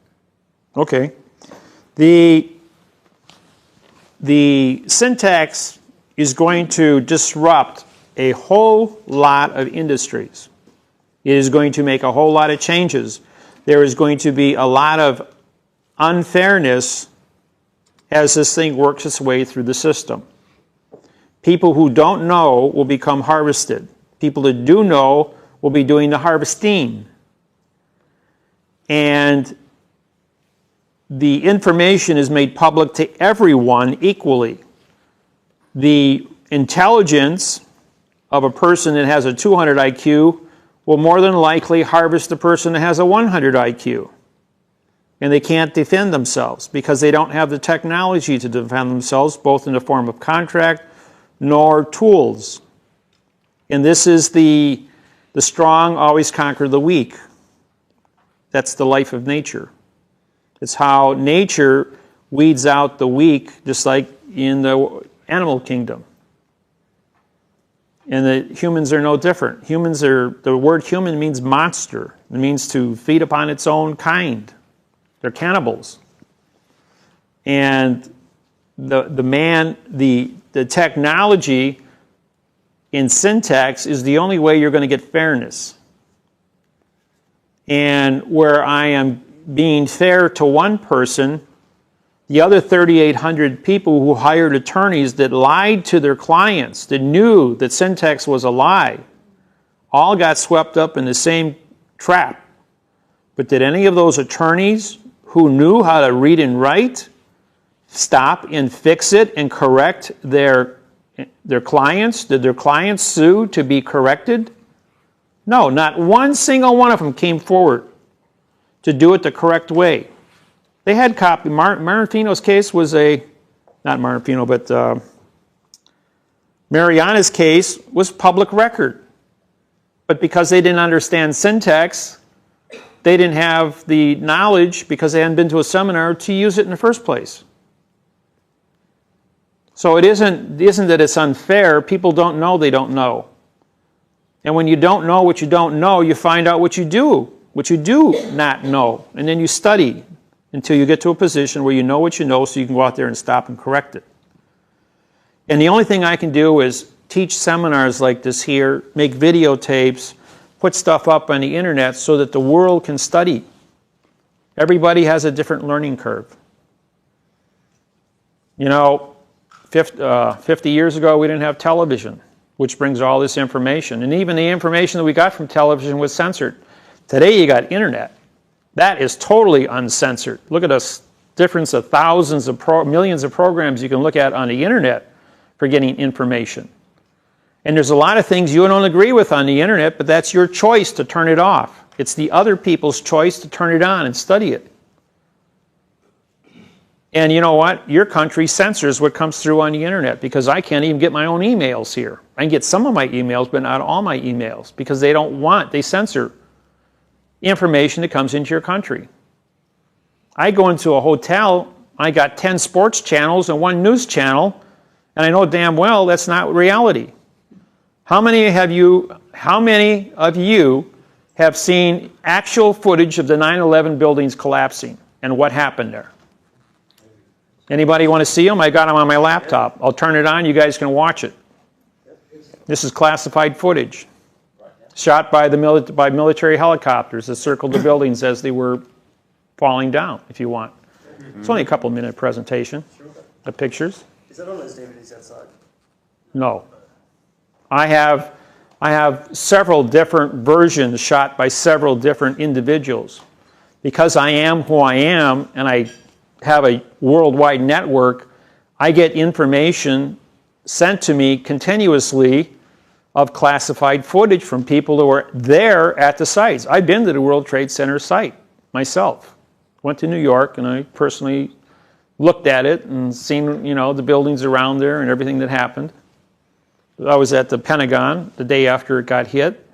Speaker 16: Okay. The syntax is going to disrupt a whole lot of industries. It is going to make a whole lot of changes. There is going to be a lot of unfairness as this thing works its way through the system. People who don't know will become harvested. People that do know will be doing the harvesting. And the information is made public to everyone equally. The intelligence of a person that has a 200 IQ will more than likely harvest the person that has a 100 IQ. And they can't defend themselves because they don't have the technology to defend themselves, both in the form of contract nor tools. And this is the strong always conquer the weak. That's the life of nature. It's how nature weeds out the weak, just like in the animal kingdom. And the humans are no different. The word human means monster. It means to feed upon its own kind. They're cannibals. And the technology in syntax is the only way you're going to get fairness. And where I am being fair to one person, the other 3,800 people who hired attorneys that lied to their clients, that knew that syntax was a lie, all got swept up in the same trap. But did any of those attorneys who knew how to read and write stop and fix it and correct their clients? Did their clients sue to be corrected? No, not one single one of them came forward to do it the correct way. They had copy. Martino's case was not Martino, but Mariana's case was public record. But because they didn't understand syntax, they didn't have the knowledge, because they hadn't been to a seminar, to use it in the first place. So it isn't that it's unfair. People don't know they don't know. And when you don't know what you don't know, you find out what you do not know. And then you study until you get to a position where you know what you know, so you can go out there and stop and correct it. And the only thing I can do is teach seminars like this here, make videotapes, put stuff up on the internet so that the world can study. Everybody has a different learning curve. 50 years ago, we didn't have television, which brings all this information. And even the information that we got from television was censored. Today, you got internet. That is totally uncensored. Look at the difference of thousands of millions of programs you can look at on the internet for getting information. And there's a lot of things you don't agree with on the internet, but that's your choice to turn it off. It's the other people's choice to turn it on and study it. And you know what? Your country censors what comes through on the internet, because I can't even get my own emails here. I can get some of my emails, but not all my emails, because they censor information that comes into your country. I go into a hotel, I got 10 sports channels and 1 news channel, and I know damn well that's not reality. How many of you have seen actual footage of the 9/11 buildings collapsing and what happened there? Anybody want to see them? I got them on my laptop. I'll turn it on. You guys can watch it. This is classified footage shot by military helicopters that circled the buildings as they were falling down, if you want. It's only a couple-minute presentation of pictures.
Speaker 19: Is that on those DVDs outside?
Speaker 16: No. I have several different versions shot by several different individuals. Because I am who I am, and I have a worldwide network, I get information sent to me continuously of classified footage from people who are there at the sites. I've been to the World Trade Center site myself. Went to New York, and I personally looked at it and seen, the buildings around there and everything that happened. I was at the Pentagon the day after it got hit.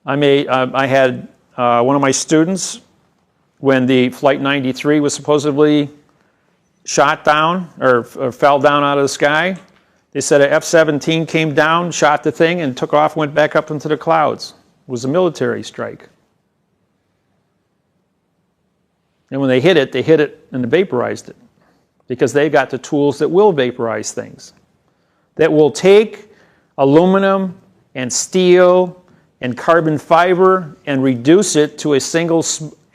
Speaker 16: I had one of my students, when the Flight 93 was supposedly shot down or fell down out of the sky, they said an F-17 came down, shot the thing, and took off, went back up into the clouds. It was a military strike. And when they hit it and vaporized it, because they got the tools that will vaporize things, that will take aluminum and steel and carbon fiber and reduce it to a single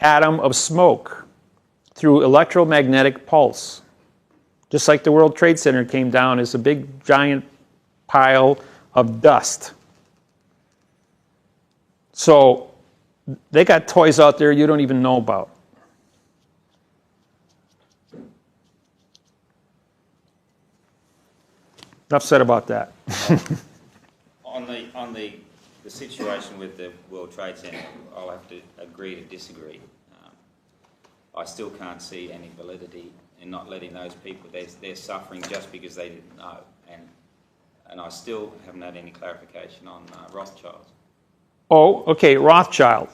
Speaker 16: atom of smoke through electromagnetic pulse. Just like the World Trade Center came down as a big giant pile of dust. So they got toys out there you don't even know about. Enough said about that.
Speaker 13: On the situation with the World Trade Center, I'll have to agree to disagree. I still can't see any validity in not letting those people, they're suffering just because they didn't know. And I still haven't had any clarification on Rothschild.
Speaker 16: Oh, okay, Rothschild.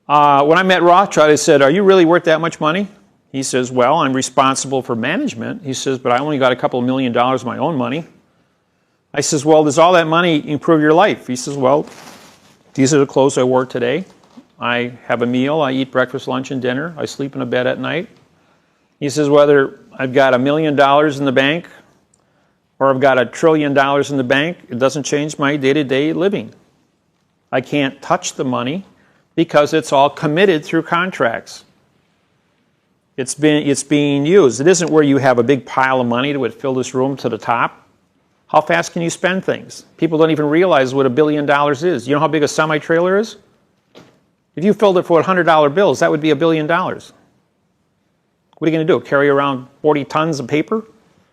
Speaker 16: When I met Rothschild, I said, "Are you really worth that much money?" He says, well, I'm responsible for management. He says, but I only got a couple of $1 million of my own money. I says, well, does all that money improve your life? He says, well, these are the clothes I wore today. I have a meal. I eat breakfast, lunch, and dinner. I sleep in a bed at night. He says, whether I've got $1 million in the bank or I've got $1 trillion in the bank, it doesn't change my day-to-day living. I can't touch the money because it's all committed through contracts. It's being used. It isn't where you have a big pile of money that would fill this room to the top. How fast can you spend things? People don't even realize what $1 billion is. You know how big a semi-trailer is? If you filled it for $100 bills, that would be $1 billion. What are you going to do? Carry around 40 tons of paper?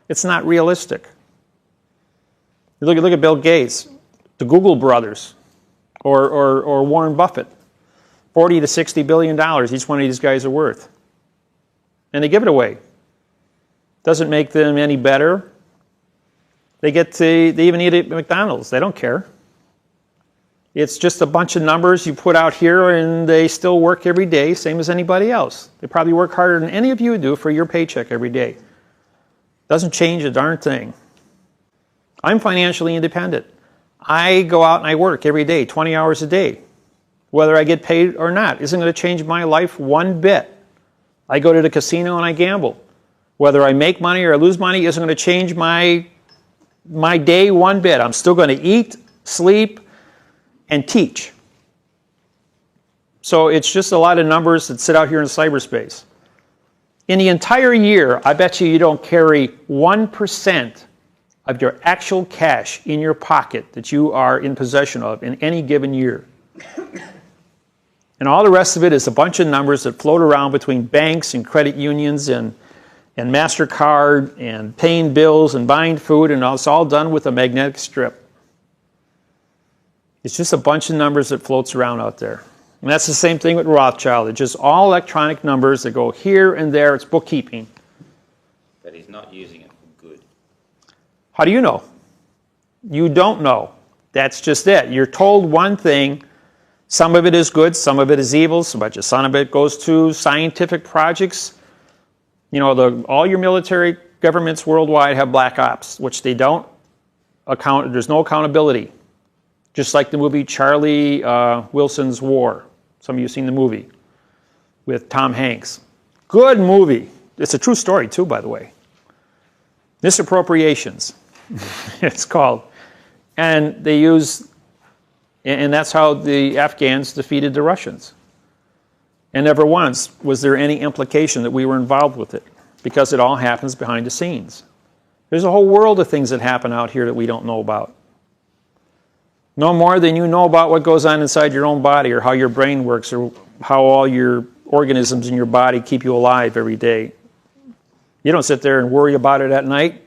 Speaker 16: It's not realistic. Look at Bill Gates, the Google brothers, or Warren Buffett. $40 to $60 billion each one of these guys are worth. And they give it away. Doesn't make them any better. They even eat at McDonald's. They don't care. It's just a bunch of numbers you put out here, and they still work every day, same as anybody else. They probably work harder than any of you do for your paycheck every day. Doesn't change a darn thing. I'm financially independent. I go out and I work every day, 20 hours a day. Whether I get paid or not isn't going to change my life one bit. I go to the casino and I gamble. Whether I make money or I lose money isn't going to change my day one bit. I'm still going to eat, sleep, and teach. So it's just a lot of numbers that sit out here in cyberspace. In the entire year, I bet you don't carry 1% of your actual cash in your pocket that you are in possession of in any given year. And all the rest of it is a bunch of numbers that float around between banks and credit unions and MasterCard and paying bills and buying food, and it's all done with a magnetic strip. It's just a bunch of numbers that floats around out there. And that's the same thing with Rothschild. It's just all electronic numbers that go here and there. It's bookkeeping.
Speaker 13: But he's not using it for good.
Speaker 16: How do you know? You don't know. That's just it. You're told one thing. Some of it is good, some of it is evil, some of it goes to scientific projects. You know, all your military governments worldwide have black ops, which they don't account, there's no accountability. Just like the movie Charlie Wilson's War. Some of you have seen the movie with Tom Hanks. Good movie. It's a true story too, by the way. Misappropriations, it's called. And they use, and that's how the Afghans defeated the Russians. And never once was there any implication that we were involved with it, because it all happens behind the scenes. There's a whole world of things that happen out here that we don't know about. No more than you know about what goes on inside your own body, or how your brain works, or how all your organisms in your body keep you alive every day. You don't sit there and worry about it at night.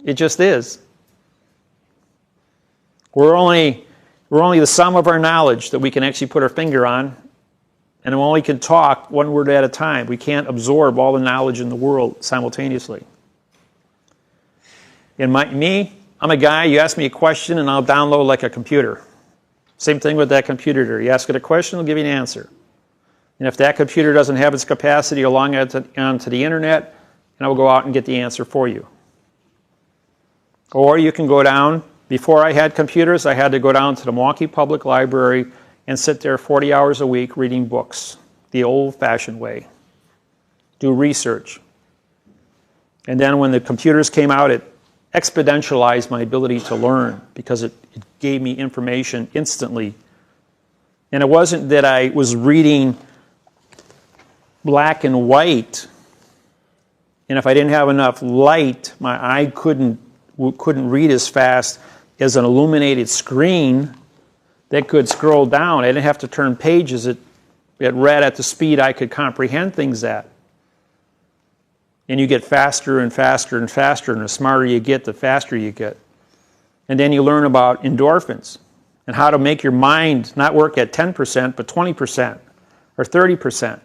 Speaker 16: It just is. We're only the sum of our knowledge that we can actually put our finger on, and we only can talk one word at a time. We can't absorb all the knowledge in the world simultaneously. I'm a guy, you ask me a question and I'll download like a computer. Same thing with that computer there. You ask it a question, it'll give you an answer. And if that computer doesn't have its capacity to log onto the internet, and I will go out and get the answer for you. Or you can go down, before I had computers, I had to go down to the Milwaukee Public Library and sit there 40 hours a week reading books, the old-fashioned way. Do research. And then when the computers came out, it exponentialized my ability to learn, because it gave me information instantly. And it wasn't that I was reading black and white, and if I didn't have enough light, my eye couldn't read as fast as an illuminated screen that could scroll down. I didn't have to turn pages. It read at the speed I could comprehend things at. And you get faster and faster and faster, and the smarter you get, the faster you get. And then you learn about endorphins and how to make your mind not work at 10%, but 20% or 30%.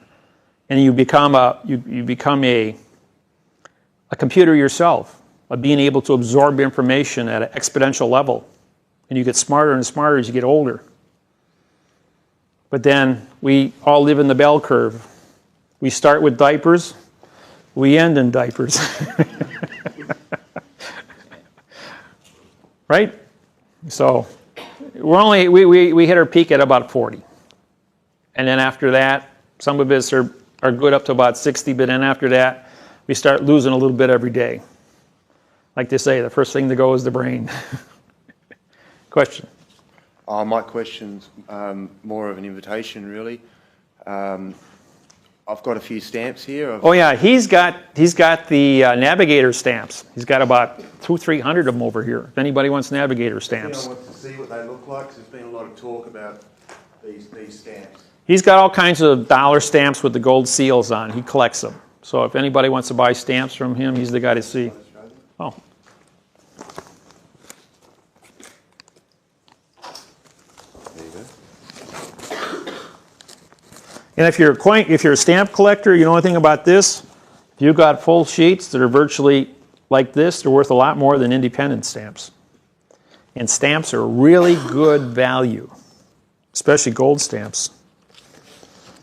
Speaker 16: And you become a computer yourself, of being able to absorb information at an exponential level. And you get smarter and smarter as you get older. But then we all live in the bell curve. We start with diapers, we end in diapers. Right? So we hit our peak at about 40. And then after that, some of us are good up to about 60, but then after that, we start losing a little bit every day. Like they say, the first thing to go is the brain. Question?
Speaker 4: My question's more of an invitation, really. I've got a few stamps here.
Speaker 16: Oh yeah, he's got the navigator stamps. He's got about 200-300 of them over here. If anybody wants navigator stamps.
Speaker 4: Anyone wants to see what they look like? 'Cause there's been a lot of talk about these stamps.
Speaker 16: He's got all kinds of dollar stamps with the gold seals on. He collects them. So if anybody wants to buy stamps from him, he's the guy to see. Oh. And if you're a stamp collector, you know anything about this? If you've got full sheets that are virtually like this, they're worth a lot more than independent stamps. And stamps are really good value, especially gold stamps.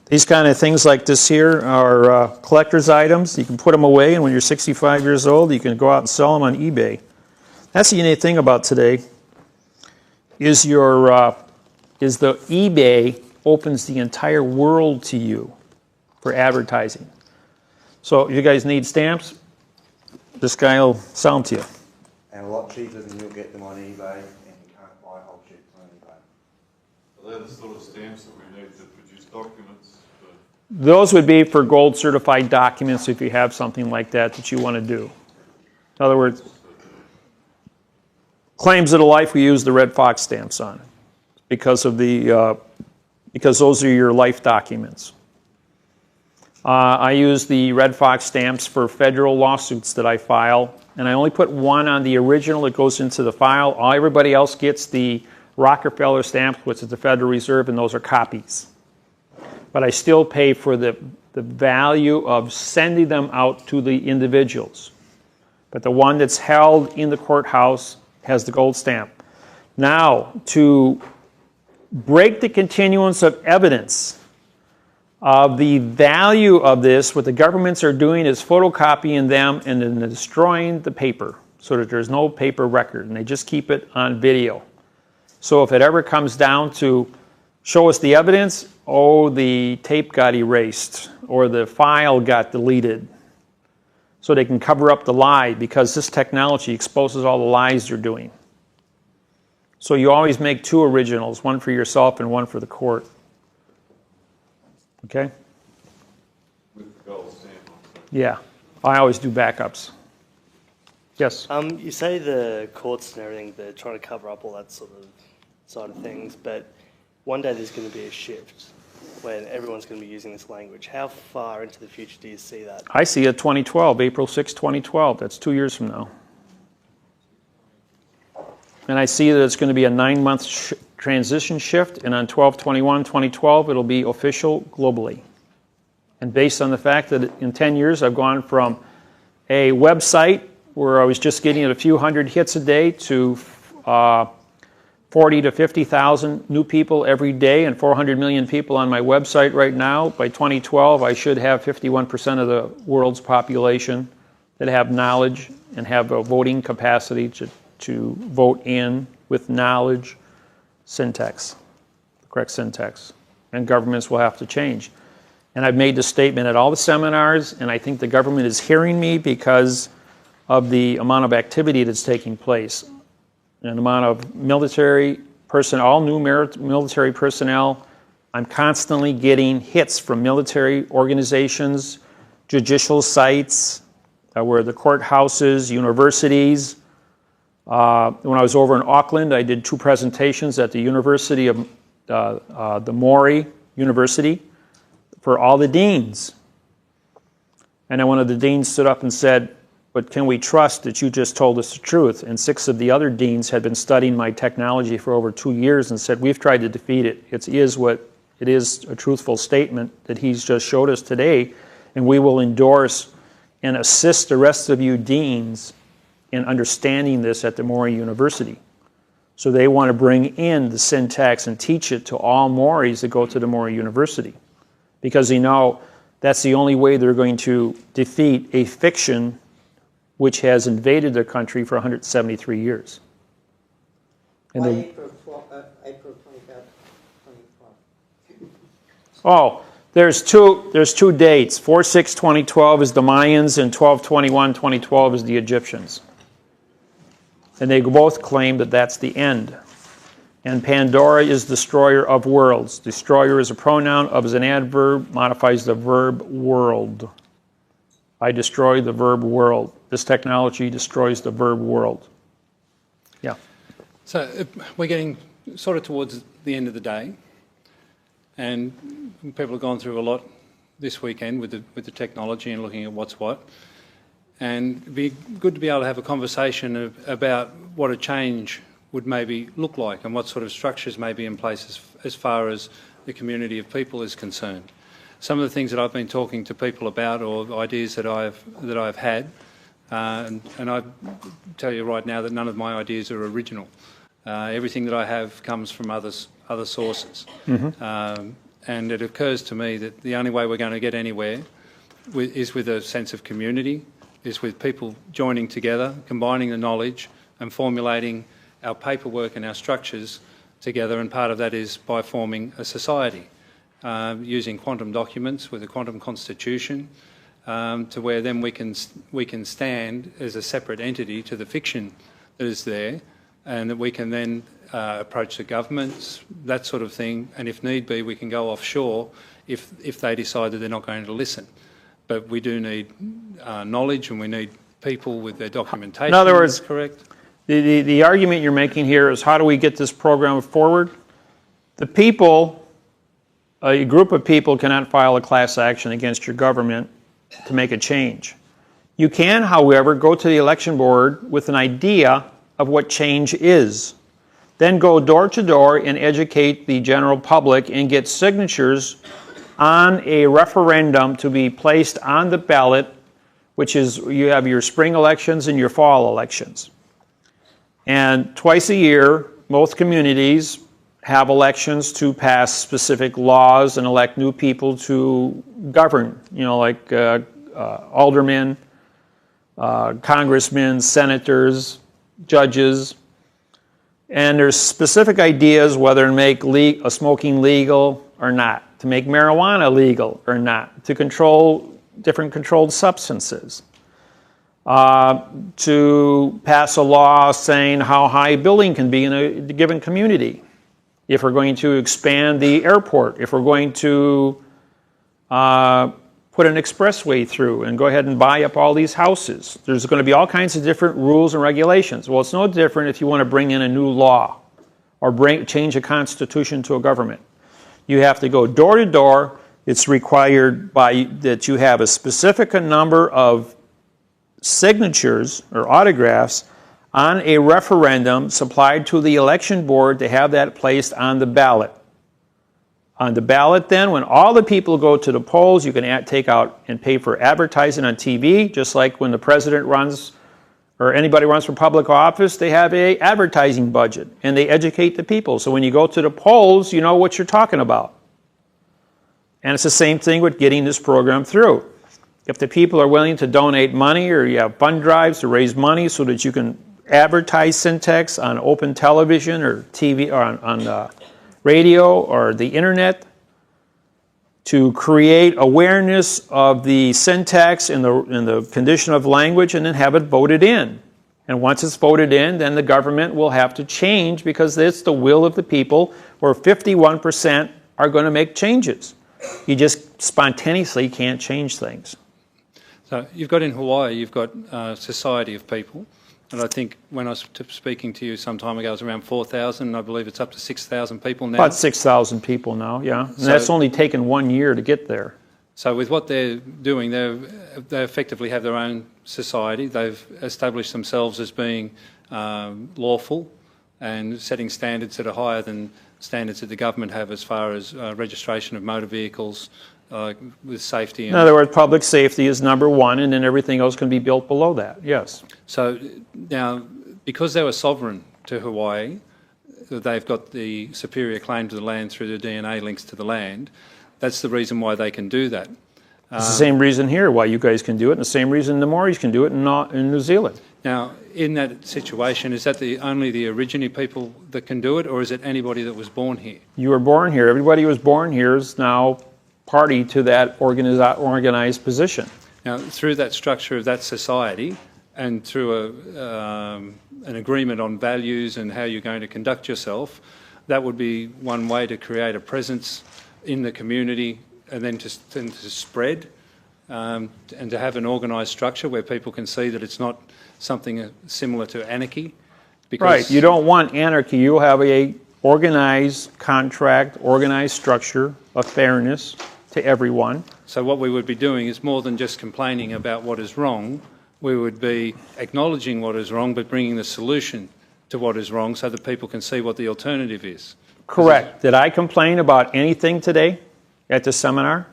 Speaker 16: These kind of things like this here are collector's items. You can put them away, and when you're 65 years old, you can go out and sell them on eBay. That's the unique thing about today, is the eBay opens the entire world to you for advertising. So if you guys need stamps, this guy will sell them to you.
Speaker 4: And a lot cheaper than you'll get them on eBay, and you can't buy whole sheets on eBay.
Speaker 15: Are they the sort of stamps that we need to produce documents?
Speaker 16: Those would be for gold certified documents if you have something like that you want to do. In other words, claims of the life we use the Red Fox stamps on because those are your life documents. I use the Red Fox stamps for federal lawsuits that I file, and I only put one on the original that goes into the file. Everybody else gets the Rockefeller stamps, which is the Federal Reserve, and those are copies. But I still pay for the value of sending them out to the individuals. But the one that's held in the courthouse has the gold stamp. Now, to break the continuance of evidence of the value of this, what the governments are doing is photocopying them and then destroying the paper so that there's no paper record, and they just keep it on video. So if it ever comes down to show us the evidence, the tape got erased or the file got deleted, so they can cover up the lie, because this technology exposes all the lies they're doing. So you always make two originals, one for yourself and one for the court. Okay?
Speaker 15: With the gold stamp on top.
Speaker 16: Yeah. I always do backups. Yes?
Speaker 19: You say the courts and everything, they're trying to cover up all that sort of side of things, but one day there's going to be a shift when everyone's going to be using this language. How far into the future do you see that?
Speaker 16: I see it 2012, April 6, 2012. That's 2 years from now. And I see that it's going to be a 9-month transition shift, and on 12/21/2012 it'll be official globally. And based on the fact that in 10 years I've gone from a website where I was just getting a few hundred hits a day to 40 to 50,000 new people every day and 400 million people on my website right now. By 2012 I should have 51% of the world's population that have knowledge and have a voting capacity to vote in with knowledge, syntax, the correct syntax. And governments will have to change. And I've made this statement at all the seminars, and I think the government is hearing me because of the amount of activity that's taking place. And the amount of military personnel, all new military personnel. I'm constantly getting hits from military organizations, judicial sites, where the courthouses, universities. When I was over in Auckland, I did 2 presentations at the University of the Maori University for all the deans. And then one of the deans stood up and said, "But can we trust that you just told us the truth?" And 6 of the other deans had been studying my technology for over 2 years and said, "We've tried to defeat it. It is a truthful statement that he's just showed us today, and we will endorse and assist the rest of you deans in understanding this at the Maori University." So they want to bring in the syntax and teach it to all Maoris that go to the Maori University. Because That's the only way they're going to defeat a fiction which has invaded their country for 173 years. And they,
Speaker 2: April 25.
Speaker 16: oh, there's two dates. 4/6/2012 is the Mayans, and 12/21/2012 is the Egyptians. And they both claim that that's the end. And Pandora is destroyer of worlds. Destroyer is a pronoun, of is an adverb, modifies the verb world. I destroy the verb world. This technology destroys the verb world. Yeah.
Speaker 9: So we're getting sort of towards the end of the day, and people have gone through a lot this weekend with the technology and looking at what's what. And it'd be good to be able to have a conversation about what a change would maybe look like and what sort of structures may be in place as far as the community of people is concerned. Some of the things that I've been talking to people about, or ideas that I've had, and I tell you right now that none of my ideas are original. Everything that I have comes from other sources. And it occurs to me that the only way we're going to get anywhere is with a sense of community, is with people joining together, combining the knowledge and formulating our paperwork and our structures together, and part of that is by forming a society, using quantum documents with a quantum constitution, to where then we can stand as a separate entity to the fiction that is there, and that we can then approach the governments, that sort of thing, and if need be, we can go offshore if they decide that they're not going to listen. But we do need knowledge, and we need people with their documentation.
Speaker 16: In other words,
Speaker 9: correct.
Speaker 16: The argument you're making here is, how do we get this program forward? The people, a group of people cannot file a class action against your government to make a change. You can, however, go to the election board with an idea of what change is. Then go door to door and educate the general public and get signatures on a referendum to be placed on the ballot, which is, you have your spring elections and your fall elections. And twice a year, most communities have elections to pass specific laws and elect new people to govern, like aldermen, congressmen, senators, judges. And there's specific ideas whether to make smoking legal or not, to make marijuana legal or not, to control different controlled substances, to pass a law saying how high a building can be in a given community, if we're going to expand the airport, if we're going to put an expressway through and go ahead and buy up all these houses. There's going to be all kinds of different rules and regulations. Well, it's no different if you want to bring in a new law or change a constitution to a government. You have to go door to door. It's required that you have a specific number of signatures or autographs on a referendum supplied to the election board to have that placed on the ballot. On the ballot then, when all the people go to the polls, you can take out and pay for advertising on TV, just like when the president runs or anybody runs for public office, they have an advertising budget and they educate the people. So when you go to the polls, you know what you're talking about. And it's the same thing with getting this program through. If the people are willing to donate money, or you have fund drives to raise money so that you can advertise Syntax on open television or TV or on radio or the internet, to create awareness of the syntax in the condition of language, and then have it voted in. And once it's voted in, then the government will have to change, because it's the will of the people, where 51% are going to make changes. You just spontaneously can't change things.
Speaker 9: So you've got in Hawaii, you've got a society of people. And I think when I was speaking to you some time ago, it was around 4,000. I believe it's up to 6,000 people now.
Speaker 16: About 6,000 people now, yeah. And that's only taken 1 year to get there.
Speaker 9: So with what they're doing, they effectively have their own society. They've established themselves as being lawful and setting standards that are higher than standards that the government have as far as registration of motor vehicles, with safety.
Speaker 16: In other words, public safety is number one, and then everything else can be built below that, yes.
Speaker 9: So now, because they were sovereign to Hawaii, they've got the superior claim to the land through the DNA links to the land. That's the reason why they can do that.
Speaker 16: It's the same reason here why you guys can do it, and the same reason the Maoris can do it in New Zealand.
Speaker 9: Now, in that situation, is that only the Aborigine people that can do it, or is it anybody that was born here?
Speaker 16: You were born here. Everybody who was born here is now party to that organized position.
Speaker 9: Now, through that structure of that society and through an agreement on values and how you're going to conduct yourself, that would be one way to create a presence in the community and then to spread and to have an organised structure where people can see that it's not something similar to anarchy.
Speaker 16: Right. You don't want anarchy. You have a organized contract, organized structure of fairness to everyone.
Speaker 9: So what we would be doing is more than just complaining about what is wrong. We would be acknowledging what is wrong, but bringing the solution to what is wrong so that people can see what the alternative is.
Speaker 16: Correct. Did I complain about anything today at the seminar?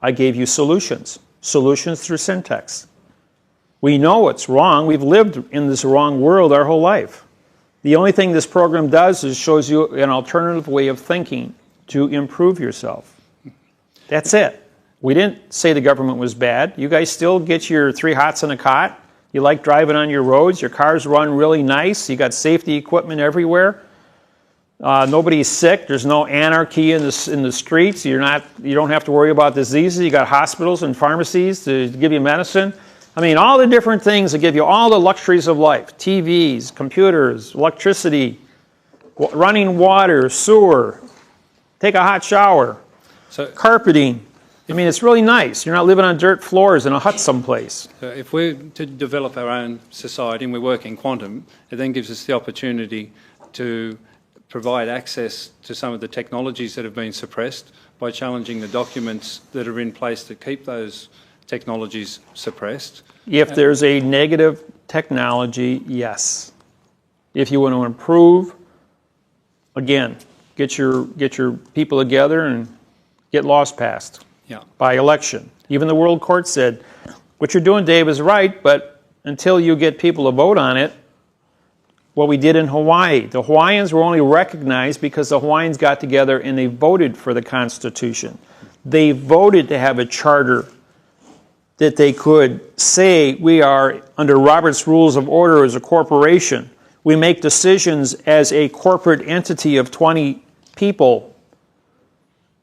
Speaker 16: I gave you solutions. Solutions through syntax. We know what's wrong. We've lived in this wrong world our whole life. The only thing this program does is shows you an alternative way of thinking to improve yourself. That's it. We didn't say the government was bad. You guys still get your 3 hots in a cot. You like driving on your roads. Your cars run really nice. You got safety equipment everywhere. Nobody's sick. There's no anarchy in the streets. You don't have to worry about diseases. You got hospitals and pharmacies to give you medicine. I mean, all the different things that give you all the luxuries of life. TVs, computers, electricity, running water, sewer, take a hot shower, carpeting. I mean, it's really nice. You're not living on dirt floors in a hut someplace.
Speaker 9: If we're to develop our own society and we work in quantum, it then gives us the opportunity to provide access to some of the technologies that have been suppressed by challenging the documents that are in place to keep those technologies suppressed.
Speaker 16: If there's a negative technology, yes. If you want to improve, again, get your people together and get laws passed by election. Even the World Court said, what you're doing, Dave, is right, but until you get people to vote on it, what we did in Hawaii. The Hawaiians were only recognized because the Hawaiians got together and they voted for the Constitution. They voted to have a charter that they could say we are, under Robert's Rules of Order, as a corporation. We make decisions as a corporate entity of 20 people.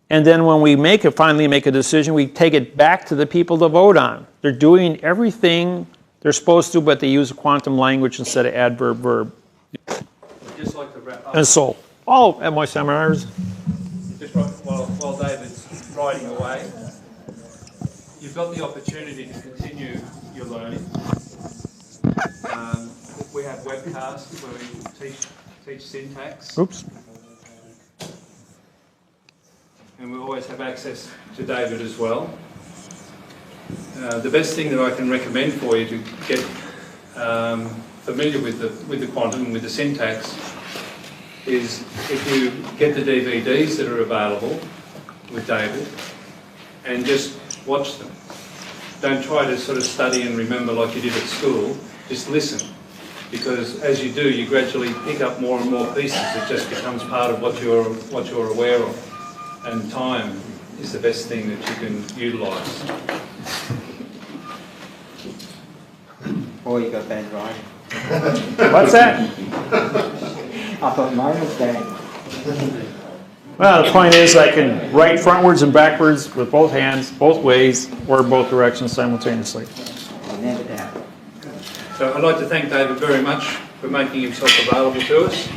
Speaker 16: And then when we finally make a decision, we take it back to the people to vote on. They're doing everything they're supposed to, but they use quantum language instead of adverb verb.
Speaker 9: Just like to wrap up.
Speaker 16: And so, all at my seminars.
Speaker 9: Just while David's writing away, you've got the opportunity to continue your learning. We have webcasts where we teach syntax.
Speaker 16: Oops.
Speaker 9: And we always have access to David as well. The best thing that I can recommend for you to get familiar with the quantum and with the syntax is if you get the DVDs that are available with David and just watch them. Don't try to sort of study and remember like you did at school. Just listen, because as you do, you gradually pick up more and more pieces. It just becomes part of what you're aware of. And time is the best thing that you can utilise.
Speaker 2: Or you got bad writing.
Speaker 16: What's that?
Speaker 2: I thought mine was bad.
Speaker 16: Well, the point is I can write frontwards and backwards with both hands, both ways, or both directions simultaneously.
Speaker 2: Never doubt.
Speaker 9: So I'd like to thank David very much for making himself available to us.